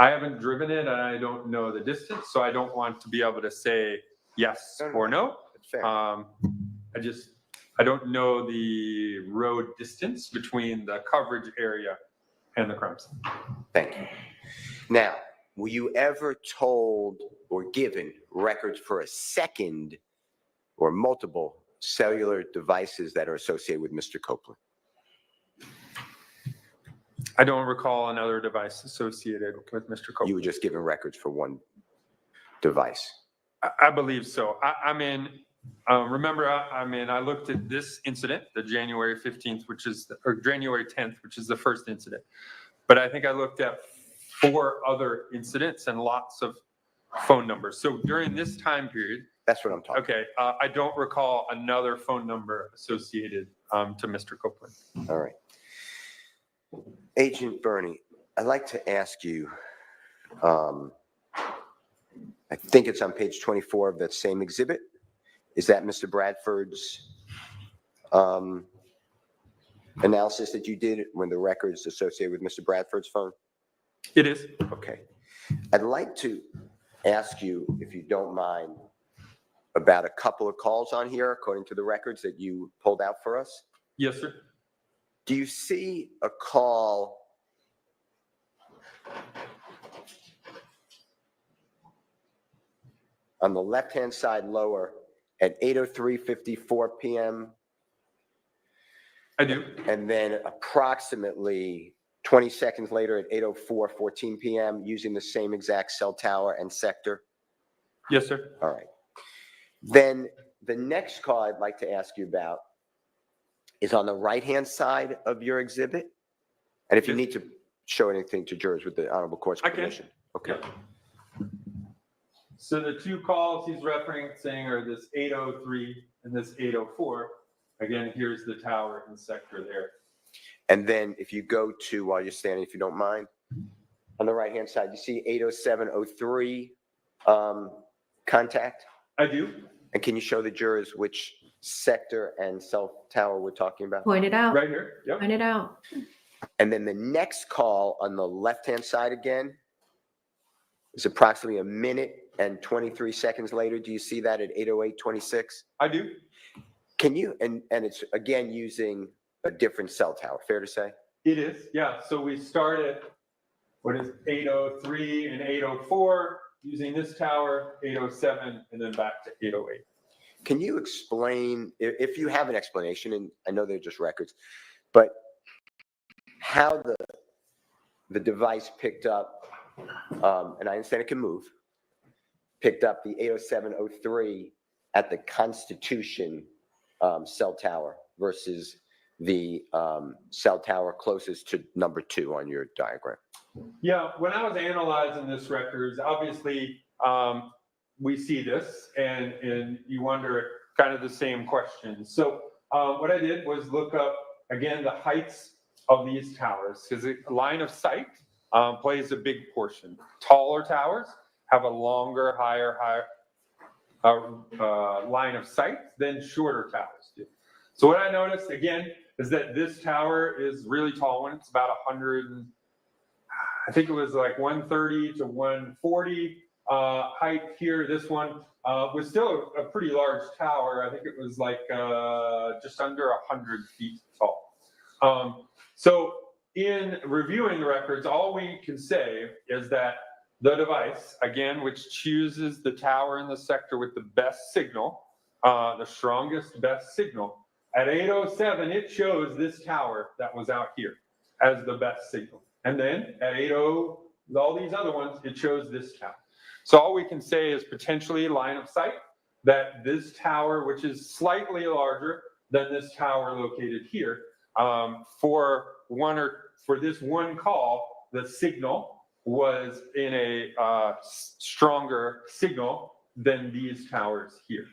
I haven't driven it and I don't know the distance. So I don't want to be able to say yes or no. That's fair. I don't know the road distance between the coverage area and the crime scene. Thank you. Now, were you ever told or given records for a second or multiple cellular devices that are associated with Mr. Copeland? I don't recall another device associated with Mr. Copeland. You were just given records for one device. I believe so. Remember, I looked at this incident, the January 15th, or January 10th, which is the first incident. But I think I looked at 4 other incidents and lots of phone numbers. So during this time period. That's what I'm talking about. Okay. I don't recall another phone number associated to Mr. Copeland. All right. Agent Bernie, I'd like to ask you, I think it's on page 24 of that same exhibit. Is that Mr. Bradford's analysis that you did when the records associated with Mr. Bradford's phone? It is. Okay. I'd like to ask you, if you don't mind, about a couple of calls on here, according to the records that you pulled out for us. Yes, sir. Do you see a call on the left-hand side lower at 8:03:54 p.m.? I do. And then approximately 20 seconds later at 8:04:14 p.m. using the same exact cell tower and sector? Yes, sir. All right. Then the next call I'd like to ask you about is on the right-hand side of your exhibit. And if you need to show anything to jurors with the honorable court's I can. permission? Okay. Yep. So the two calls he's referencing are this 803 and this 804. Again, here's the tower and sector there. And then if you go to, while you're standing, if you don't mind, on the right-hand side, you see 80703 contact? I do. And can you show the jurors which sector and cell tower we're talking about? Point it out. Right here. Yep. Point it out. And then the next call on the left-hand side again is approximately a minute and 23 seconds later. Do you see that at 8:08:26? I do. Can you, and it's again using a different cell tower, fair to say? It is. Yeah. So we start at what is 803 and 804 using this tower, 807, and then back to 808. Can you explain, if you have an explanation, and I know they're just records, but how the device picked up, and I understand it can move, picked up the 80703 at the Constitution cell tower versus the cell tower closest to number 2 on your diagram? Yeah, when I was analyzing this records, obviously we see this and you wonder kind of the same questions. So what I did was look up, again, the heights of these towers, because line of sight plays a big portion. Taller towers have a longer, higher line of sight than shorter towers do. So what I noticed, again, is that this tower is really tall one. It's about 100, I think it was like 130 to 140 height here. This one was still a pretty large tower. I think it was like just under 100 feet tall. So in reviewing the records, all we can say is that the device, again, which chooses the tower in the sector with the best signal, the strongest, best signal, at 807, it chose this tower that was out here as the best signal. And then at 80, all these other ones, it chose this tower. So all we can say is potentially line of sight that this tower, which is slightly larger than this tower located here, for this one call, the signal was in a stronger signal than these towers here.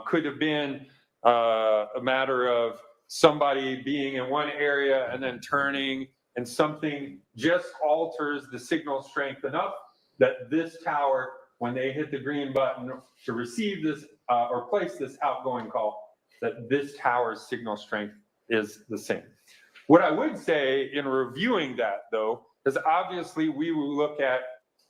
Could have been a matter of somebody being in one area and then turning, and something just alters the signal strength enough that this tower, when they hit the green button to receive this or place this outgoing call, that this tower's signal strength is the same. What I would say in reviewing that, though, is obviously we will look at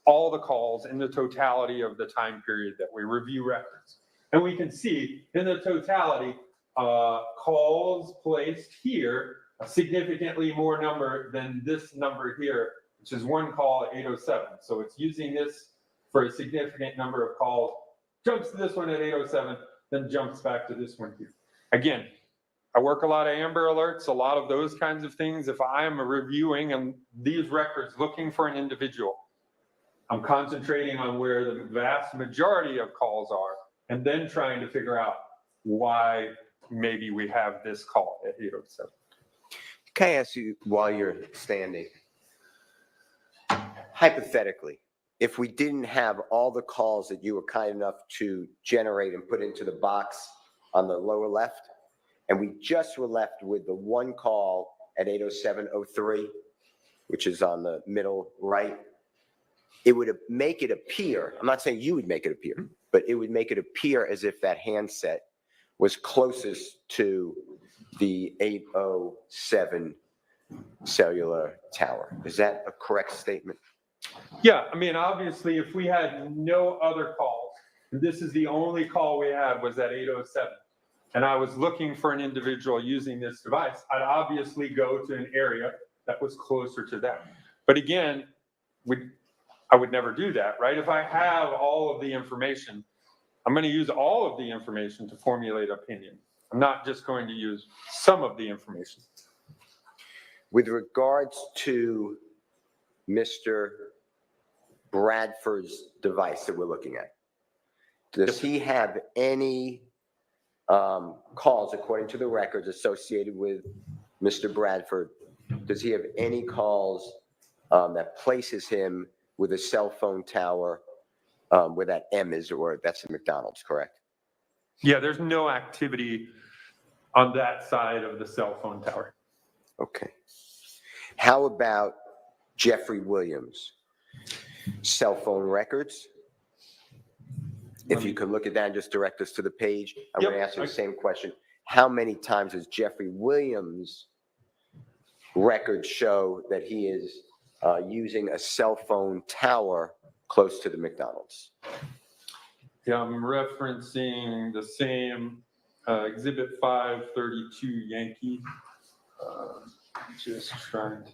all the calls in the totality of the time period that we review records. And we can see in the totality, calls placed here, a significantly more number than this number here, which is one call at 807. So it's using this for a significant number of calls, jumps to this one at 807, then jumps back to this one here. Again, I work a lot of Amber Alerts, a lot of those kinds of things. If I am reviewing and these records looking for an individual, I'm concentrating on where the vast majority of calls are, and then trying to figure out why maybe we have this call at 807. Can I ask you, while you're standing, hypothetically, if we didn't have all the calls that you were kind enough to generate and put into the box on the lower left, and we just were left with the one call at 807:03, which is on the middle right, it would make it appear, I'm not saying you would make it appear, but it would make it appear as if that handset was closest to the 807 cellular tower. Is that a correct statement? Yeah, I mean, obviously, if we had no other calls, and this is the only call we had was at 807, and I was looking for an individual using this device, I'd obviously go to an area that was closer to that. But again, I would never do that, right? If I have all of the information, I'm going to use all of the information to formulate opinion. I'm not just going to use some of the information. With regards to Mr. Bradford's device that we're looking at, does he have any calls, according to the records associated with Mr. Bradford, does he have any calls that places him with a cell phone tower where that M is, or that's the McDonald's, correct? Yeah, there's no activity on that side of the cell phone tower. Okay. How about Jeffrey Williams? Cell phone records? If you could look at that and just direct us to the page, I'm going to Yep, ask you the same question. How many times does Jeffrey Williams' records show that he is using a cell phone tower close to the McDonald's? Yeah, I'm referencing the same Exhibit 532 Yankee. Just trying to.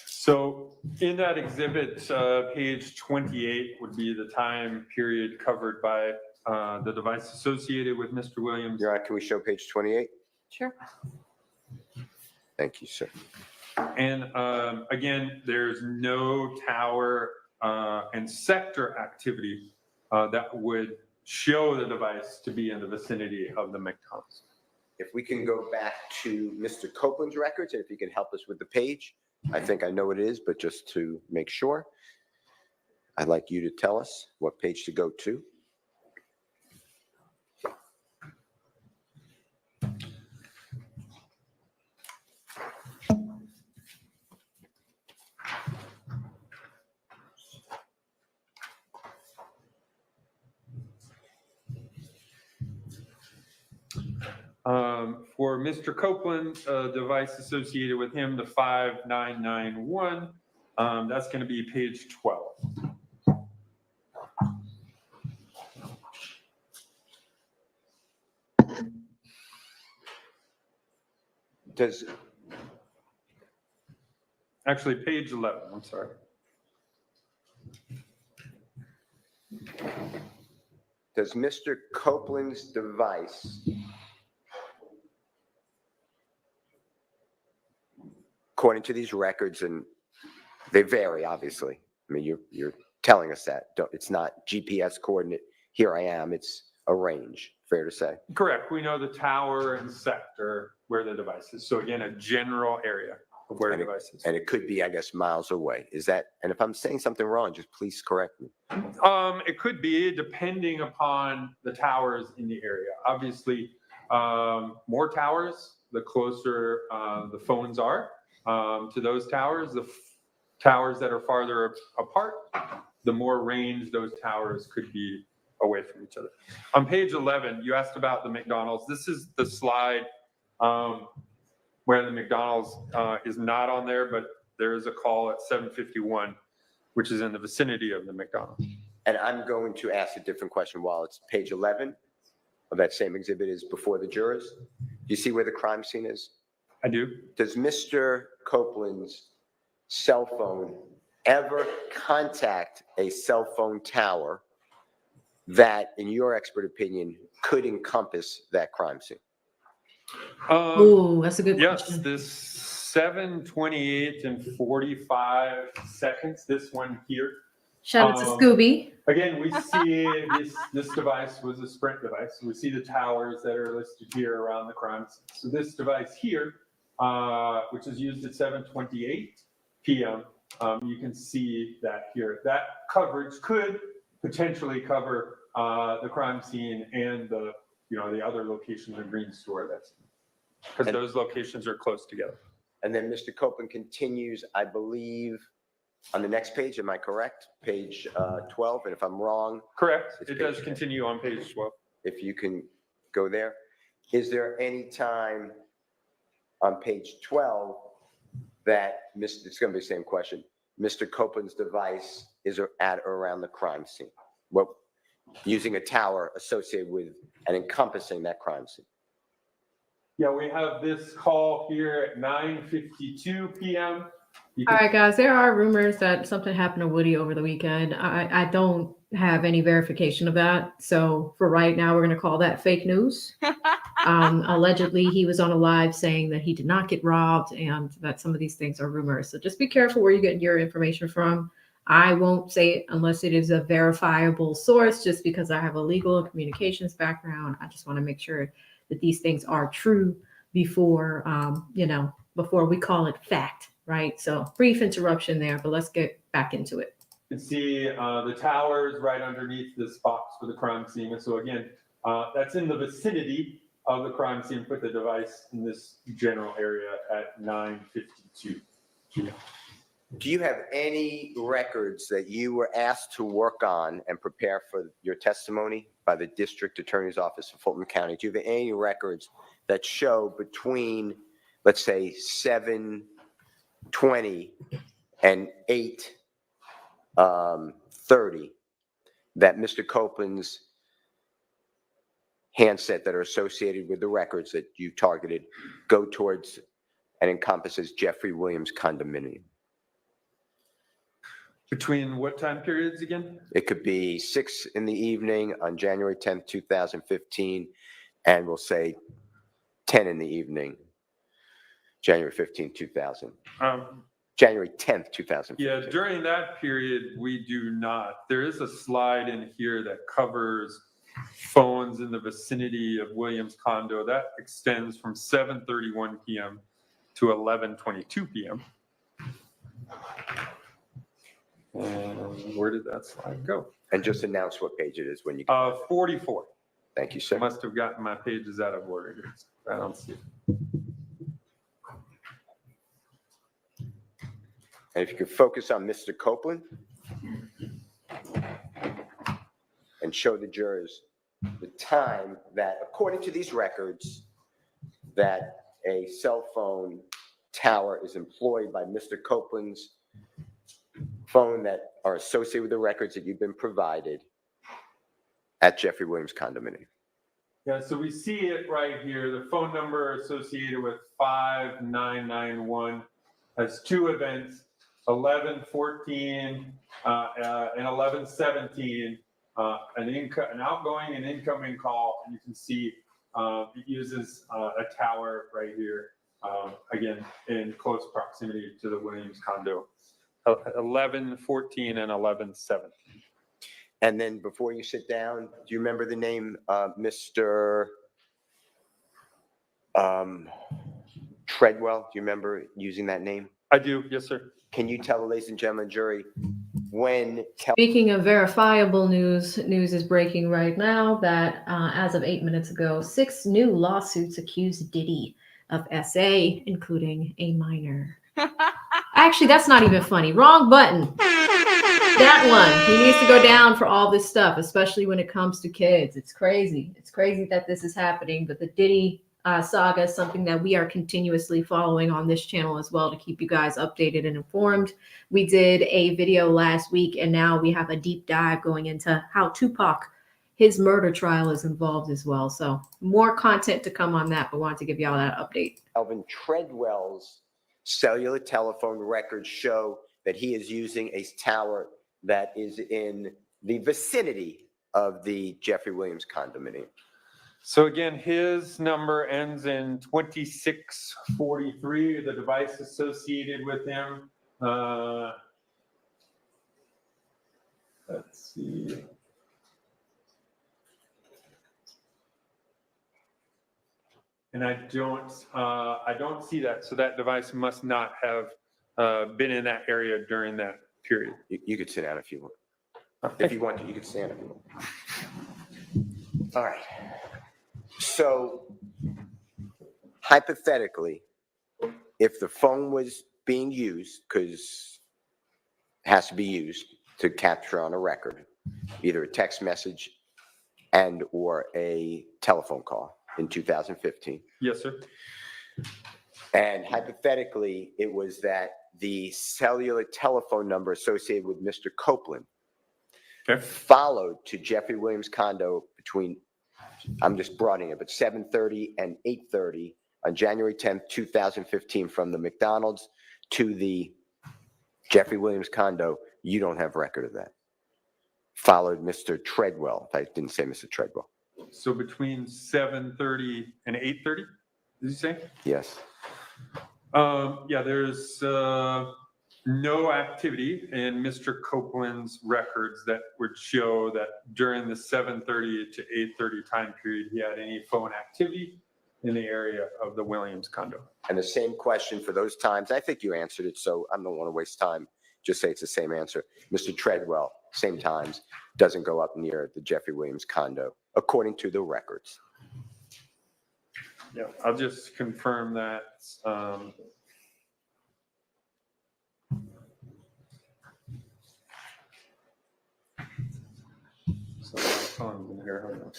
So in that exhibit, page 28 would be the time period covered by the device associated with Mr. Williams. Your Honor, can we show page 28? Sure. Thank you, sir. And again, there's no tower and sector activity that would show the device to be in the vicinity of the McDonald's. If we can go back to Mr. Copeland's records, and if you can help us with the page, I think I know what it is, but just to make sure, I'd like you to tell us what page to go to. For Mr. Copeland, device associated with him, the 5991, that's going to be page 12. Actually, page 11, I'm sorry. Does Mr. Copeland's device, according to these records, and they vary, obviously. I mean, you're telling us that. It's not GPS coordinate, here I am, it's a range, fair to say? Correct. We know the tower and sector where the device is. So again, a general area of where the device is. And it could be, I guess, miles away. Is that, and if I'm saying something wrong, just please correct me. It could be depending upon the towers in the area. Obviously, more towers, the closer the phones are to those towers. The towers that are farther apart, the more range those towers could be away from each other. On page 11, you asked about the McDonald's. This is the slide where the McDonald's is not on there, but there is a call at 7:51, which is in the vicinity of the McDonald's. And I'm going to ask a different question while it's page 11 of that same exhibit is before the jurors. Do you see where the crime scene is? I do. Does Mr. Copeland's cell phone ever contact a cell phone tower that, in your expert opinion, could encompass that crime scene? Oh, that's a good Yes, question. this 7:28 and 45 seconds, this one here. Shout out to Scooby. Again, we see this device was a Sprint device. We see the towers that are listed here around the crime scene. So this device here, which is used at 7:28 p.m., you can see that here. That coverage could potentially cover the crime scene and the other locations in Green store. That's because those locations are close together. And then Mr. Copeland continues, I believe, on the next page, am I correct? Page 12, and if I'm wrong, Correct. It's It does page- continue on page 12. if you can go there. Is there any time on page 12 that, it's going to be the same question, Mr. Copeland's device is at or around the crime scene? Well, using a tower associated with and encompassing that crime scene. Yeah, we have this call here at 9:52 p.m. You All can- right, guys, there are rumors that something happened to Woody over the weekend. I don't have any verification of that. So for right now, we're going to call that fake news. Allegedly, he was on a live saying that he did not get robbed and that some of these things are rumors. So just be careful where you get your information from. I won't say it unless it is a verifiable source, just because I have a legal and communications background. I just want to make sure that these things are true before, before we call it fact, right? So brief interruption there, but let's get back into it. You can see the towers right underneath this box for the crime scene. And so again, that's in the vicinity of the crime scene. Put the device in this general area at 9:52. Do you have any records that you were asked to work on and prepare for your testimony by the District Attorney's Office of Fulton County? Do you have any records that show between, let's say, 7:20 and 8:30 that Mr. Copeland's handset that are associated with the records that you targeted go towards and encompasses Jeffrey Williams condominium? Between what time periods again? It could be 6 in the evening on January 10th, 2015, and we'll say 10 in the evening, January 15th, 2000. January 10th, 2015. Yeah, during that period, we do not. There is a slide in here that covers phones in the vicinity of Williams condo. That extends from 7:31 p.m. to 11:22 p.m. And where did that slide go? And just announce what page it is when you. 44. Thank you, I sir. must have gotten my pages out of order here. I don't see it. And if you could focus on Mr. Copeland and show the jurors the time that, according to these records, that a cell phone tower is employed by Mr. Copeland's phone that are associated with the records that you've been provided at Jeffrey Williams condominium. Yeah, so we see it right here. The phone number associated with 5991 has two events, 11:14 and 11:17, an outgoing and incoming call. And you can see it uses a tower right here, again, in close proximity to the Williams condo. 11:14 and 11:17. And then before you sit down, do you remember the name Mr. Treadwell? Do you remember using that name? I do, yes, sir. Can you tell the ladies and gentlemen jury when Speaking of verifiable news is breaking right now that as of 8 minutes ago, 6 new lawsuits accuse Diddy of SA, including a minor. Actually, that's not even funny. Wrong button. That one. He needs to go down for all this stuff, especially when it comes to kids. It's crazy. It's crazy that this is happening, but the Diddy saga is something that we are continuously following on this channel as well to keep you guys updated and informed. We did a video last week, and now we have a deep dive going into how Tupac, his murder trial, is involved as well. So more content to come on that, but wanted to give y'all that update. Alvin Treadwell's cellular telephone records show that he is using a tower that is in the vicinity of the Jeffrey Williams condominium. So again, his number ends in 2643, the device associated with him. Let's see. And I don't see that. So that device must not have been in that area during that period. You could sit down if you want. If you want to, you could stand if you want. All right. So hypothetically, if the phone was being used, because it has to be used to capture on a record, either a text message and or a telephone call in 2015. Yes, sir. And hypothetically, it was that the cellular telephone number associated with Mr. Copeland followed to Jeffrey Williams' condo between, I'm just broadening it, but 7:30 and 8:30 on January 10th, 2015, from the McDonald's to the Jeffrey Williams condo. You don't have record of that. Followed Mr. Treadwell. I didn't say Mr. Treadwell. So between 7:30 and 8:30, did you say? Yes. Yeah, there's no activity in Mr. Copeland's records that would show that during the 7:30 to 8:30 time period, he had any phone activity in the area of the Williams condo. And the same question for those times. I think you answered it, so I don't want to waste time. Just say it's the same answer. Mr. Treadwell, same times, doesn't go up near the Jeffrey Williams condo, according to the records. Yeah, I'll just confirm that. So my phone's in here. Hold on.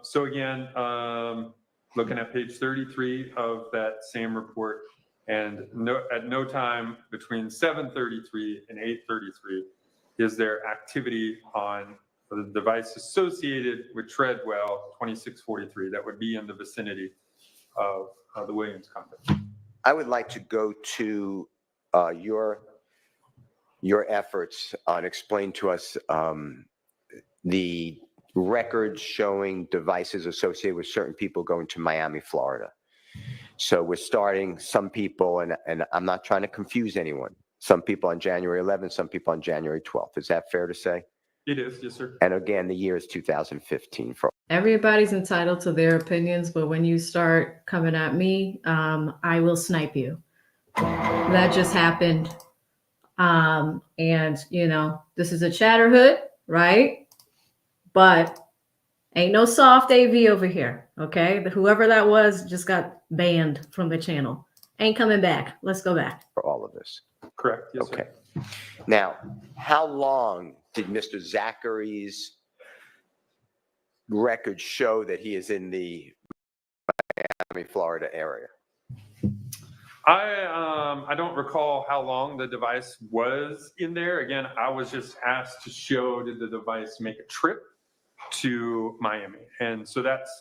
So again, looking at page 33 of that same report, and at no time between 7:33 and 8:33 is there activity on the device associated with Treadwell 2643 that would be in the vicinity of the Williams condo. I would like to go to your efforts on explain to us the records showing devices associated with certain people going to Miami, Florida. So we're starting some people, and I'm not trying to confuse anyone, some people on January 11th, some people on January 12th. Is that fair to say? It is, yes, sir. And again, the year is 2015 for Everybody's entitled to their opinions, but when you start coming at me, I will snipe you. That just happened. And, you know, this is a chatterhood, right? But ain't no soft AV over here, okay? Whoever that was just got banned from the channel. Ain't coming back. Let's go back. all of this. Correct, yes, Okay. sir. Now, how long did Mr. Zachary's record show that he is in the Miami, Florida area? I don't recall how long the device was in there. Again, I was just asked to show, did the device make a trip to Miami? And so that's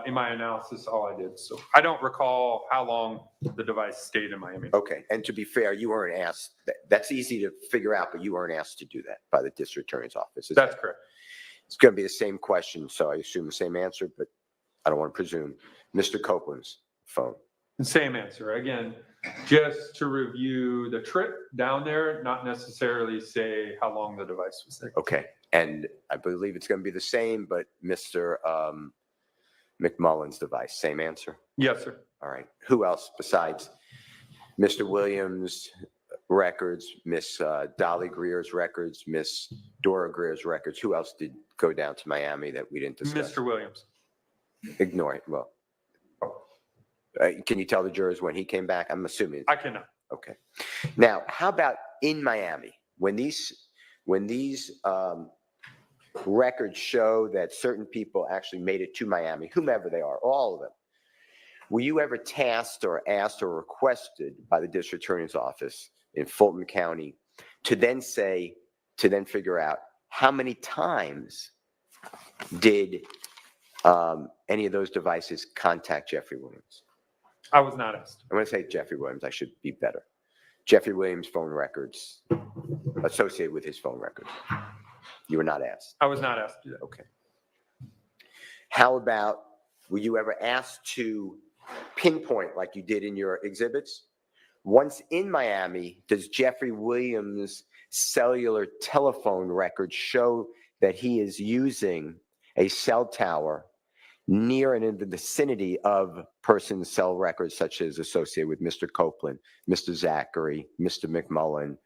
in my analysis all I did. So I don't recall how long the device stayed in Miami. Okay, and to be fair, you weren't asked, that's easy to figure out, but you weren't asked to do that by the district attorney's office. That's correct. It's going to be the same question, so I assume the same answer, but I don't want to presume. Mr. Copeland's phone. Same answer. Again, just to review the trip down there, not necessarily say how long the device was there. Okay, and I believe it's going to be the same, but Mr. McMullen's device, same answer? Yes, sir. All right. Who else besides Mr. Williams' records, Miss Dolly Greer's records, Miss Dora Greer's records? Who else did go down to Miami that we didn't discuss? Mr. Williams. Ignore it. Well, can you tell the jurors when he came back? I'm assuming. I cannot. Okay. Now, how about in Miami? When these records show that certain people actually made it to Miami, whomever they are, all of them, were you ever tasked or asked or requested by the district attorney's office in Fulton County to then figure out how many times did any of those devices contact Jeffrey Williams? I was not asked. I'm going to say Jeffrey Williams. I should be better. Jeffrey Williams' phone records associated with his phone records. You were not asked. I was not asked to do that. Okay. How about, were you ever asked to pinpoint, like you did in your exhibits? Once in Miami, does Jeffrey Williams' cellular telephone records show that he is using a cell tower near and in the vicinity of persons' cell records, such as associated with Mr. Copeland, Mr. Zachary, Mr. McMullen,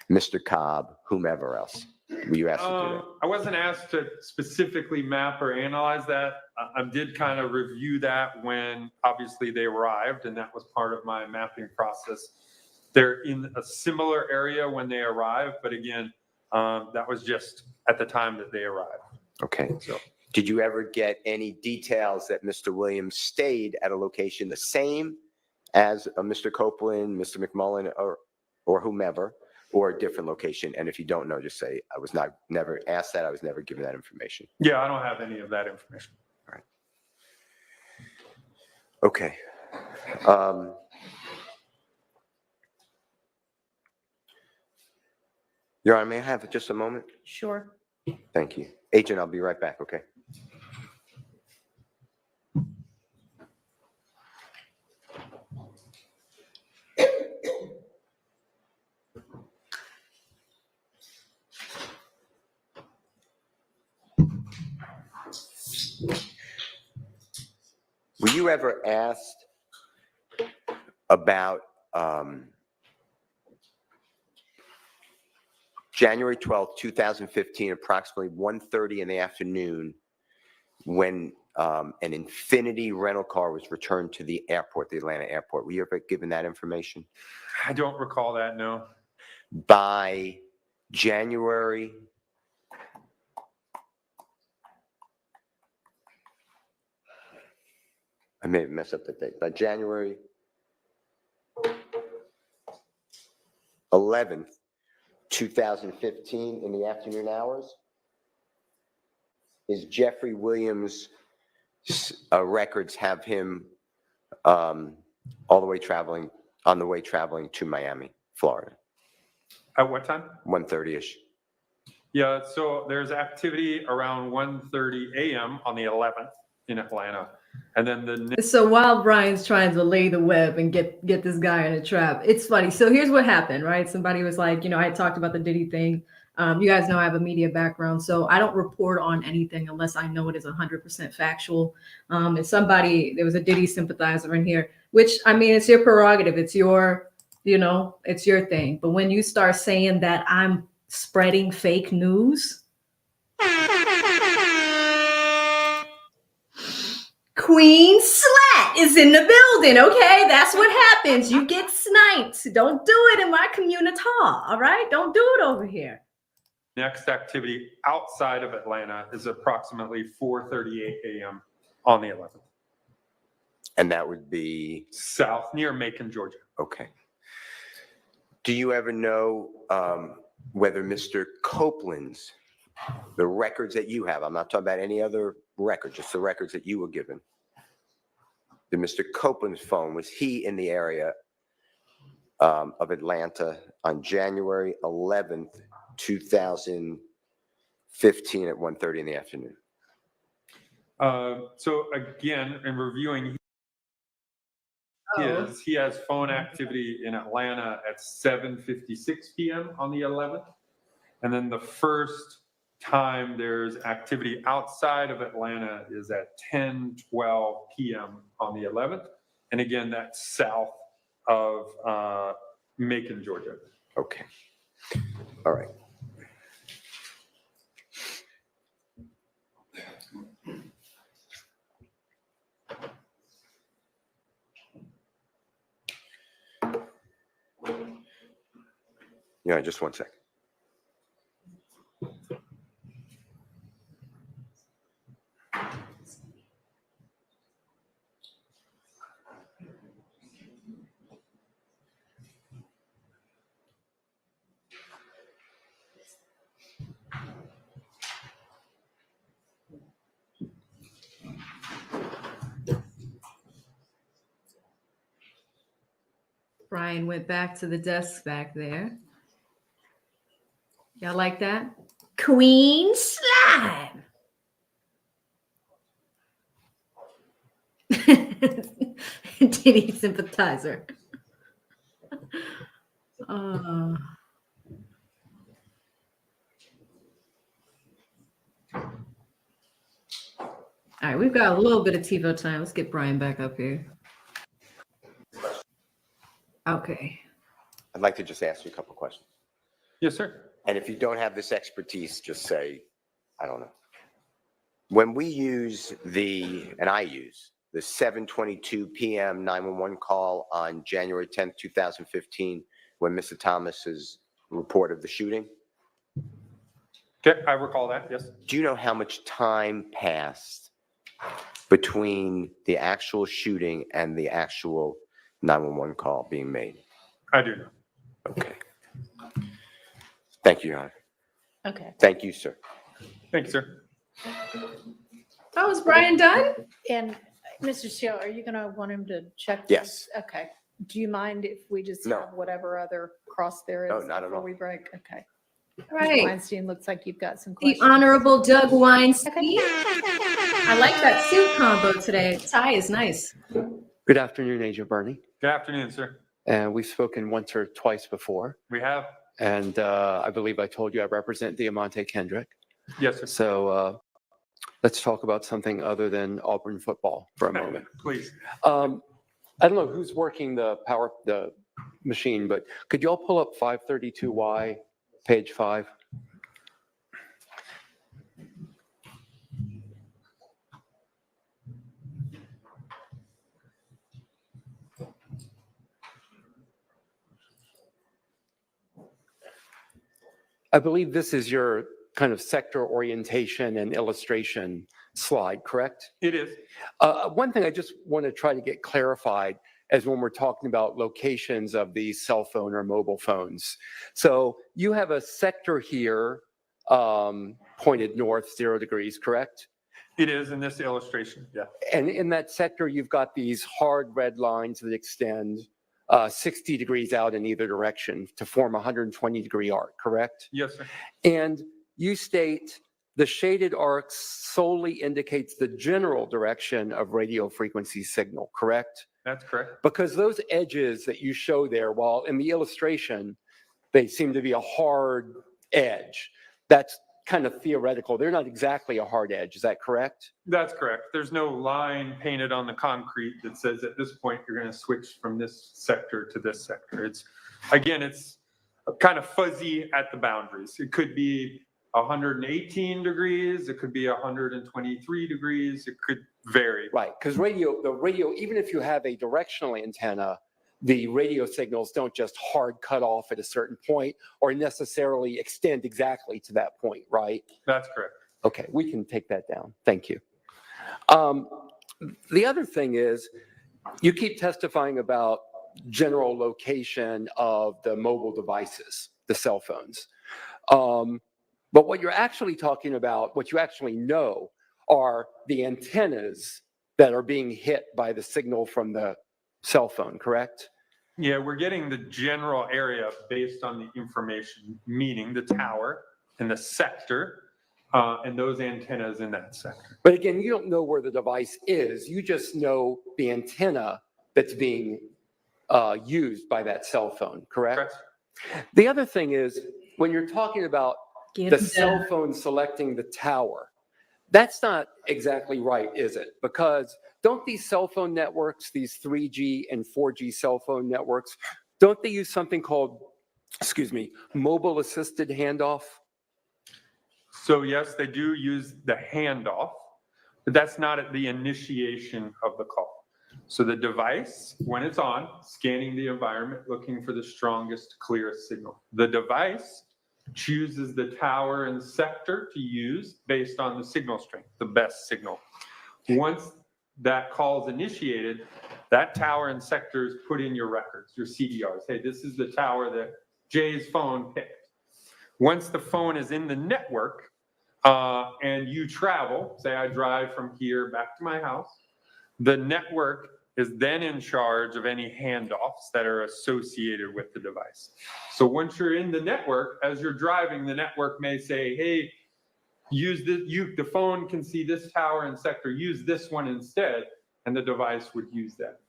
Mr. Cobb, whomever else? Were you asked to do that? I wasn't asked to specifically map or analyze that. I did kind of review that when obviously they arrived, and that was part of my mapping process. They're in a similar area when they arrived, but again, that was just at the time that they arrived. Okay. So. Did you ever get any details that Mr. Williams stayed at a location the same as Mr. Copeland, Mr. McMullen, or whomever, or a different location? And if you don't know, just say, I was never asked that. I was never given that information. Yeah, I don't have any of that information. All right. Okay. Your Honor, may I have just a moment? Sure. Thank you. Agent, I'll be right back, okay? Were you ever asked about January 12th, 2015, approximately 1:30 in the afternoon, when an Infinity rental car was returned to the airport, the Atlanta airport? Were you ever given that information? I don't recall that, no. By January, I may have messed up the date, by January 11th, 2015, in the afternoon hours, is Jeffrey Williams' records have him all the way traveling, on the way traveling to Miami, Florida, At what time? 1:30-ish. Yeah, so there's activity around 1:30 a.m. on the 11th in Atlanta. And then the So while Brian's trying to lay the web and get this guy in a trap, it's funny. So here's what happened, right? Somebody was like, I had talked about the Diddy thing. You guys know I have a media background, so I don't report on anything unless I know it is 100% factual. And there was a Diddy sympathizer in here, which, I mean, it's your prerogative. It's your, it's your thing. But when you start saying that I'm spreading fake news, Queen Slat is in the building, okay? That's what happens. You get sniped. Don't do it in my community, all right? Don't do it over here. next activity outside of Atlanta is approximately 4:38 a.m. on the 11th. And that would be, South, near Macon, Georgia. okay. Do you ever know whether Mr. Copeland's, the records that you have, I'm not talking about any other record, just the records that you were given, the Mr. Copeland's phone, was he in the area of Atlanta on January 11th, 2015 at 1:30 in the afternoon? So again, in reviewing, he has phone activity in Atlanta at 7:56 p.m. on the 11th. And then the first time there's activity outside of Atlanta is at 10:12 p.m. on the 11th. And again, that's south of Macon, Georgia. Okay. All right. Yeah, just one second. Brian went back to the desk back there. Y'all like that? Queen Slime. Diddy sympathizer. All right, we've got a little bit of TiVo time. Let's get Brian back up here. Okay. I'd like to just ask you a couple questions. Yes, sir. And if you don't have this expertise, just say, I don't know. When we use I use the 7:22 p.m. 911 call on January 10th, 2015, when Mr. Thomas's report of the shooting, Okay, I recall that, yes. do you know how much time passed between the actual shooting and the actual 911 call being made? I do know. Okay. Thank you, Your Honor. Okay. Thank you, sir. Thank you, sir. Oh, is Brian done? And Mr. Steele, are you going to want him to check? Yes. Okay. Do you mind if we just No. have whatever other cross there is? No, not at before all. we break? Okay. All Mr. right. Weinstein, looks like you've got some The questions. Honorable Doug Weinstein. I like that suit combo today. Tie is nice. Good afternoon, Agent Bernie. Good afternoon, sir. And we've spoken once or twice before. We have? And I believe I told you I represent Diamante Kendrick. Yes, sir. So let's talk about something other than Auburn football for a moment. Please. I don't know who's working the machine, but could you all pull up 532Y, page 5? I believe this is your kind of sector orientation and illustration slide, correct? It is. One thing I just want to try to get clarified as when we're talking about locations of these cell phone or mobile phones. So you have a sector here pointed north 0 degrees, correct? It is in this illustration, yeah. And in that sector, you've got these hard red lines that extend 60 degrees out in either direction to form a 120-degree arc, correct? Yes, sir. And you state the shaded arc solely indicates the general direction of radio frequency signal, correct? That's correct. Because those edges that you show there, while in the illustration, they seem to be a hard edge. That's kind of theoretical. They're not exactly a hard edge. Is that correct? That's correct. There's no line painted on the concrete that says at this point you're going to switch from this sector to this sector. It's kind of fuzzy at the boundaries. It could be 118 degrees. It could be 123 degrees. It could vary. Right, because the radio, even if you have a directional antenna, the radio signals don't just hard cut off at a certain point or necessarily extend exactly to that point, right? That's correct. Okay, we can take that down. Thank you. The other thing is, you keep testifying about general location of the mobile devices, the cell phones. But what you're actually talking about, what you actually know, are the antennas that are being hit by the signal from the cell phone, correct? Yeah, we're getting the general area based on the information, meaning the tower and the sector and those antennas in that sector. But again, you don't know where the device is. You just know the antenna that's being used by that cell phone, correct? The other thing is, when you're talking about the cell phone selecting the tower, that's not exactly right, is it? Because don't these cell phone networks, these 3G and 4G cell phone networks, don't they use something called, mobile assisted handoff? So yes, they do use the handoff, but that's not at the initiation of the call. So the device, when it's on, scanning the environment, looking for the strongest, clearest signal. The device chooses the tower and sector to use based on the signal strength, the best signal. Once that call is initiated, that tower and sector is put in your records, your CDRs. Hey, this is the tower that Jay's phone picked. Once the phone is in the network and you travel, say I drive from here back to my house, the network is then in charge of any handoffs that are associated with the device. So once you're in the network, as you're driving, the network may say, hey, use this, the phone can see this tower and sector, use this one instead, and the device would use that.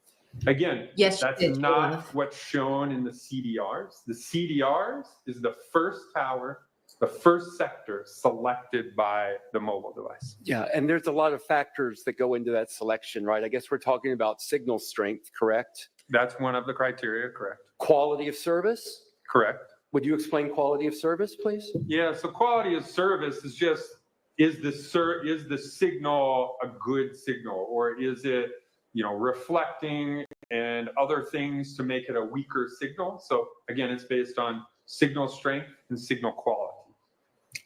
Again, Yes, that's not what's shown in the CDRs. The CDRs is the first tower, the first sector selected by the mobile device. Yeah, and there's a lot of factors that go into that selection, right? I guess we're talking about signal strength, correct? That's one of the criteria, correct? Quality of service? Correct. Would you explain quality of service, please? Yeah, so quality of service is just, is the signal a good signal, or is it, reflecting and other things to make it a weaker signal? So again, it's based on signal strength and signal quality.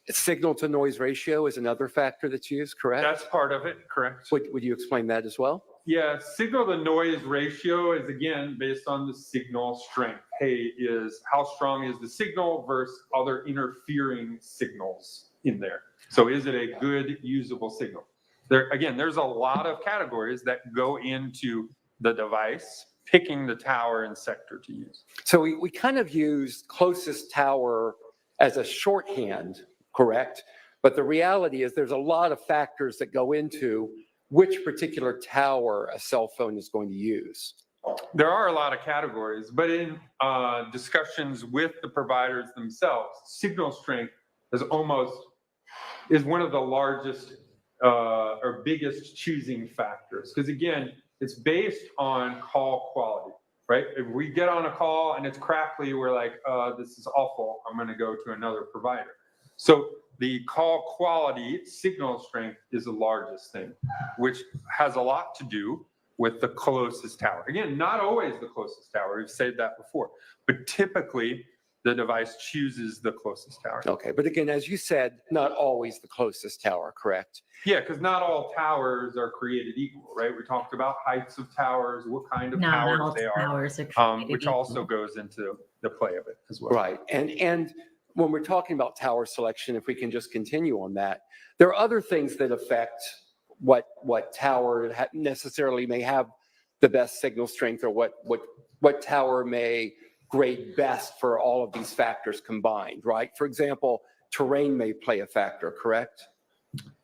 Signal to noise ratio is another factor that's used, correct? That's part of it, correct? Would you explain that as well? Yeah, signal to noise ratio is again based on the signal strength. Hey, is how strong is the signal versus other interfering signals in there? So is it a good usable signal? There's a lot of categories that go into the device picking the tower and sector to use. So we kind of use closest tower as a shorthand, correct? But the reality is there's a lot of factors that go into which particular tower a cell phone is going to use. There are a lot of categories, but in discussions with the providers themselves, signal strength is one of the largest or biggest choosing factors. Because again, it's based on call quality, right? If we get on a call and it's crackly, we're like, this is awful, I'm gonna go to another provider. So the call quality, signal strength is the largest thing, which has a lot to do with the closest tower. Again, not always the closest tower, we've said that before, but typically the device chooses the closest tower. Okay, but again, as you said, not always the closest tower, correct? Yeah, because not all towers are created equal, right? We talked about heights of towers, what kind of No, not towers all they are, towers are created which equal. also goes into the play of it as well. Right, and when we're talking about tower selection, if we can just continue on that, there are other things that affect what tower necessarily may have the best signal strength, or what tower may grade best for all of these factors combined, right? For example, terrain may play a factor, correct?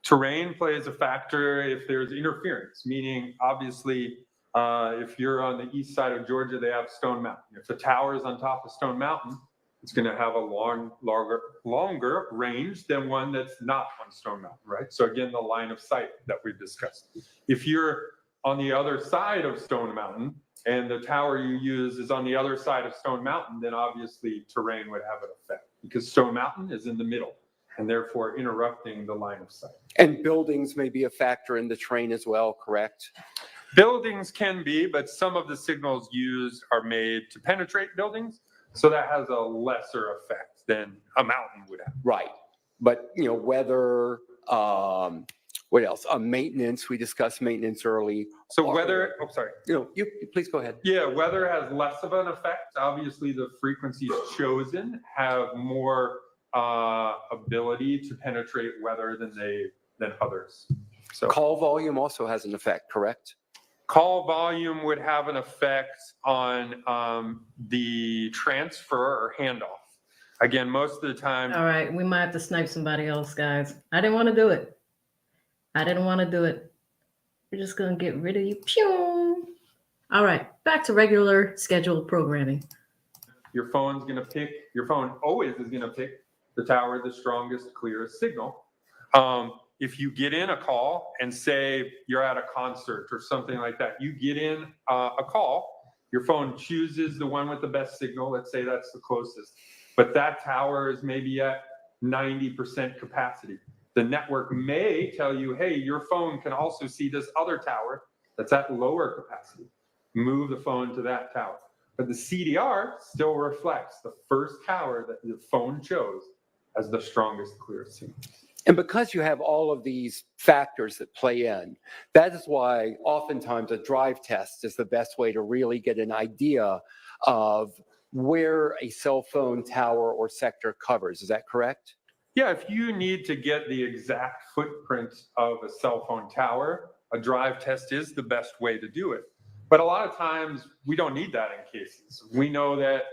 Terrain plays a factor if there's interference, meaning obviously if you're on the east side of Georgia, they have Stone Mountain. If the tower is on top of Stone Mountain, it's going to have a longer range than one that's not on Stone Mountain, right? So again, the line of sight that we've discussed. If you're on the other side of Stone Mountain and the tower you use is on the other side of Stone Mountain, then obviously terrain would have an effect because Stone Mountain is in the middle and therefore interrupting the line of sight. And buildings may be a factor in the terrain as well, correct? Buildings can be, but some of the signals used are made to penetrate buildings. So that has a lesser effect than a mountain would have. Right, but weather, what else? Maintenance, we discussed maintenance early. So weather, sorry. You please go ahead. Yeah, weather has less of an effect. Obviously, the frequencies chosen have more ability to penetrate weather than others. So Call volume also has an effect, correct? call volume would have an effect on the transfer or handoff. Again, most of the time. All right, we might have to snipe somebody else, guys. I didn't want to do it. We're just going to get rid of you. Pew! All right, back to regular scheduled programming. Your phone always is going to pick the tower, the strongest, clearest signal. If you get in a call and say you're at a concert or something like that, you get in a call, your phone chooses the one with the best signal. Let's say that's the closest, but that tower is maybe at 90% capacity. The network may tell you, hey, your phone can also see this other tower that's at lower capacity. Move the phone to that tower. But the CDR still reflects the first tower that the phone chose as the strongest, clearest signal. And because you have all of these factors that play in, that is why oftentimes a drive test is the best way to really get an idea of where a cell phone tower or sector covers. Is that correct? Yeah, if you need to get the exact footprint of a cell phone tower, a drive test is the best way to do it. But a lot of times we don't need that in cases. We know that,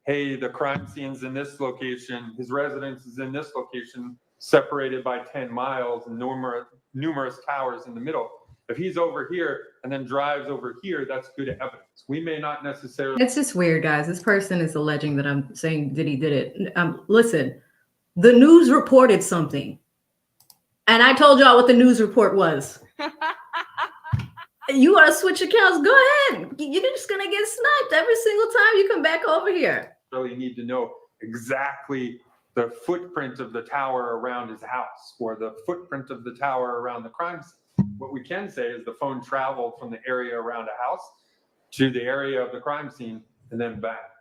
hey, the crime scene's in this location, his residence is in this location, separated by 10 miles and numerous towers in the middle. If he's over here and then drives over here, that's good evidence. We may not necessarily. It's just weird, guys. This person is alleging that I'm saying that he did it. Listen, the news reported something. And I told y'all what the news report was. You want to switch accounts? Go ahead. You're just going to get sniped every single time you come back over here. Really need to know exactly the footprint of the tower around his house or the footprint of the tower around the crime scene. What we can say is the phone traveled from the area around a house to the area of the crime scene and then back.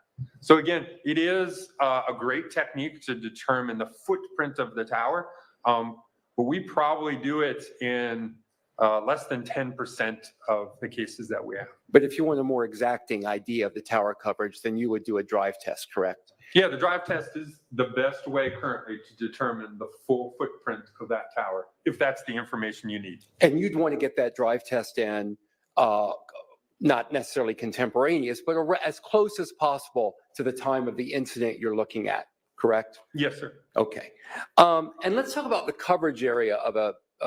So again, it is a great technique to determine the footprint of the tower, but we probably do it in less than 10% of the cases that we have. But if you want a more exacting idea of the tower coverage, then you would do a drive test, correct? Yeah, the drive test is the best way currently to determine the full footprint of that tower, if that's the information you need. And you'd want to get that drive test in, not necessarily contemporaneous, but as close as possible to the time of the incident you're looking at. correct? Yes, sir. Okay. And let's talk about the coverage area of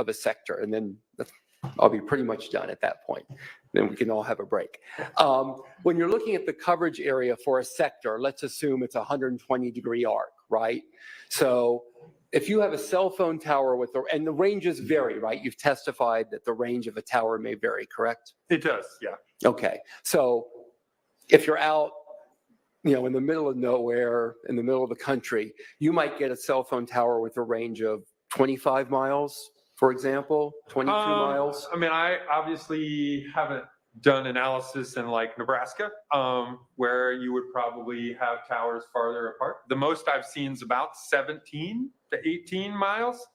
a sector, and then I'll be pretty much done at that point. Then we can all have a break. When you're looking at the coverage area for a sector, let's assume it's a 120-degree arc, right? So if you have a cell phone tower and the ranges vary, right? You've testified that the range of a tower may vary, correct? It does, yeah. Okay. So if you're out, in the middle of nowhere, in the middle of the country, you might get a cell phone tower with a range of 25 miles, for example, 22 miles. I mean, I obviously haven't done analysis in like Nebraska, where you would probably have towers farther apart. The most I've seen is about 17 to 18 miles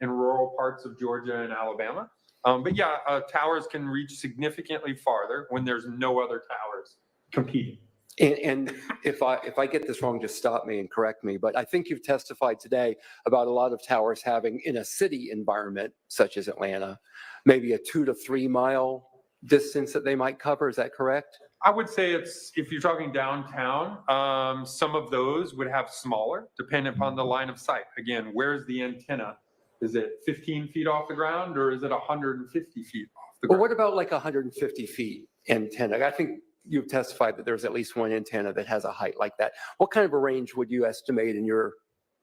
in rural parts of Georgia and Alabama. But yeah, towers can reach significantly farther when there's no other towers competing. And if I get this wrong, just stop me and correct me. But I think you've testified today about a lot of towers having, in a city environment such as Atlanta, maybe a 2 to 3 mile distance that they might cover. Is that correct? I would say if you're talking downtown, some of those would have smaller, depending upon the line of sight. Again, where's the antenna? Is it 15 feet off the ground, or is it 150 feet off the ground? Well, what about like 150 feet antenna? I think you've testified that there's at least one antenna that has a height like that. What kind of a range would you estimate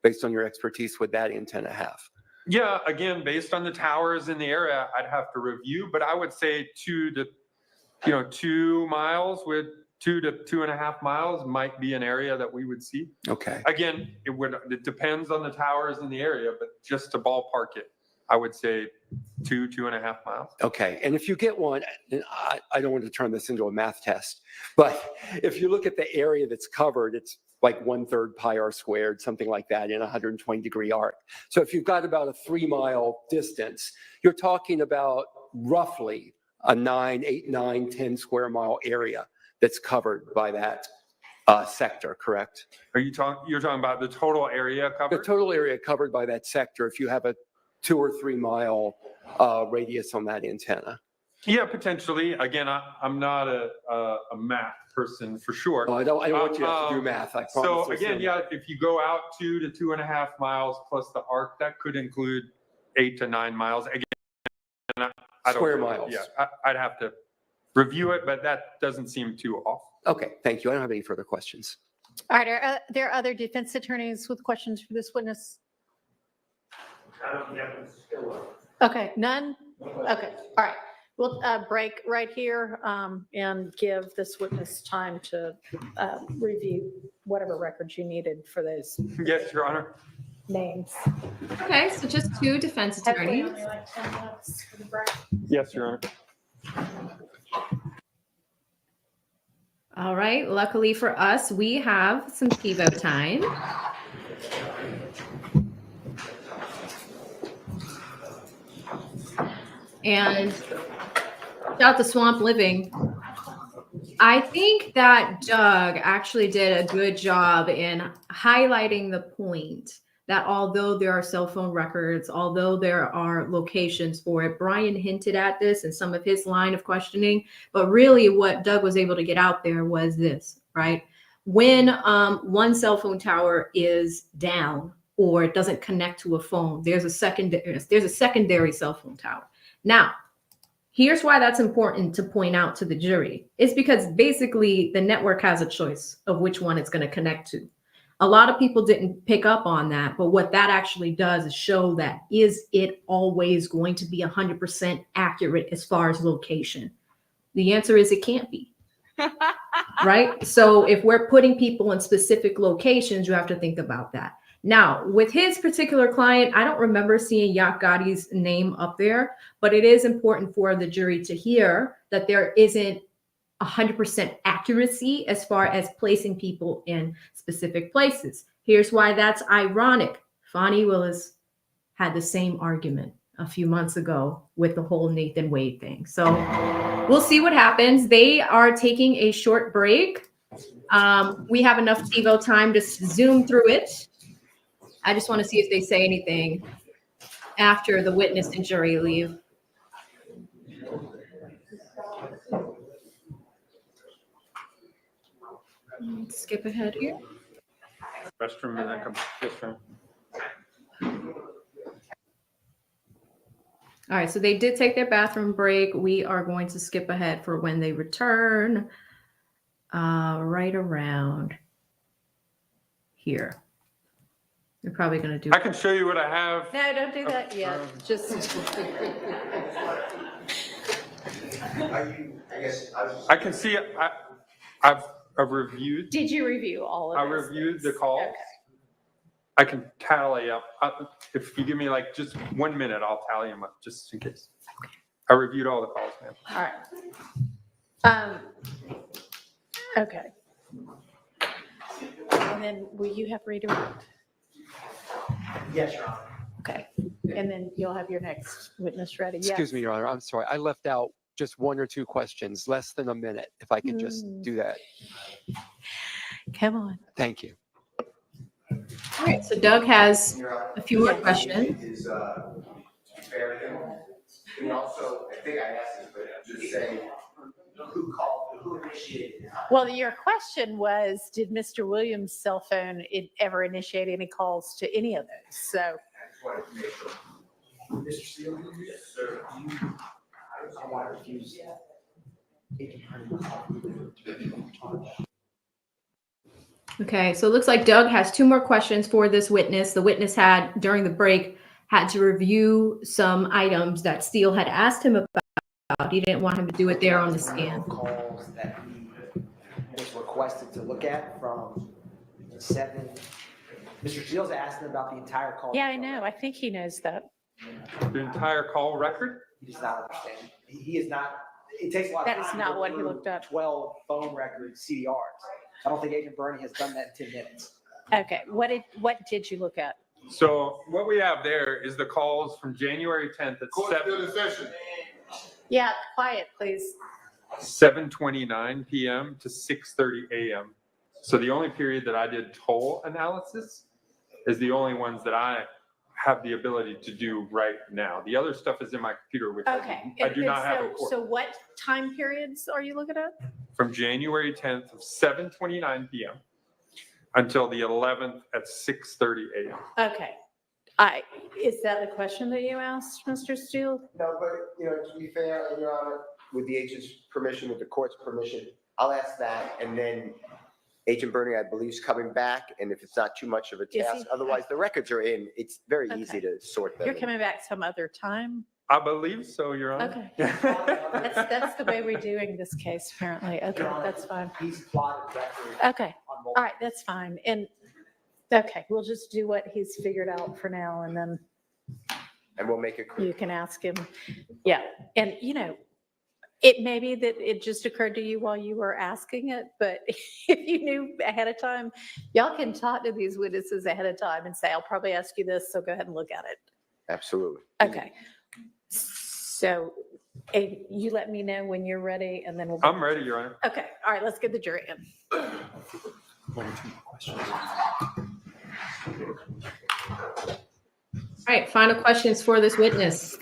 based on your expertise, would that antenna have? Yeah, again, based on the towers in the area, I'd have to review, but I would say 2 miles with 2 to 2.5 miles might be an area that we would see. Okay. Again, it depends on the towers in the area, but just to ballpark it, I would say 2.5 miles. Okay, and if you get one, and I don't want to turn this into a math test, but if you look at the area that's covered, it's like 1/3 pi r squared, something like that, in a 120-degree arc. So if you've got about a 3-mile distance, you're talking about roughly a 8, 9, 10 square mile area that's covered by that sector, correct? You're talking about the total area covered? The total area covered by that sector, if you have a 2 or 3 mile radius on that antenna. Yeah, potentially. Again, I'm not a math person for sure. Oh, I don't want you to have to do math. I promise. So again, yeah, if you go out 2 to 2.5 miles plus the arc, that could include 8 to 9 miles. Again, I don't Square know. miles. Yeah, I'd have to review it, but that doesn't seem too off. Okay, thank you. I don't have any further questions. All right, are there other defense attorneys with questions for this witness? Okay, none? Okay, all right. We'll break right here and give this witness time to review whatever records you needed for those Yes, Your Honor. names. Okay, so just 2 defense Hopefully attorneys. only like 10 minutes for the break. Yes, Your Honor. All right, luckily for us, we have some TiVo time. And shout out to Swamp Living. I think that Doug actually did a good job in highlighting the point that although there are cell phone records, although there are locations for it, Brian hinted at this in some of his line of questioning, but really what Doug was able to get out there was this, right? When one cell phone tower is down or it doesn't connect to a phone, there's a secondary cell phone tower. Now, here's why that's important to point out to the jury. It's because basically the network has a choice of which one it's going to connect to. A lot of people didn't pick up on that, but what that actually does is show that is it always going to be 100% accurate as far as location? The answer is it can't be. Right? So if we're putting people in specific locations, you have to think about that. Now, with his particular client, I don't remember seeing Yak Gotti's name up there, but it is important for the jury to hear that there isn't 100% accuracy as far as placing people in specific places. Here's why that's ironic. Fonnie Willis had the same argument a few months ago with the whole Nathan Wade thing. So we'll see what happens. They are taking a short break. We have enough TiVo time to zoom through it. I just want to see if they say anything after the witness and jury leave. Let's skip ahead here. Restroom and then come this room. All right, so they did take their bathroom break. We are going to skip ahead for when they return, right around here. They're probably going to do. I can show you what I have. No, don't do that yet. Just, Are you, I guess, I can see, I've reviewed, did you review all of I those reviewed the things? calls. Okay. I can tally up. If you give me like just 1 minute, I'll tally them up just in case. I reviewed all the calls, man. All right. Okay. And then will you have redirect? Yes, Your Honor. Okay. And then you'll have your next witness ready. Excuse Yes. me, Your Honor, I'm sorry. I left out just 1 or 2 questions, less than a minute, if I could just do that. Come on. Thank you. All right, so Doug has a few more questions. Is, fair to him. And also, I think I asked this, but just say, who called, who initiated? Well, your question was, did Mr. Williams' cell phone ever initiate any calls to any of those? So, I just wanted to make sure. Mr. Steele? Yes, sir. I want to refuse. Okay, so it looks like Doug has 2 more questions for this witness. The witness had, during the break, had to review some items that Steele had asked him about. He didn't want him to do it there on the stand. Calls that he was requested to look at from 7. Mr. Steele's asking about the entire call. yeah, I know. I think he knows that. The entire call record? He does not understand. He is not, it takes a lot of time. That is to not go what he through looked up. 12 phone records, CDRs. I don't think Agent Bernie has done that in 10 minutes. Okay. What did you look at? So what we have there is the calls from January 10th at 7. Yeah, quiet, please. 7:29 p.m. to 6:30 a.m. So the only period that I did toll analysis is the only ones that I have the ability to do right now. The other stuff is in my computer, which Okay. I do not have in court. So what time periods are you looking at? From January 10th of 7:29 p.m. until the 11th at 6:30 a.m. Okay. Is that the question that you asked, Mr. Steele? No, but, to be fair, Your Honor, with the agent's permission, with the court's permission, I'll ask that, and then Agent Bernie, I believe, is coming back, and if it's not too much of a Is he? task, otherwise the records are in, it's very easy Okay. to sort them. You're coming back some other time? I believe so, Your Honor. Okay. That's the way we're doing this case, apparently. Okay, that's fine. He's plotted records Okay. on multiple. All right, that's fine. And, okay, we'll just do what he's figured out for now, and then And we'll make it clear. you can ask him. Yeah, and it may be that it just occurred to you while you were asking it, but if you knew ahead of time, y'all can talk to these witnesses ahead of time and say, I'll probably ask you this, so go ahead and look at it. Absolutely. Okay. So you let me know when you're ready, and then we'll. I'm ready, Your Honor. Okay, all right, let's get the jury in. 1 or 2 more questions. All right, final questions for this witness.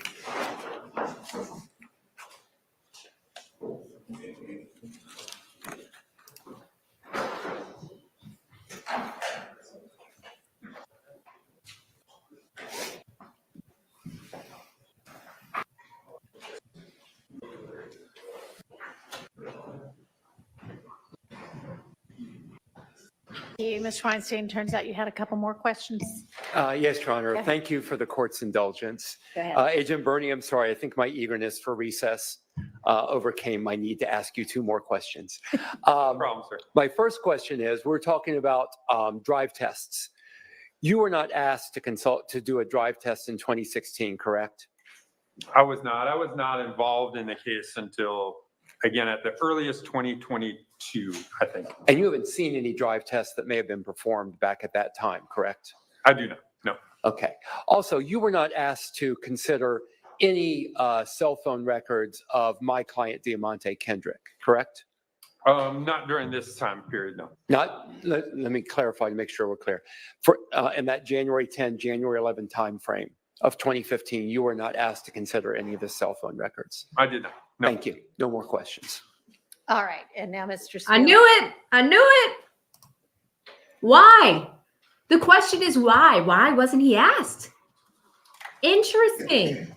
You, Ms. Weinstein, turns out you had a couple more questions. Yes, Your Honor. Yeah. Thank you for the court's indulgence. Go ahead. Agent Bernie, I'm sorry. I think my eagerness for recess overcame my need to ask you 2 more questions. No problem, sir. My first question is, we're talking about drive tests. You were not asked to do a drive test in 2016, correct? I was not involved in the case until, again, at the earliest 2022, I think. And you haven't seen any drive tests that may have been performed back at that time, correct? I do not, no. Okay. Also, you were not asked to consider any cell phone records of my client Diamante Kendrick, correct? Not during this time period, no. Not, let me clarify to make sure we're clear. In that January 10, January 11 timeframe of 2015, you were not asked to consider any of the cell phone records. I did not, no. Thank you. No more questions. All right, and now Mr. Steele. I knew it. Why? The question is why? Why wasn't he asked? Interesting.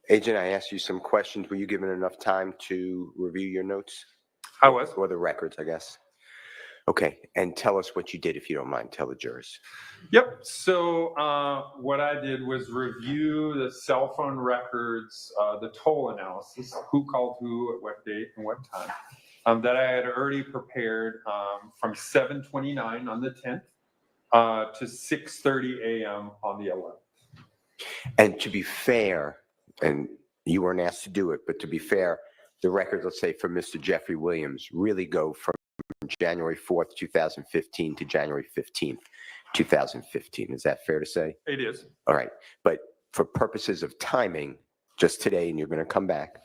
Agent, I asked you some questions. Were you given enough time to review your notes? I was. Or the records, I guess. Okay, and tell us what you did, if you don't mind. Tell the jurors. Yep. So what I did was review the cell phone records, the toll analysis, who called who at what date and what time, that I had already prepared from 7:29 on the 10th to 6:30 a.m. on the 11th. And to be fair, and you weren't asked to do it, but to be fair, the records, let's say, for Mr. Jeffrey Williams really go from January 4th, 2015 to January 15th, 2015. Is that fair to say? It is. All right. But for purposes of timing, just today, and you're going to come back,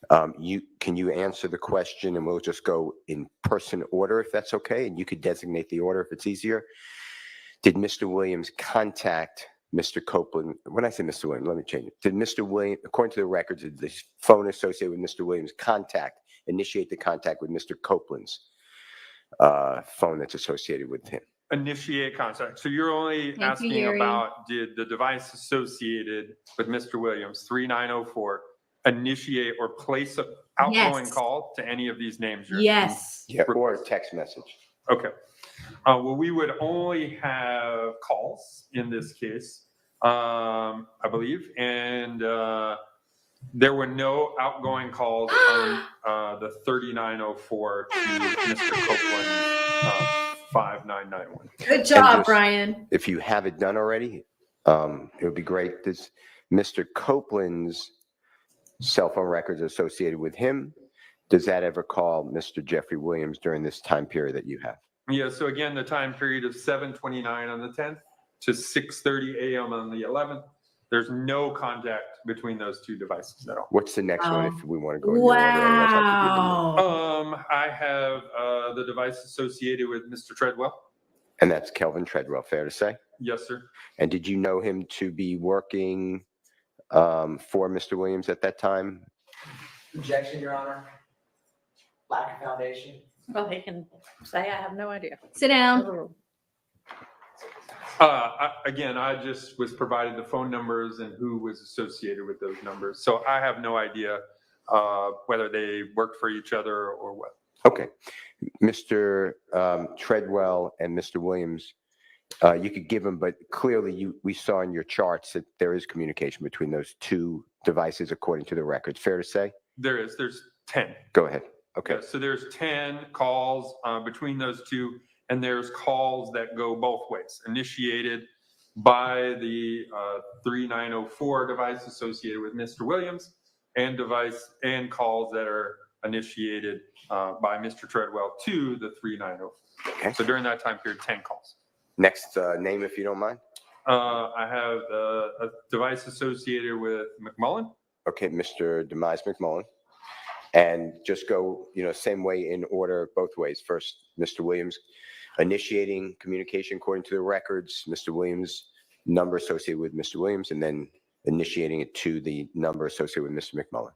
can you answer the question, and we'll just go in person order, if that's okay, and you could designate the order if it's easier. Did Mr. Williams contact Mr. Copeland? When I say Mr. Williams, let me change it. Did Mr. Williams, according to the records, did the phone associated with Mr. Williams initiate the contact with Mr. Copeland's phone that's associated with him? Initiate contact. So you're only Thank you, asking Yuri. about, did the device associated with Mr. Williams, 3904, initiate or place an outgoing Yes. call to any of these names? Yes. Yeah, or a text message. Okay. Well, we would only have calls in this case, I believe, and there were no outgoing calls on the 3904 to Mr. Copeland's 5991. Good job, just- Brian. If you have it done already, it would be great. This Mr. Copeland's cell phone records associated with him, does that ever call Mr. Jeffrey Williams during this time period that you have? Yeah, so again, the time period of 7:29 on the 10th to 6:30 a.m. on the 11th, there's no contact between those two devices at all. What's the next one Wow. if we want to go in the order? Otherwise, I could give you more. Wow. I have the device associated with Mr. Treadwell. And that's Kelvin Treadwell, fair to say? Yes, sir. And did you know him to be working for Mr. Williams at that time? Objection, Your Honor. Lack of foundation. Well, he can say, I have no idea. Sit down. Again, I just was provided the phone numbers and who was associated with those numbers. So I have no idea whether they worked for each other or what. Okay. Mr. Treadwell and Mr. Williams, you could give them, but clearly we saw in your charts that there is communication between those two devices according to the records. Fair to say? There's 10. Go ahead. Okay. Yeah, so there's 10 calls between those two, and there's calls that go both ways, initiated by the 3904 device associated with Mr. Williams, and calls that are initiated by Mr. Treadwell to the 3904. Okay. So during that time period, 10 calls. Next name, if you don't mind. I have a device associated with McMullen. Okay, Mr. Demise McMullen. And just go, same way in order, both ways. First, Mr. Williams initiating communication according to the records, Mr. Williams number associated with Mr. Williams, and then initiating it to the number associated with Mr. McMullen.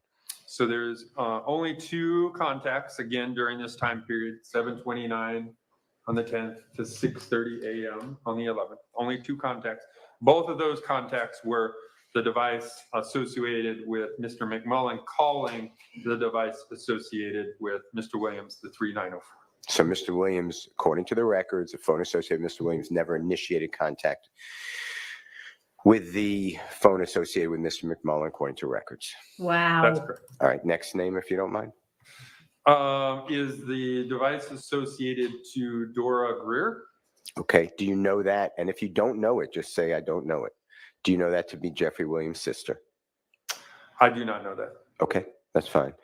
So there's only two contacts, again, during this time period, 7:29 on the 10th to 6:30 a.m. on the 11th. Only two contacts. Both of those contacts were the device associated with Mr. McMullen calling the device associated with Mr. Williams, the 3904. So Mr. Williams, according to the records, the phone associated with Mr. Williams never initiated contact with the phone associated with Mr. McMullen, according to records. Wow. That's correct. All right, next name, if you don't mind. Is the device associated to Dora Greer? Okay, do you know that? And if you don't know it, just say, I don't know it. Do you know that to be Jeffrey Williams' sister? I do not know that. Okay, that's fine.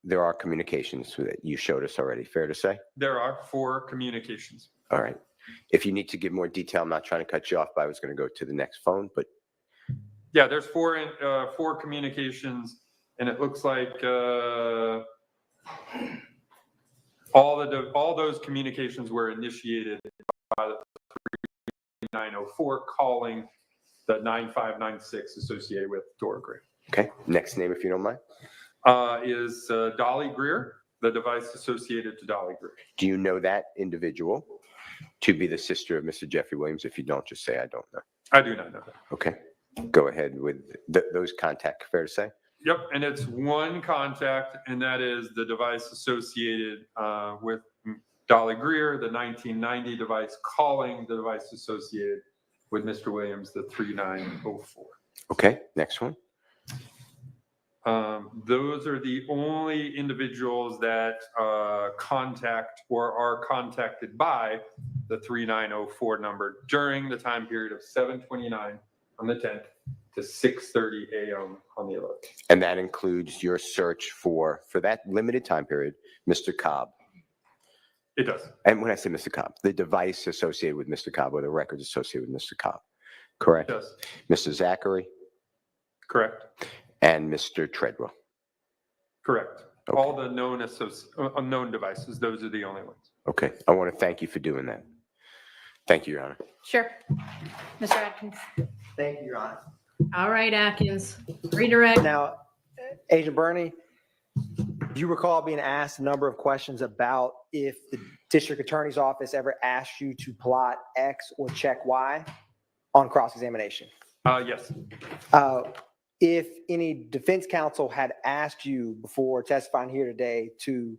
There are communications that you showed us already, fair to say? There are 4 communications. All right. If you need to give more detail, I'm not trying to cut you off, but I was going to go to the next phone, but Yeah, there's 4 communications, and it looks like all those communications were initiated by the 3904 calling the 9596 associated with Dora Greer. okay. Next name, if you don't mind. Is Dolly Greer. the device associated to Dolly Greer. Do you know that individual to be the sister of Mr. Jeffrey Williams? If you don't, just say, I don't know. I do not know that. Okay. Go ahead with those contact, fair to say? Yep, and it's one contact, and that is the device associated with Dolly Greer, the 1990 device calling the device associated with Mr. Williams, the 3904. Okay, next one. Those are the only individuals that contact or are contacted by the 3904 number during the time period of 7/29 on the 10th to 6:30 a.m. on the 11th. And that includes your search for that limited time period, Mr. Cobb. It does. And when I say Mr. Cobb, the device associated with Mr. Cobb or the records associated with Mr. Cobb, correct? It does. Mr. Zachary Correct. and Mr. Treadwell. Correct. Okay. All the known devices, those are the only ones. Okay, I want to thank you for doing that. Thank you, Your Honor. Sure. Mr. Atkins? Thank you, Your Honor. All right, Atkins, redirect. Now, Agent Burney, do you recall being asked a number of questions about if the district attorney's office ever asked you to plot X or check Y on cross-examination? Yes. If any defense counsel had asked you before testifying here today to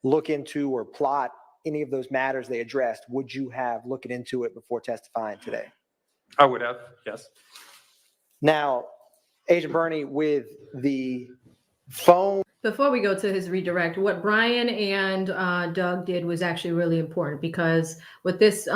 look into or plot any of those matters they addressed, would you have looked into it before testifying today? I would have, yes. Now, Agent Burney, with the phone. Before we go to his redirect, what Brian and Doug did was actually really important, because what this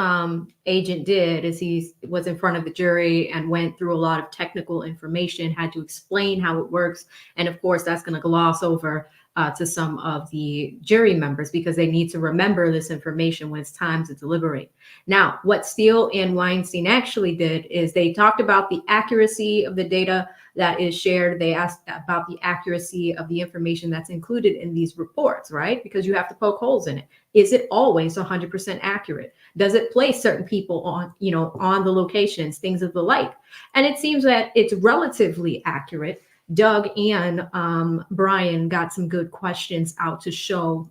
agent did is he was in front of the jury and went through a lot of technical information, had to explain how it works. And of course, that's going to gloss over to some of the jury members, because they need to remember this information when it's time to deliberate. Now, what Steele and Weinstein actually did is they talked about the accuracy of the data that is shared. They asked about the accuracy of the information that's included in these reports, right? Because you have to poke holes in it. Is it always 100% accurate? Does it place certain people on, on the locations, things of the like? And it seems that it's relatively accurate. Doug and Brian got some good questions out to show,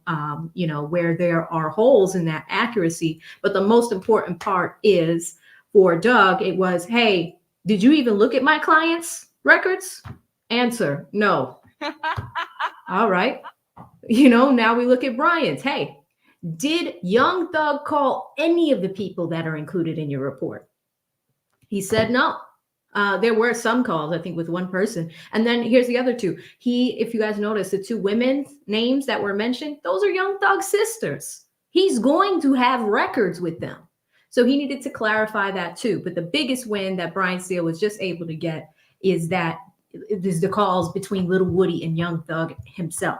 where there are holes in that accuracy. But the most important part is for Doug, it was, hey, did you even look at my client's records? Answer, no. All right. Now we look at Brian's. Hey, did young Thug call any of the people that are included in your report? He said no. There were some calls, I think, with one person. And then here's the other two. If you guys notice, the two women's names that were mentioned, those are young Thug's sisters. He's going to have records with them. So he needed to clarify that too. But the biggest win that Brian Steele was just able to get is the calls between Little Woody and young Thug himself.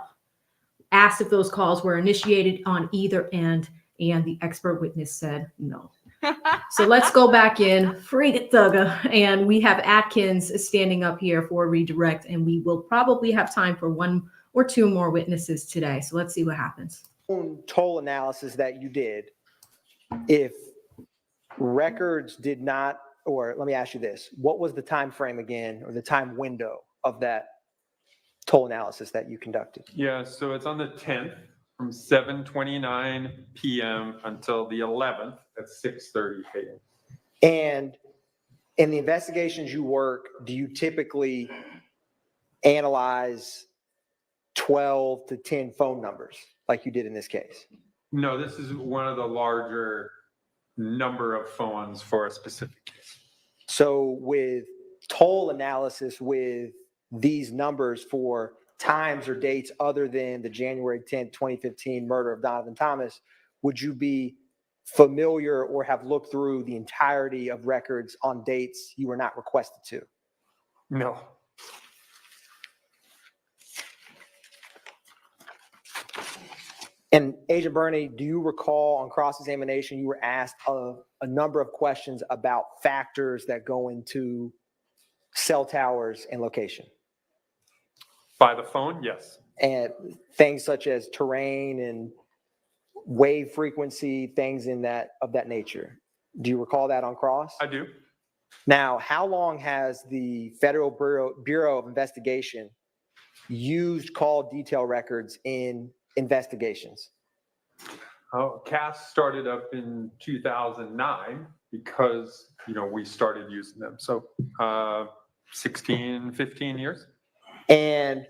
Asked if those calls were initiated on either end, and the expert witness said no. So let's go back in, free the Thugger, and we have Atkins standing up here for redirect, and we will probably have time for one or two more witnesses today. So let's see what happens. Toll analysis that you did, if records did not, or let me ask you this, what was the time frame again, or the time window of that toll analysis that you conducted? Yeah, so it's on the 10th from 7:29 p.m. until the 11th at 6:30 a.m. And in the investigations you work, do you typically analyze 12 to 10 phone numbers like you did in this case? No, this is one of the larger number of phones for a specific case. So with toll analysis with these numbers for times or dates other than the January 10th, 2015 murder of Donovan Thomas, would you be familiar or have looked through the entirety of records on dates you were not requested to? No. And Agent Burney, do you recall on cross-examination, you were asked a number of questions about factors that go into cell towers and location? By the phone, yes. And things such as terrain and wave frequency, things of that nature. Do you recall that on cross? I do. Now, how long has the Federal Bureau of Investigation used call detail records in investigations? CAS started up in 2009 because, we started using them. So 16, 15 years. And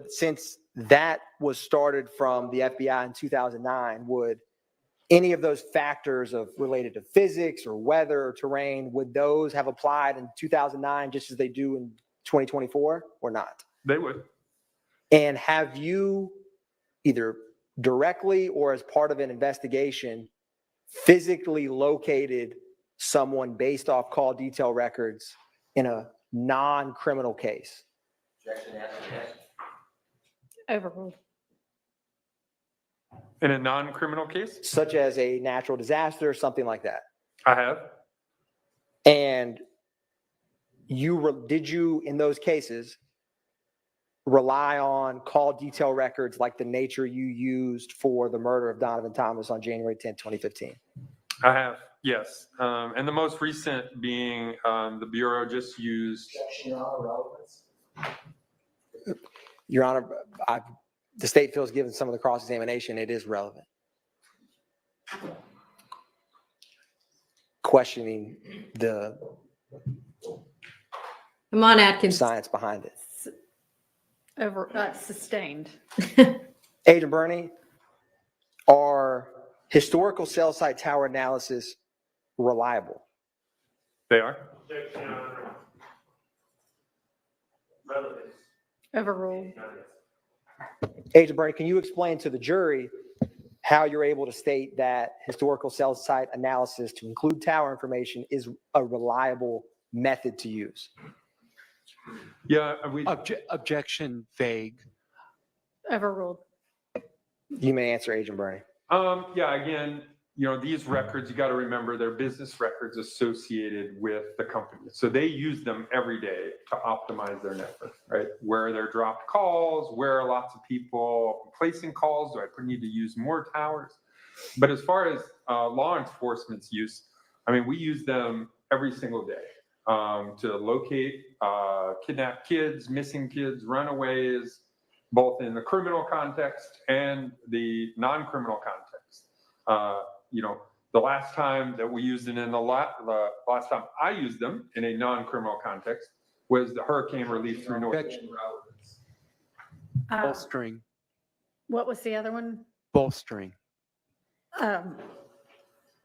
since that was started from the FBI in 2009, would any of those factors related to physics or weather or terrain, would those have applied in 2009 just as they do in 2024 or not? They would. And have you either directly or as part of an investigation physically located someone based off call detail records in a non-criminal case? Objection, answer yes. Overruled. In a non-criminal case? Such as a natural disaster, something like that. I have. And did you, in those cases, rely on call detail records like the nature you used for the murder of Donovan Thomas on January 10, 2015? I have, yes. And the most recent being the Bureau just used. Objection, Your Honor, relevance. Your Honor, the state feels given some of the cross-examination, it is relevant. Questioning the Come on, Atkins. science behind it. Sustained. Agent Bernie, are historical cell site tower analysis reliable? They are. Overruled. Agent Bernie, can you explain to the jury how you're able to state that historical cell site analysis to include tower information is a reliable method to use? Yeah, Objection vague. Overruled. You may answer, Agent Bernie. Yeah, again, these records, you got to remember they're business records associated with the company. So they use them every day to optimize their network, right? Where they're dropped calls, where are lots of people placing calls? Do I need to use more towers? But as far as law enforcement's use, we use them every single day to locate kidnapped kids, missing kids, runaways, both in the criminal context and the non-criminal context. The last time that we used it the last time I used them in a non-criminal context was the hurricane relief through North. Bolstering. What was the other one? Bolstering.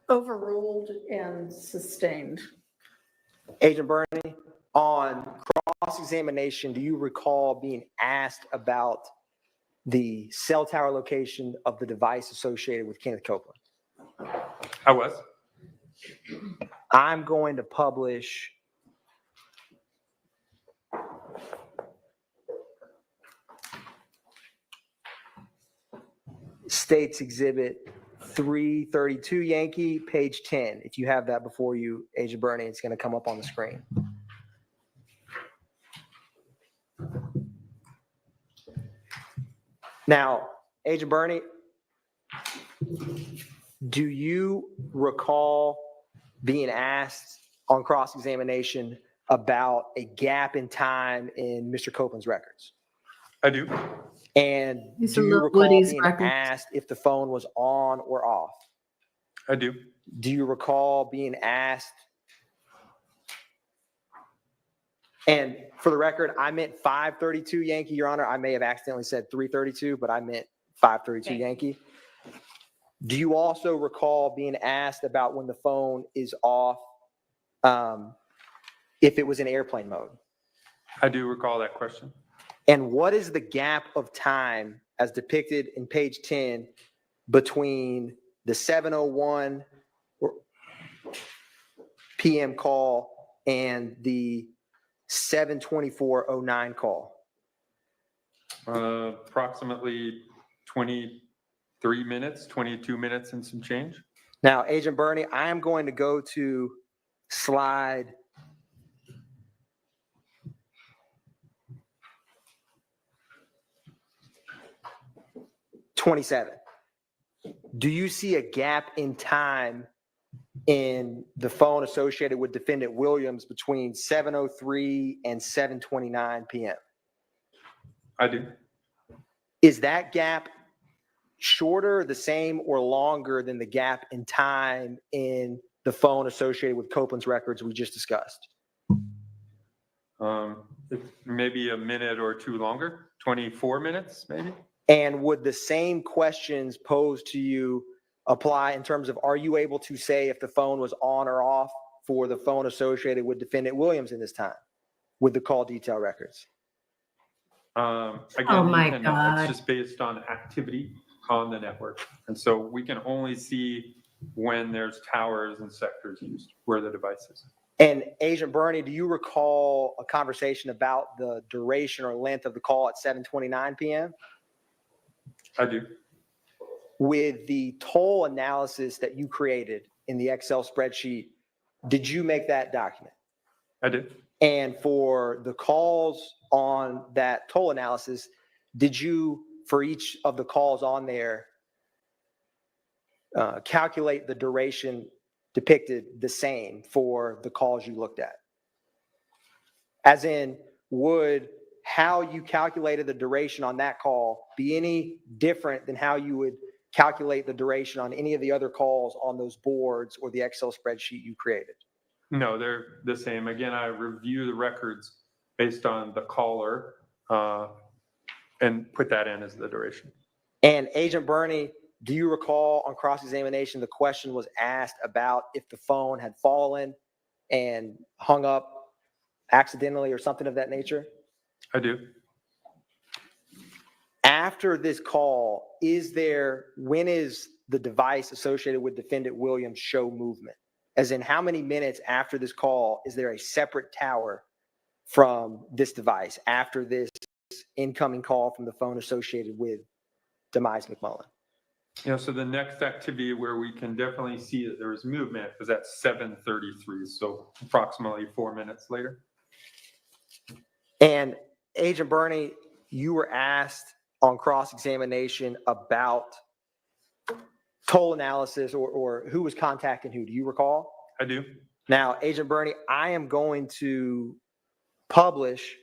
Overruled and sustained. Agent Bernie, on cross-examination, do you recall being asked about the cell tower location of the device associated with Kenneth Copeland? I was. I'm going to publish States Exhibit 332 Yankee, page 10. If you have that before you, Agent Bernie, it's going to come up on the screen. Now, Agent Bernie, do you recall being asked on cross-examination about a gap in time in Mr. Copeland's records? I do. And These do are you Lil recall Woody's being records. asked if the phone was on or off? I do. Do you recall being asked? And for the record, I meant 532 Yankee, Your Honor. I may have accidentally said 332, but I meant 532 Yankee. Do you also recall being asked about when the phone is off, if it was in airplane mode? I do recall that question. And what is the gap of time as depicted in page 10 between the 7:01 p.m. call and the 7:24:09 call? Approximately 23 minutes, 22 minutes and some change. Now, Agent Bernie, I am going to go to slide 27. Do you see a gap in time in the phone associated with Defendant Williams between 7:03 and 7:29 p.m.? I do. Is that gap shorter, the same, or longer than the gap in time in the phone associated with Copeland's records we just discussed? Maybe a minute or two longer, 24 minutes, maybe? And would the same questions posed to you apply in terms of, are you able to say if the phone was on or off for the phone associated with defendant Williams in this time with the call detail records? Again, Oh you my cannot. God. It's just based on activity on the network. And so we can only see when there's towers and sectors used, where the device is. And Agent Burney, do you recall a conversation about the duration or length of the call at 7:29 p.m.? I do. With the toll analysis that you created in the Excel spreadsheet, did you make that document? I did. And for the calls on that toll analysis, did you, for each of the calls on there, calculate the duration depicted the same for the calls you looked at? As in, would how you calculated the duration on that call be any different than how you would calculate the duration on any of the other calls on those boards or the Excel spreadsheet you created? No, they're the same. Again, I review the records based on the caller and put that in as the duration. And Agent Burney, do you recall on cross-examination the question was asked about if the phone had fallen and hung up accidentally or something of that nature? I do. After this call, when is the device associated with defendant Williams show movement? As in, how many minutes after this call is there a separate tower from this device after this incoming call from the phone associated with Demise McMullen? Yeah, so the next activity where we can definitely see that there was movement was at 7:33, so approximately 4 minutes later. And Agent Burney, you were asked on cross-examination about toll analysis or who was contacting who. Do you recall? I do. Now, Agent Burney, I am going to publish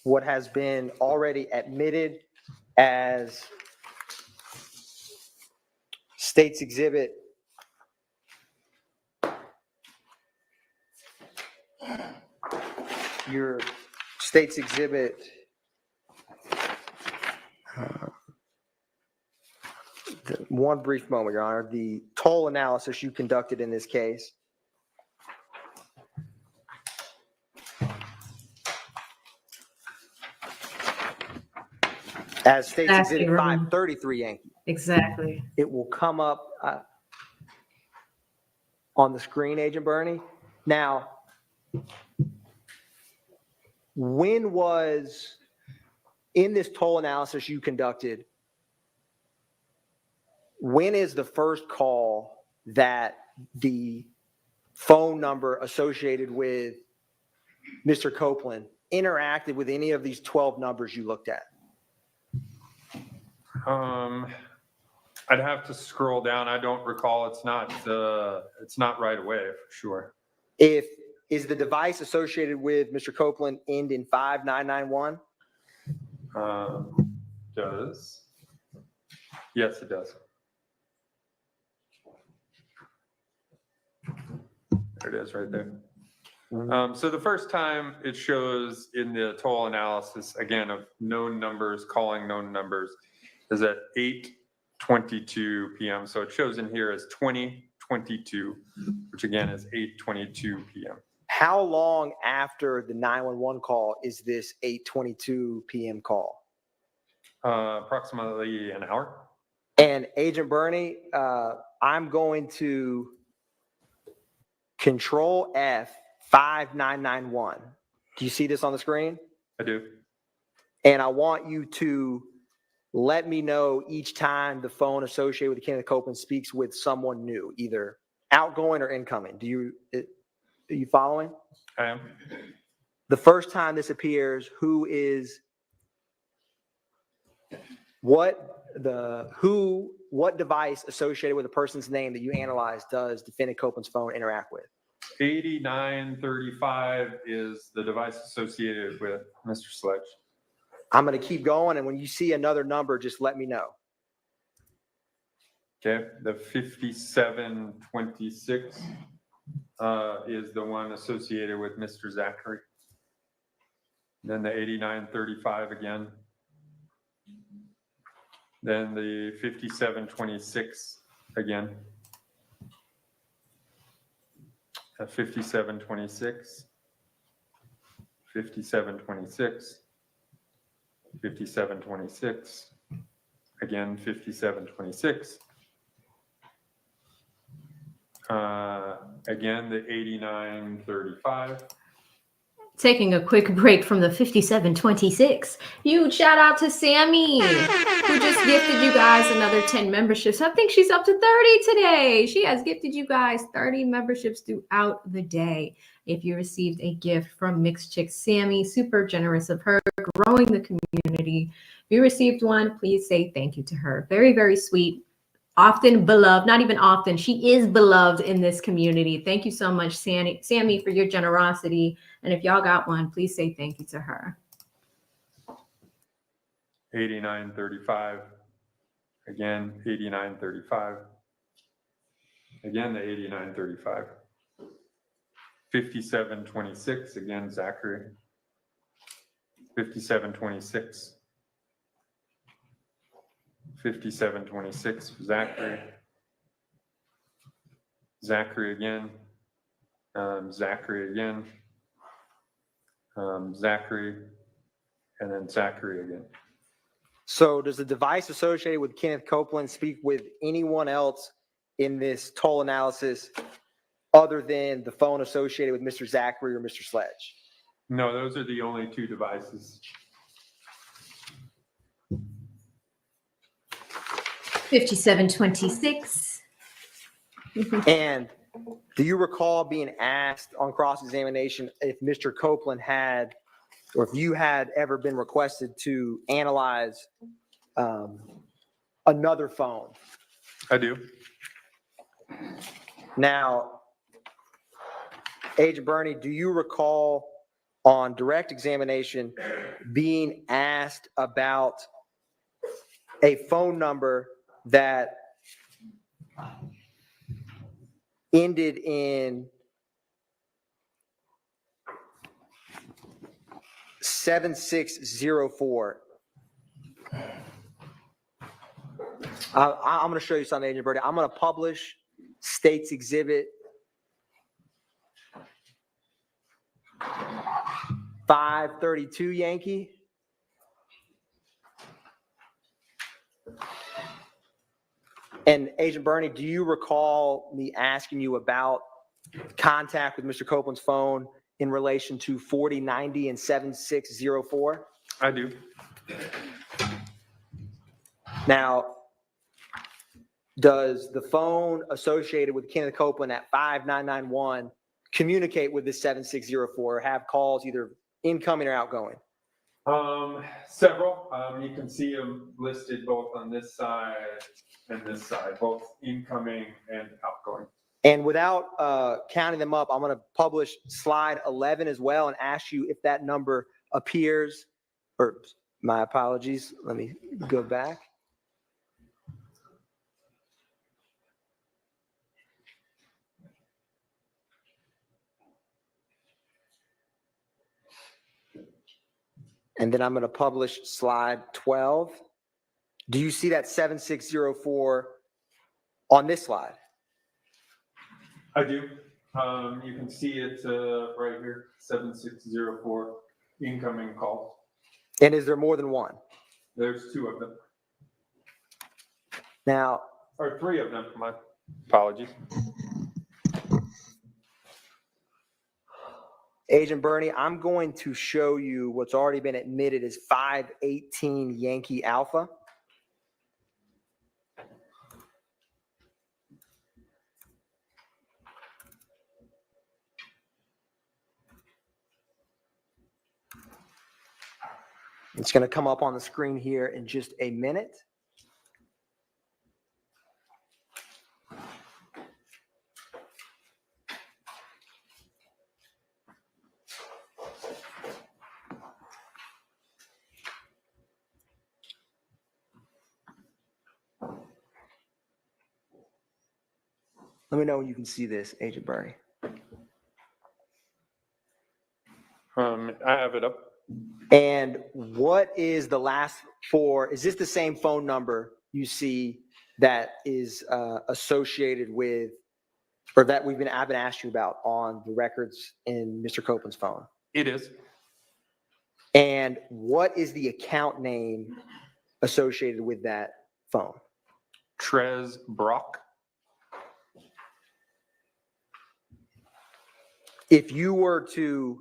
what has been already admitted as State's Exhibit your State's Exhibit one brief moment, Your Honor. The toll analysis you conducted in this case. As State's Exactly, Exhibit Ramon. 533, Yankee. Exactly. It will come up on the screen, Agent Burney. Now, when was, in this toll analysis you conducted, when is the first call that the phone number associated with Mr. Copeland interacted with any of these 12 numbers you looked at? I'd have to scroll down. I don't recall. It's not right away for sure. Is the device associated with Mr. Copeland end in 5991? Does. Yes, it does. There it is right there. So the first time it shows in the toll analysis, again, of known numbers, calling known numbers, is at 8:22 p.m. So it shows in here as 2022, which again is 8:22 p.m. How long after the 911 call is this 8:22 p.m. call? Approximately an hour. And Agent Burney, I'm going to Control F 5991. Do you see this on the screen? I do. And I want you to let me know each time the phone associated with Kenneth Copeland speaks with someone new, either outgoing or incoming. Are you following? I am. The first time this appears, what device associated with a person's name that you analyzed does defendant Copeland's phone interact with? 8935 is the device associated with Mr. Sledge. I'm going to keep going, and when you see another number, just let me know. Okay, the 5726 is the one associated with Mr. Zachary. Then the 8935 again. Then the 5726 again. 5726, 5726, 5726, again 5726. Again, the 8935. Taking a quick break from the 5726. Huge shout out to Sammy, who just gifted you guys another 10 memberships. I think she's up to 30 today. She has gifted you guys 30 memberships throughout the day. If you received a gift from Mixed Chick Sammy, super generous of her, growing the community. If you received one, please say thank you to her. Very, very sweet. Often beloved, not even often, she is beloved in this community. Thank you so much, Sammy, for your generosity. And if y'all got one, please say thank you to her. 8935. Again, 8935. Again, the 8935. 5726, again, Zachary. 5726. 5726, Zachary. Zachary again. Zachary again. Zachary, and then Zachary again. So does the device associated with Kenneth Copeland speak with anyone else in this toll analysis other than the phone associated with Mr. Zachary or Mr. Sledge? No, those are the only two devices. 5726. And do you recall being asked on cross-examination if Mr. Copeland had, or if you had ever been requested to analyze another phone? I do. Now, Agent Bernie, do you recall on direct examination being asked about a phone number that ended in 7604? I'm going to show you something, Agent Bernie. I'm going to publish State's Exhibit 532 Yankee. And Agent Bernie, do you recall me asking you about contact with Mr. Copeland's phone in relation to 4090 and 7604? I do. Now, does the phone associated with Kenneth Copeland at 5991 communicate with the 7604 or have calls either incoming or outgoing? Several. You can see them listed both on this side and this side, both incoming and outgoing. And without counting them up, I'm going to publish slide 11 as well and ask you if that number appears, or my apologies, let me go back. And then I'm going to publish slide 12. Do you see that 7604 on this slide? I do. You can see it right here, 7604 incoming call. And is there more than one? There's two of them, Now, or three of them. My apologies. Agent Bernie, I'm going to show you what's already been admitted as 518 Yankee Alpha. It's going to come up on the screen here in just a minute. Let me know when you can see this, Agent Bernie. I have it up. And what is the last four? Is this the same phone number you see that is associated with, or that I've been asked you about on the records in Mr. Copeland's phone? It is. And what is the account name associated with that phone? Trez Brock. If you were to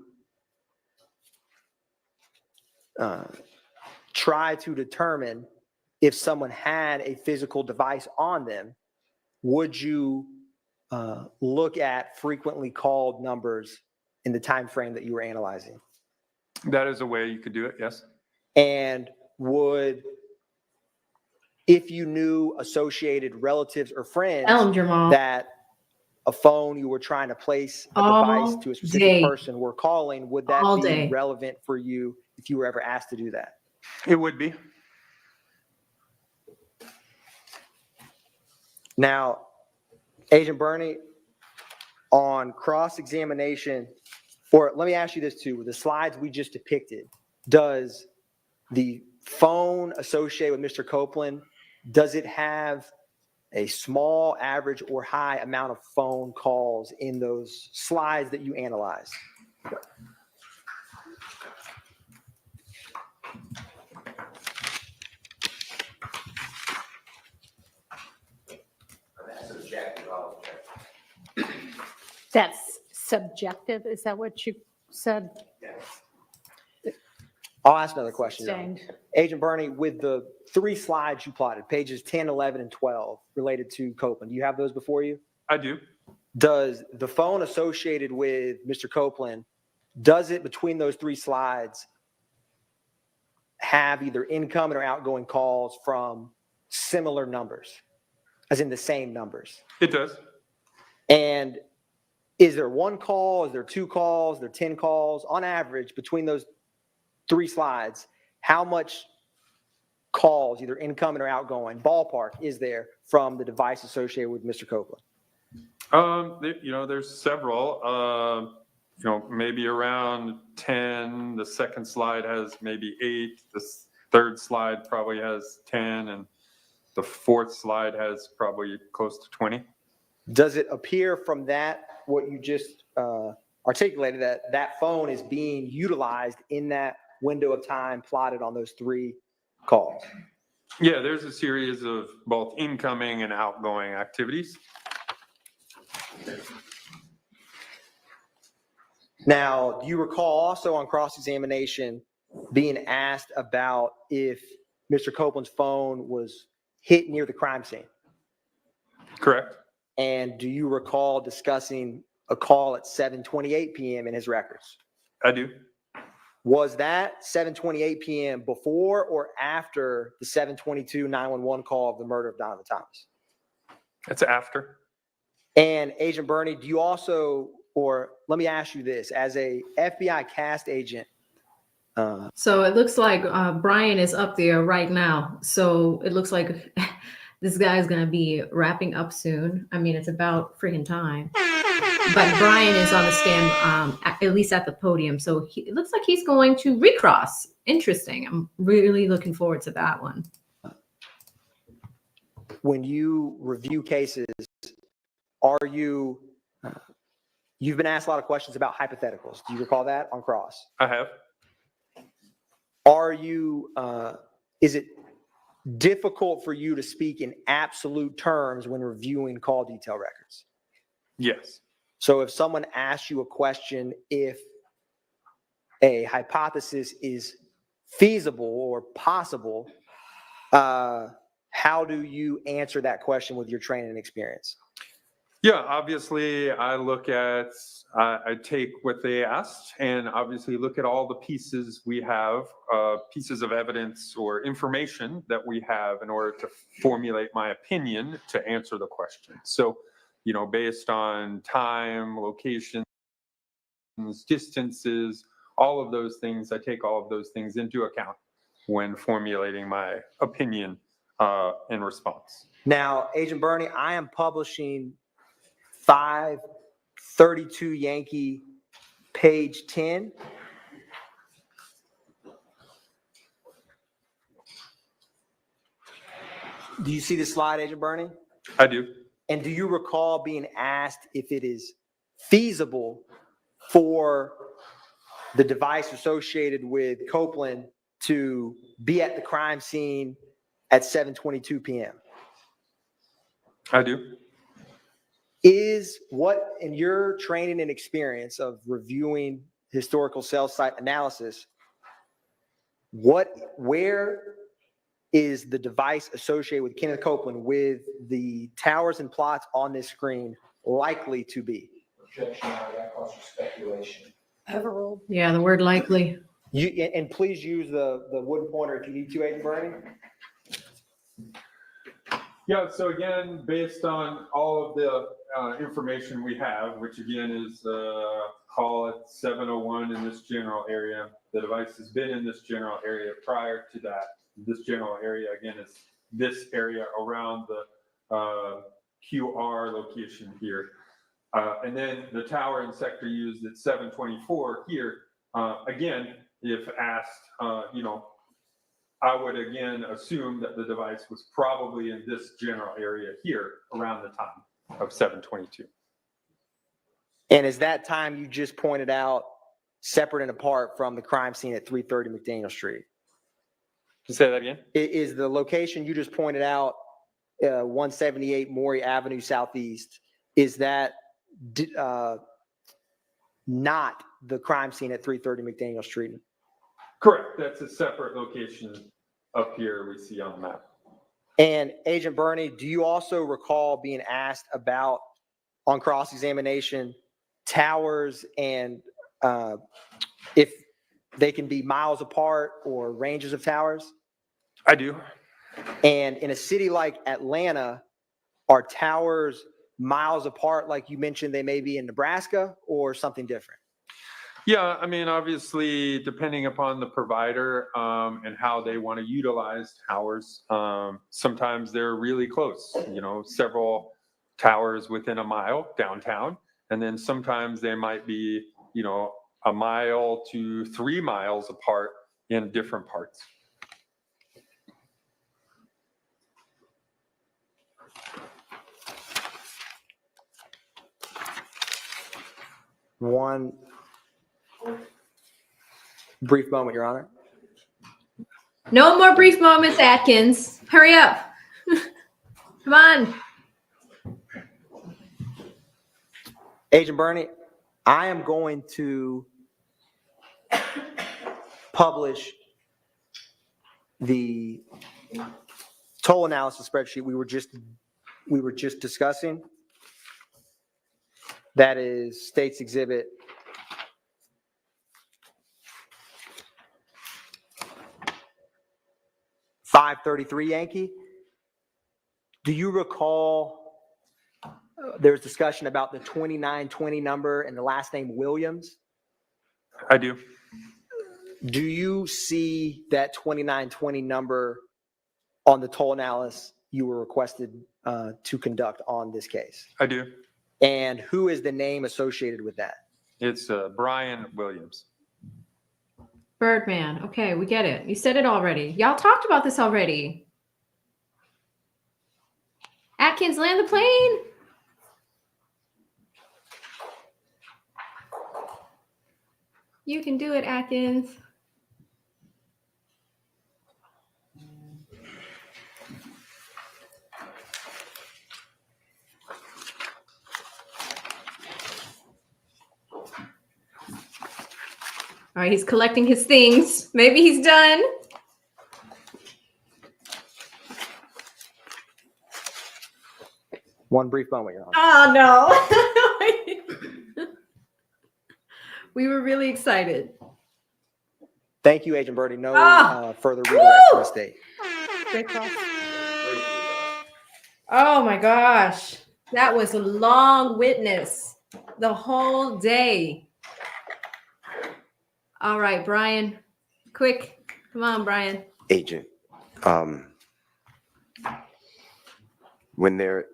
try to determine if someone had a physical device on them, would you look at frequently called numbers in the time frame that you were analyzing? That is a way you could do it, yes. And would, if you knew associated relatives or friends Tell him, Jamal. that a phone you were trying to place a device to a specific day. person were calling, would that All be day. relevant for you if you were ever asked to do that? It would be. Now, Agent Bernie, on cross-examination, or let me ask you this too, with the slides we just depicted, does the phone associated with Mr. Copeland, does it have a small, average, or high amount of phone calls in those slides that you analyzed? That's objective, I'll object. That's subjective, is that what you said? I'll ask another question. Your Honor. Sustained. Agent Bernie, with the three slides you plotted, pages 10, 11, and 12, related to Copeland, do you have those before you? I do. Does the phone associated with Mr. Copeland, does it between those three slides have either incoming or outgoing calls from similar numbers, as in the same numbers? It does. And is there one call? Is there two calls? Is there 10 calls? On average, between those three slides, how much calls, either incoming or outgoing, ballpark, is there from the device associated with Mr. Copeland? There's several. Maybe around 10. The second slide has maybe 8. The third slide probably has 10, and the fourth slide has probably close to 20. Does it appear from that, what you just articulated, that that phone is being utilized in that window of time plotted on those three calls? Yeah, there's a series of both incoming and outgoing activities. Now, do you recall also on cross-examination being asked about if Mr. Copeland's phone was hit near the crime scene? Correct. And do you recall discussing a call at 7:28 p.m. in his records? I do. Was that 7:28 p.m. before or after the 7:22 911 call of the murder of Donovan Thomas? It's after. And Agent Bernie, do you also, or let me ask you this, as a FBI cast agent. So it looks like Brian is up there right now. So it looks like this guy is going to be wrapping up soon. I mean, it's about friggin' time. But Brian is on the stand, at least at the podium. So it looks like he's going to recross. Interesting. I'm really looking forward to that one. When you review cases, are you, you've been asked a lot of questions about hypotheticals. Do you recall that on cross? I have. Are you, is it difficult for you to speak in absolute terms when reviewing call detail records? Yes. So if someone asks you a question, if a hypothesis is feasible or possible, how do you answer that question with your training and experience? Yeah, obviously I look at, I take what they asked and obviously look at all the pieces we have, pieces of evidence or information that we have in order to formulate my opinion to answer the question. So, based on time, locations, distances, all of those things, I take all of those things into account when formulating my opinion in response. Now, Agent Bernie, I am publishing 532 Yankee, page 10. Do you see the slide, Agent Bernie? I do. And do you recall being asked if it is feasible for the device associated with Copeland to be at the crime scene at 7:22 p.m.? I do. Is what, in your training and experience of reviewing historical cell site analysis, where is the device associated with Kenneth Copeland with the towers and plots on this screen likely to be? Objection, Your Honor, that calls for speculation. Overruled. Yeah, the word likely. And please use the wooden pointer if you need to, Agent Bernie. Yeah, so again, based on all of the information we have, which again is, call it 701 in this general area. The device has been in this general area prior to that. This general area, again, is this area around the QR location here. And then the tower and sector used at 724 here, again, if asked, you know, I would again assume that the device was probably in this general area here around the time of 722. And is that time you just pointed out separate and apart from the crime scene at 330 McDaniel Street? Can you say that again? Is the location you just pointed out, 178 Maury Avenue Southeast, is that not the crime scene at 330 McDaniel Street? Correct. That's a separate location up here we see on the map. And Agent Bernie, do you also recall being asked about, on cross-examination, towers and if they can be miles apart or ranges of towers? I do. And in a city like Atlanta, are towers miles apart like you mentioned they may be in Nebraska, or something different? Yeah, I mean, obviously, depending upon the provider and how they want to utilize towers, sometimes they're really close, you know, several towers within a mile downtown. And then sometimes they might be, you know, a mile to 3 miles apart in different parts. One brief moment, Your Honor. No more brief moments, Atkins. Hurry up. Come on. Agent Bernie, I am going to publish the toll analysis spreadsheet we were just discussing. That is State's Exhibit 533 Yankee. Do you recall there was discussion about the 2920 number and the last name Williams? I do. Do you see that 2920 number on the toll analysis you were requested to conduct on this case? I do. And who is the name associated with that? It's Brian Williams. Birdman. Okay, we get it. You said it already. Y'all talked about this already. Atkins, land the plane. You can do it, Atkins. All right, he's collecting his things. Maybe he's done. One brief moment, Your Honor. Oh, no. We were really excited. Thank you, Agent Birdie. No further redirect from the state. Great cross. Oh, my gosh. That was a long witness the whole day. All right, Brian, quick. Come on, Brian. Agent, when there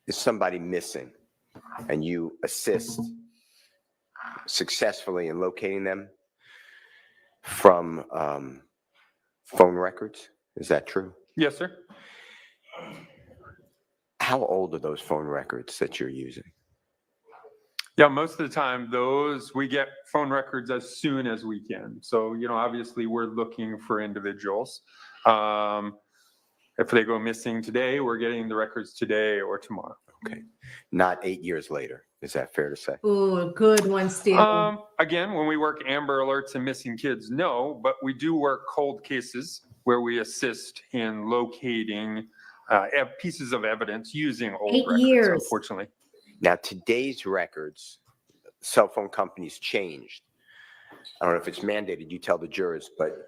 is somebody missing and you assist successfully in locating them from phone records. Is that true? Yes, sir. How old are those phone records that you're using? Yeah, most of the time, we get phone records as soon as we can. So, obviously we're looking for individuals. If they go missing today, we're getting the records today or tomorrow. Okay. Not 8 years later. Is that fair to say? Ooh, good one, Steve. Again, when we work Amber Alerts and missing kids, no, but we do work cold cases where we assist in locating pieces of evidence using old 8 records, years. unfortunately. Now, today's records, cell phone companies changed. I don't know if it's mandated, you tell the jurors, but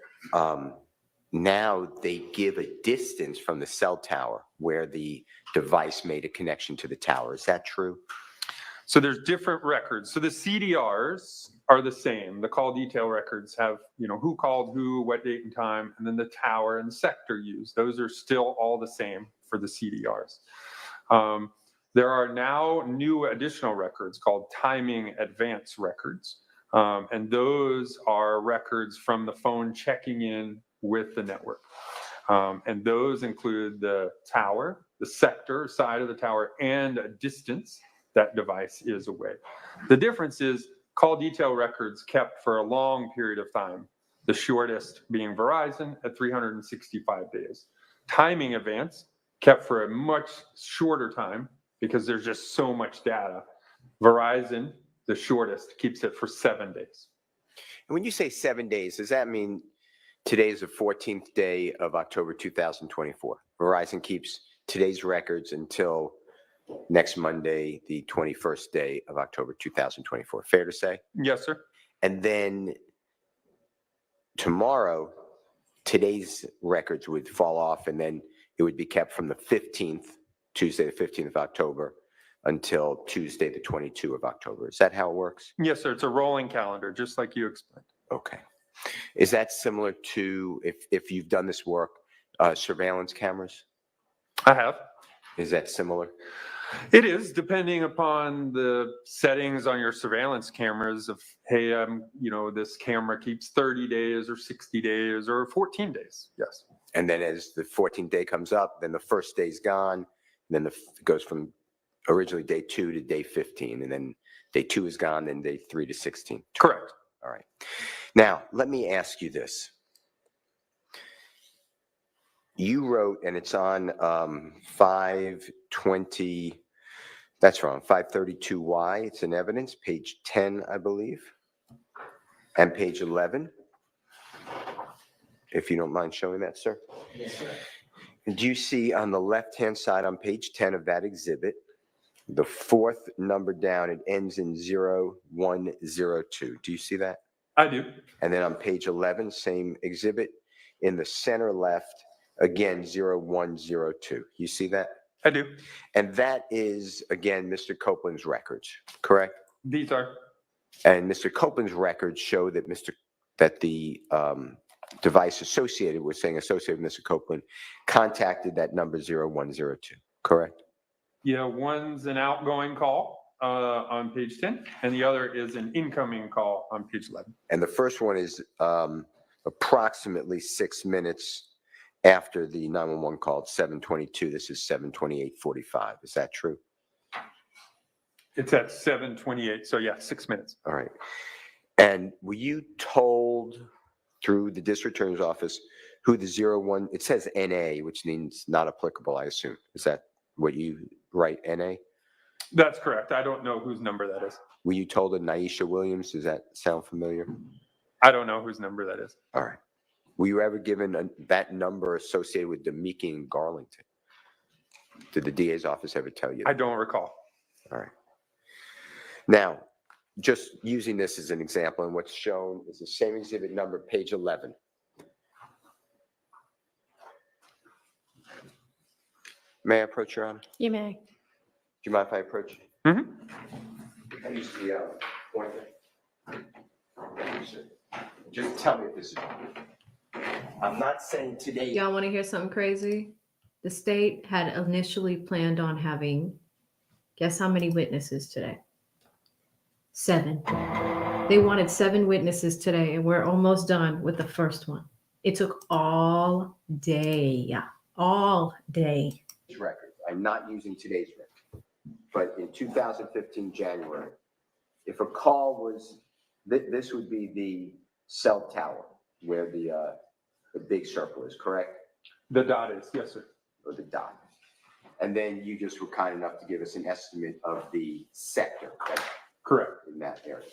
now they give a distance from the cell tower where the device made a connection to the tower. Is that true? So there's different records. So the CDRs are the same. The call detail records have, who called who, what date and time, and then the tower and sector used. Those are still all the same for the CDRs. There are now new additional records called timing advance records. And those are records from the phone checking in with the network. And those include the tower, the sector side of the tower, and a distance that device is away. The difference is call detail records kept for a long period of time, the shortest being Verizon at 365 days. Timing advance kept for a much shorter time because there's just so much data. Verizon, the shortest, keeps it for 7 days. And when you say 7 days, does that mean today is the 14th day of October 2024? Verizon keeps today's records until next Monday, the 21st day of October 2024. Fair to say? Yes, sir. And then tomorrow, today's records would fall off, and then it would be kept from the 15th, Tuesday, the 15th of October, until Tuesday, the 22nd of October. Is that how it works? Yes, sir. It's a rolling calendar, just like you explained. Okay. Is that similar to, if you've done this work, surveillance cameras? I have. Is that similar? It is, depending upon the settings on your surveillance cameras of, hey, this camera keeps 30 days or 60 days or 14 days. Yes. And then as the 14th day comes up, then the first day's gone. Then it goes from originally day 2 to day 15. And then day 2 is gone, then day 3 to 16. Correct. All right. Now, let me ask you this. You wrote, and it's on 520, that's wrong, 532Y. It's in evidence, page 10, I believe, and page 11. If you don't mind showing that, sir. Yes, sir. Do you see on the left-hand side on page 10 of that exhibit, the fourth number down, it ends in 0102. Do you see that? I do. And then on page 11, same exhibit, in the center left, again, 0102. You see that? I do. And that is, again, Mr. Copeland's records, correct? These are. And Mr. Copeland's records show that the device associated with Mr. Copeland contacted that number 0102, correct? Yeah, one's an outgoing call on page 10, and the other is an incoming call on page 11. And the first one is approximately 6 minutes after the 911 call at 7:22. This is 7:28:45. Is that true? It's at 7:28, so yeah, 6 minutes. All right. And were you told through the district attorney's office who the 01, it says NA, which means not applicable, I assume. Is that what you write, NA? That's correct. I don't know whose number that is. Were you told a Naisha Williams? Does that sound familiar? I don't know whose number that is. All right. Were you ever given that number associated with Demeke and Garlington? Did the DA's office ever tell you that? I don't recall. All right. Now, just using this as an example, and what's shown is the same exhibit number, page 11. May I approach, Your Honor? You may. Do you mind if I approach? Mm-hmm. I use the pointer. Just tell me if this is. I'm not saying today. Y'all want to hear something crazy? The state had initially planned on having Guess how many witnesses today? 7. They wanted 7 witnesses today, and we're almost done with the first one. It took all day. All day. Record. I'm not using today's record. But in 2015, January, if a call was, this would be the cell tower where the big circle is, correct? The dot is, yes, sir. Or the dot. And then you just were kind enough to give us an estimate of the sector, correct? Correct. In that area.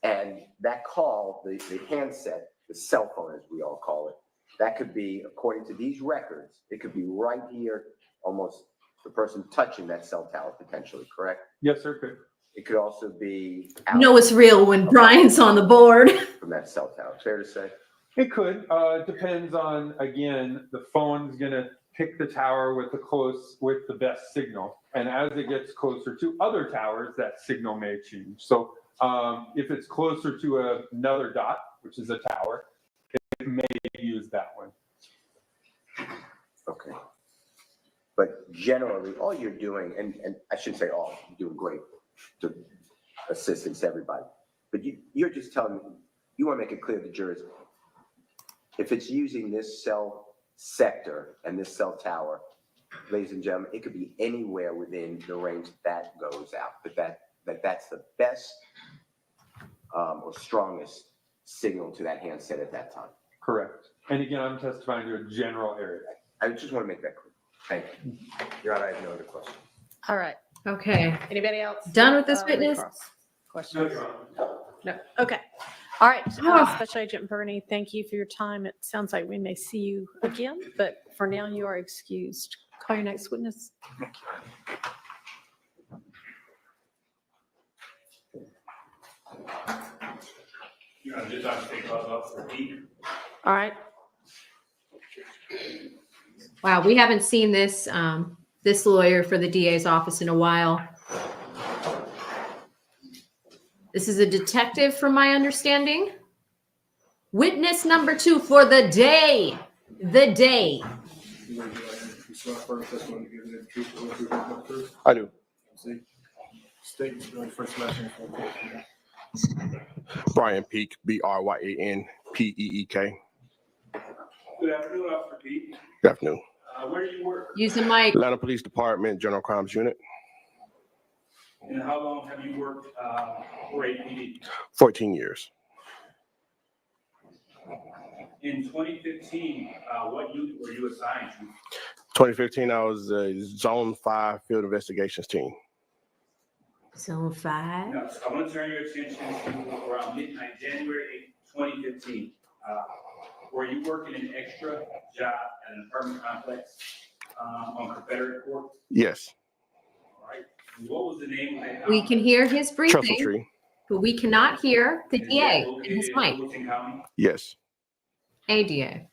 And that call, the handset, the cell phone as we all call it, that could be, according to these records, it could be right here, almost the person touching that cell tower potentially, correct? Yes, sir, good. It could also be You know it's real when Brian's on the board. from that cell tower. Fair to say? It could, it depends on, again, the phone's gonna pick the tower with the best signal. And as it gets closer to other towers, that signal may change. So if it's closer to another dot, which is a tower, it may use that one. Okay. But generally, all you're doing, and I shouldn't say all, you're doing great to assistance everybody. But you're just telling me, you want to make it clear to jurors, if it's using this cell sector and this cell tower, ladies and gentlemen, it could be anywhere within the range that goes out, but that's the best or strongest signal to that handset at that time. Correct. And again, I'm testifying to a general area. I just want to make that clear. Thank you. Your Honor, I have no other questions. All right. Okay. Anybody else? Done with this witness? Questions? No. Okay. All right. Oh. Special Agent Bernie, thank you for your time. It sounds like we may see you again, but for now you are excused. Call your next witness. All right. Wow, we haven't seen this this lawyer for the DA's office in a while. This is a detective from my understanding. Witness number 2 for the day. The day. I do. Brian Peak, BRYANPEEK. Good afternoon, Officer Pete. Good afternoon. Where do you work? Use the mic. Atlanta Police Department, General Crimes Unit. And how long have you worked for APD? 14 years. In 2015, what unit were you assigned to? 2015, I was Zone 5 Field Investigations Team. Zone 5. Now, I want to turn your attention to around midnight, January 8, 2015. Were you working an extra job at an apartment complex on Confederate Court? Yes. All right. And what was the name of that? We can hear his Trestle briefing, Tree. but we cannot hear the Is that DA in located his in mic. Fulton County? Yes. ADA.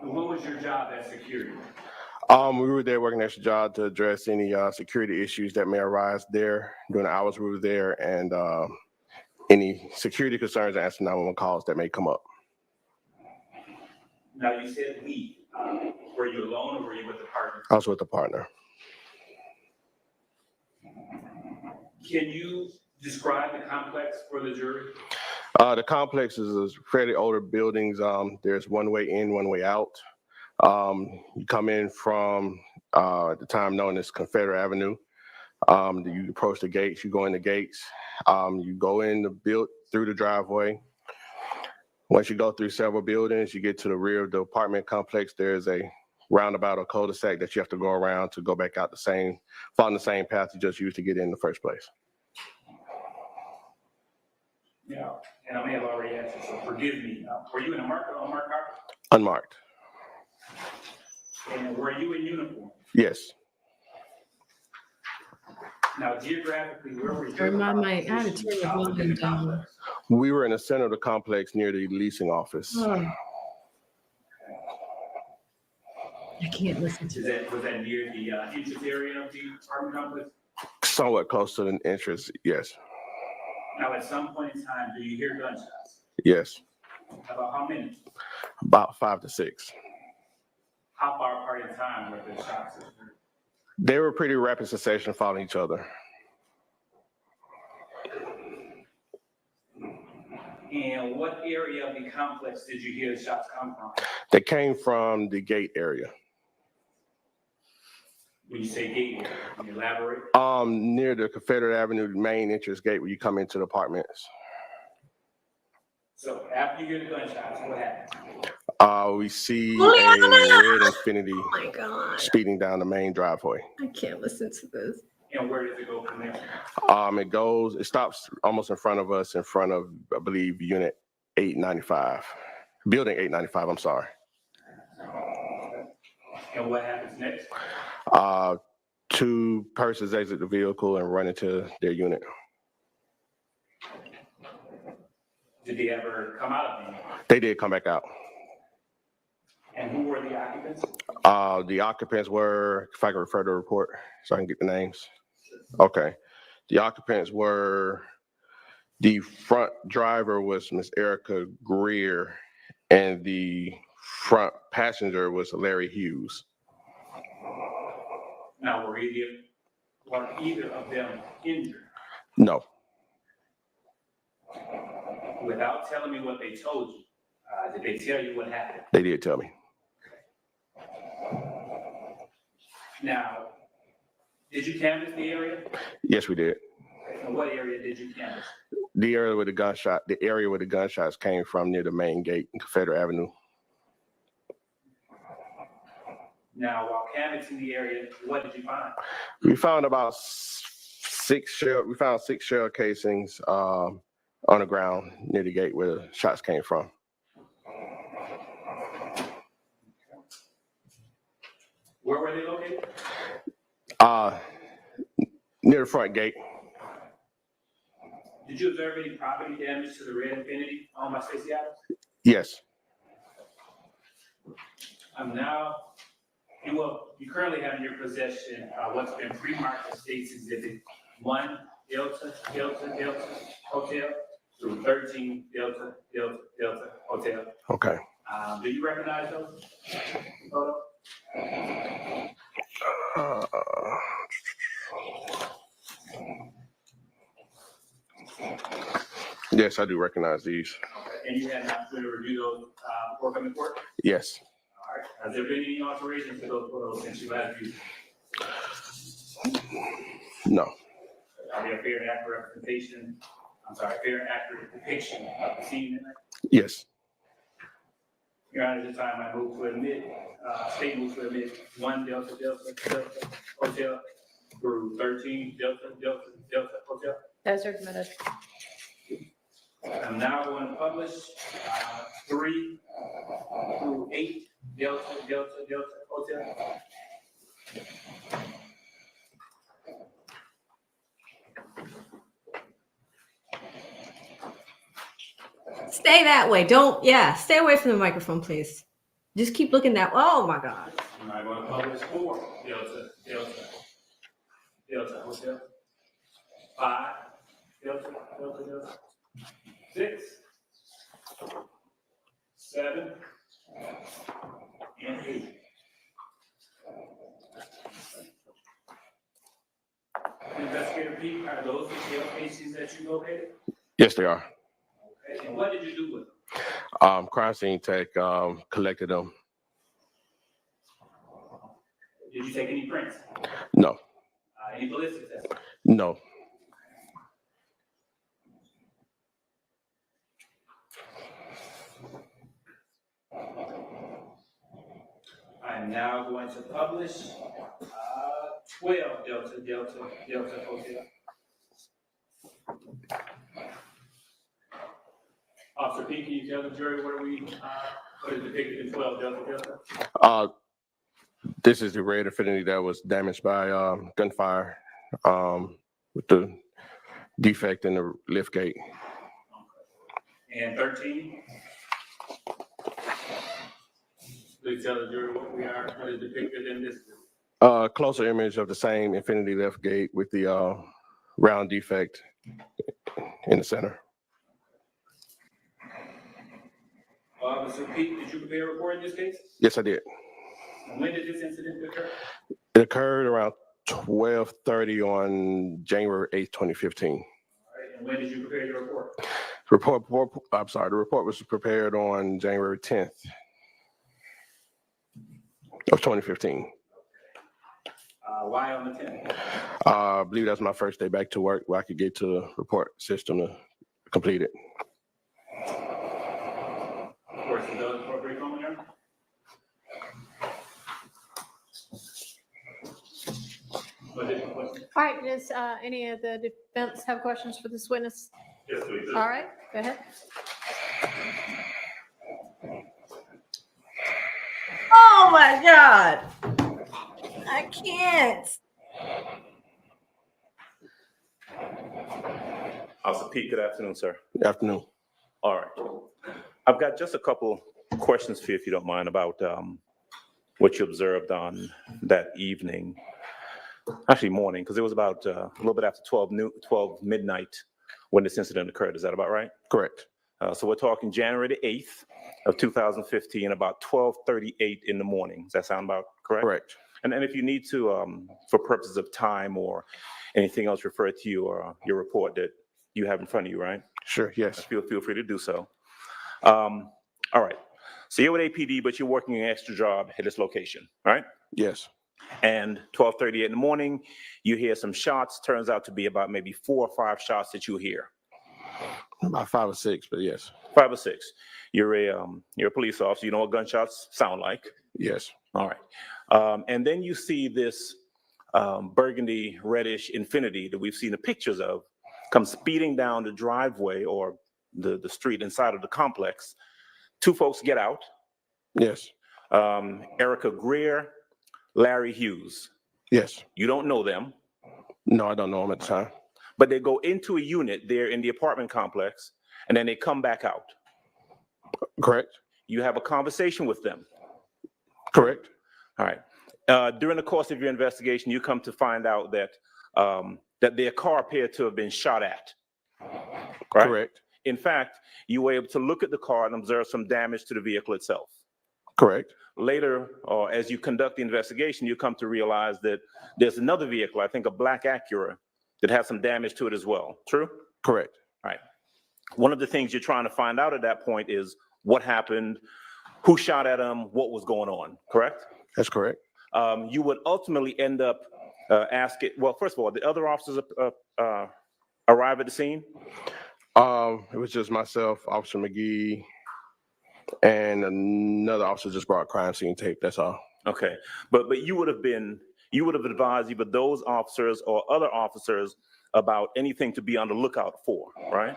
And what was your job as security? We were there working extra job to address any security issues that may arise there during the hours we were there, and any security concerns and answer 911 calls that may come up. Now, you said we. Were you alone or were you with a partner? I was with a partner. Can you describe the complex for the jury? The complex is fairly older buildings. There's one way in, one way out. You come in from at the time known as Confederate Avenue. You approach the gates, you go in the gates, you go in the build through the driveway. Once you go through several buildings, you get to the rear of the apartment complex. There's a roundabout or cul-de-sac that you have to go around to go back out following the same path you just used to get in the first place. Yeah, and I may have already asked you, so forgive me. Were you in a marked or unmarked car? Unmarked. And were you in uniform? Yes. Now, geographically, where were you? Turn my mic. I had to turn the volume down. We were in the center of the complex near the leasing office. Oh. I can't listen to that. Was that near the entrance area of the apartment complex? Somewhat close to the entrance, yes. Now, at some point in time, do you hear gunshots? Yes. About how many? About 5 to 6. How far apart in time were the shots? They were pretty rapid succession following each other. And what area of the complex did you hear the shots come from? They came from the gate area. When you say gate area, can you elaborate? Near the Confederate Avenue main entrance gate where you come into the apartments. So after you hear the gunshots, what happened? We see Juliana! a red Infinity Oh my God. speeding down the main driveway. I can't listen to this. And where does it go from there? It stops almost in front of us, in front of, I believe, unit 895, building 895, I'm sorry. And what happens next? Two persons exit the vehicle and run into their unit. Did they ever come out of the unit? They did come back out. And who were the occupants? The occupants were, if I can refer to the report so I can get the names. Okay. The occupants were, the front driver was Miss Erica Greer, and the front passenger was Larry Hughes. Now, were either of them injured? No. Without telling me what they told you, did they tell you what happened? They did tell me. Now, did you canvass the area? Yes, we did. And what area did you canvass? The area where the gunshots came from near the main gate in Confederate Avenue. Now, while canvassing the area, what did you find? We found about six shell casings on the ground near the gate where the shots came from. Where were they located? Near the front gate. Did you observe any property damage to the red Infinity owned by Stacey Adams? Yes. You currently have in your possession what's been pre-marked as State's Exhibit 1 Delta Hotel through 13 Delta Hotel. Okay. Do you recognize those photos? Yes, I do recognize these. Okay. And you had an opportunity to review those before coming to court? Yes. All right. Has there been any alterations to those photos since you last viewed them? No. Are they a fair and accurate fair and accurate depiction of the scene? Yes. Your Honor, at this time, I move to admit, state moves to admit 1 Delta Hotel through 13 Delta Hotel. Those are admitted. I'm now going to publish 3 through 8 Delta Hotel. Stay that way. Stay away from the microphone, please. Just keep looking that. Oh my God. I'm now going to publish 4 Delta Hotel. 5 Delta. 6, 7, and 8. Investigator Pete, are those the shell casings that you located? Yes, they are. Okay, and what did you do with them? Crime scene tech collected them. Did you take any prints? No. Any ballistics tests? No. I'm now going to publish 12 Delta Hotel. Officer P, can you tell the jury what is depicted in 12 Delta? This is the red Infinity that was damaged by gunfire with the defect in the lift gate. And 13? Please tell the jury what is depicted in this. Closer image of the same Infinity lift gate with the round defect in the center. Officer Pete, did you prepare a report in this case? Yes, I did. And when did this incident occur? It occurred around 12:30 on January 8th, 2015. All right, and when did you prepare your report? The report was prepared on January 10th of 2015. Why on the 10th? I believe that's my first day back to work where I could get to the report system to complete it. Of course, the report RICO on there? All right, does any of the defense have questions for this witness? Yes, please. All right, go ahead. Oh my God. I can't. Officer Pete, good afternoon, sir. Good afternoon. All right. I've got just a couple questions for you, if you don't mind, about what you observed on that evening, actually morning, because it was about a little bit after 12 midnight when this incident occurred. Is that about right? Correct. So we're talking January the 8th of 2015, about 12:38 in the morning. Does that sound about correct? Correct. And if you need to, for purposes of time or anything else, refer to your report that you have in front of you, right? Sure, yes. Feel free to do so. All right. So you're with APD, but you're working an extra job at this location, right? Yes. And 12:38 in the morning, you hear some shots. Turns out to be about maybe 4 or 5 shots that you hear. About 5 or 6, but yes. 5 or 6. You're a police officer. You know what gunshots sound like. Yes. All right. And then you see this burgundy reddish Infiniti that we've seen the pictures of come speeding down the driveway or the street inside of the complex. 2 folks get out. Yes. Erica Greer, Larry Hughes. Yes. You don't know them. No, I don't know them at the time. But they go into a unit there in the apartment complex, and then they come back out. Correct. You have a conversation with them. Correct. All right. During the course of your investigation, you come to find out that that their car appeared to have been shot at. Right? Correct. In fact, you were able to look at the car and observe some damage to the vehicle itself. Correct. Later, or as you conduct the investigation, you come to realize that there's another vehicle, I think a black Acura, that has some damage to it as well. True? Correct. All right. One of the things you're trying to find out at that point is what happened, who shot at him, what was going on, correct? That's correct. You would ultimately end up asking, well, first of all, the other officers arrive at the scene? It was just myself, Officer McGee, and another officer just brought crime scene tape. That's all. Okay, but you would have advised either those officers or other officers about anything to be on the lookout for, right?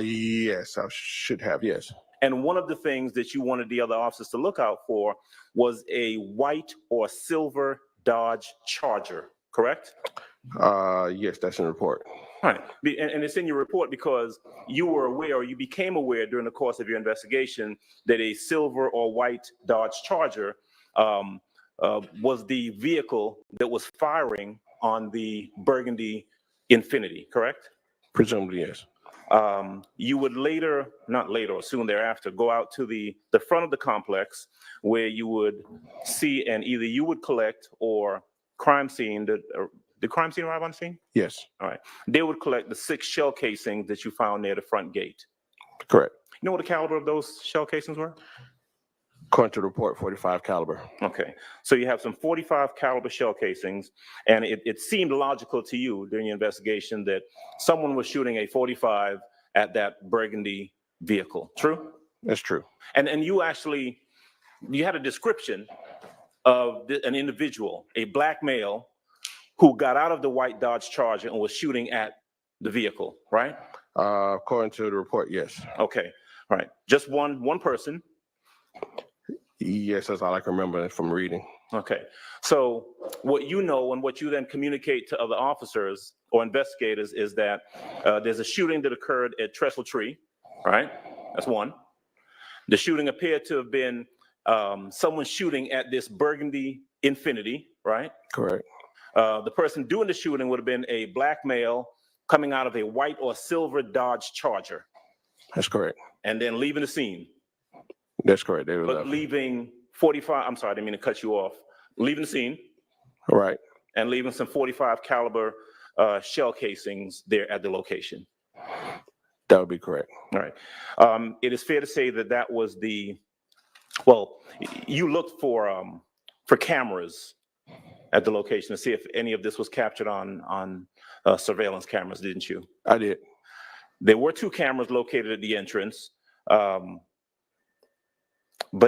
Yes, I should have, yes. And one of the things that you wanted the other officers to look out for was a white or silver Dodge Charger, correct? Yes, that's in the report. Right, and it's in your report because you were aware, or you became aware during the course of your investigation, that a silver or white Dodge Charger was the vehicle that was firing on the burgundy Infiniti, correct? Presumably, yes. You would not later or soon thereafter, go out to the front of the complex where you would see, and either you would collect or crime scene, the crime scene arrive on scene? Yes. All right. They would collect the 6 shell casings that you found near the front gate. Correct. You know what the caliber of those shell casings were? According to the report, 45 caliber. Okay. So you have some 45 caliber shell casings, and it seemed logical to you during your investigation that someone was shooting a 45 at that burgundy vehicle. True? That's true. And you had a description of an individual, a black male, who got out of the white Dodge Charger and was shooting at the vehicle, right? According to the report, yes. Okay, all right. Just one person? Yes, that's all I can remember from reading. Okay, so what you know and what you then communicate to other officers or investigators is that there's a shooting that occurred at Trestle Tree, right? That's one. The shooting appeared to have been someone shooting at this burgundy Infiniti, right? Correct. The person doing the shooting would have been a black male coming out of a white or silver Dodge Charger. That's correct. And then leaving the scene. That's correct. They were But left. leaving 45, I'm sorry, I didn't mean to cut you off. Leaving the scene. All right. and leaving some 45 caliber shell casings there at the location. That would be correct. All right. It is fair to say that that was well, you looked for cameras at the location to see if any of this was captured on surveillance cameras, didn't you? I did. There were 2 cameras located at the entrance, but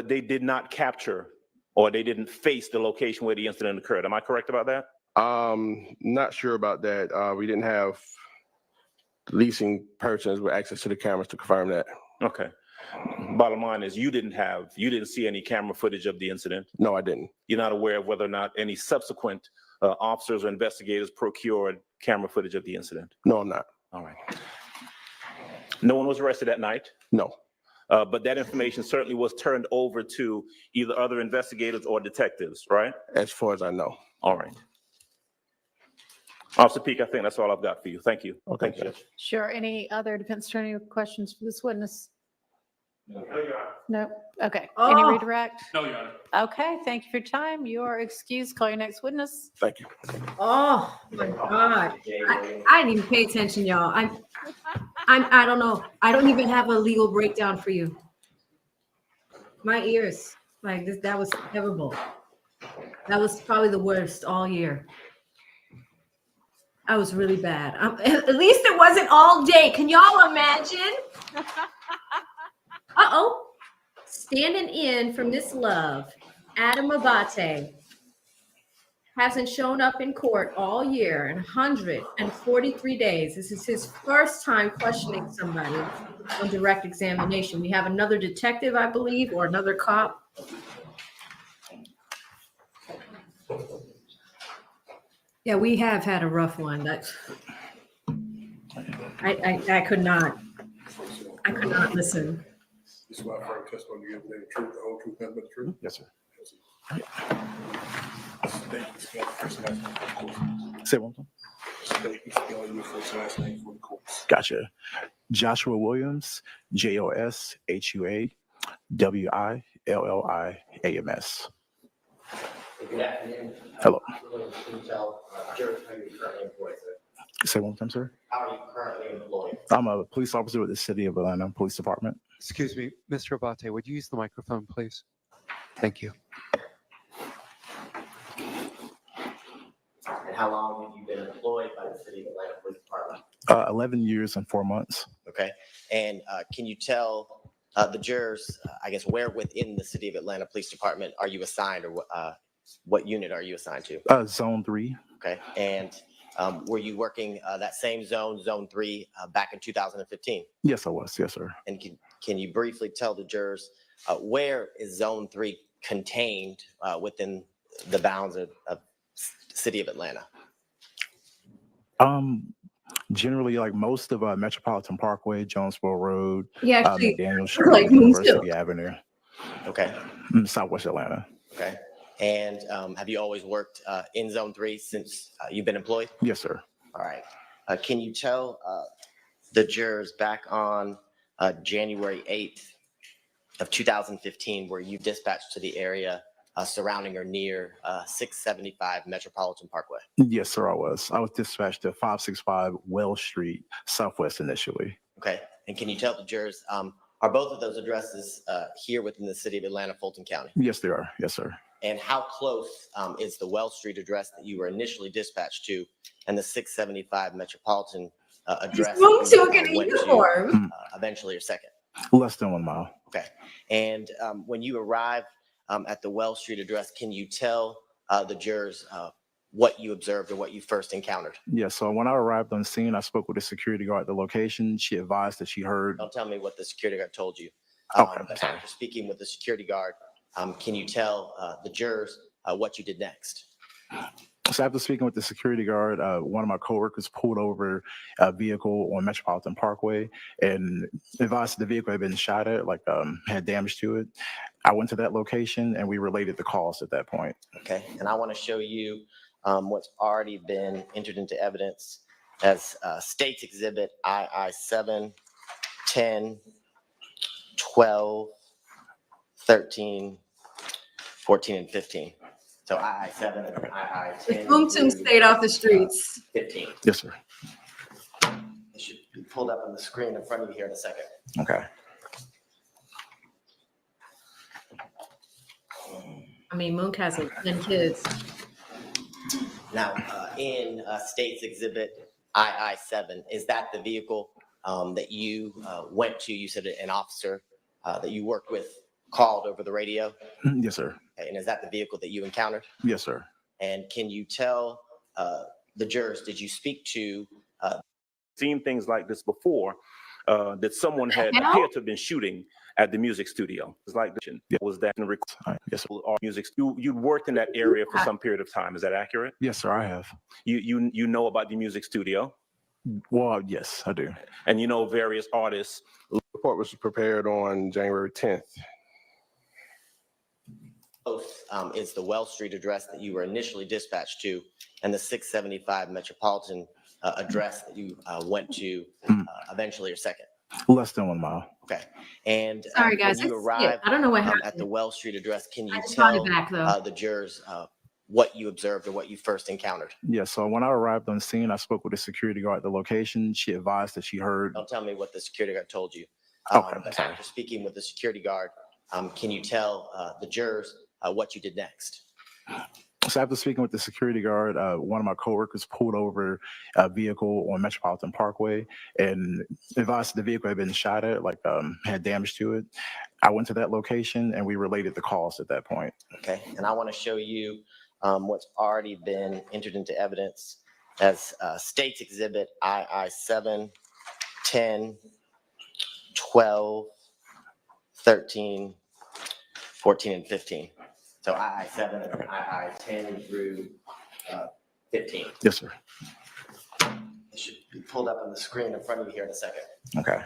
they did not capture, or they didn't face the location where the incident occurred. Am I correct about that? Not sure about that. We didn't have leasing persons with access to the cameras to confirm that. Okay. Bottom line is you didn't see any camera footage of the incident. No, I didn't. You're not aware of whether or not any subsequent officers or investigators procured camera footage of the incident? No, I'm not. All right. No one was arrested that night? No. But that information certainly was turned over to either other investigators or detectives, right? As far as I know. All right. Officer Peak, I think that's all I've got for you. Thank you. Okay. Thank you, Judge. Sure. Any other defense attorney questions for this witness? No, Your Honor. No? Okay. Any Oh. redirect? No, Your Honor. Okay, thank you for your time. You are excused. Call your next witness. Thank you. Oh my God. I didn't even pay attention, y'all. I don't know. I don't even have a legal breakdown for you. My ears, like this, that was terrible. That was probably the worst all year. I was really bad. At least it wasn't all day. Can y'all imagine? Uh-oh. Standing in for Miss Love, Adam Abate hasn't shown up in court all year in 143 days. This is his first time questioning somebody on direct examination. We have another detective, I believe, or another cop. Yeah, we have had a rough one. I could not listen. This is why I firm testimony to give the truth, the whole truth, nothing but the truth. Yes, sir. State and spell the first and last name for the court. Say one more. State and spell your first and last name for the courts. Gotcha. Joshua Williams, JOSHUAWILLIAMS. Good afternoon. Hello. Can you tell jurors how you're currently employed, sir? Say one more time, sir. How are you currently employed? I'm a police officer with the City of Atlanta Police Department. Excuse me, Mr. Abate, would you use the microphone, please? Thank you. And how long have you been employed by the City of Atlanta Police Department? 11 years and 4 months. Okay. And can you tell the jurors, I guess, where within the City of Atlanta Police Department are you assigned, or what unit are you assigned to? Zone 3. Okay. And were you working that same zone, Zone 3, back in 2015? Yes, I was. Yes, sir. And can you briefly tell the jurors where is Zone 3 contained within the bounds of City of Atlanta? Generally, like most of Metropolitan Parkway, Jonesboro Road, Yeah, actually, McDaniel Street, like me University too. Avenue, Okay. Southwest Atlanta. Okay. And have you always worked in Zone 3 since you've been employed? Yes, sir. All right. Can you tell the jurors back on January 8th of 2015 where you dispatched to the area surrounding or near 675 Metropolitan Parkway? Yes, sir, I was. I was dispatched to 565 Wells Street, Southwest initially. Okay. And can you tell the jurors, are both of those addresses here within the City of Atlanta, Fulton County? Yes, they are. Yes, sir. And how close is the Wells Street address that you were initially dispatched to and the 675 Metropolitan address? Wrong that you to get a went to, uniform. eventually, or second? Less than 1 mile. Okay. And when you arrived at the Wells Street address, can you tell the jurors what you observed or what you first encountered? Yeah, so when I arrived on scene, I spoke with the security guard at the location. She advised that she heard. Don't tell me what the security guard told you. Okay, But sorry. after speaking with the security guard, can you tell the jurors what you did next? So after speaking with the security guard, one of my coworkers pulled over a vehicle on Metropolitan Parkway and advised the vehicle had been shot at, like had damage to it. I went to that location and we related the calls at that point. Okay. And I want to show you what's already been entered into evidence as State's Exhibit II-7, 10, 12, 13, 14, and 15. So II-7 and II-10. Boom Toom through, stayed off the streets. 15. Yes, sir. It should be pulled up on the screen in front of you here in a second. Okay. I mean, Mook has like 10 kids. Now, in State's Exhibit II-7, is that the vehicle that you went to? You said an officer that you worked with called over the radio? Yes, sir. Okay, and is that the vehicle that you encountered? Yes, sir. And can you tell the jurors, did you speak to? Seen things like this before, that someone had appeared to have been shooting at the music studio. It's like, was that in Yes, sir. or music? You worked in that area for some period of time. Is that accurate? Yes, sir, I have. You know about the music studio? Well, yes, I do. And you know various artists. The report was prepared on January 10th. Both is the Wells Street address that you were initially dispatched to and the 675 Metropolitan address that you went to eventually or second. Less than 1 mile. Okay. And Sorry, guys. when you It's- arrived I don't know what happened. at the Wells Street address, can you I just brought tell it back, though. the jurors what you observed or what you first encountered? Yeah, so when I arrived on scene, I spoke with the security guard at the location. She advised that she heard. Don't tell me what the security guard told you. Okay, But sorry. after speaking with the security guard, can you tell the jurors what you did next? So after speaking with the security guard, one of my coworkers pulled over a vehicle on Metropolitan Parkway and advised the vehicle had been shot at, like had damage to it. I went to that location and we related the calls at that point. Okay, and I want to show you what's already been entered into evidence as State's Exhibit II-7, 10, 12, 13, 14, and 15. So II-7 and II-10 through 15. Yes, sir. It should be pulled up on the screen in front of you here in a second. Okay.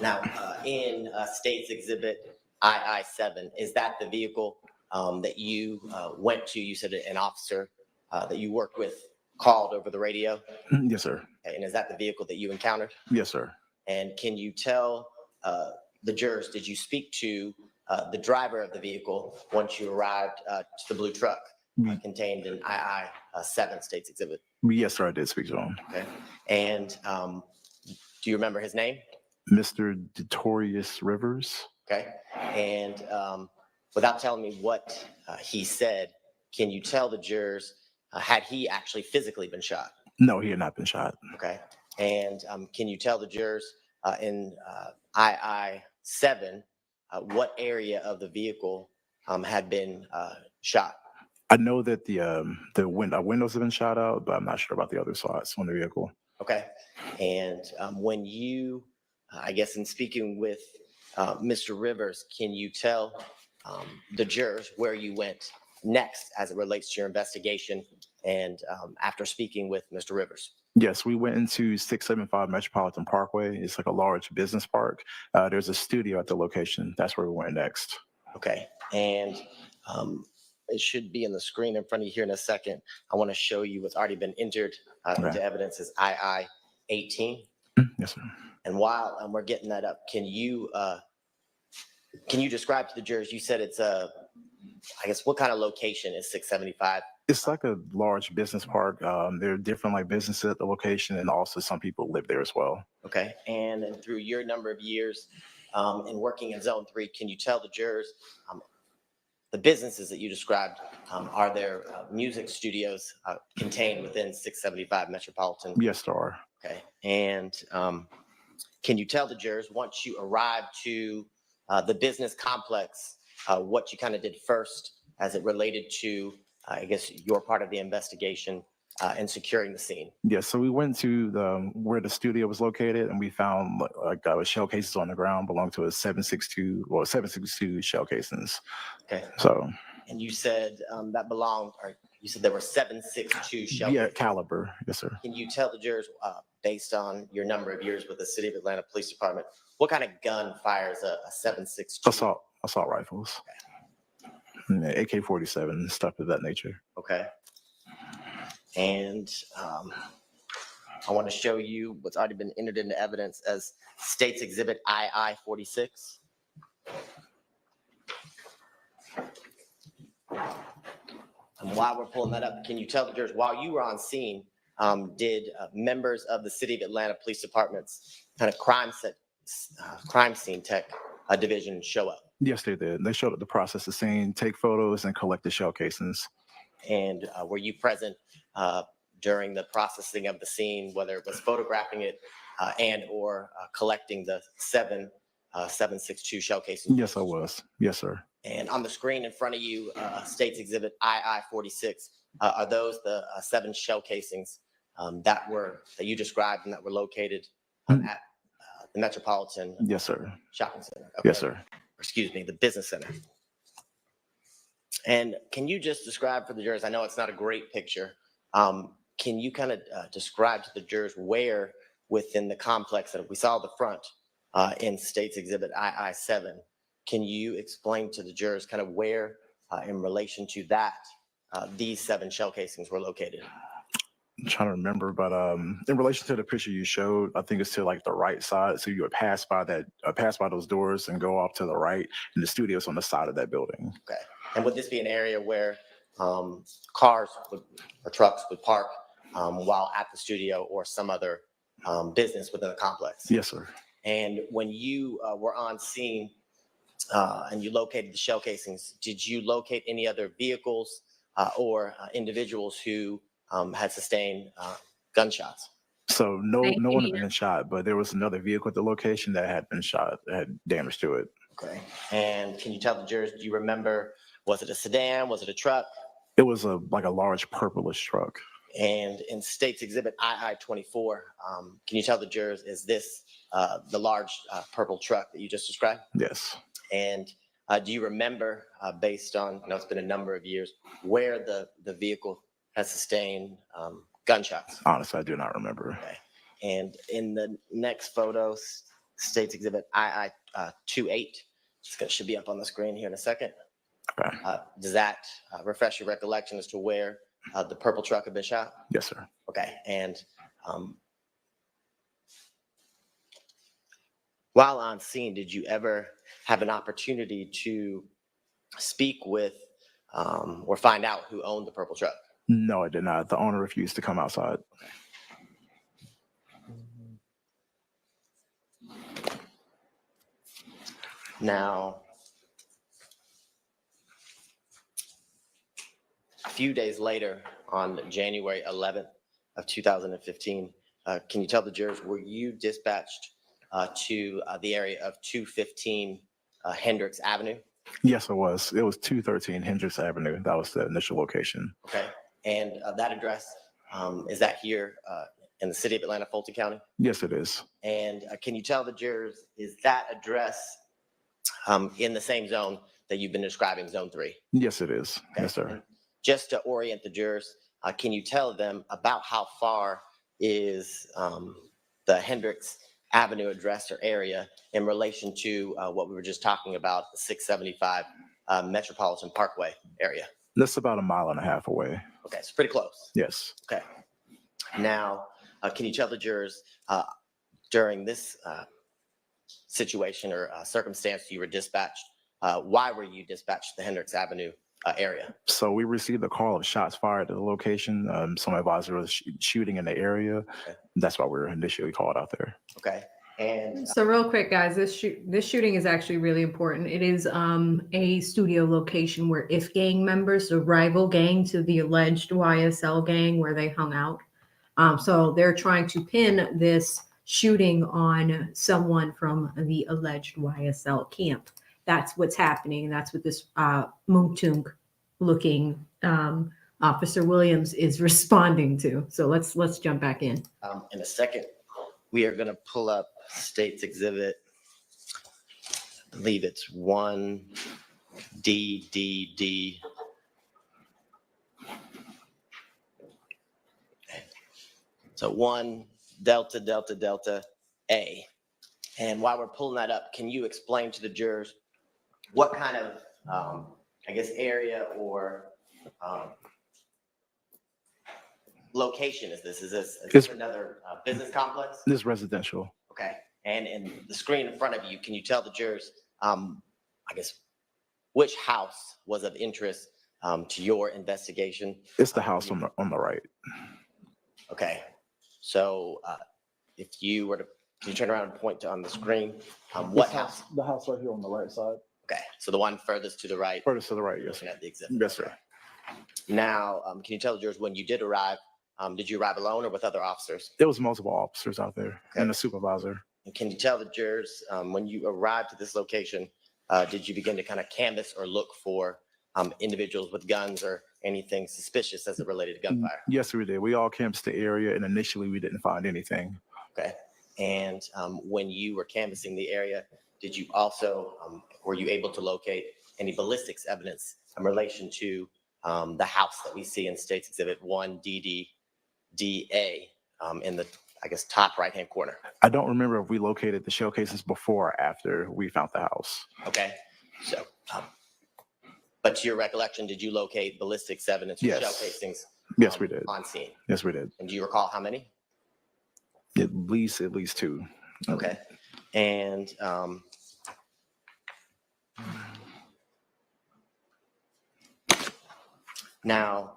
Now, in State's Exhibit II-7, is that the vehicle that you went to? You said an officer that you worked with called over the radio? Yes, sir. Okay, and is that the vehicle that you encountered? Yes, sir. And can you tell the jurors, did you speak to the driver of the vehicle once you arrived to the blue truck contained in II-7 State's Exhibit? Yes, sir, I did speak to him. Okay. And do you remember his name? Mr. Detorius Rivers. Okay. And without telling me what he said, can you tell the jurors, had he actually physically been shot? No, he had not been shot. Okay. And can you tell the jurors in II-7 what area of the vehicle had been shot? I know that the windows have been shot out, but I'm not sure about the other sides on the vehicle. Okay. And when you, I guess in speaking with Mr. Rivers, can you tell the jurors where you went next as it relates to your investigation and after speaking with Mr. Rivers? Yes, we went into 675 Metropolitan Parkway. It's like a large business park. There's a studio at the location. That's where we went next. Okay. And it should be in the screen in front of you here in a second. I want to show you what's already been entered into evidence as II-18. Yes, sir. And while we're getting that up, can you describe to the jurors, you said it's I guess, what kind of location is 675? It's like a large business park. There are different like businesses at the location, and also some people live there as well. Okay. And through your number of years in working in Zone 3, can you tell the jurors the businesses that you described, are there music studios contained within 675 Metropolitan? Yes, there are. Okay. And can you tell the jurors once you arrived to the business complex, what you kind of did first as it related to, I guess, your part of the investigation and securing the scene? Yes, so we went to where the studio was located, and we found like shell cases on the ground belonging to a 7.62 shell casings. Okay. So. And you said that belonged, or you said there were 7.62 shell. Yeah, caliber. Yes, sir. Can you tell the jurors, based on your number of years with the City of Atlanta Police Department, what kind of gun fires a 7.62? Assault rifles. Okay. AK-47, stuff of that nature. Okay. And I want to show you what's already been entered into evidence as State's Exhibit II-46. And while we're pulling that up, can you tell the jurors, while you were on scene, did members of the City of Atlanta Police Department's kind of crime scene tech division show up? Yes, they did. They showed up to process the scene, take photos, and collect the shell casings. And were you present during the processing of the scene, whether it was photographing it and or collecting the 7.62 shell casings? Yes, I was. Yes, sir. And on the screen in front of you, State's Exhibit II-46, are those the 7 shell casings that you described and that were located at the Metropolitan Yes, sir. Shopping Center? Yes, sir. Excuse me, the Business Center. And can you just describe for the jurors, I know it's not a great picture, can you kind of describe to the jurors where within the complex that we saw the front in State's Exhibit II-7, can you explain to the jurors kind of where in relation to that these 7 shell casings were located? I'm trying to remember, but in relation to the picture you showed, I think it's to like the right side. So you would pass by those doors and go off to the right, and the studio's on the side of that building. Okay. And would this be an area where cars or trucks would park while at the studio or some other business within the complex? Yes, sir. And when you were on scene and you located the shell casings, did you locate any other vehicles or individuals who had sustained gunshots? So no one had been shot, but there was another vehicle at the location that had been shot, that had damage to it. Okay. And can you tell the jurors, do you remember, was it a sedan? Was it a truck? It was like a large purplish truck. And in State's Exhibit II-24, can you tell the jurors, is this the large purple truck that you just described? Yes. And do you remember, based on, it's been a number of years, where the vehicle has sustained gunshots? Honestly, I do not remember. Okay. And in the next photos, State's Exhibit II-28, should be up on the screen here in a second. Okay. Does that refresh your recollection as to where the purple truck had been shot? Yes, sir. Okay. And while on scene, did you ever have an opportunity to speak with or find out who owned the purple truck? No, I did not. The owner refused to come outside. Now, a few days later, on January 11th of 2015, can you tell the jurors, were you dispatched to the area of 215 Hendricks Avenue? Yes, it was. It was 213 Hendricks Avenue. That was the initial location. Okay. And that address, is that here in the city of Atlanta, Fulton County? Yes, it is. And can you tell the jurors, is that address in the same zone that you've been describing, Zone 3? Yes, it is. Okay. Yes, sir. And just to orient the jurors, can you tell them about how far is the Hendricks Avenue address or area in relation to what we were just talking about, the 675 Metropolitan Parkway area? That's about 1.5 miles away. Okay, so pretty close. Yes. Okay. Now, can you tell the jurors during this situation or circumstance you were dispatched, why were you dispatched to the Hendricks Avenue area? So we received a call of shots fired at the location. Some advisor was shooting in the area. Okay. That's why we were initially called out there. Okay. And so real quick, guys, this shooting is actually really important. It is a studio location where if gang members, the rival gang to the alleged YSL gang where they hung out. So they're trying to pin this shooting on someone from the alleged YSL camp. That's what's happening. And that's what this Muntung looking Officer Williams is responding to. So let's jump back in. In a second, we are going to pull up State's Exhibit. I believe it's 1DDD. So 1 Delta Delta Delta A. And while we're pulling that up, can you explain to the jurors what kind of, area or location is this? Is this It's- another business complex? This residential. Okay, and in the screen in front of you, can you tell the jurors, I guess, which house was of interest to your investigation? It's the house on the right. Okay, so if you were to, can you turn around and point to on the screen, what house? The house right here on the right side. Okay, so the one furthest to the right? Furthest to the right, yes. Looking at the exhibit. Yes, sir. Now, can you tell the jurors when you did arrive, did you arrive alone or with other officers? There was multiple officers out there and a supervisor. And can you tell the jurors, when you arrived at this location, did you begin to kind of canvass or look for individuals with guns or anything suspicious as it related to gunfire? Yes, we did. We all canvassed the area, and initially we didn't find anything. Okay. And when you were canvassing the area, did you also, were you able to locate any ballistics evidence in relation to the house that we see in State's Exhibit 1DDDA in the, I guess, top right-hand corner? I don't remember if we located the shell casings before or after we found the house. Okay. So, but to your recollection, did you locate ballistics evidence or Yes. shell casings? Yes, we did. On scene? Yes, we did. And do you recall how many? At least two. Okay. And now,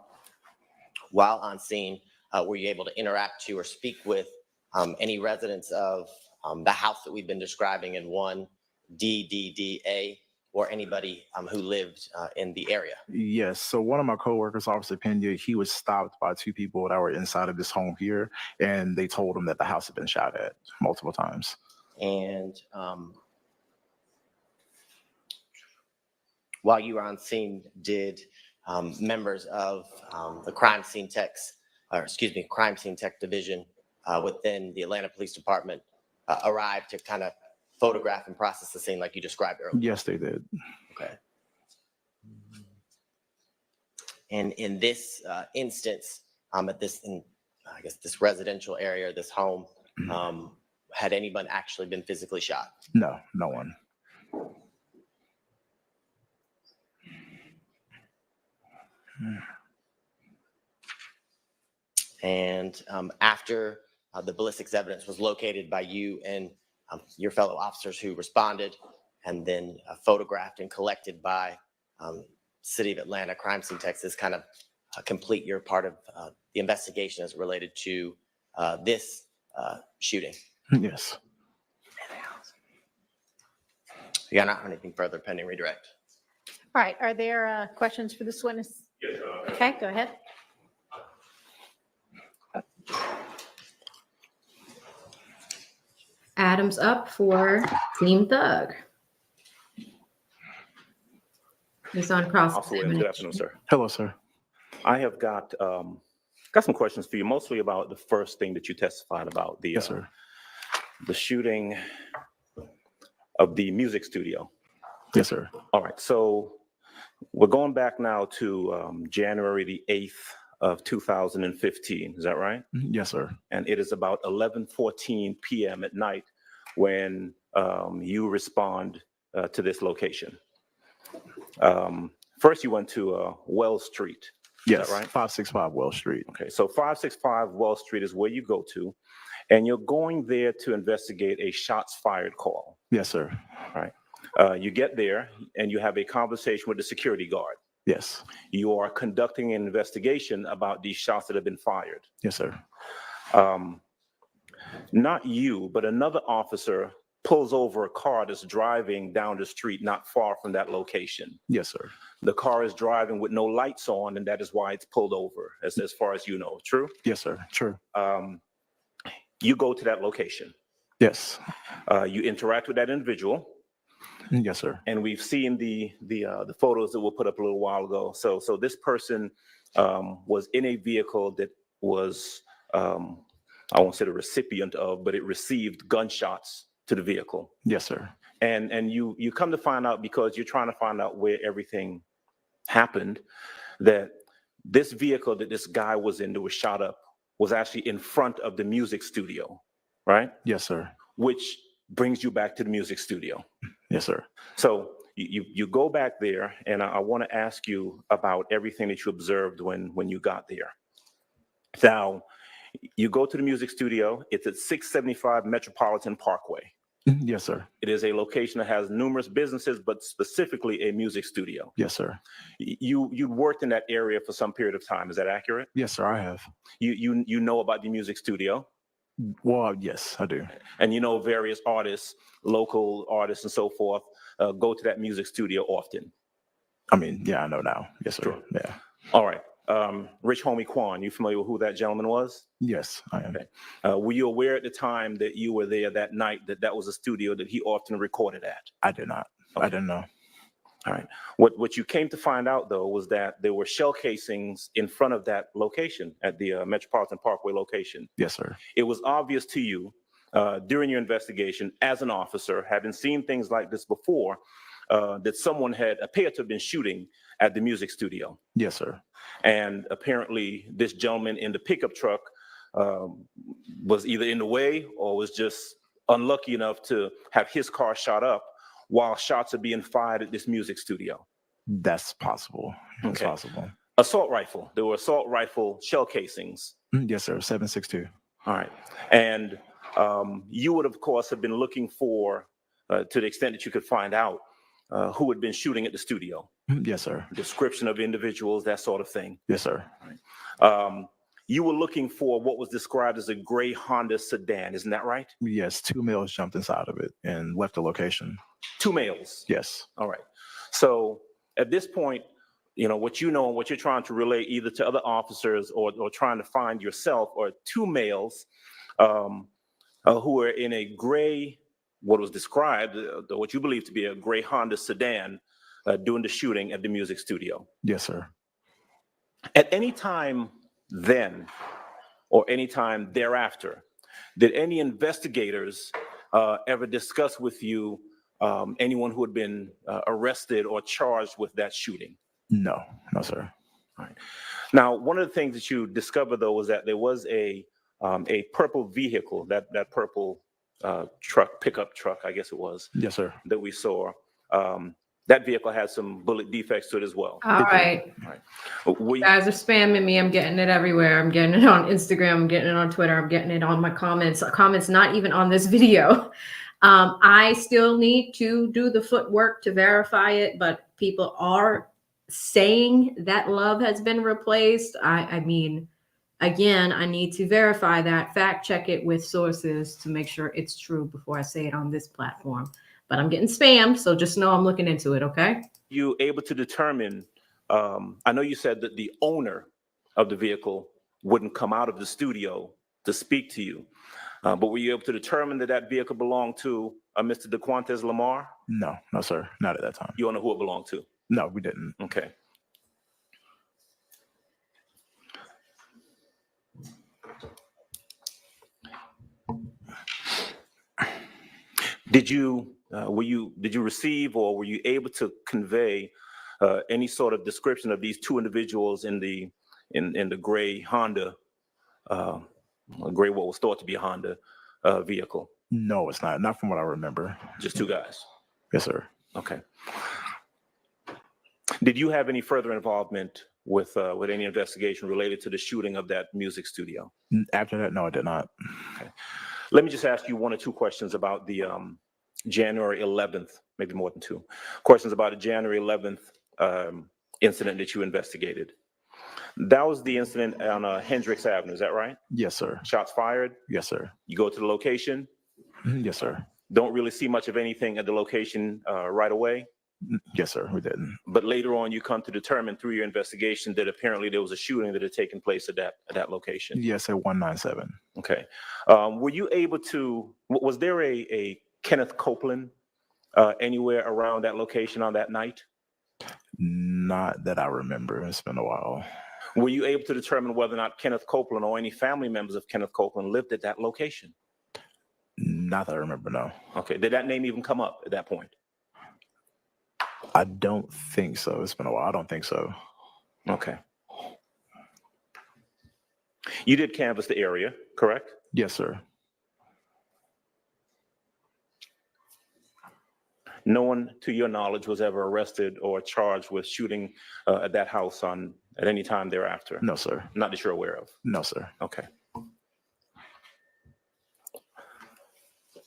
while on scene, were you able to interact to or speak with any residents of the house that we've been describing in 1DDDA or anybody who lived in the area? Yes. So one of my coworkers, Officer Pena, he was stopped by two people that were inside of this home here, and they told him that the house had been shot at multiple times. And while you were on scene, did members of the crime scene tech division within the Atlanta Police Department arrive to kind of photograph and process the scene like you described earlier? Yes, they did. Okay. And in this instance, at this, I guess, this residential area, this home, had anyone actually been physically shot? No, no one. And after the ballistics evidence was located by you and your fellow officers who responded, and then photographed and collected by City of Atlanta Crime Scene Texas, kind of complete your part of the investigation as related to this shooting? Yes. You got not anything further pending redirect? All right, are there questions for this witness? Yes, Okay, go ahead. Adams up for Team Thug. He's on cross. Also, good afternoon, sir. Hello, sir. I have got some questions for you, mostly about the first thing that you testified about, the Yes, sir. the shooting of the music studio. Yes, sir. All right, so we're going back now to January the 8th of 2015, is that right? Yes, sir. And it is about 11:14 p.m. at night when you respond to this location. First, you went to Wells Street. Yes, Is that right? 565 Wells Street. Okay, so 565 Wells Street is where you go to, and you're going there to investigate a shots fired call. Yes, sir. All right. You get there and you have a conversation with the security guard. Yes. You are conducting an investigation about these shots that have been fired. Yes, sir. Not you, but another officer pulls over a car that's driving down the street not far from that location. Yes, sir. The car is driving with no lights on, and that is why it's pulled over, as far as you know. True? Yes, sir. True. You go to that location. Yes. You interact with that individual. Yes, sir. And we've seen the photos that were put up a little while ago. So this person was in a vehicle that was, I won't say the recipient of, but it received gunshots to the vehicle. Yes, sir. And you come to find out, because you're trying to find out where everything happened, that this vehicle that this guy was in that was shot up was actually in front of the music studio, right? Yes, sir. Which brings you back to the music studio. Yes, sir. So you go back there, and I want to ask you about everything that you observed when you got there. Now, you go to the music studio. It's at 675 Metropolitan Parkway. Yes, sir. It is a location that has numerous businesses, but specifically a music studio. Yes, sir. You worked in that area for some period of time. Is that accurate? Yes, sir, I have. You know about the music studio? Well, yes, I do. And you know various artists, local artists and so forth, go to that music studio often. I mean, yeah, I know now. Yes, sir. Sure. Yeah. All right. Rich Homie Quan, you familiar with who that gentleman was? Yes, I am. Okay. Were you aware at the time that you were there that night that was a studio that he often recorded at? I did not. Okay. I didn't know. All right. What you came to find out, though, was that there were shell casings in front of that location at the Metropolitan Parkway location. Yes, sir. It was obvious to you during your investigation as an officer, having seen things like this before, that someone had appeared to have been shooting at the music studio. Yes, sir. And apparently this gentleman in the pickup truck was either in the way or was just unlucky enough to have his car shot up while shots are being fired at this music studio. That's possible. That's Okay. possible. Assault rifle. There were assault rifle shell casings. Yes, sir. 7.62. All right. And you would, of course, have been looking for, to the extent that you could find out, who had been shooting at the studio. Yes, sir. Description of individuals, that sort of thing. Yes, sir. You were looking for what was described as a gray Honda sedan, isn't that right? Yes, 2 males jumped inside of it and left the location. 2 males? Yes. All right. So at this point, you know, what you know and what you're trying to relay either to other officers or trying to find yourself are 2 males who are in a gray, what was described, what you believe to be a gray Honda sedan doing the shooting at the music studio. Yes, sir. At any time then or any time thereafter, did any investigators ever discuss with you anyone who had been arrested or charged with that shooting? No, no, sir. All right. Now, one of the things that you discovered, though, was that there was a purple vehicle, that purple truck, pickup truck, I guess it was. Yes, sir. That we saw. That vehicle had some bullet defects to it as well. All right. You guys are spamming me. I'm getting it everywhere. I'm getting it on Instagram. I'm getting it on Twitter. I'm getting it on my comments. Comments not even on this video. I still need to do the footwork to verify it, but people are saying that love has been replaced. I mean, again, I need to verify that, fact check it with sources to make sure it's true before I say it on this platform. But I'm getting spammed, so just know I'm looking into it, okay? You able to determine, I know you said that the owner of the vehicle wouldn't come out of the studio to speak to you, but were you able to determine that that vehicle belonged to Mr. DeQuantes Lamar? No, no, sir. Not at that time. You don't know who it belonged to? No, we didn't. Okay. Did you receive or were you able to convey any sort of description of these 2 individuals in the gray Honda, gray what was thought to be a Honda vehicle? No, it's not. Not from what I remember. Just 2 guys? Yes, sir. Okay. Did you have any further involvement with any investigation related to the shooting of that music studio? After that, no, I did not. Okay. Let me just ask you 1 or 2 questions about the January 11th, maybe more than 2 questions about the January 11th incident that you investigated. That was the incident on Hendricks Avenue, is that right? Yes, sir. Shots fired? Yes, sir. You go to the location? Yes, sir. Don't really see much of anything at the location right away? Yes, sir, we didn't. But later on, you come to determine through your investigation that apparently there was a shooting that had taken place at that location. Yes, at 197. Okay. Were you able to, was there a Kenneth Copeland anywhere around that location on that night? Not that I remember. It's been a while. Were you able to determine whether or not Kenneth Copeland or any family members of Kenneth Copeland lived at that location? Not that I remember, no. Okay. Did that name even come up at that point? I don't think so. It's been a while. I don't think so. Okay. You did canvass the area, correct? Yes, sir. No one, to your knowledge, was ever arrested or charged with shooting at that house on at any time thereafter? No, sir. Not that you're aware of? No, sir. Okay.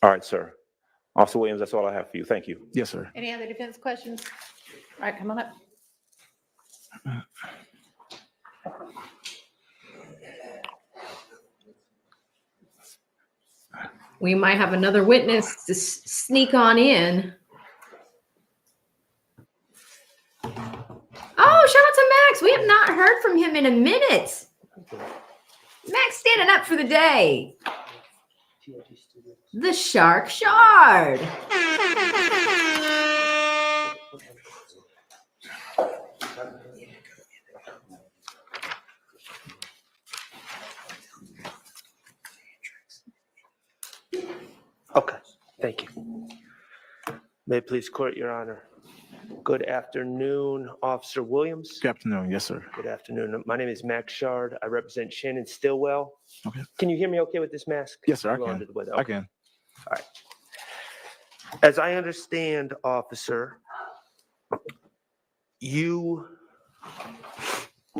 All right, sir. Officer Williams, that's all I have for you. Thank you. Yes, sir. Any other defense questions? All right, come on up. We might have another witness to sneak on in. Oh, shout out to Max. We have not heard from him in a minute. Max standing up for the day. The Shark Shard. Okay, thank you. May it please court, Your Honor. Good afternoon, Officer Williams. Good afternoon. Yes, sir. Good afternoon. My name is Max Schardt. I represent Shannon Stillwell. Okay. Can you hear me okay with this mask? Yes, sir. I I'm going can. under the weather. I Okay. can. All right. As I understand, officer, you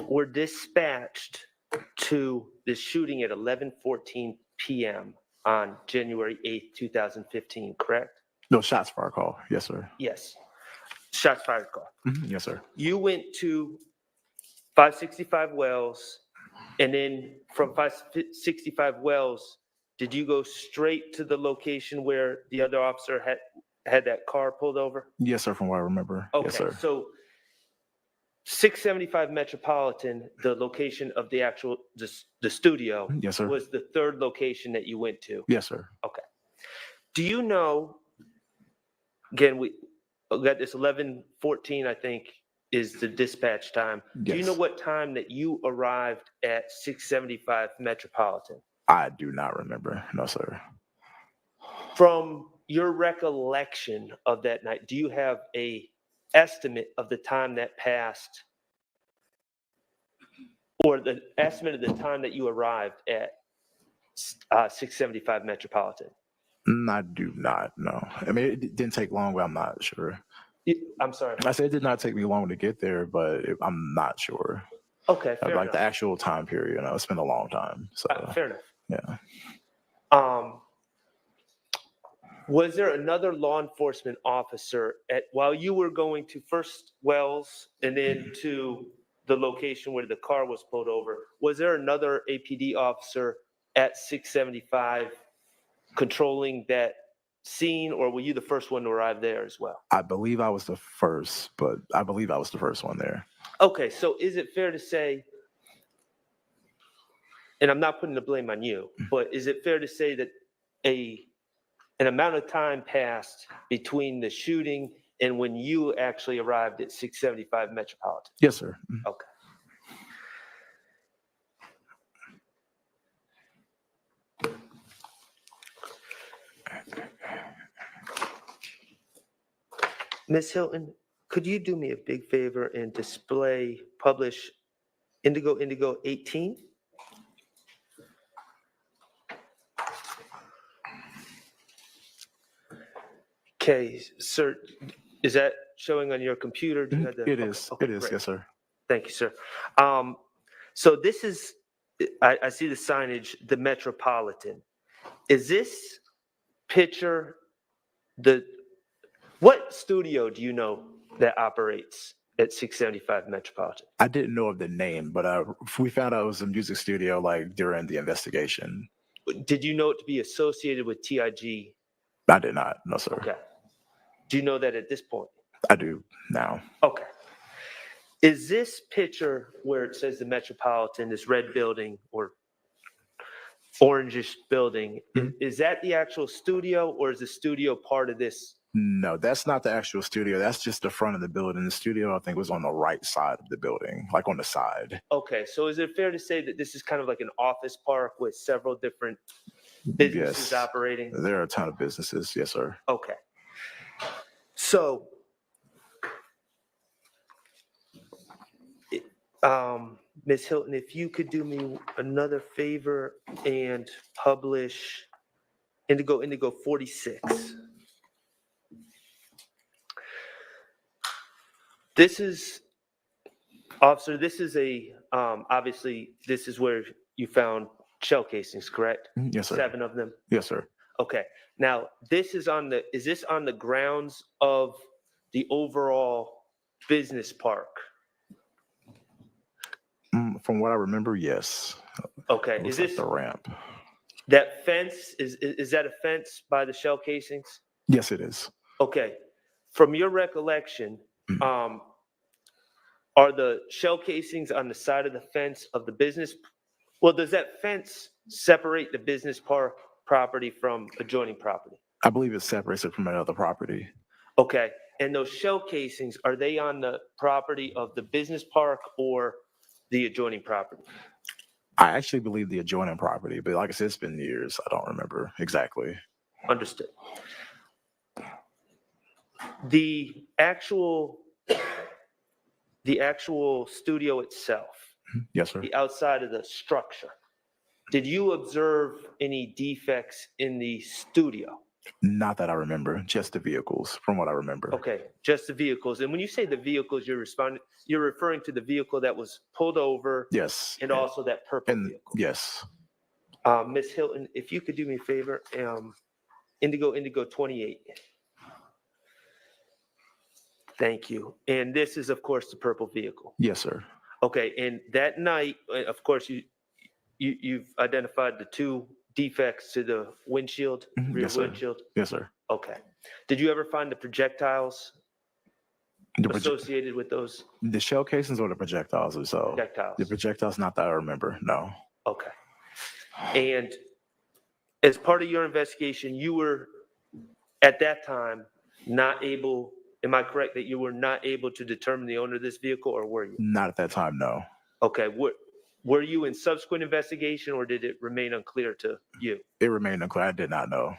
were dispatched to the shooting at 11:14 p.m. on January 8th, 2015, correct? No, shots fired call. Yes, sir. Yes. Shots fired call. Yes, sir. You went to 565 Wells, and then from 565 Wells, did you go straight to the location where the other officer had that car pulled over? Yes, sir. From what I remember. Okay, Yes, sir. so 675 Metropolitan, the location of the actual, the studio. Yes, sir. Was the third location that you went to? Yes, sir. Okay. Do you know, again, we got this 11:14, I think, is the dispatch time. Do you Yes. know what time that you arrived at 675 Metropolitan? I do not remember. No, sir. From your recollection of that night, do you have a estimate of the time that passed, or the estimate of the time that you arrived at 675 Metropolitan? I do not know. I mean, it didn't take long, but I'm not sure. I'm sorry. I said it did not take me long to get there, but I'm not sure. Okay, fair Like the enough. actual time period, you know, it's been a long time. So Fair enough. yeah. Was there another law enforcement officer while you were going to first Wells and then to the location where the car was pulled over, was there another APD officer at 675 controlling that scene, or were you the first one to arrive there as well? I believe I was the first, but I believe I was the first one there. Okay, so is it fair to say, and I'm not putting the blame on you, but is it fair to say that an amount of time passed between the shooting and when you actually arrived at 675 Metropolitan? Yes, sir. Okay. Ms. Hilton, could you do me a big favor and publish Indigo 18? Okay, sir, is that showing on your computer? Do you have the- It is. Okay, It is. great. Yes, sir. Thank you, sir. So this is, I see the signage, the Metropolitan. Is this picture what studio do you know that operates at 675 Metropolitan? I didn't know of the name, but we found out it was a music studio like during the investigation. Did you know it to be associated with TIG? I did not. No, sir. Okay. Do you know that at this point? I do now. Okay. Is this picture where it says the Metropolitan, this red building or orangish building, is that the actual studio, or is the studio part of this? No, that's not the actual studio. That's just the front of the building. The studio, I think, was on the right side of the building, like on the side. Okay, so is it fair to say that this is kind of like an office park with several different businesses Yes. operating? There are a ton of businesses. Yes, sir. Okay. So, Ms. Hilton, if you could do me another favor and publish Indigo 46. This is Officer, this is obviously, this is where you found shell casings, correct? Yes, sir. 7 of them? Yes, sir. Okay. Now, is this on the grounds of the overall business park? From what I remember, yes. Okay, Looks is like this, the ramp? that fence, is that a fence by the shell casings? Yes, it is. Okay, from your recollection, are the shell casings on the side of the fence of the business? Well, does that fence separate the business park property from adjoining property? I believe it separates it from another property. Okay, and those shell casings, are they on the property of the business park or the adjoining property? I actually believe the adjoining property, but like I said, it's been years. I don't remember exactly. Understood. The actual studio itself, Yes, sir. the outside of the structure, did you observe any defects in the studio? Not that I remember, just the vehicles, from what I remember. Okay, just the vehicles. And when you say the vehicles, you're referring to the vehicle that was pulled over? Yes. And also that purple vehicle? Yes. Ms. Hilton, if you could do me a favor, Indigo 28. Thank you. And this is, of course, the purple vehicle. Yes, sir. Okay, and that night, of course, you've identified the 2 defects to the windshield, rear Yes, sir. windshield? Yes, sir. Okay. Did you ever find the projectiles associated with those? The shell casings or the projectiles themselves? Projectiles. The projectiles, not that I remember, no. Okay. And as part of your investigation, you were, at that time, not able, am I correct that you were not able to determine the owner of this vehicle, or were you? Not at that time, no. Okay, were you in subsequent investigation, or did it remain unclear to you? It remained unclear. I did not know.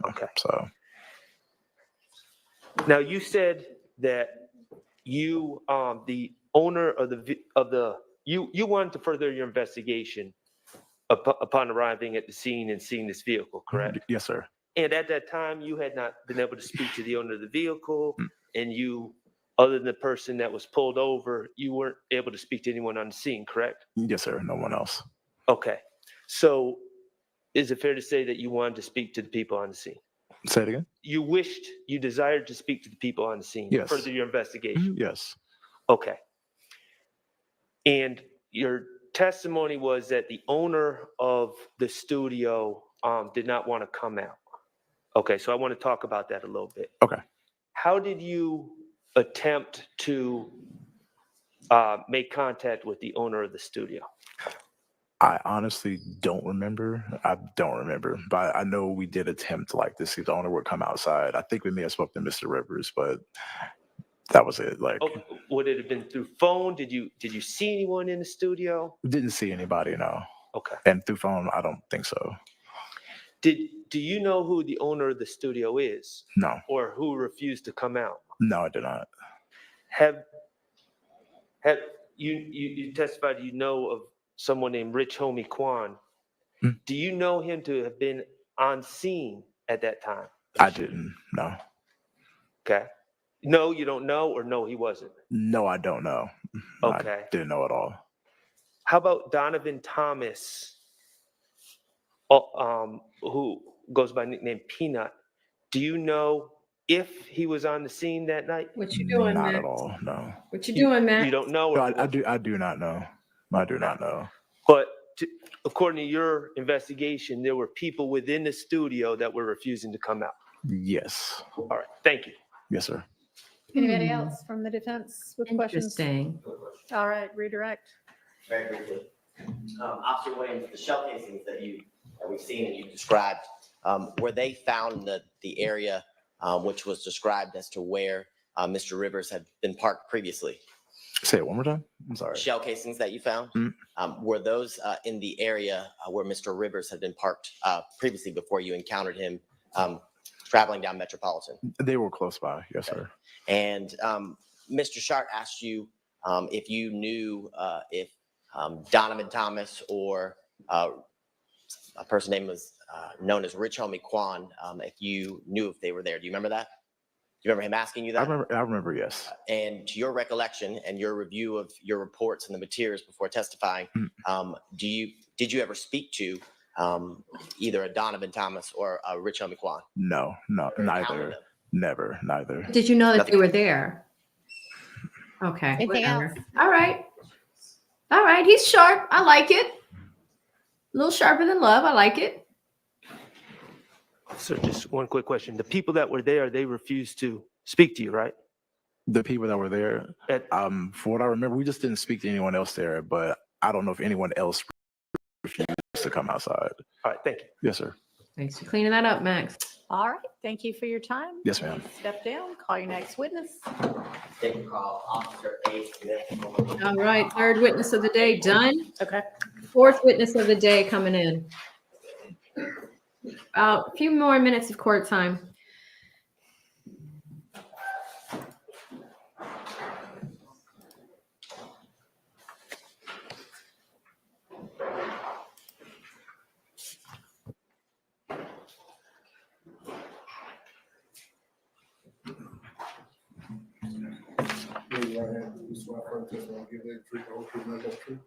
Okay. So. Now, you said that you, the owner of you wanted to further your investigation upon arriving at the scene and seeing this vehicle, correct? Yes, sir. And at that time, you had not been able to speak to the owner of the vehicle, and you, other than the person that was pulled over, you weren't able to speak to anyone on the scene, correct? Yes, sir. No one else. Okay. So is it fair to say that you wanted to speak to the people on the scene? Say it again? You desired to speak to the people on the scene? Yes. Further your investigation? Yes. Okay. And your testimony was that the owner of the studio did not want to come out. Okay, so I want to talk about that a little bit. Okay. How did you attempt to make contact with the owner of the studio? I honestly don't remember. I don't remember, but I know we did attempt to see if the owner would come outside. I think we may have spoken to Mr. Rivers, but that was it. Okay. Would it have been through phone? Did you see anyone in the studio? Didn't see anybody, no. Okay. And through phone, I don't think so. Do you know who the owner of the studio is? No. Or who refused to come out? No, I did not. Have you testified you know of someone named Rich Homie Kwan? Do you know him to have been on scene at that time? I didn't, no. Okay. No, you don't know, or no, he wasn't? No, I don't know. Okay. I didn't know at all. How about Donovan Thomas, who goes by nickname Peanut? Do you know if he was on the scene that night? What you doing, Not Matt? at all, no. What you doing, Matt? You don't know? No, I do not know. I do not know. But according to your investigation, there were people within the studio that were refusing to come out. Yes. All right, thank you. Yes, sir. Anybody else from the defense with questions? Interesting. All right, redirect. Very briefly. Officer Williams, the shell casings that we've seen and you described, were they found in the area which was described as to where Mr. Rivers had been parked previously? Say it one more time. I'm sorry. Shell casings that you found, were those in the area where Mr. Rivers had been parked previously before you encountered him traveling down Metropolitan? They were close by. Yes, sir. And Mr. Schardt asked you if you knew if Donovan Thomas or a person named was known as Rich Homie Kwan, if you knew if they were there. Do you remember that? you remember him asking you that? I remember, yes. And to your recollection and your review of your reports and the materials before testifying, did you ever speak to either a Donovan Thomas or a Rich Homie Quan? No, neither. Never, neither. Did you know that they were there? Okay. Anything whatever. else? All right. All right. He's sharp. I like it. A little sharper than love. I like it. So just one quick question. The people that were there, they refused to speak to you, right? The people that were there, from what I remember, we just didn't speak to anyone else there, but I don't know if anyone else refused to come outside. All right, thank you. Yes, sir. Thanks for cleaning that up, Max. All right, thank you for your time. Yes, ma'am. Step down, call your next witness. They can call Officer A. All right. Third witness of the day done. Okay. Fourth witness of the day coming in. A few more minutes of court time.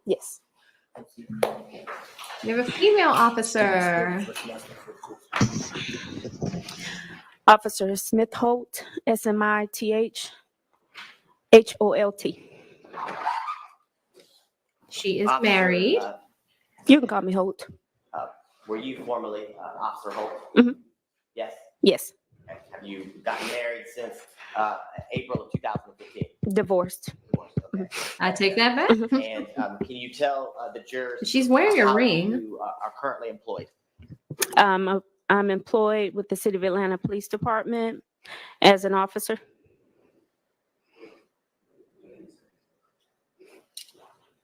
Yes. We have a female officer. Officer Smith-Holt, Smith-Holt. She is Officer, married. You can call me Holt. Were you formerly Officer Holt? Mhm. Yes. Yes. Okay. Have you gotten married since April of 2015? Divorced. I take that back. And can you tell the jurors? She's wearing a how ring. You are currently employed. I'm employed with the City of Atlanta Police Department as an officer.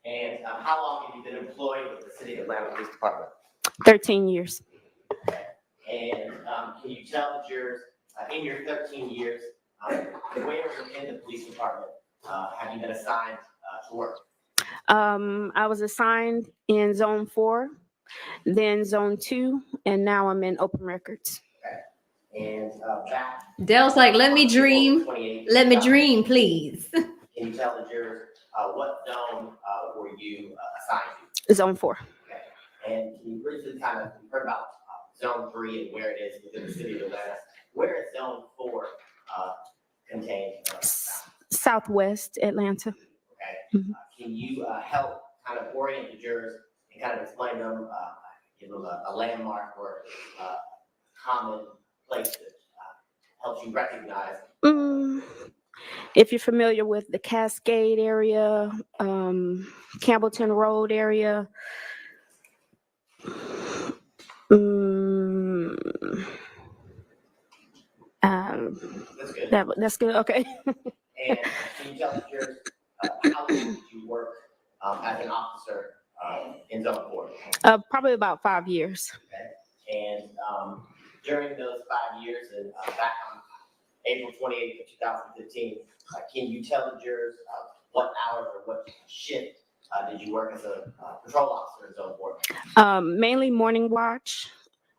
And how long have you been employed with the City of Atlanta Police Department? 13 years. And can you tell the jurors, in your 13 years, where in the police department have you been assigned to work? I was assigned in Zone 4, then Zone 2, and now I'm in open records. And back. Dell's like, let me dream. Let me dream, please. Can you tell the jurors what zone were you assigned to? Zone 4. Okay. And can you briefly kind of heard about Zone 3 and where it is within the City of Atlanta? Where is Zone 4 contained? Southwest Atlanta. Okay. Can you help kind of orient the jurors and kind of explain them, give them a landmark or common place that helps you recognize? If you're familiar with the Cascade area, Campbellton Road area, That's good. That's good. Okay. And can you tell the jurors how long did you work as an officer in Zone 4? Probably about 5 years. Okay. And during those 5 years and back on April 28th of 2015, can you tell the jurors what hours or what shift did you work as a patrol officer in Zone 4? Mainly morning watch.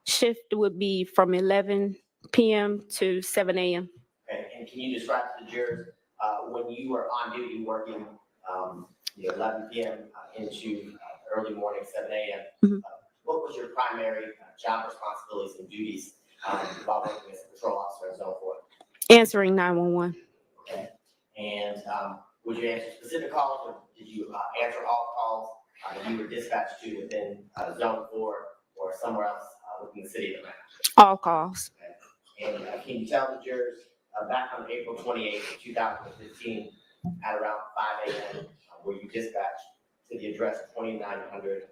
Shift would be from 11 p.m. to 7 a.m. Okay. And can you describe to the jurors when you were on duty working 11 p.m. Into early morning 7 a.m., what was your primary job responsibilities and duties while working as a patrol officer in Zone 4? Answering 911. Okay. And would you answer specific calls, or did you answer all calls that you were dispatched to within Zone 4 or somewhere else within the City of Atlanta? All calls. Okay. And can you tell the jurors back on April 28th of 2015 at around 5 a.m. Were you dispatched to the address 2900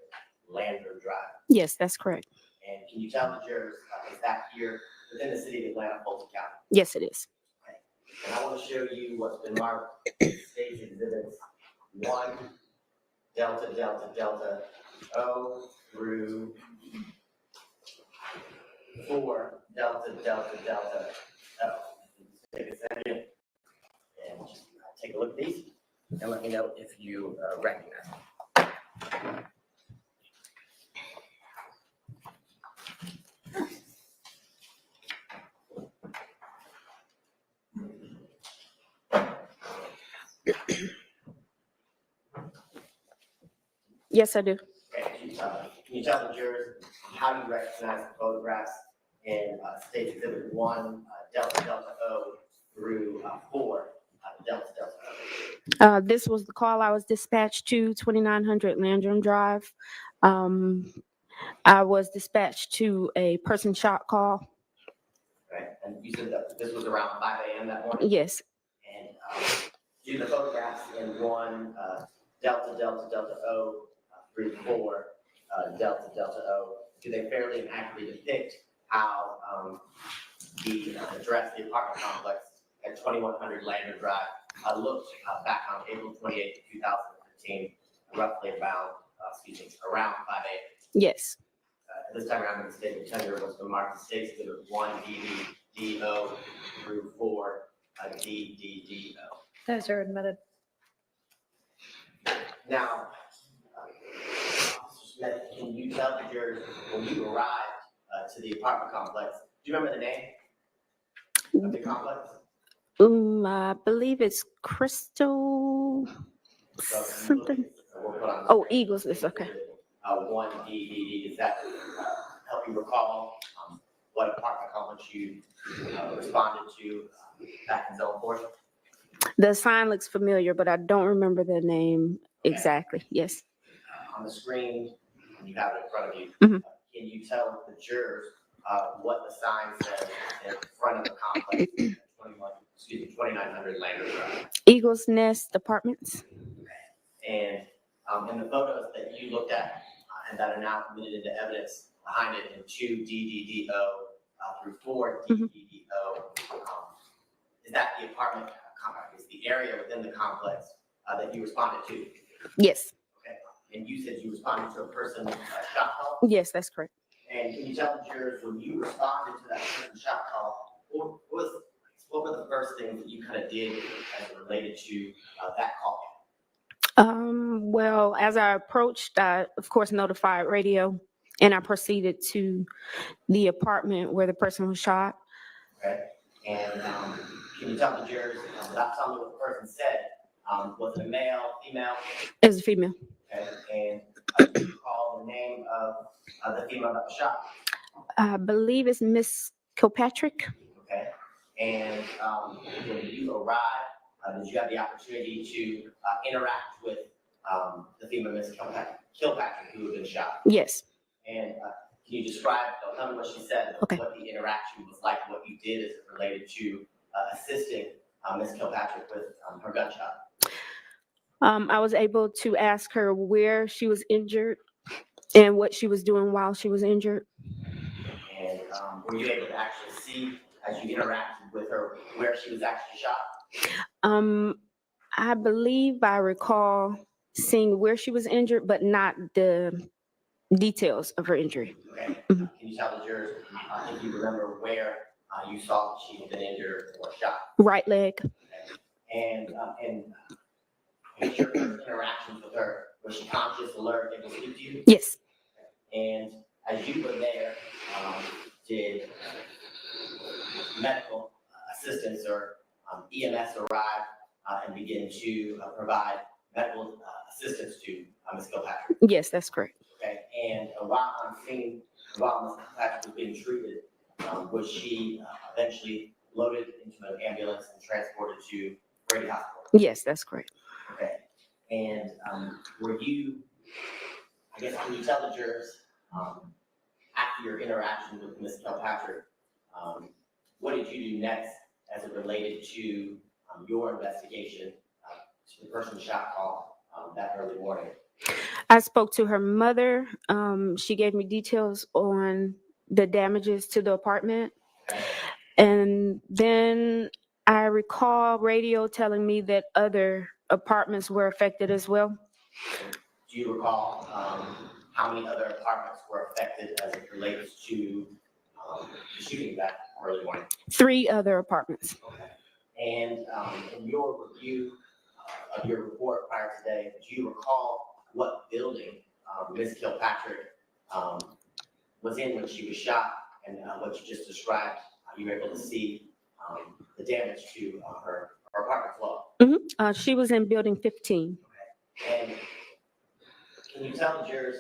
Lander Drive? Yes, that's correct. And can you tell the jurors, is that here within the City of Atlanta, Fulton County? Yes, it is. Okay. And I want to show you what's been marked State's Exhibits 1, Delta, Delta, Delta, O through 4, Delta, Delta, Delta, O. Take a second and just take a look at these and let me know if you recognize them. Yes, I do. Okay, can you tell the jurors how you recognize the photographs in State Exhibit 1, Delta Delta O through 4, Delta Delta O? This was the call I was dispatched to, 2900 Landrum Drive. I was dispatched to a person shot call. Right, and you said that this was around 5 a.m. that morning? Yes. And do the photographs in 1, Delta Delta Delta O through 4, Delta Delta O, do they fairly and accurately depict how the address, the apartment complex at 2100 Landrum Drive looked back on April 28th, 2015, roughly around 5 a.m.? Yes. At this time around, the state of tender was to mark the State Exhibit 1 DDDO through 4 DDDO. Those are admitted. Now, Officer Smith, can you tell the jurors when you arrived to the apartment complex, do you remember the name of the complex? I believe it's Crystal something. Oh, Eagles. It's okay. 1 DDD, does that help you recall what apartment complex you responded to back in Zone 4? The sign looks familiar, but I don't remember the name exactly. Yes. On the screen, you have it in front of you. Mhm. Can you tell the jurors what the sign says in front of the complex, 2900 Landrum Drive? Eagles Nest Apartments. And in the photos that you looked at and that are now admitted into evidence behind it in 2 DDDO through 4 DDDO, is that the apartment complex, is the area within the complex that you responded to? Yes. Okay. And you said you responded to a person shot call? Yes, that's correct. And can you tell the jurors when you responded to that person shot call, what were the first things that you kind of did as it related to that call? Well, as I approached, I of course notified radio, and I proceeded to the apartment where the person was shot. Okay. And can you tell the jurors, without telling me what the person said, was it a male, female? It was a female. Okay. And do you recall the name of the female that was shot? I believe it's Miss Kilpatrick. Okay. And when you arrived, did you have the opportunity to interact with the female Miss Kilpatrick who had been shot? Yes. And can you describe, don't tell me what she said, but Okay. what the interaction was like, what you did as it related to assisting Miss Kilpatrick with her gunshot? I was able to ask her where she was injured and what she was doing while she was injured. And were you able to actually see, as you interacted with her, where she was actually shot? I believe I recall seeing where she was injured, but not the details of her injury. Okay. Can you tell the jurors if you remember where you saw that she had been injured or shot? Right leg. And your interactions with her, was she conscious, alert, able to speak to you? Yes. And as you were there, did medical assistance or EMS arrive and begin to provide medical assistance to Ms. Kilpatrick? Yes, that's correct. Okay, and while on scene, while Ms. Kilpatrick was being treated, was she eventually loaded into an ambulance and transported to Brady Hospital? Yes, that's correct. Okay, and were you, I guess, can you tell the jurors, after your interaction with Ms. Kilpatrick, what did you do next as it related to your investigation to the person shot call that early morning? I spoke to her mother. She gave me details on the damages to the apartment. And then I recall radio telling me that other apartments were affected as well. Do you recall how many other apartments were affected as it relates to the shooting that early morning? 3 other apartments. And in your review of your report prior today, do you recall what building Ms. Kilpatrick was in when she was shot, and what you just described? You were able to see the damage to her apartment floor. She was in building 15. And Can you tell the jurors,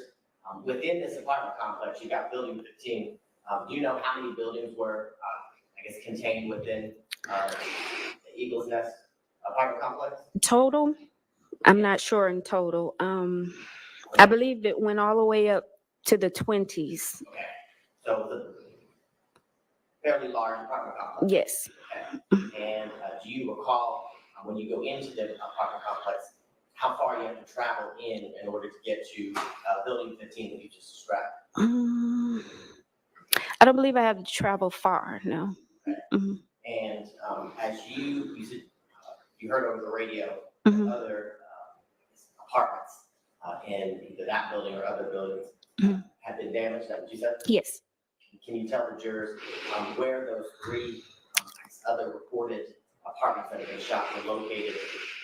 within this apartment complex, you got building 15, do you know how many buildings were, I guess, contained within the Eagles Nest apartment complex? Total, I'm not sure in total. I believe it went all the way up to the 20s. Okay, so the fairly large apartment complex. Yes. Okay. And do you recall when you go into the apartment complex, how far you have to travel in order to get to building 15 that you just described? I don't believe I have to travel far, no. Mhm. And as you said, you heard over the radio, Mhm. other apartments in either that building or other buildings have been damaged, is that what you said? Yes. Can you tell the jurors where those three other reported apartments that have been shot were located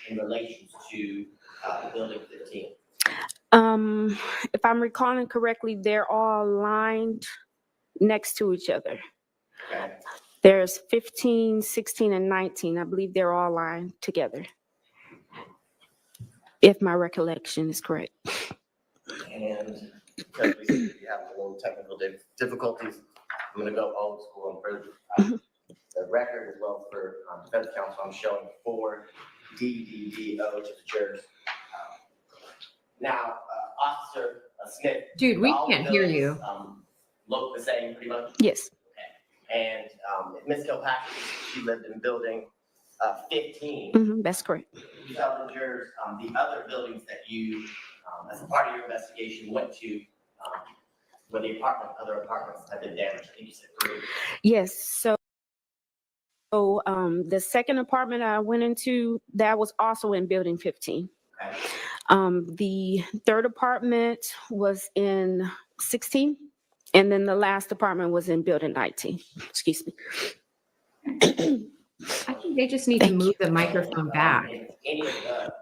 in relation to building 15? If I'm recalling correctly, they're all lined next to each other. Okay. There's 15, 16, and 19. I believe they're all lined together, if my recollection is correct. And because we seem to be having a little technical difficulties, I'm going to go old school and for the record as well for defense counsel, I'm showing 4 DDDO to the jurors. Now, Officer Smith. Dude, we all can't hear buildings, you. Look the same pretty much? Yes. And Ms. Kilpatrick, she lived in building 15. That's correct. You tell the jurors the other buildings that you, as a part of your investigation, went to where the other apartments have been damaged. I think you said 3. Yes. So the second apartment I went into, that was also in building 15. Okay. The third apartment was in 16, and then the last apartment was in building 19. Excuse me. I think they just need to move the microphone back. Any of the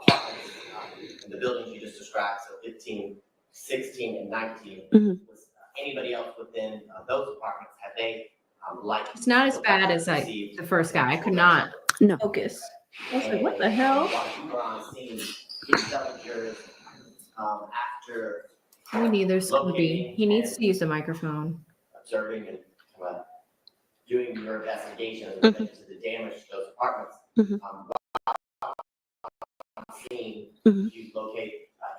apartments in the buildings you just described, so 15, 16, and 19, was anybody else within those apartments, have they It's not as bad as the first guy. I could not focus. I was like, what the hell? While you were on scene, you tell the jurors after We need their Scooby. He needs to use the microphone. observing and doing your investigation as related to the damage to those apartments, scene, you locate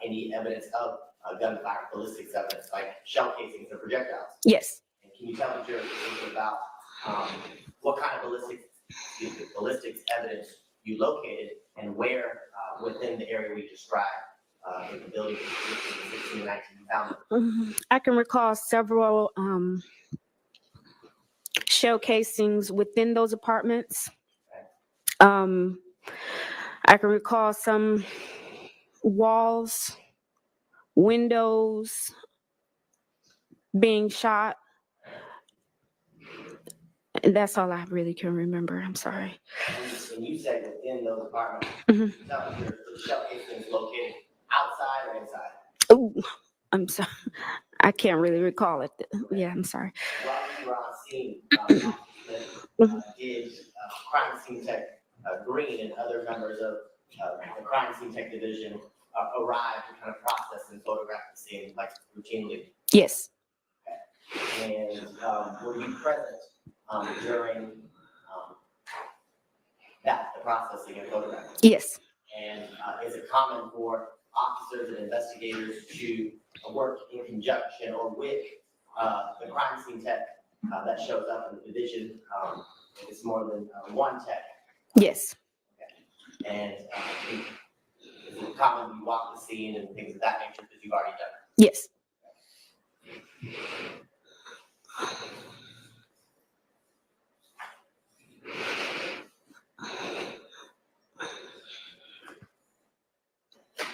any evidence of gunfire, ballistics evidence, like shell casings or projectiles? Yes. And can you tell the jury about what kind of ballistics evidence you located and where within the area we described in the building 16, 19 you found it? I can recall several shell casings within those apartments. I can recall some walls, windows being shot. And that's all I really can remember. I'm sorry. And you said within those apartments, tell the jury the shell casing is located outside or inside? Oh, I'm sorry. I can't really recall it. Yeah, I'm sorry. While you were on scene, did crime scene tech Green and other members of the crime scene tech division arrive to kind of process and photograph the scene like routinely? Yes. Okay. And were you present during the processing and photographing? Yes. And is it common for officers and investigators to work in conjunction or with the crime scene tech that shows up in the division? It's more than one tech. Yes. Okay. And is it common you walk the scene and things of that nature because you've already done it? Yes.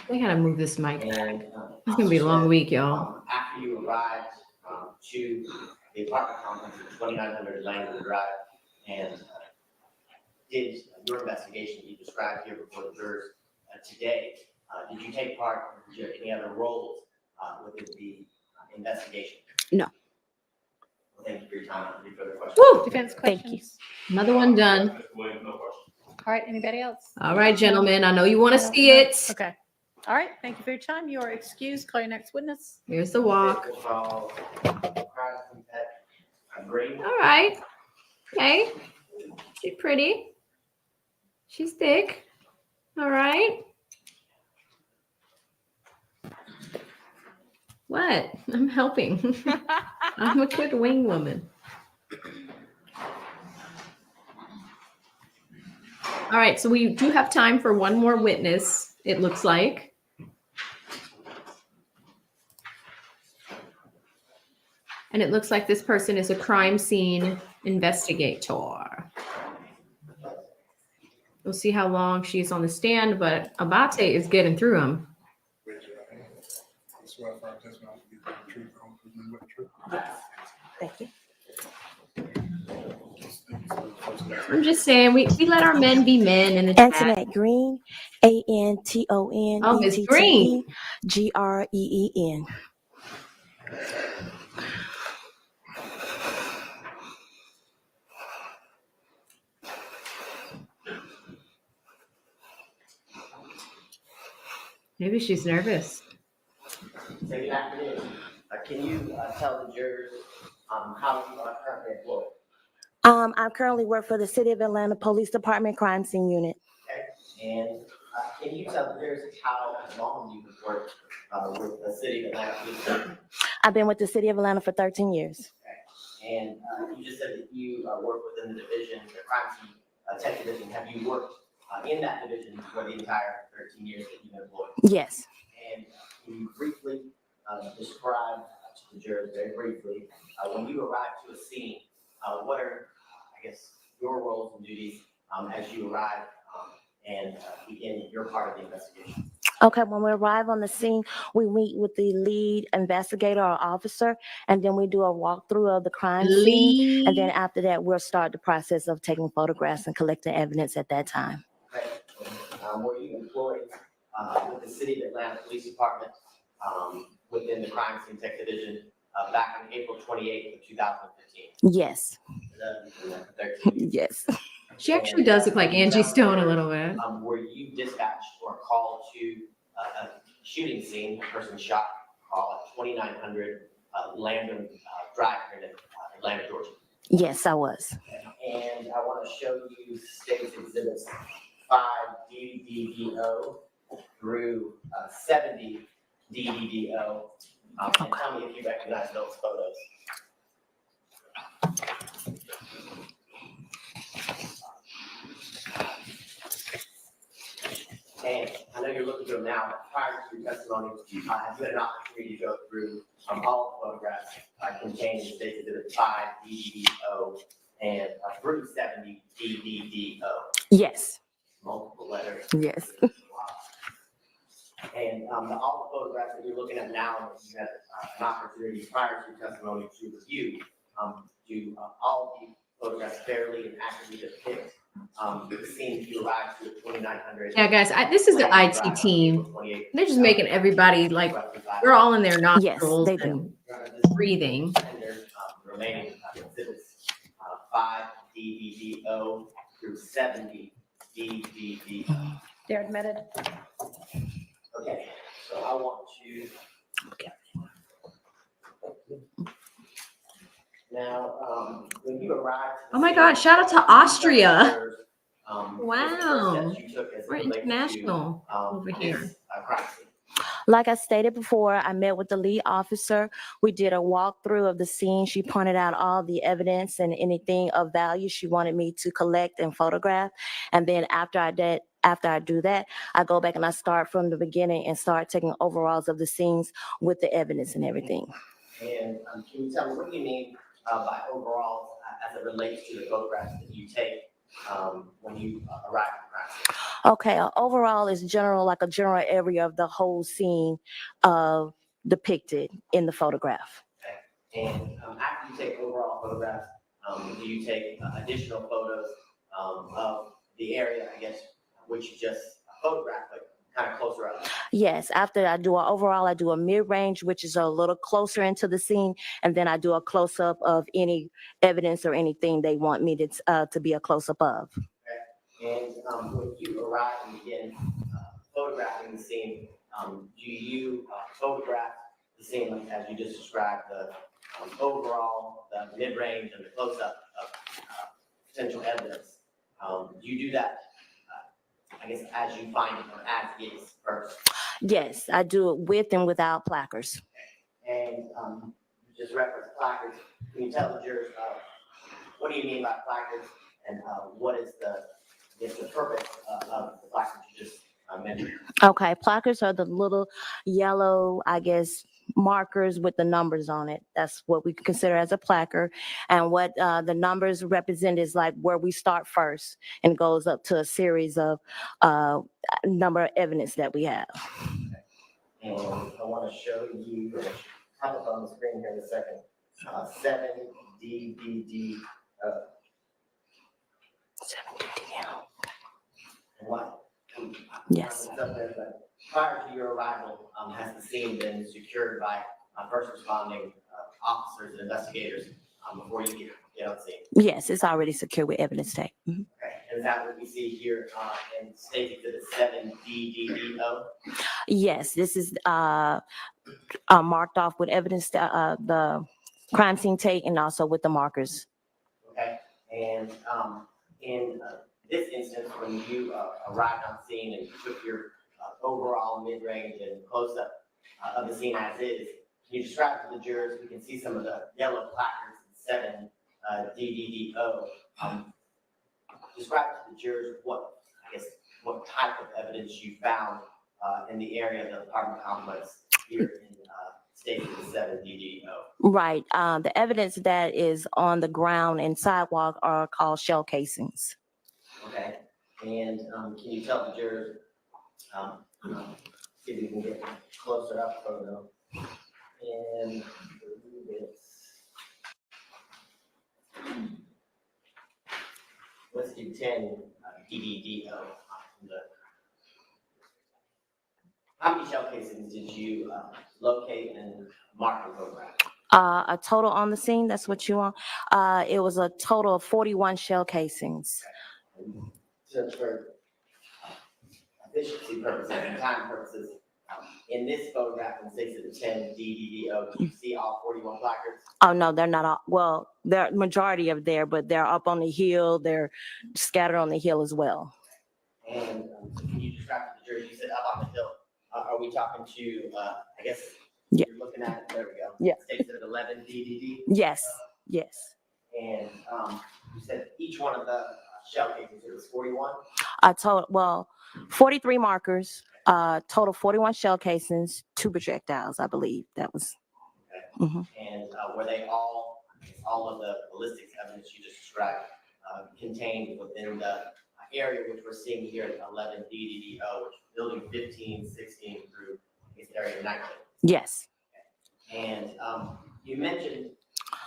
They gotta move this mic. And It's gonna be a long week, y'all. after you arrived to the apartment complex at 2900 Langwood Drive and did your investigation you described here before the jurors today, did you take part in any other roles within the investigation? No. Well, thank you for your time. Any further questions? Woo! Defense Thank questions? you. Another one done. All right, anybody else? All right, gentlemen, I know you want to see it. Okay. All right, thank you for your time. You are excused. Call your next witness. Here's the walk. Green. All right. Okay. She's pretty. She's thick. All right. What? I'm helping. I'm a good wing woman. All right, so we do have time for one more witness, it looks like. And it looks like this person is a crime scene investigator. We'll see how long she's on the stand, but Abate is getting through them. Thank you. I'm just saying, we let our men be men in the chat. Antoinette Green, ANTON Oh, Miss Green. GREEN. Maybe she's nervous. So good afternoon. Can you tell the jurors how you are currently employed? I currently work for the City of Atlanta Police Department Crime Scene Unit. Okay. And can you tell the jurors how long you've worked with the City of Atlanta Police Department? I've been with the City of Atlanta for 13 years. Okay. And you just said that you work within the division, the crime scene tech division. Have you worked in that division for the entire 13 years that you've been employed? Yes. And can you briefly describe to the jurors, very briefly, when you arrive to a scene, what are, I guess, your roles and duties as you arrive and begin your part of the investigation? Okay, when we arrive on the scene, we meet with the lead investigator or officer, and then we do a walkthrough of the crime scene. And then after that, we'll start the process of taking photographs and collecting evidence at that time. Okay. Were you employed with the City of Atlanta Police Department within the crime scene tech division back on April 28th of 2015? Yes. 13. Yes. She actually does look like Angie Stone a little bit. Were you dispatched or called to a shooting scene, a person shot, call at 2900 Landon Drive here in Atlanta, Georgia? Yes, I was. And I want to show you State's Exhibits 5 DDDO through 70 DDDO. And tell me if you recognize those photos. And I know you're looking through them now, but prior to your testimony, have you had an opportunity to go through all the photographs contained in State's Exhibit 5 DDDO and through 70 DDDO? Yes. Multiple letters. Yes. And all the photographs that you're looking at now, you had an opportunity prior to your testimony to review. Do all the photographs fairly and accurately depict the scene that you arrived to at 2900? Yeah, guys, this is the IT team. They're just making everybody like, we're all in their nostrils and breathing. And there's remaining exhibits 5 DDDO through 70 DDDO. They're admitted. Okay, so I want to. Now, when you arrived. Oh my God, shout out to Austria. Wow. We're international over here. Like I stated before, I met with the lead officer. We did a walkthrough of the scene. She pointed out all the evidence and anything of value she wanted me to collect and photograph. And then after I do that, I go back and I start from the beginning and start taking overalls of the scenes with the evidence and everything. And can you tell me what do you mean by overalls as it relates to the photographs that you take when you arrive at the crime scene? Okay, overall is general, like a general area of the whole scene depicted in the photograph. Okay. And after you take overall photographs, do you take additional photos of the area, I guess, which you just photographed, but kind of closer up? Yes, after I do an overall, I do a mid-range, which is a little closer into the scene, and then I do a close-up of any evidence or anything they want me to be a close-up of. Okay. And when you arrive and begin photographing the scene, do you photograph the scene like as you just described, the overall, the mid-range and the close-up of potential evidence? Do you do that, I guess, as you find it or as it is first? Yes, I do it with and without placards. And you just referenced placards. Can you tell the jurors what do you mean by placards, and what is the purpose of the placards you just mentioned? Okay, placards are the little yellow, I guess, markers with the numbers on it. That's what we consider as a placard. And what the numbers represent is like where we start first and goes up to a series of number of evidence that we have. And I want to show you, I'll have it on the screen here in a second, 7 DDD. 7 DDD. What? Yes. Prior to your arrival, has the scene been secured by first responding officers and investigators before you get on scene? Yes, it's already secure with evidence tape. Mhm. Okay, and is that what we see here in State Exhibit 7 DDDO? Yes, this is marked off with evidence, the crime scene tape, and also with the markers. Okay, and in this instance, when you arrived on scene and took your overall mid-range and close-up of the scene as is, can you describe to the jurors? We can see some of the yellow placards in 7 DDDO. Describe to the jurors what type of evidence you found in the area of the apartment complex here in State Exhibit 7 DDO. Right. The evidence that is on the ground and sidewalk are called shell casings. Okay, and can you tell the jurors, see if we can get closer up photo, and let's do 10 DDDO. How many shell casings did you locate and mark and photograph? A total on the scene, that's what you want? It was a total of 41 shell casings. Just for efficiency purposes and time purposes, in this photograph in 6 of the 10 DDDO, do you see all 41 placards? Oh, no, they're not all. Well, they're majority of there, but they're up on the hill. They're scattered on the hill as well. And can you describe to the jury, you said up on the hill, are we talking to, I guess, yeah. You're looking at it, there we go. Yeah. State Exhibit 11 DDD? Yes, yes. And you said each one of the shell casings, it was 41? Well, 43 markers, total 41 shell casings, 2 projectiles, I believe. That was. Okay. Mhm. And were they all of the ballistics evidence you just described contained within the area which we're seeing here at 11 DDDO, which is building 15, 16 through area 19? Yes. And you mentioned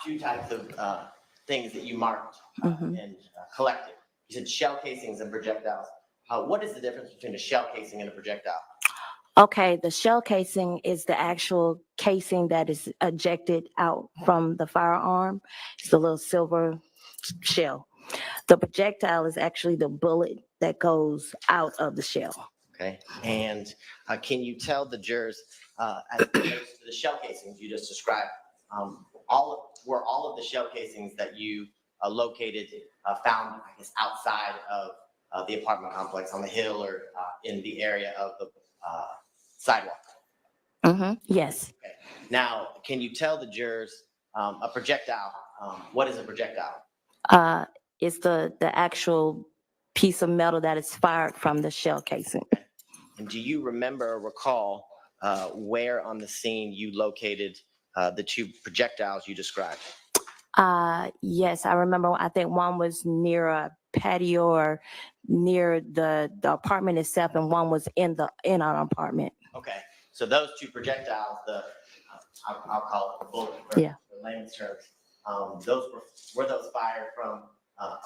2 types of things that you marked and collected. You said shell casings and projectiles. What is the difference between a shell casing and a projectile? Okay, the shell casing is the actual casing that is ejected out from the firearm. It's a little silver shell. The projectile is actually the bullet that goes out of the shell. Okay, and can you tell the jurors, as it relates to the shell casings you just described, all of the shell casings that you located found, I guess, outside of the apartment complex on the hill or in the area of the sidewalk? Yes. Okay. Now, can you tell the jurors a projectile? What is a projectile? It's the actual piece of metal that is fired from the shell casing. And do you remember or recall where on the scene you located the 2 projectiles you described? Yes, I remember. I think one was near a patio or near the apartment itself, and one was in an apartment. Okay, so those 2 projectiles, I'll call it the bullet for layman's terms, were those fired from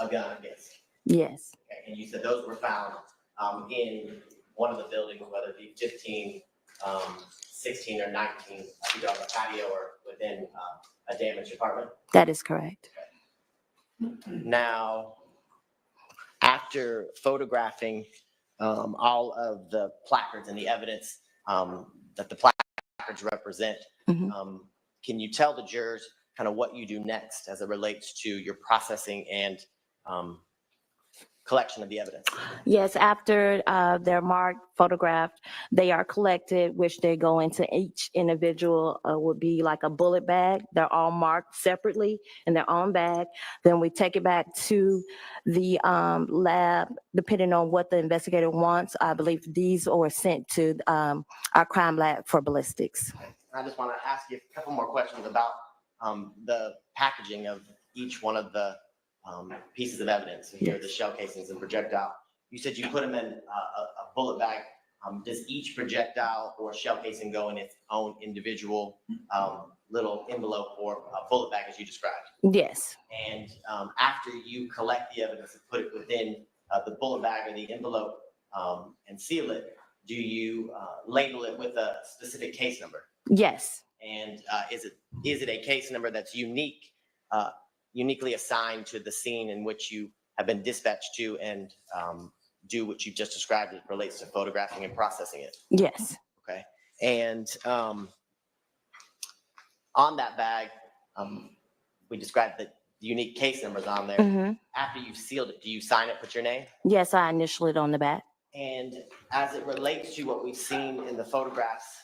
a gun, I guess? Yes. Okay, and you said those were found in one of the buildings, whether it be 15, 16, or 19, either on the patio or within a damaged apartment? That is correct. Now, after photographing all of the placards and the evidence that the placards represent. Mhm. Can you tell the jurors kind of what you do next as it relates to your processing and collection of the evidence? Yes, after they're marked, photographed, they are collected, which they go into each individual would be like a bullet bag. They're all marked separately in their own bag. Then we take it back to the lab, depending on what the investigator wants. I believe these are sent to our crime lab for ballistics. I just want to ask you a couple more questions about the packaging of each one of the pieces of evidence. So here are the shell casings and projectile. You said you put them in a bullet bag. Does each projectile or shell casing go in its own individual little envelope or bullet bag as you described? Yes. And after you collect the evidence and put it within the bullet bag or the envelope and seal it, do you label it with a specific case number? Yes. And is it a case number that's uniquely assigned to the scene in which you have been dispatched to and do what you just described as it relates to photographing and processing it? Yes. Okay. And on that bag, we described the unique case numbers on there. Mhm. After you've sealed it, do you sign it, put your name? Yes, I initialed it on the back. And as it relates to what we've seen in the photographs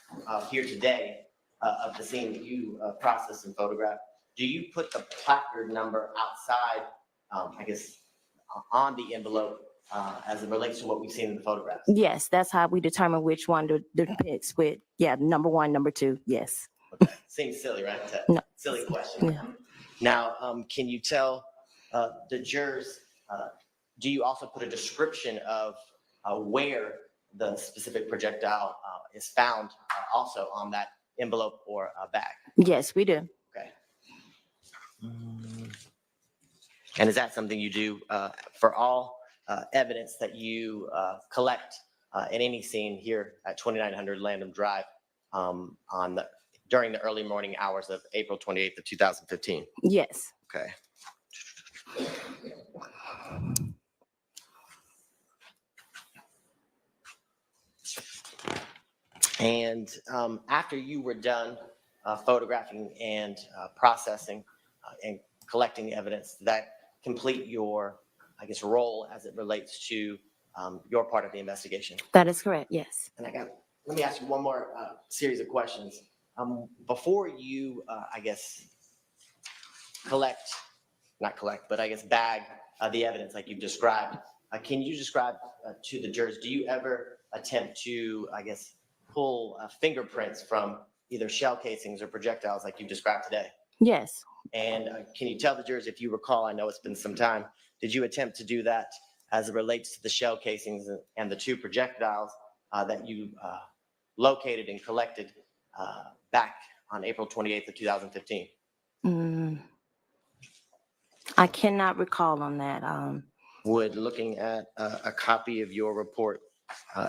here today of the scene that you processed and photographed, do you put the placard number outside, I guess, on the envelope as it relates to what we've seen in the photographs? Yes, that's how we determine which one depicts with, number 1, number 2, yes. Okay. Seems silly, right? No. Silly question. Yeah. Now, can you tell the jurors, do you also put a description of where the specific projectile is found also on that envelope or bag? Yes, we do. Okay. And is that something you do for all evidence that you collect in any scene here at 2900 Landham Drive during the early morning hours of April 28th of 2015? Yes. Okay. And after you were done photographing and processing and collecting evidence, did that complete your, I guess, role as it relates to your part of the investigation? That is correct, yes. And let me ask you one more series of questions. Before you, I guess, bag the evidence like you've described, can you describe to the jurors, do you ever attempt to, I guess, pull fingerprints from either shell casings or projectiles like you described today? Yes. And can you tell the jurors, if you recall, I know it's been some time, did you attempt to do that as it relates to the shell casings and the 2 projectiles that you located and collected back on April 28th of 2015? I cannot recall on that. Would looking at a copy of your report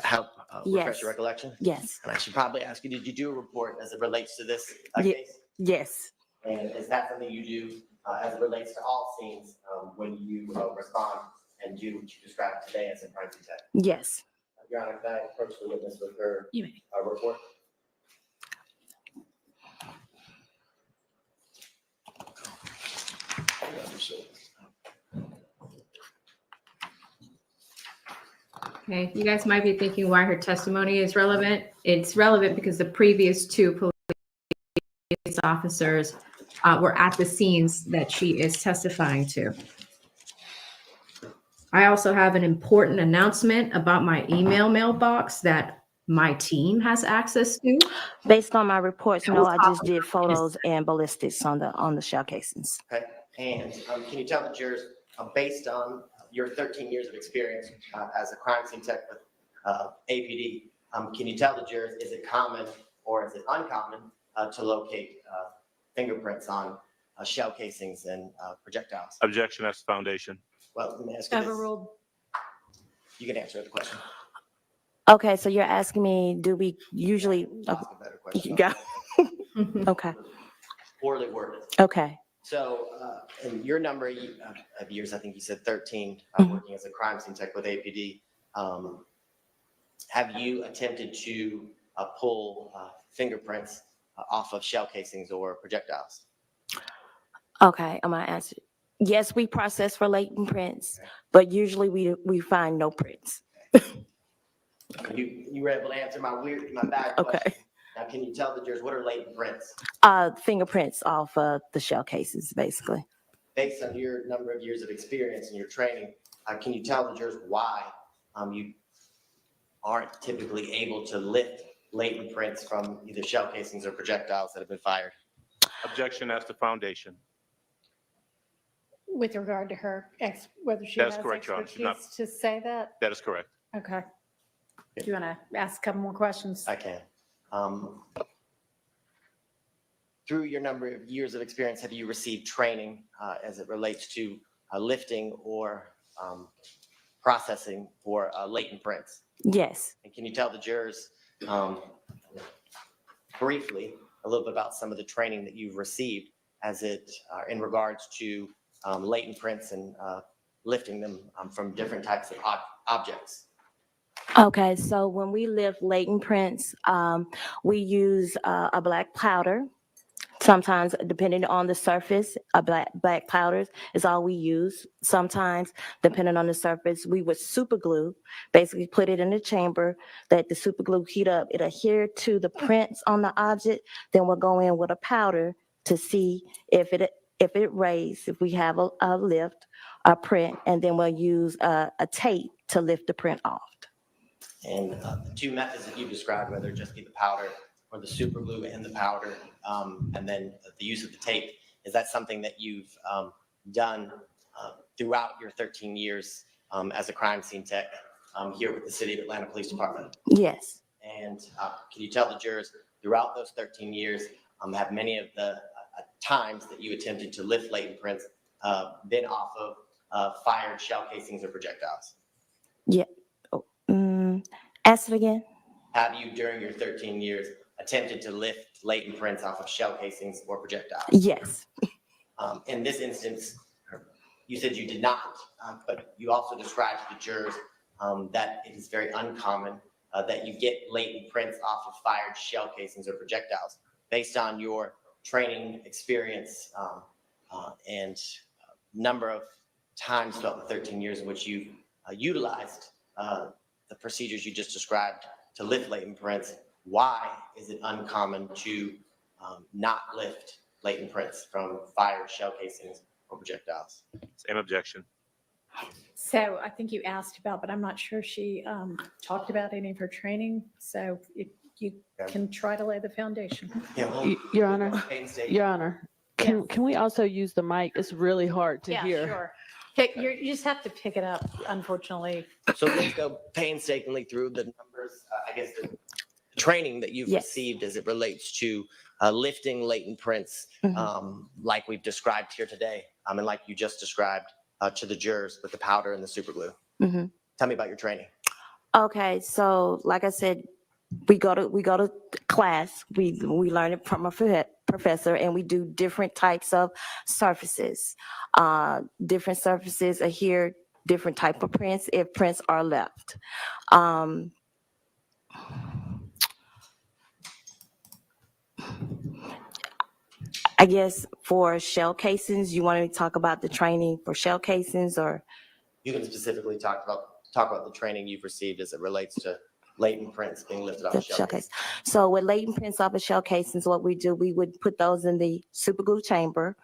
help refresh Yes. your recollection? Yes. And I should probably ask you, did you do a report as it relates to this Ye- case? Yes. And is that something you do as it relates to all scenes when you respond and do what you described today as a crime scene tech? Yes. Your Honor, can I approach the witness with her You may. report? Okay, you guys might be thinking why her testimony is relevant. It's relevant because the previous 2 police officers were at the scenes that she is testifying to. I also have an important announcement about my email mailbox that my team has access to. Based on my reports, no, I just did photos and ballistics on the shell casings. Okay, and can you tell the jurors, based on your 13 years of experience as a crime scene tech with APD, can you tell the jurors, is it common or is it uncommon to locate fingerprints on shell casings and projectiles? Objection, that's the foundation. Well, let me ask you this. Overruled. You can answer the question. Okay, so you're asking me, do we usually? Ask a better question. You got- Okay. Poorly worded. Okay. So, in your number of years, I think you said 13, working as a crime scene tech with APD, have you attempted to pull fingerprints off of shell casings or projectiles? Okay, I'm gonna answer. Yes, we process for latent prints, but usually we find no prints. You were able to answer my bad question. Okay. Now, can you tell the jurors what are latent prints? Fingerprints off of the shell cases, basically. Based on your number of years of experience and your training, can you tell the jurors why you aren't typically able to lift latent prints from either shell casings or projectiles that have been fired? Objection as to foundation. With regard to her, whether she That's has correct, Your Honor. She's not- expertise to say that? That is correct. Okay. Do you want to ask a couple more questions? I can. Through your number of years of experience, have you received training as it relates to lifting or processing for latent prints? Yes. And can you tell the jurors briefly a little bit about some of the training that you've received as it in regards to latent prints and lifting them from different types of objects? Okay, so when we lift latent prints, we use a black powder. Sometimes, depending on the surface, a black powder is all we use. Sometimes, depending on the surface, we would super glue, basically put it in the chamber, let the super glue heat up. It adhere to the prints on the object. Then we'll go in with a powder to see if it raised, if we have a lift, a print, and then we'll use a tape to lift the print off. And the two methods that you described, whether it just be the powder or the super glue and the powder, and then the use of the tape, is that something that you've done throughout your 13 years as a crime scene tech here with the City of Atlanta Police Department? Yes. And can you tell the jurors throughout those 13 years, have many of the times that you attempted to lift latent prints been off of fired shell casings or projectiles? Yeah. Ask it again. Have you, during your 13 years, attempted to lift latent prints off of shell casings or projectiles? Yes. In this instance, you said you did not, but you also described to the jurors that it is very uncommon that you get latent prints off of fired shell casings or projectiles. Based on your training experience and number of times throughout the 13 years in which you've utilized the procedures you just described to lift latent prints, why is it uncommon to not lift latent prints from fired shell casings or projectiles? Same objection. So I think you asked about, but I'm not sure she talked about any of her training. So if you can try to lay the foundation. Your Honor, can we also use the mic? It's really hard to hear. Sure. You just have to pick it up, unfortunately. So let's go painstakingly through the numbers, I guess the training that you've received as it relates to lifting latent prints, like we've described here today, and like you just described to the jurors with the powder and the super glue. Tell me about your training. Okay, so like I said, we go to class. We learn it from a professor, and we do different types of surfaces. Different surfaces adhere different type of prints if prints are left. I guess for shell casings, you want to talk about the training for shell casings, or? You can specifically talk about the training you've received as it relates to latent prints being lifted off The of shell shell case. So with latent prints off of shell casings, what we do, we would put those in the super glue chamber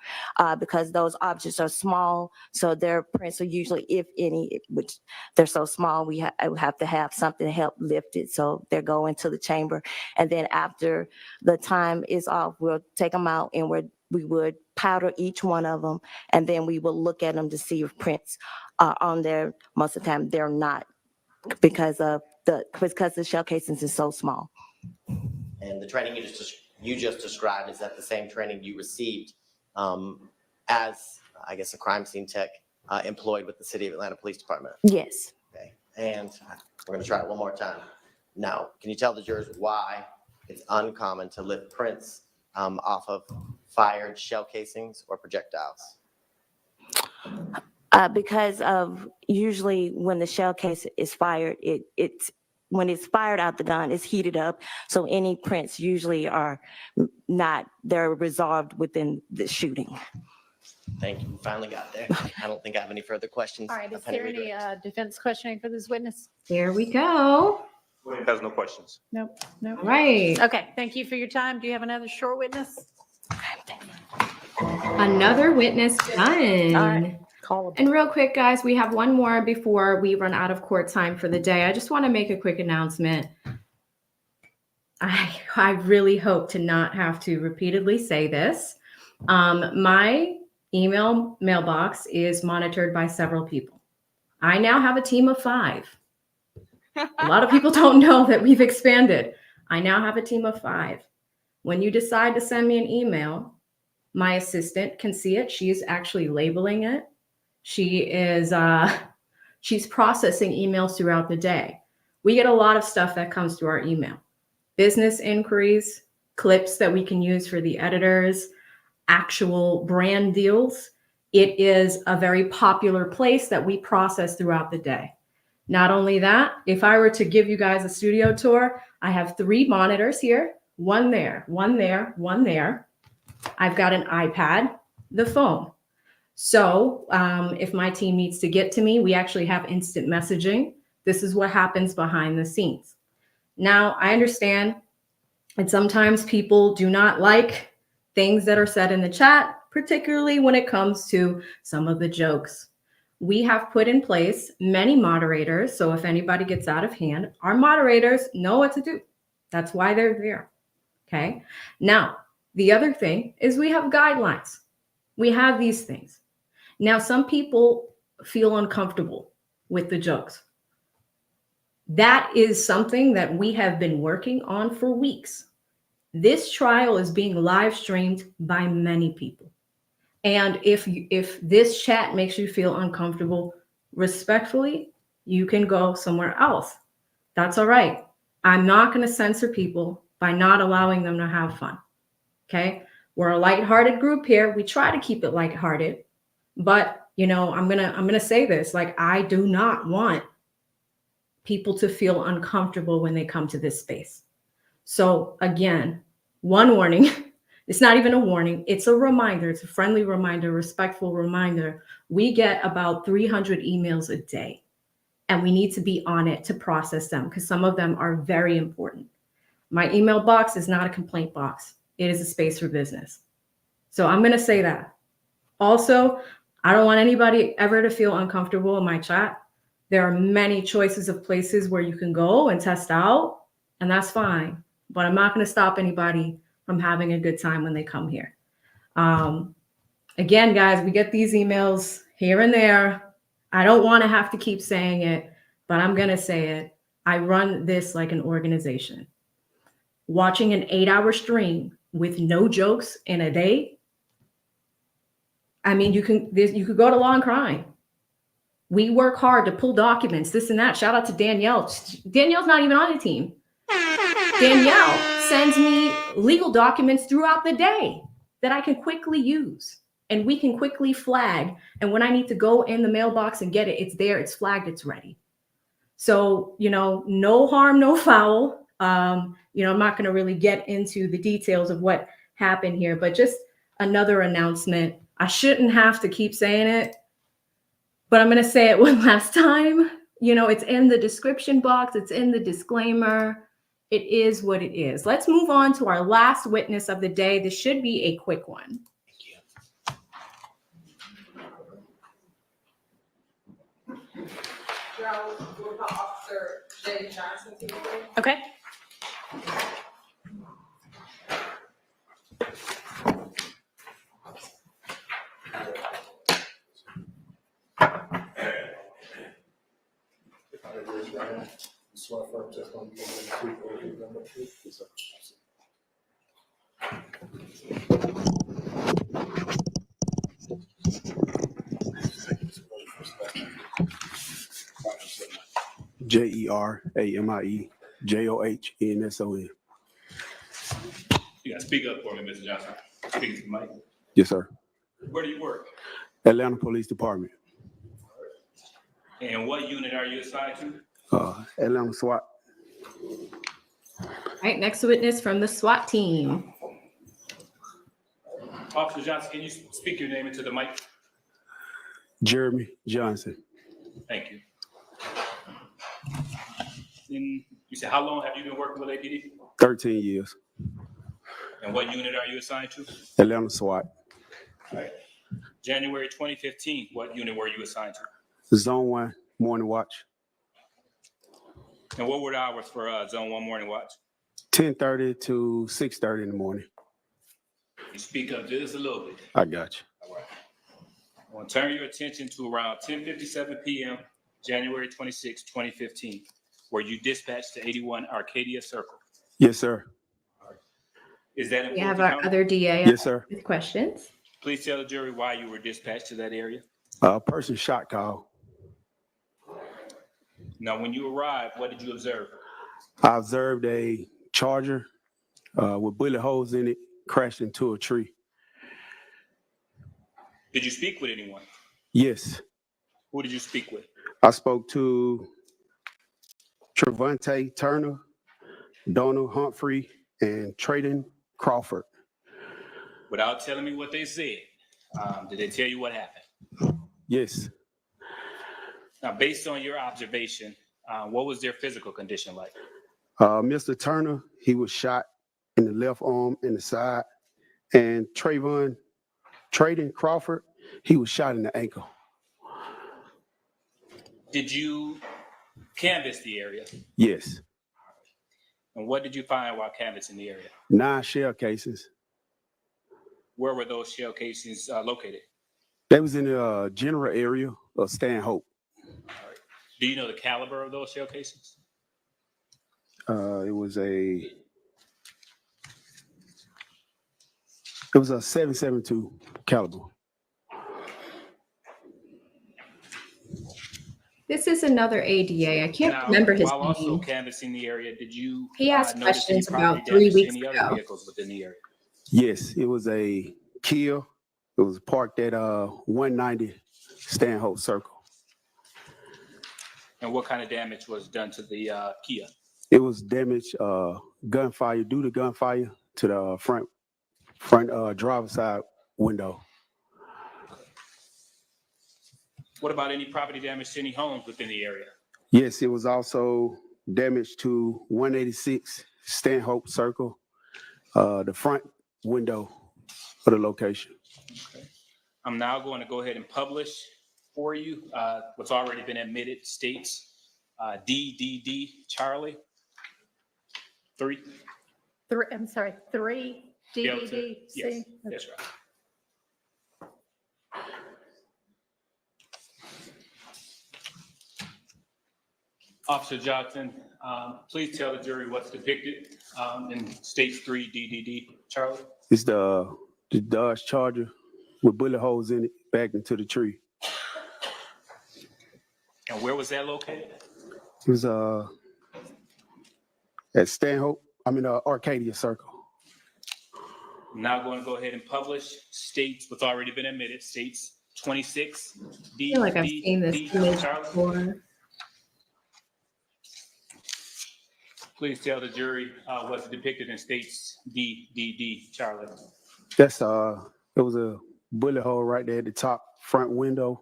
because those objects are small. So their prints are usually, if any, which they're so small, we have to have something to help lift it. So they go into the chamber. And then after the time is off, we'll take them out and we would powder each one of them. And then we will look at them to see if prints are on there. Most of the time they're not because the shell casings is so small. And the training you just described, is that the same training you received as, I guess, a crime scene tech employed with the City of Atlanta Police Department? Yes. Okay. And we're going to try it one more time. Now, can you tell the jurors why it's uncommon to lift prints off of fired shell casings or projectiles? Because of usually when the shell case is fired, when it's fired out the gun, it's heated up. So any prints usually are not, they're resolved within the shooting. Thank you. We finally got there. I don't think I have any further questions. All right, is Attorney there any Redirect. defense questioning for this witness? There we go. Has no questions. Nope, nope. All right. Okay, thank you for your time. Do you have another short witness? Another witness done. All right, call him. And real quick, guys, we have one more before we run out of court time for the day. I just want to make a quick announcement. I really hope to not have to repeatedly say this. My email mailbox is monitored by several people. I now have a team of 5. A lot of people don't know that we've expanded. I now have a team of 5. When you decide to send me an email, my assistant can see it. She's actually labeling it. She is she's processing emails throughout the day. We get a lot of stuff that comes through our email. Business inquiries, clips that we can use for the editors, actual brand deals. It is a very popular place that we process throughout the day. Not only that, if I were to give you guys a studio tour, I have 3 monitors here, one there, one there, one there. I've got an iPad, the phone. So if my team needs to get to me, we actually have instant messaging. This is what happens behind the scenes. Now, I understand that sometimes people do not like things that are said in the chat, particularly when it comes to some of the jokes. We have put in place many moderators, so if anybody gets out of hand, our moderators know what to do. That's why they're there, okay? Now, the other thing is we have guidelines. We have these things. Now, some people feel uncomfortable with the jokes. That is something that we have been working on for weeks. This trial is being live streamed by many people. And if this chat makes you feel uncomfortable, respectfully, you can go somewhere else. That's all right. I'm not going to censor people by not allowing them to have fun. Okay? We're a lighthearted group here. We try to keep it lighthearted. But, you know, I'm going to say this, like, I do not want people to feel uncomfortable when they come to this space. So again, one warning. It's not even a warning. It's a reminder. It's a friendly reminder, respectful reminder. We get about 300 emails a day, and we need to be on it to process them because some of them are very important. My email box is not a complaint box. It is a space for business. So I'm going to say that. Also, I don't want anybody ever to feel uncomfortable in my chat. There are many choices of places where you can go and test out, and that's fine. But I'm not going to stop anybody from having a good time when they come here. Again, guys, we get these emails here and there. I don't want to have to keep saying it, but I'm going to say it. I run this like an organization. Watching an 8-hour stream with no jokes in a day. I mean, you could go to law and crime. We work hard to pull documents, this and that. Shout out to Danielle. Danielle's not even on the team. Danielle sends me legal documents throughout the day that I can quickly use and we can quickly flag. And when I need to go in the mailbox and get it, it's there, it's flagged, it's ready. So, you know, no harm, no foul. You know, I'm not going to really get into the details of what happened here, but just another announcement. I shouldn't have to keep saying it, but I'm going to say it one last time. You know, it's in the description box. It's in the disclaimer. It is what it is. Let's move on to our last witness of the day. This should be a quick one. Okay. JERAMIEJOHNSON. You gotta speak up for me, Mr. Johnson. Speak to the mic. Yes, sir. Where do you work? Atlanta Police Department. And what unit are you assigned to? Atlanta SWAT. All right, next witness from the SWAT team. Officer Johnson, can you speak your name into the mic? Jeremy Johnson, Thank you. And you said, how long have you been working with APD? 13 years, And what unit are you assigned to? Atlanta SWAT, All right. January 2015, what unit were you assigned to? Zone 1, morning watch, And what were the hours for Zone 1 morning watch? 10:30 to 6:30 in the morning. You speak up just a little bit. I got you. All right. I want to turn your attention to around 10:57 p.m., January 26, 2015, where you dispatched to 81 Arcadia Circle. Yes, sir. Is that in We have Fulton our County? other DA Yes, sir. with questions. Please tell the jury why you were dispatched to that area. A person shot call. Now, when you arrived, what did you observe? I observed a Charger with bullet holes in it crashed into a tree. Did you speak with anyone? Yes, Who did you speak with? I spoke to Trevante Turner, Donald Humphrey, and Trayden Crawford. Without telling me what they said, did they tell you what happened? Yes, Now, based on your observation, what was their physical condition like? Mr. Turner, he was shot in the left arm and the side, and Trayden Crawford, he was shot in the ankle. Did you canvass the area? Yes, And what did you find while canvassing the area? 9 shell cases. Where were those shell casings located? They was in the general area of Stanhope. Do you know the caliber of those shell casings? It was a 7.72 caliber. This is another ADA. I can't Now, remember his while also name. canvassing the area, did you He asked notice any questions property about 3 damage to weeks any other ago. vehicles within the area? Yes, it was a Kia. It was parked at 190 Stanhope Circle. And what kind of damage was done to the Kia? It was damaged, gunfire, due to gunfire to the front driver's side window. What about any property damage to any homes within the area? Yes, it was also damage to 186 Stanhope Circle, the front window of the location. Okay. I'm now going to go ahead and publish for you what's already been admitted states DDD Charlie 3. I'm sorry, 3 DDD. Yes, that's right. Officer Johnson, please tell the jury what's depicted in states 3 DDD Charlie. It's the Dodge Charger with bullet holes in it backed into the tree. And where was that located? It was at Stanhope, Arcadia Circle. I'm now going to go ahead and publish states what's already been admitted, states 26 I feel like I've seen this image before. Please tell the jury what's depicted in states DDD Charlie. That's it was a bullet hole right there at the top front window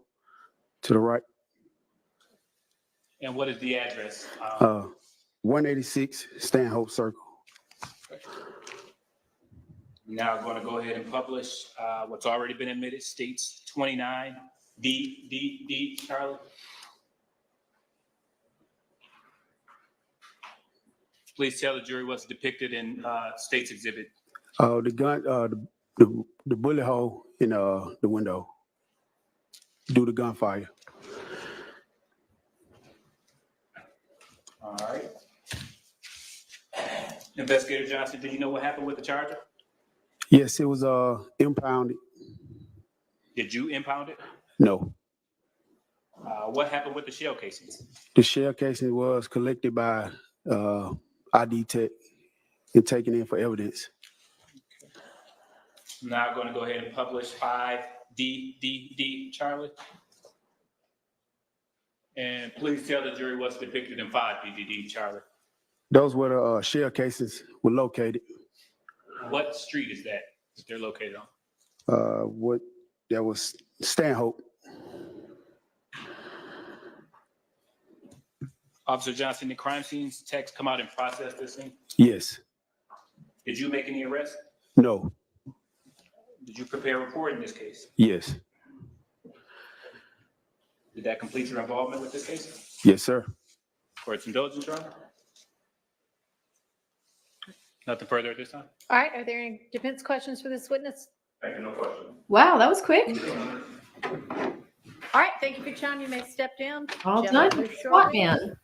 to the right. And what is the address? 186 Stanhope Circle. Now I'm going to go ahead and publish what's already been admitted, states 29 DDD Charlie. Please tell the jury what's depicted in states exhibit. The gun, the bullet hole in the window due to gunfire. All right. Investigator Johnson, do you know what happened with the Charger? Yes, it was impounded. Did you impound it? No, What happened with the shell casings? the shell casing was collected by ID Tech and taken in for evidence. Now I'm going to go ahead and publish 5 DDD Charlie. And please tell the jury what's depicted in 5 DDD Charlie. Those were the shell cases were located. What street is that they're located on? What that was Stanhope. Officer Johnson, the crime scenes techs come out and process this thing? Yes. Did you make any arrests? No. Did you prepare a report in this case? Yes. Did that complete your involvement with this case? Yes, sir. Court's indulgence, Your Honor? Nothing further at this time? All right, are there any defense questions for this witness? Thank you, no question. Wow, that was quick. All right, thank you for your time. You may step down. All Jeff, done. you're SWAT shortly. man.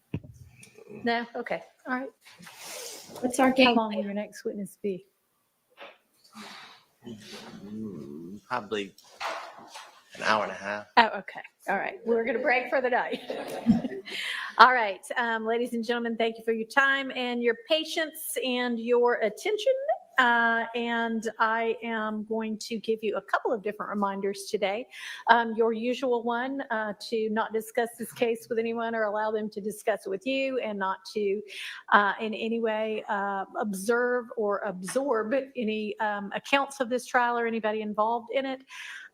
No, okay, all right. What's our How game? long will your next witness be? Probably an hour and a half. Oh, okay. All right. We're going to break for the night. All right. Ladies and gentlemen, thank you for your time and your patience and your attention. And I am going to give you a couple of different reminders today. Your usual one, to not discuss this case with anyone or allow them to discuss it with you, and not to in any way observe or absorb any accounts of this trial or anybody involved in it.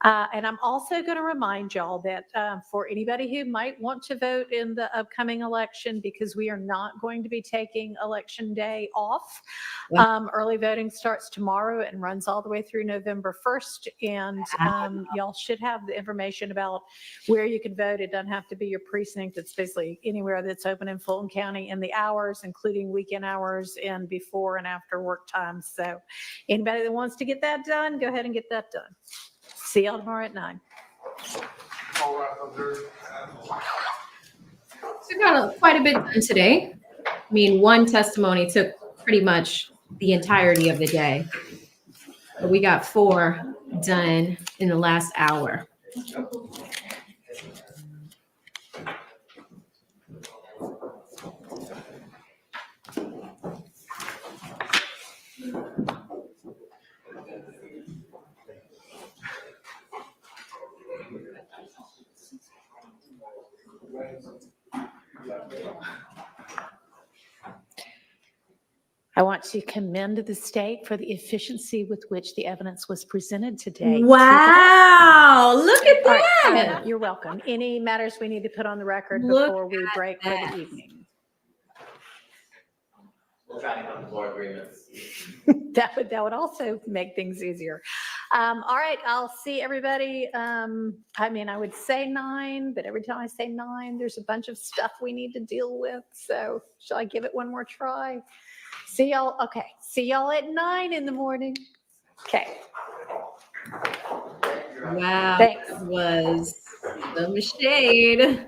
And I'm also going to remind y'all that for anybody who might want to vote in the upcoming election, because we are not going to be taking election day off. Early voting starts tomorrow and runs all the way through November 1st. And y'all should have the information about where you can vote. It doesn't have to be your precinct. It's basically anywhere that's open in Fulton County, and the hours, including weekend hours and before and after work times. So anybody that wants to get that done, go ahead and get that done. See y'all tomorrow at 9. So we got quite a bit done today. I mean, one testimony took pretty much the entirety of the day. But we got 4 done in the last hour. I want to commend the state for the efficiency with which the evidence was presented today. Wow, look at All right, that. you're welcome. Any matters we need to put on the record Look before we at break for that. the evening? We'll try to come to more agreements. That would also make things easier. All right, I'll see everybody. I mean, I would say 9, but every time I say 9, there's a bunch of stuff we need to deal with. So shall I give it one more try? See y'all. Okay, see y'all at 9 in the morning. Okay. Wow, Thanks. that was some shade.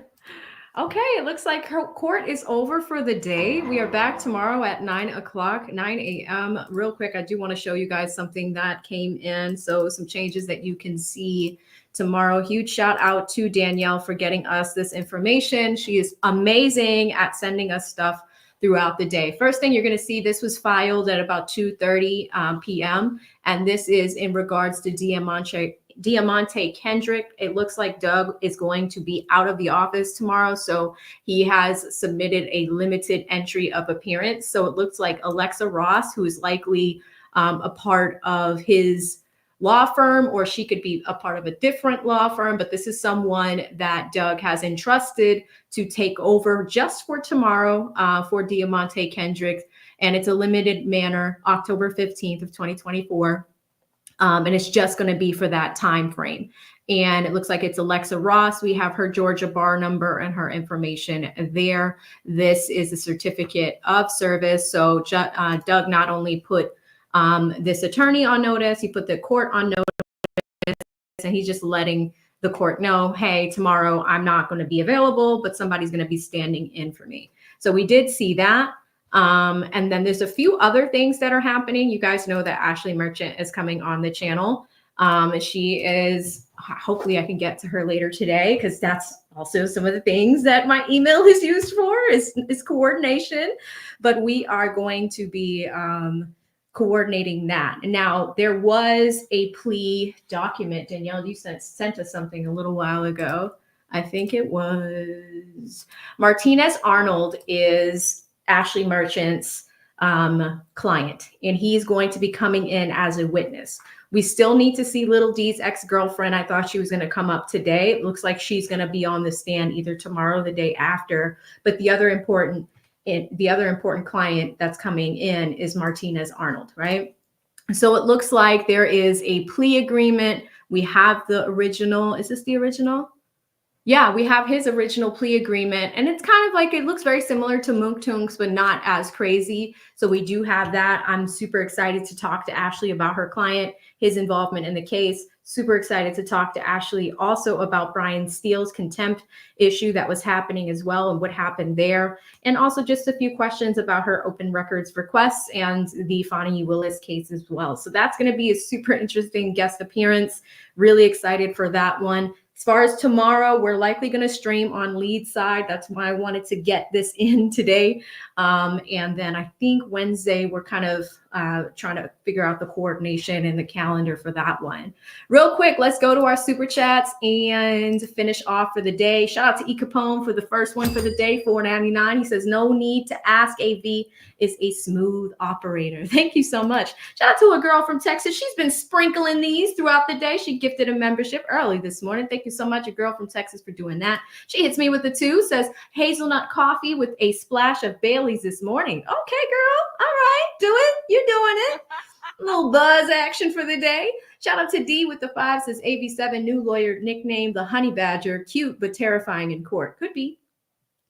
Okay, it looks like court is over for the day. We are back tomorrow at 9 o'clock, 9 a.m. Real quick, I do want to show you guys something that came in. So some changes that you can see tomorrow. Huge shout out to Danielle for getting us this information. She is amazing at sending us stuff throughout the day. First thing you're going to see, this was filed at about 2:30 p.m. And this is in regards to Diamante Kendrick. It looks like Doug is going to be out of the office tomorrow. So he has submitted a limited entry of appearance. So it looks like Alexa Ross, who is likely a part of his law firm, or she could be a part of a different law firm, but this is someone that Doug has entrusted to take over just for tomorrow for Diamante Kendrick. And it's a limited manner, October 15th of 2024. And it's just going to be for that time frame. And it looks like it's Alexa Ross. We have her Georgia bar number and her information there. This is a certificate of service. So Doug not only put this attorney on notice, he put the court on notice, and he's just letting the court know, hey, tomorrow I'm not going to be available, but somebody's going to be standing in for me. So we did see that. And then there's a few other things that are happening. You guys know that Ashley Merchant is coming on the channel. She is, hopefully I can get to her later today, because that's also some of the things that my email is used for is coordination. But we are going to be coordinating that. Now, there was a plea document. Danielle, you sent us something a little while ago. I think it was Martinez Arnold is Ashley Merchant's client, and he's going to be coming in as a witness. We still need to see Little D's ex-girlfriend. I thought she was going to come up today. It looks like she's going to be on the stand either tomorrow or the day after. But the other important client that's coming in is Martinez Arnold, right? So it looks like there is a plea agreement. We have the original. Is this the original? Yeah, we have his original plea agreement, and it's kind of like, it looks very similar to Munk Tunk's, but not as crazy. So we do have that. I'm super excited to talk to Ashley about her client, his involvement in the case. Super excited to talk to Ashley also about Brian Steele's contempt issue that was happening as well and what happened there. And also just a few questions about her open records requests and the Fonnie Willis case as well. So that's going to be a super interesting guest appearance. Really excited for that one. As far as tomorrow, we're likely going to stream on lead side. That's why I wanted to get this in today. And then I think Wednesday, we're kind of trying to figure out the coordination and the calendar for that one. Real quick, let's go to our super chats and finish off for the day. Shout out to E. Capone for the first one for the day, $4.99. He says, no need to ask, AV is a smooth operator. Thank you so much. Shout out to a girl from Texas. She's been sprinkling these throughout the day. She gifted a membership early this morning. Thank you so much, a girl from Texas, for doing that. She hits me with the 2, says hazelnut coffee with a splash of Bailey's this morning. Okay, girl. All right. Do it. You're doing it. A little buzz action for the day. Shout out to D with the 5, says AV7 new lawyer nickname the Honey Badger. Cute but terrifying in court. Could be.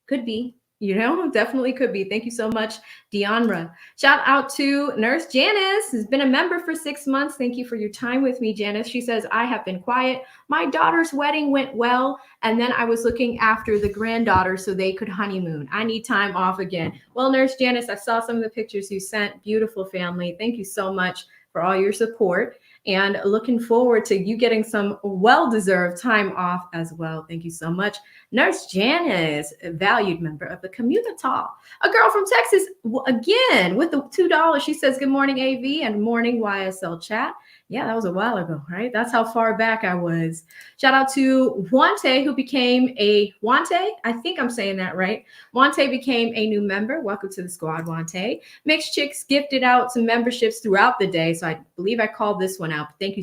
Could be. You know, definitely could be. Thank you so much, Deonra. Shout out to Nurse Janice, who's been a member for 6 months. Thank you for your time with me, Janice. She says, I have been quiet. My daughter's wedding went well, and then I was looking after the granddaughter so they could honeymoon. I need time off again. Well, Nurse Janice, I saw some of the pictures you sent. Beautiful family. Thank you so much for all your support, and looking forward to you getting some well-deserved time off as well. Thank you so much. Nurse Janice, a valued member of the community. A girl from Texas, again, with the $2. She says, good morning, AV, and morning, YSL chat. Yeah, that was a while ago, right? That's how far back I was. Shout out to Wante, who became a Wante. I think I'm saying that right. Wante became a new member. Welcome to the squad, Wante. Mixed Chicks gifted out some memberships throughout the day, so I believe I called this one out. Thank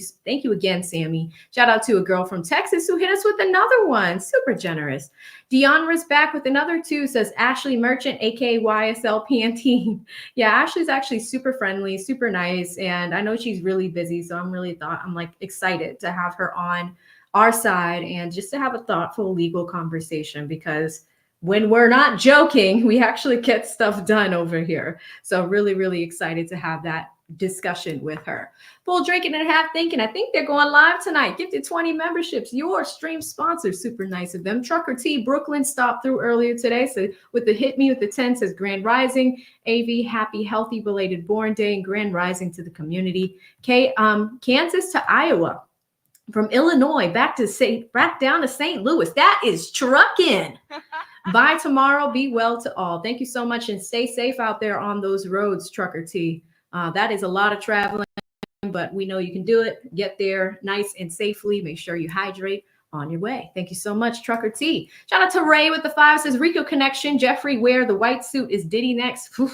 you again, Sammy. Shout out to a girl from Texas who hit us with another one. Super generous. Deonra's back with another 2, says Ashley Merchant, aka YSL Pantene. Yeah, Ashley's actually super friendly, super nice, and I know she's really busy, so I'm like excited to have her on our side and just to have a thoughtful legal conversation, because when we're not joking, we actually get stuff done over here. So really, really excited to have that discussion with her. Full Drinking and Half Thinking. I think they're going live tonight. Gifted 20 memberships. Your stream sponsor. Super nice of them. Trucker T Brooklyn stopped through earlier today. So with the hit me with the 10, says Grand Rising. AV, happy, healthy, belated born day and Grand Rising to the community. Kansas to Iowa. From Illinois back down to St. Louis. That is trucking. Bye tomorrow. Be well to all. Thank you so much, and stay safe out there on those roads, Trucker T. That is a lot of traveling, but we know you can do it. Get there nice and safely. Make sure you hydrate on your way. Thank you so much, Trucker T. Shout out to Ray with the 5, says RICO connection. Jeffrey, wear the white suit. Is Diddy next? Whew,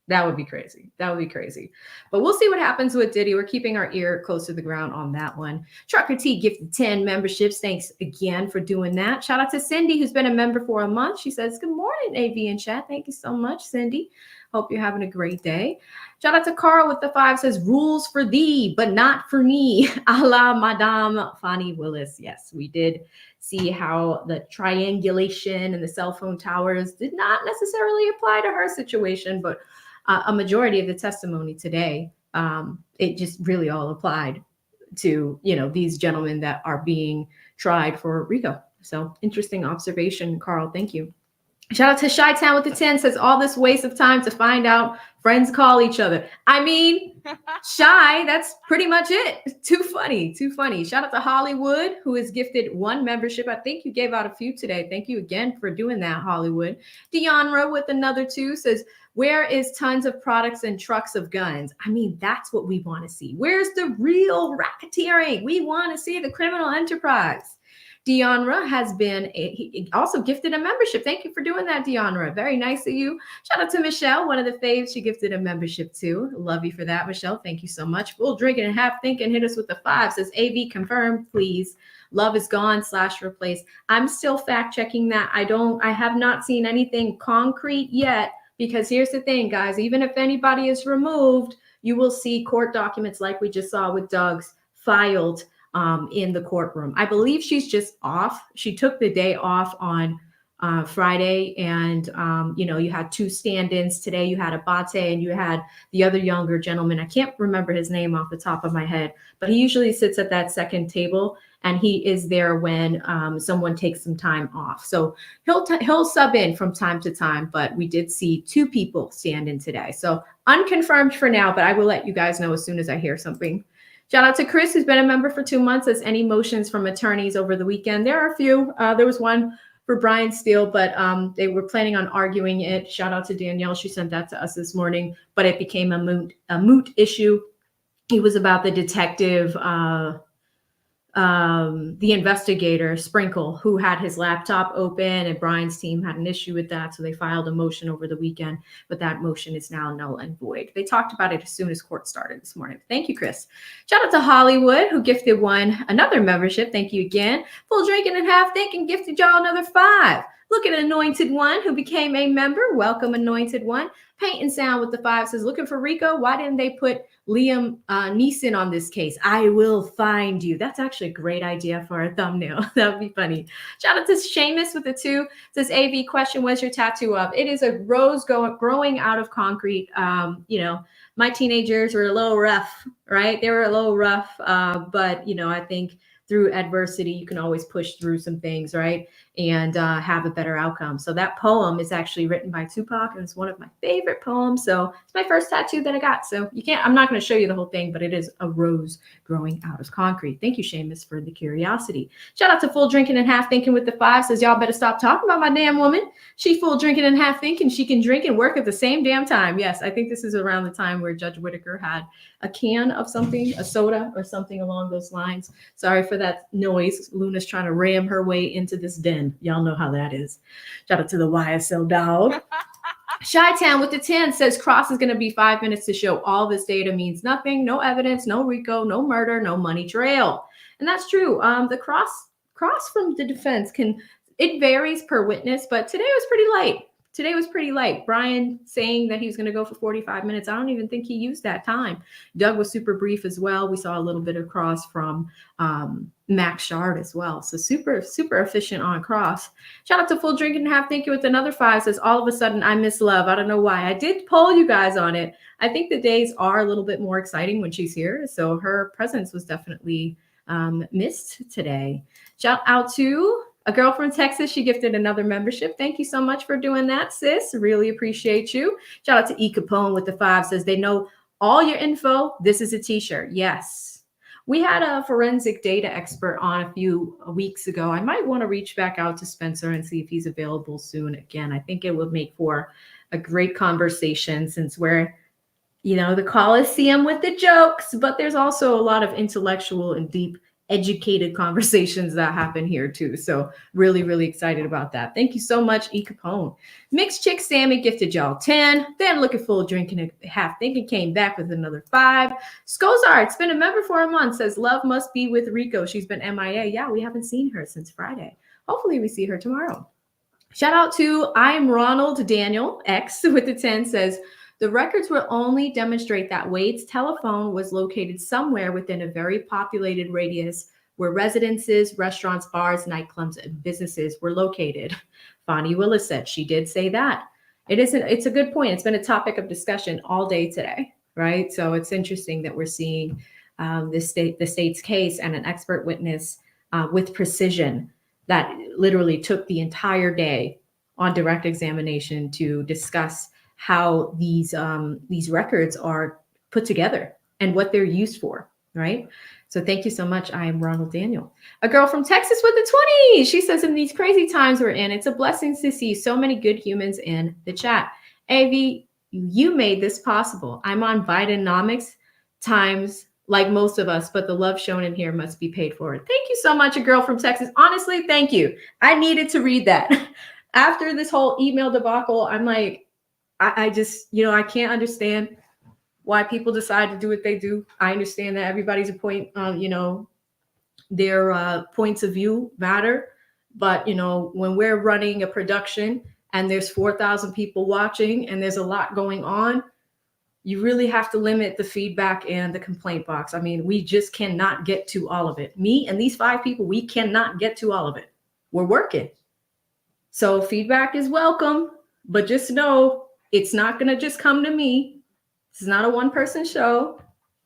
that would be crazy. That would be crazy. But we'll see what happens with Diddy. We're keeping our ear close to the ground on that one. Trucker T gifted 10 memberships. Thanks again for doing that. Shout out to Cindy, who's been a member for a month. She says, good morning, AV and chat. Thank you so much, Cindy. Hope you're having a great day. Shout out to Carl with the 5, says rules for thee, but not for me. A la Madame Fonnie Willis. Yes, we did see how the triangulation and the cell phone towers did not necessarily apply to her situation, but a majority of the testimony today, it just really all applied to, these gentlemen that are being tried for RICO. So interesting observation, Carl. Thank you. Shout out to Chi-Town with the 10, says all this waste of time to find out friends call each other. I mean, Shy, that's pretty much it. Too funny, too funny. Shout out to Hollywood, who is gifted 1 membership. I think you gave out a few today. Thank you again for doing that, Hollywood. Deonra with another 2 says, where is tons of products and trucks of guns? I mean, that's what we want to see. Where's the real racketeering? We want to see the criminal enterprise. Deonra has been he also gifted a membership. Thank you for doing that, Deonra. Very nice of you. Shout out to Michelle, one of the faves. She gifted a membership too. Love you for that, Michelle. Thank you so much. Full drinking and half thinking. Hit us with the 5. Says AV confirmed, please. Love is gone / replace. I'm still fact checking that. I have not seen anything concrete yet, because here's the thing, guys. Even if anybody is removed, you will see court documents like we just saw with Doug's filed in the courtroom. I believe she's just off. She took the day off on Friday, and you had 2 stand-ins today. You had Abate and you had the other younger gentleman. I can't remember his name off the top of my head, but he usually sits at that second table, and he is there when someone takes some time off. So he'll sub in from time to time, but we did see 2 people stand in today. So unconfirmed for now, but I will let you guys know as soon as I hear something. Shout out to Chris, who's been a member for 2 months. As any motions from attorneys over the weekend? There are a few. There was one for Brian Steele, but they were planning on arguing it. Shout out to Danielle. She sent that to us this morning, but it became a moot issue. It was about the detective, the investigator, Sprinkle, who had his laptop open, and Brian's team had an issue with that. So they filed a motion over the weekend, but that motion is now null and void. They talked about it as soon as court started this morning. Thank you, Chris. Shout out to Hollywood, who gifted another membership. Thank you again. Full drinking and half thinking gifted y'all another 5. Look at Anointed One, who became a member. Welcome, Anointed One. Paint and Sound with the 5 says, looking for RICO. Why didn't they put Liam Neeson on this case? I will find you. That's actually a great idea for a thumbnail. That would be funny. Shout out to Seamus with the 2. Says, AV question, what's your tattoo of? It is a rose growing out of concrete. My teenagers were a little rough, right? They were a little rough, but I think through adversity, you can always push through some things, right? And have a better outcome. So that poem is actually written by Tupac, and it's one of my favorite poems. So it's my first tattoo that I got. So I'm not going to show you the whole thing, but it is a rose growing out of concrete. Thank you, Seamus, for the curiosity. Shout out to Full Drinking and Half Thinking with the 5 says, y'all better stop talking about my damn woman. She full drinking and half thinking. She can drink and work at the same damn time. Yes, I think this is around the time where Judge Whitaker had a can of something, a soda or something along those lines. Sorry for that noise. Luna's trying to ram her way into this den. Y'all know how that is. Shout out to the YSL dog. Chi-Town with the 10 says Cross is going to be 5 minutes to show all this data means nothing. No evidence, no RICO, no murder, no money trail. And that's true. The cross from the defense it varies per witness, but today was pretty light. Today was pretty light. Brian saying that he was going to go for 45 minutes. I don't even think he used that time. Doug was super brief as well. We saw a little bit of cross from Max Schardt as well. So super, super efficient on cross. Shout out to Full Drinking and Half Thinking with another 5 says, all of a sudden I miss Love. I don't know why. I did poll you guys on it. I think the days are a little bit more exciting when she's here. So her presence was definitely missed today. Shout out to a girl from Texas. She gifted another membership. Thank you so much for doing that, sis. Really appreciate you. Shout out to E. Capone with the 5 says, they know all your info. This is a t-shirt. Yes. We had a forensic data expert on a few weeks ago. I might want to reach back out to Spencer and see if he's available soon again. I think it would make for a great conversation since we're, the Coliseum with the jokes, but there's also a lot of intellectual and deep educated conversations that happen here too. So really, really excited about that. Thank you so much, E. Capone. Mixed Chick Sammy gifted y'all 10. Then Looking Full Drinking and Half Thinking came back with another 5. Scozart's been a member for a month, says Love must be with RICO. She's been MIA. Yeah, we haven't seen her since Friday. Hopefully we see her tomorrow. Shout out to I'm Ronald Daniel X with the 10 says, the records will only demonstrate that Wade's telephone was located somewhere within a very populated radius where residences, restaurants, bars, nightclubs, and businesses were located. Bonnie Willis said she did say that. It's a good point. It's been a topic of discussion all day today, right? So it's interesting that we're seeing the state's case and an expert witness with precision that literally took the entire day on direct examination to discuss how these records are put together and what they're used for, right? So thank you so much. I am Ronald Daniel. A girl from Texas with the 20s. She says, in these crazy times we're in, it's a blessing to see so many good humans in the chat. AV, you made this possible. I'm on Bidenomics times like most of us, but the love shown in here must be paid for. Thank you so much, a girl from Texas. Honestly, thank you. I needed to read that. After this whole email debacle, I'm like, I just, I can't understand why people decide to do what they do. I understand that everybody's point, their points of view matter. But, when we're running a production and there's 4,000 people watching and there's a lot going on, you really have to limit the feedback and the complaint box. I mean, we just cannot get to all of it. Me and these 5 people, we cannot get to all of it. We're working. So feedback is welcome, but just know it's not going to just come to me. This is not a one-person show.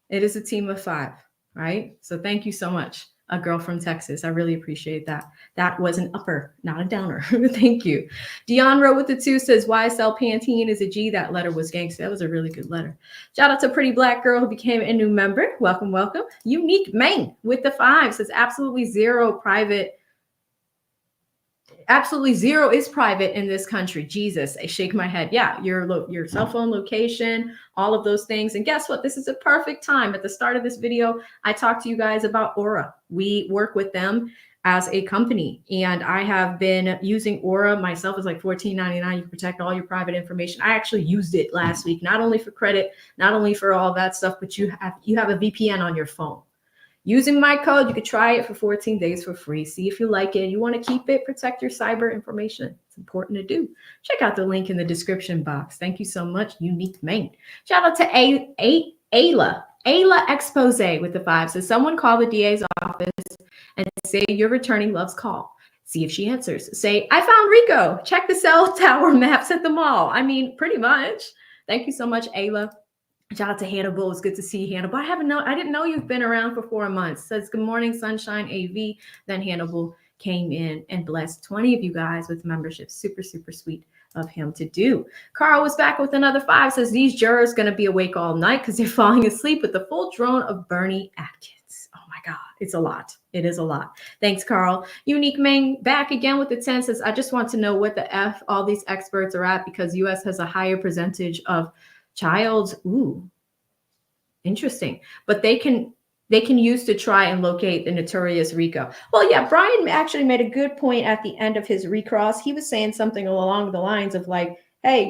It is a team of 5, right? So thank you so much, a girl from Texas. I really appreciate that. That was an upper, not a downer. Thank you. Dion Rowe with the 2 says, YSL Pantene is a G. That letter was gangster. That was a really good letter. Shout out to Pretty Black Girl who became a new member. Welcome, welcome. Unique Main with the 5 says, absolutely zero is private in this country. Jesus, I shake my head. Yeah, your cell phone location, all of those things. And guess what? This is a perfect time. At the start of this video, I talked to you guys about Aura. We work with them as a company, and I have been using Aura myself. It's like $14.99. You can protect all your private information. I actually used it last week, not only for credit, not only for all that stuff, but you have a VPN on your phone. Using my code, you could try it for 14 days for free. See if you like it. You want to keep it, protect your cyber information. It's important to do. Check out the link in the description box. Thank you so much, Unique Main. Shout out to Ayla Expose with the 5 says, someone call the DA's office and say you're returning Love's call. See if she answers. Say, I found RICO. Check the cell tower maps at the mall. I mean, pretty much. Thank you so much, Ayla. Shout out to Hannibal. It's good to see you, Hannibal. I didn't know you've been around for 4 months. Says, good morning, Sunshine AV. Then Hannibal came in and blessed 20 of you guys with memberships. Super, super sweet of him to do. Carl was back with another 5. Says, these jurors going to be awake all night because they're falling asleep with the full drone of Bernie Atkins. Oh my God. It's a lot. It is a lot. Thanks, Carl. Unique Ming back again with the 10 says, I just want to know what the F all these experts are at because U.S. has a higher percentage of child. Ooh, interesting. But they can use to try and locate the notorious RICO. Well, yeah, Brian actually made a good point at the end of his recross. He was saying something along the lines of like, hey,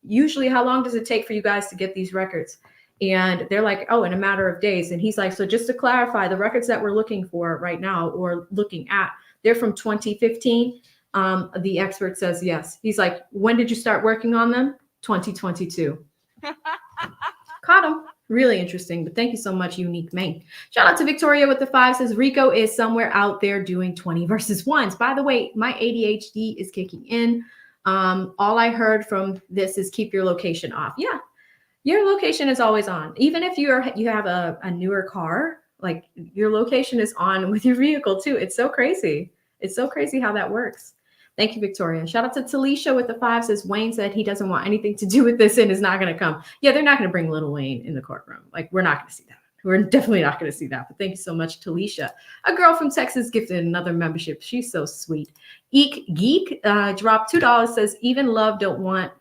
usually how long does it take for you guys to get these records? And they're like, oh, in a matter of days. And he's like, so just to clarify, the records that we're looking for right now or looking at, they're from 2015. The expert says yes. He's like, when did you start working on them? 2022. Caught him. Really interesting. But thank you so much, Unique Main. Shout out to Victoria with the 5 says RICO is somewhere out there doing 20 versus 1s. By the way, my ADHD is kicking in. All I heard from this is keep your location off. Yeah, your location is always on. Even if you have a newer car, like your location is on with your vehicle too. It's so crazy. It's so crazy how that works. Thank you, Victoria. Shout out to Talisha with the 5 says Wayne said he doesn't want anything to do with this and is not going to come. Yeah, they're not going to bring little Wayne in the courtroom. Like, we're not going to see that. We're definitely not going to see that. But thank you so much, Talisha. A girl from Texas gifted another membership. She's so sweet. Eek Geek dropped $2, says even Love don't want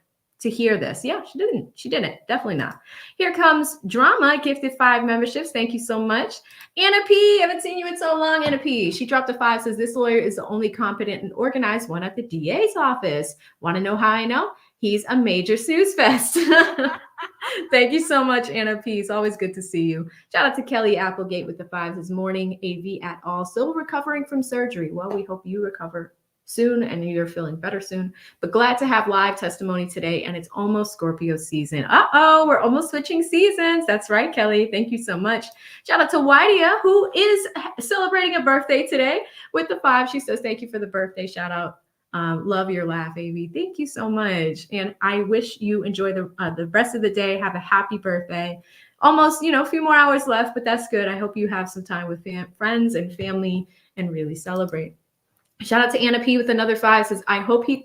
to hear this. Yeah, she didn't. She didn't. Definitely not. Here comes Drama, gifted 5 memberships. Thank you so much. Anna P, haven't seen you in so long, Anna P. She dropped a 5, says this lawyer is the only competent and organized one at the DA's office. Want to know how I know? He's a major snooze fest. Thank you so much, Anna P. It's always good to see you. Shout out to Kelly Applegate with the 5 this morning. AV at all. Still recovering from surgery. Well, we hope you recover soon and you're feeling better soon, but glad to have live testimony today. And it's almost Scorpio season. We're almost switching seasons. That's right, Kelly. Thank you so much. Shout out to Wydia, who is celebrating a birthday today with the 5. She says, thank you for the birthday shout out. Love your laugh, AV. Thank you so much. And I wish you enjoy the rest of the day. Have a happy birthday. Almost, a few more hours left, but that's good. I hope you have some time with friends and family and really celebrate. Shout out to Anna P with another 5 says, I hope he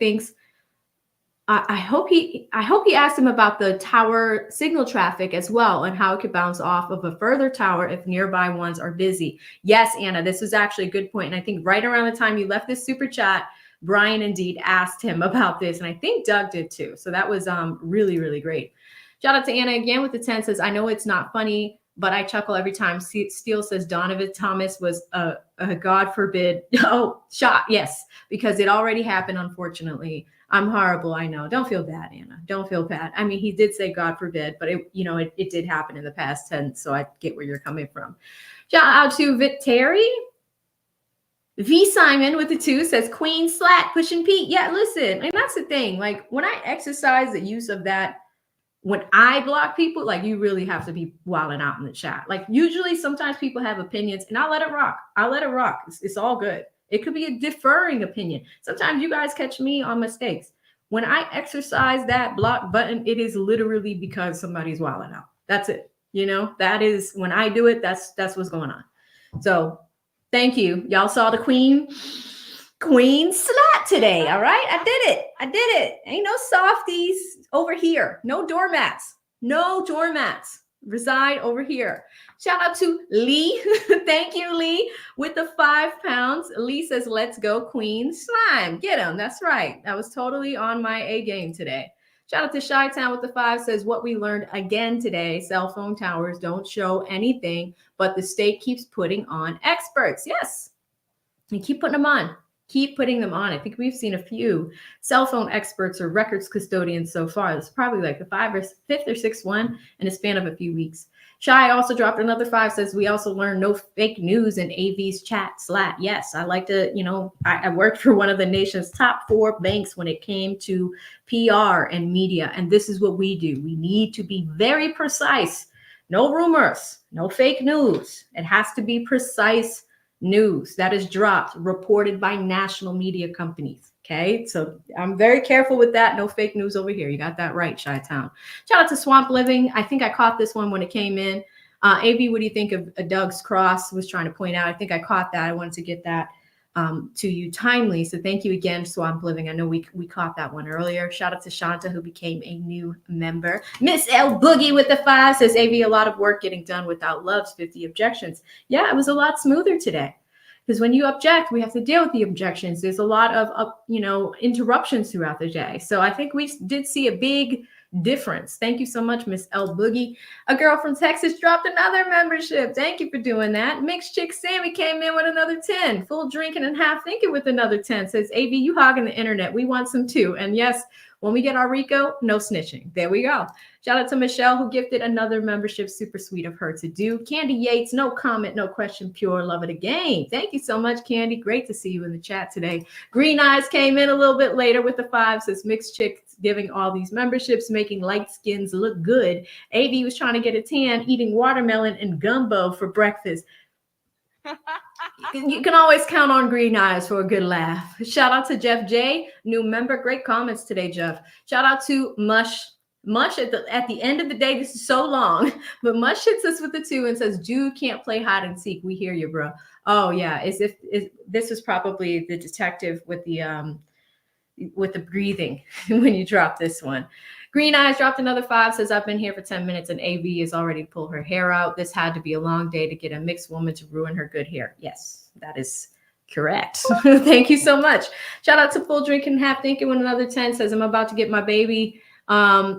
asked him about the tower signal traffic as well and how it could bounce off of a further tower if nearby ones are busy. Yes, Anna, this was actually a good point. And I think right around the time you left this super chat, Brian indeed asked him about this. And I think Doug did too. So that was really, really great. Shout out to Anna again with the 10 says, I know it's not funny, but I chuckle every time Steele says Donovan Thomas was a God forbid, shot. Yes, because it already happened, unfortunately. I'm horrible, I know. Don't feel bad, Anna. Don't feel bad. I mean, he did say God forbid, but it did happen in the past tense, so I get where you're coming from. Shout out to Terry. V Simon with the 2 says Queen Slat pushing Pete. Yeah, listen, and that's the thing. Like when I exercise the use of that, when I block people, like you really have to be wilding out in the chat. Like usually, sometimes people have opinions, and I'll let it rock. I'll let it rock. It's all good. It could be a differing opinion. Sometimes you guys catch me on mistakes. When I exercise that block button, it is literally because somebody's wilding out. That's it. That is when I do it. That's what's going on. So. Thank you. Y'all saw the queen slat today. All right. I did it. Ain't no softies over here. No doormats. Reside over here. Shout out to Lee. Thank you, Lee, with the 5 pounds. Lee says, let's go Queen Slime. Get him. That's right. I was totally on my A game today. Shout out to Chi-Town with the 5 says what we learned again today. Cell phone towers don't show anything, but the state keeps putting on experts. Yes. And keep putting them on. Keep putting them on. I think we've seen a few cell phone experts or records custodians so far. It's probably like the 5th or 6th one in a span of a few weeks. Shy also dropped another 5, says we also learned no fake news in AV's chat slat. Yes, I like to, I worked for one of the nation's top 4 banks when it came to PR and media. And this is what we do. We need to be very precise. No rumors, no fake news. It has to be precise news that is dropped, reported by national media companies. Okay, so I'm very careful with that. No fake news over here. You got that right, Chi-Town. Shout out to Swamp Living. I think I caught this one when it came in. AB, what do you think of Doug's cross? Was trying to point out. I think I caught that. I wanted to get that to you timely. So thank you again, Swamp Living. I know we caught that one earlier. Shout out to Shanta, who became a new member. Miss L Boogie with the 5 says, AB, a lot of work getting done without loves, 50 objections. Yeah, it was a lot smoother today. Because when you object, we have to deal with the objections. There's a lot of, interruptions throughout the day. So I think we did see a big difference. Thank you so much, Miss L Boogie. A girl from Texas dropped another membership. Thank you for doing that. Mixed Chick Sammy came in with another 10. Full drinking and half thinking with another 10. Says, AB, you hogging the internet. We want some too. And yes, when we get our RICO, no snitching. There we go. Shout out to Michelle, who gifted another membership. Super sweet of her to do. Candy Yates, no comment, no question, pure love of the game. Thank you so much, Candy. Great to see you in the chat today. Green Eyes came in a little bit later with the 5. Says, Mixed Chick giving all these memberships, making light skins look good. AB was trying to get a tan, eating watermelon and gumbo for breakfast. You can always count on Green Eyes for a good laugh. Shout out to Jeff J, new member. Great comments today, Jeff. Shout out to Mush. Mush at the end of the day, this is so long, but Mush hits us with the 2 and says, Jude can't play hide and seek. We hear you, bro. Oh yeah, this was probably the detective with the breathing when you drop this one. Green Eyes dropped another 5, says, I've been here for 10 minutes and AV is already pulled her hair out. This had to be a long day to get a mixed woman to ruin her good hair. Yes, that is correct. Thank you so much. Shout out to Full Drinking Half Thinking with another 10, says, I'm about to get my baby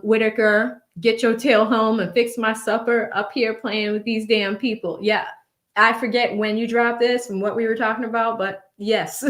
Whitaker, get your tail home and fix my supper up here playing with these damn people. Yeah, I forget when you dropped this and what we were talking about, but yes.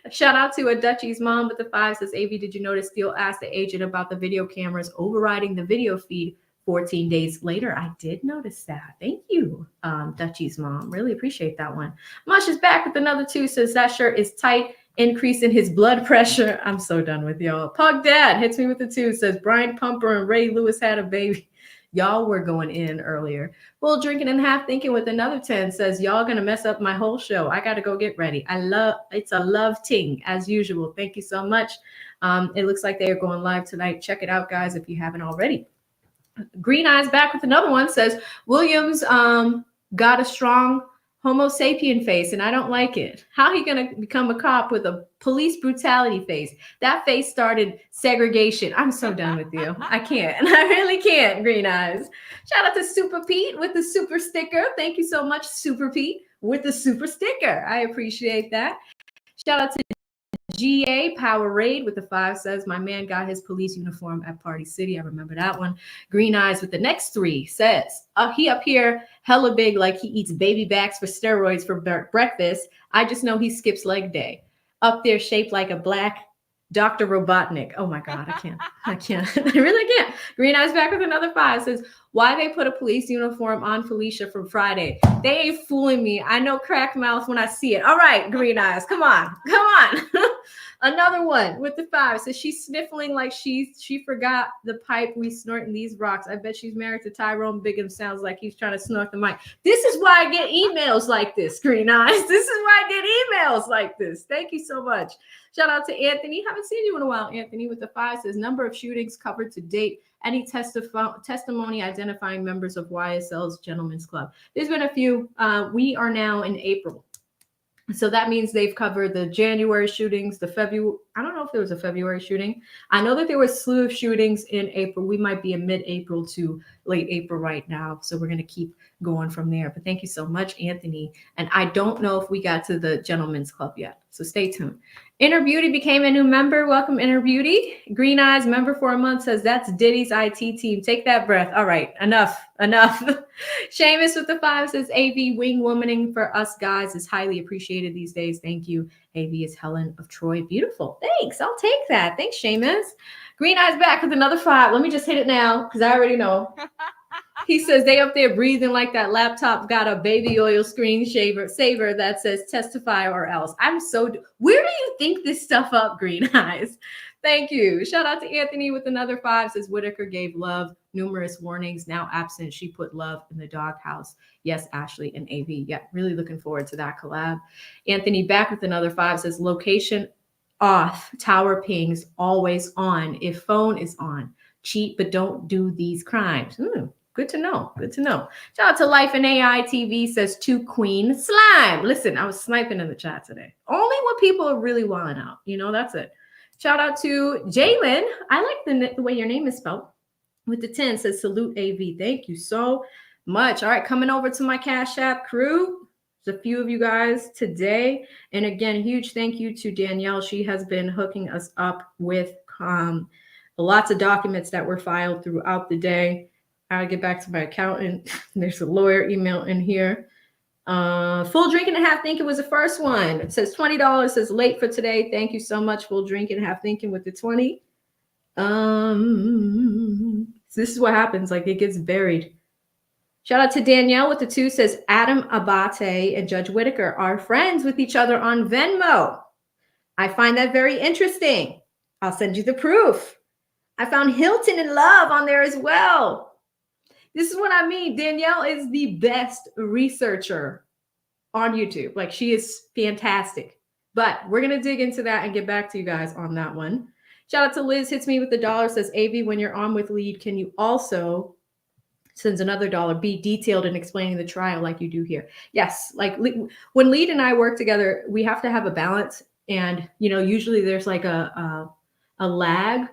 Shout out to a Dutchie's mom with the 5, says, AV, did you notice Steele asked the agent about the video cameras overriding the video feed 14 days later? I did notice that. Thank you, Dutchie's mom. Really appreciate that one. Mush is back with another 2, says, that shirt is tight, increase in his blood pressure. I'm so done with y'all. Pug Dad hits me with the 2, says, Brian Pumper and Ray Lewis had a baby. Y'all were going in earlier. Full Drinking and Half Thinking with another 10, says, y'all gonna mess up my whole show. I gotta go get ready. It's a love ting as usual. Thank you so much. It looks like they are going live tonight. Check it out, guys, if you haven't already. Green Eyes back with another one, says, Williams got a strong Homo sapien face, and I don't like it. How are you going to become a cop with a police brutality face? That face started segregation. I'm so done with you. I can't. I really can't, Green Eyes. Shout out to Super Pete with the super sticker. Thank you so much, Super Pete, with the super sticker. I appreciate that. Shout out to GA Powerade with the 5 says, my man got his police uniform at Party City. I remember that one. Green Eyes with the next 3 says, he up here hella big like he eats baby backs for steroids for breakfast. I just know he skips leg day. Up there shaped like a black Dr. Robotnik. Oh my God, I can't. I really can't. Green Eyes back with another 5 says, why they put a police uniform on Felicia from Friday? They ain't fooling me. I know crack mouth when I see it. All right, Green Eyes, come on. Another one with the 5 says she's sniffling like she forgot the pipe we snort in these rocks. I bet she's married to Tyrone Bigham. Sounds like he's trying to snort the mic. This is why I get emails like this, Green Eyes. This is why I get emails like this. Thank you so much. Shout out to Anthony. Haven't seen you in a while, Anthony, with the 5 says number of shootings covered to date. Any testimony identifying members of YSL's Gentlemen's Club? There's been a few. We are now in April. So that means they've covered the January shootings, the February. I don't know if there was a February shooting. I know that there was a slew of shootings in April. We might be in mid-April to late April right now. So we're going to keep going from there. But thank you so much, Anthony. And I don't know if we got to the Gentlemen's Club yet. So stay tuned. Inner Beauty became a new member. Welcome, Inner Beauty. Green Eyes member for a month says that's Diddy's IT team. Take that breath. All right, enough. Seamus with the 5 says AV wing womaning for us guys is highly appreciated these days. Thank you. AV is Helen of Troy. Beautiful. Thanks. I'll take that. Thanks, Seamus. Green Eyes back with another 5. Let me just hit it now because I already know. He says they up there breathing like that laptop got a baby oil screen saver that says testify or else. Where do you think this stuff up, Green Eyes? Thank you. Shout out to Anthony with another 5 says Whitaker gave Love numerous warnings. Now absent. She put Love in the doghouse. Yes, Ashley and AV. Yeah, really looking forward to that collab. Anthony back with another 5 says location off, tower pings always on. If phone is on, cheat, but don't do these crimes. Good to know. Good to know. Shout out to Life and AI TV says to Queen Slime. Listen, I was sniping in the chat today. Only when people are really wilding out. You know, that's it. Shout out to Jalen. I like the way your name is spelled. With the 10 says salute AV. Thank you so much. All right, coming over to my Cash App crew. There's a few of you guys today. And again, huge thank you to Danielle. She has been hooking us up with lots of documents that were filed throughout the day. I'll get back to my accountant. There's a lawyer email in here. Full drink and a half thinking was the first one. It says $20. It says late for today. Thank you so much. Full drink and a half thinking with the 20. So this is what happens. Like it gets buried. Shout out to Danielle with the 2 says Adam Abate and Judge Whitaker are friends with each other on Venmo. I find that very interesting. I'll send you the proof. I found Hilton in Love on there as well. This is what I mean. Danielle is the best researcher on YouTube. Like she is fantastic. But we're going to dig into that and get back to you guys on that one. Shout out to Liz hits me with the $1 says AV when you're on with Lead, can you also sends another $1 be detailed in explaining the trial like you do here? Yes. Like when Lead and I work together, we have to have a balance. And, you know, usually there's like a lag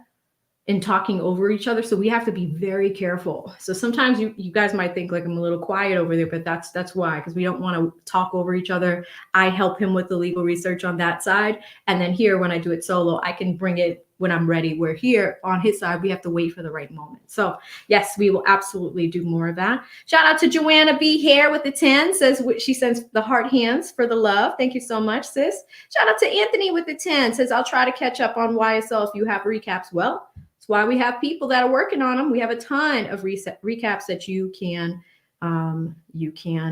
in talking over each other. So we have to be very careful. So sometimes you guys might think like I'm a little quiet over there, but that's why, because we don't want to talk over each other. I help him with the legal research on that side. And then here, when I do it solo, I can bring it when I'm ready. Where here on his side, we have to wait for the right moment. So yes, we will absolutely do more of that. Shout out to Joanna B. Hair with the 10 says she sends the heart hands for the love. Thank you so much, sis. Shout out to Anthony with the 10 says I'll try to catch up on YSL if you have recaps. Well, that's why we have people that are working on them. We have a ton of recaps that you can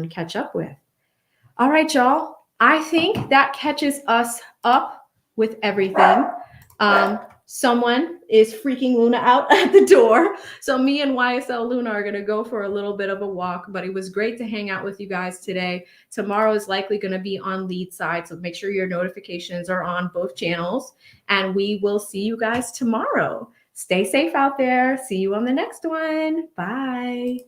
catch up with. All right, y'all. I think that catches us up with everything. Someone is freaking Luna out at the door. So me and YSL Luna are going to go for a little bit of a walk, but it was great to hang out with you guys today. Tomorrow is likely going to be on Lead side. So make sure your notifications are on both channels, and we will see you guys tomorrow. Stay safe out there. See you on the next one. Bye.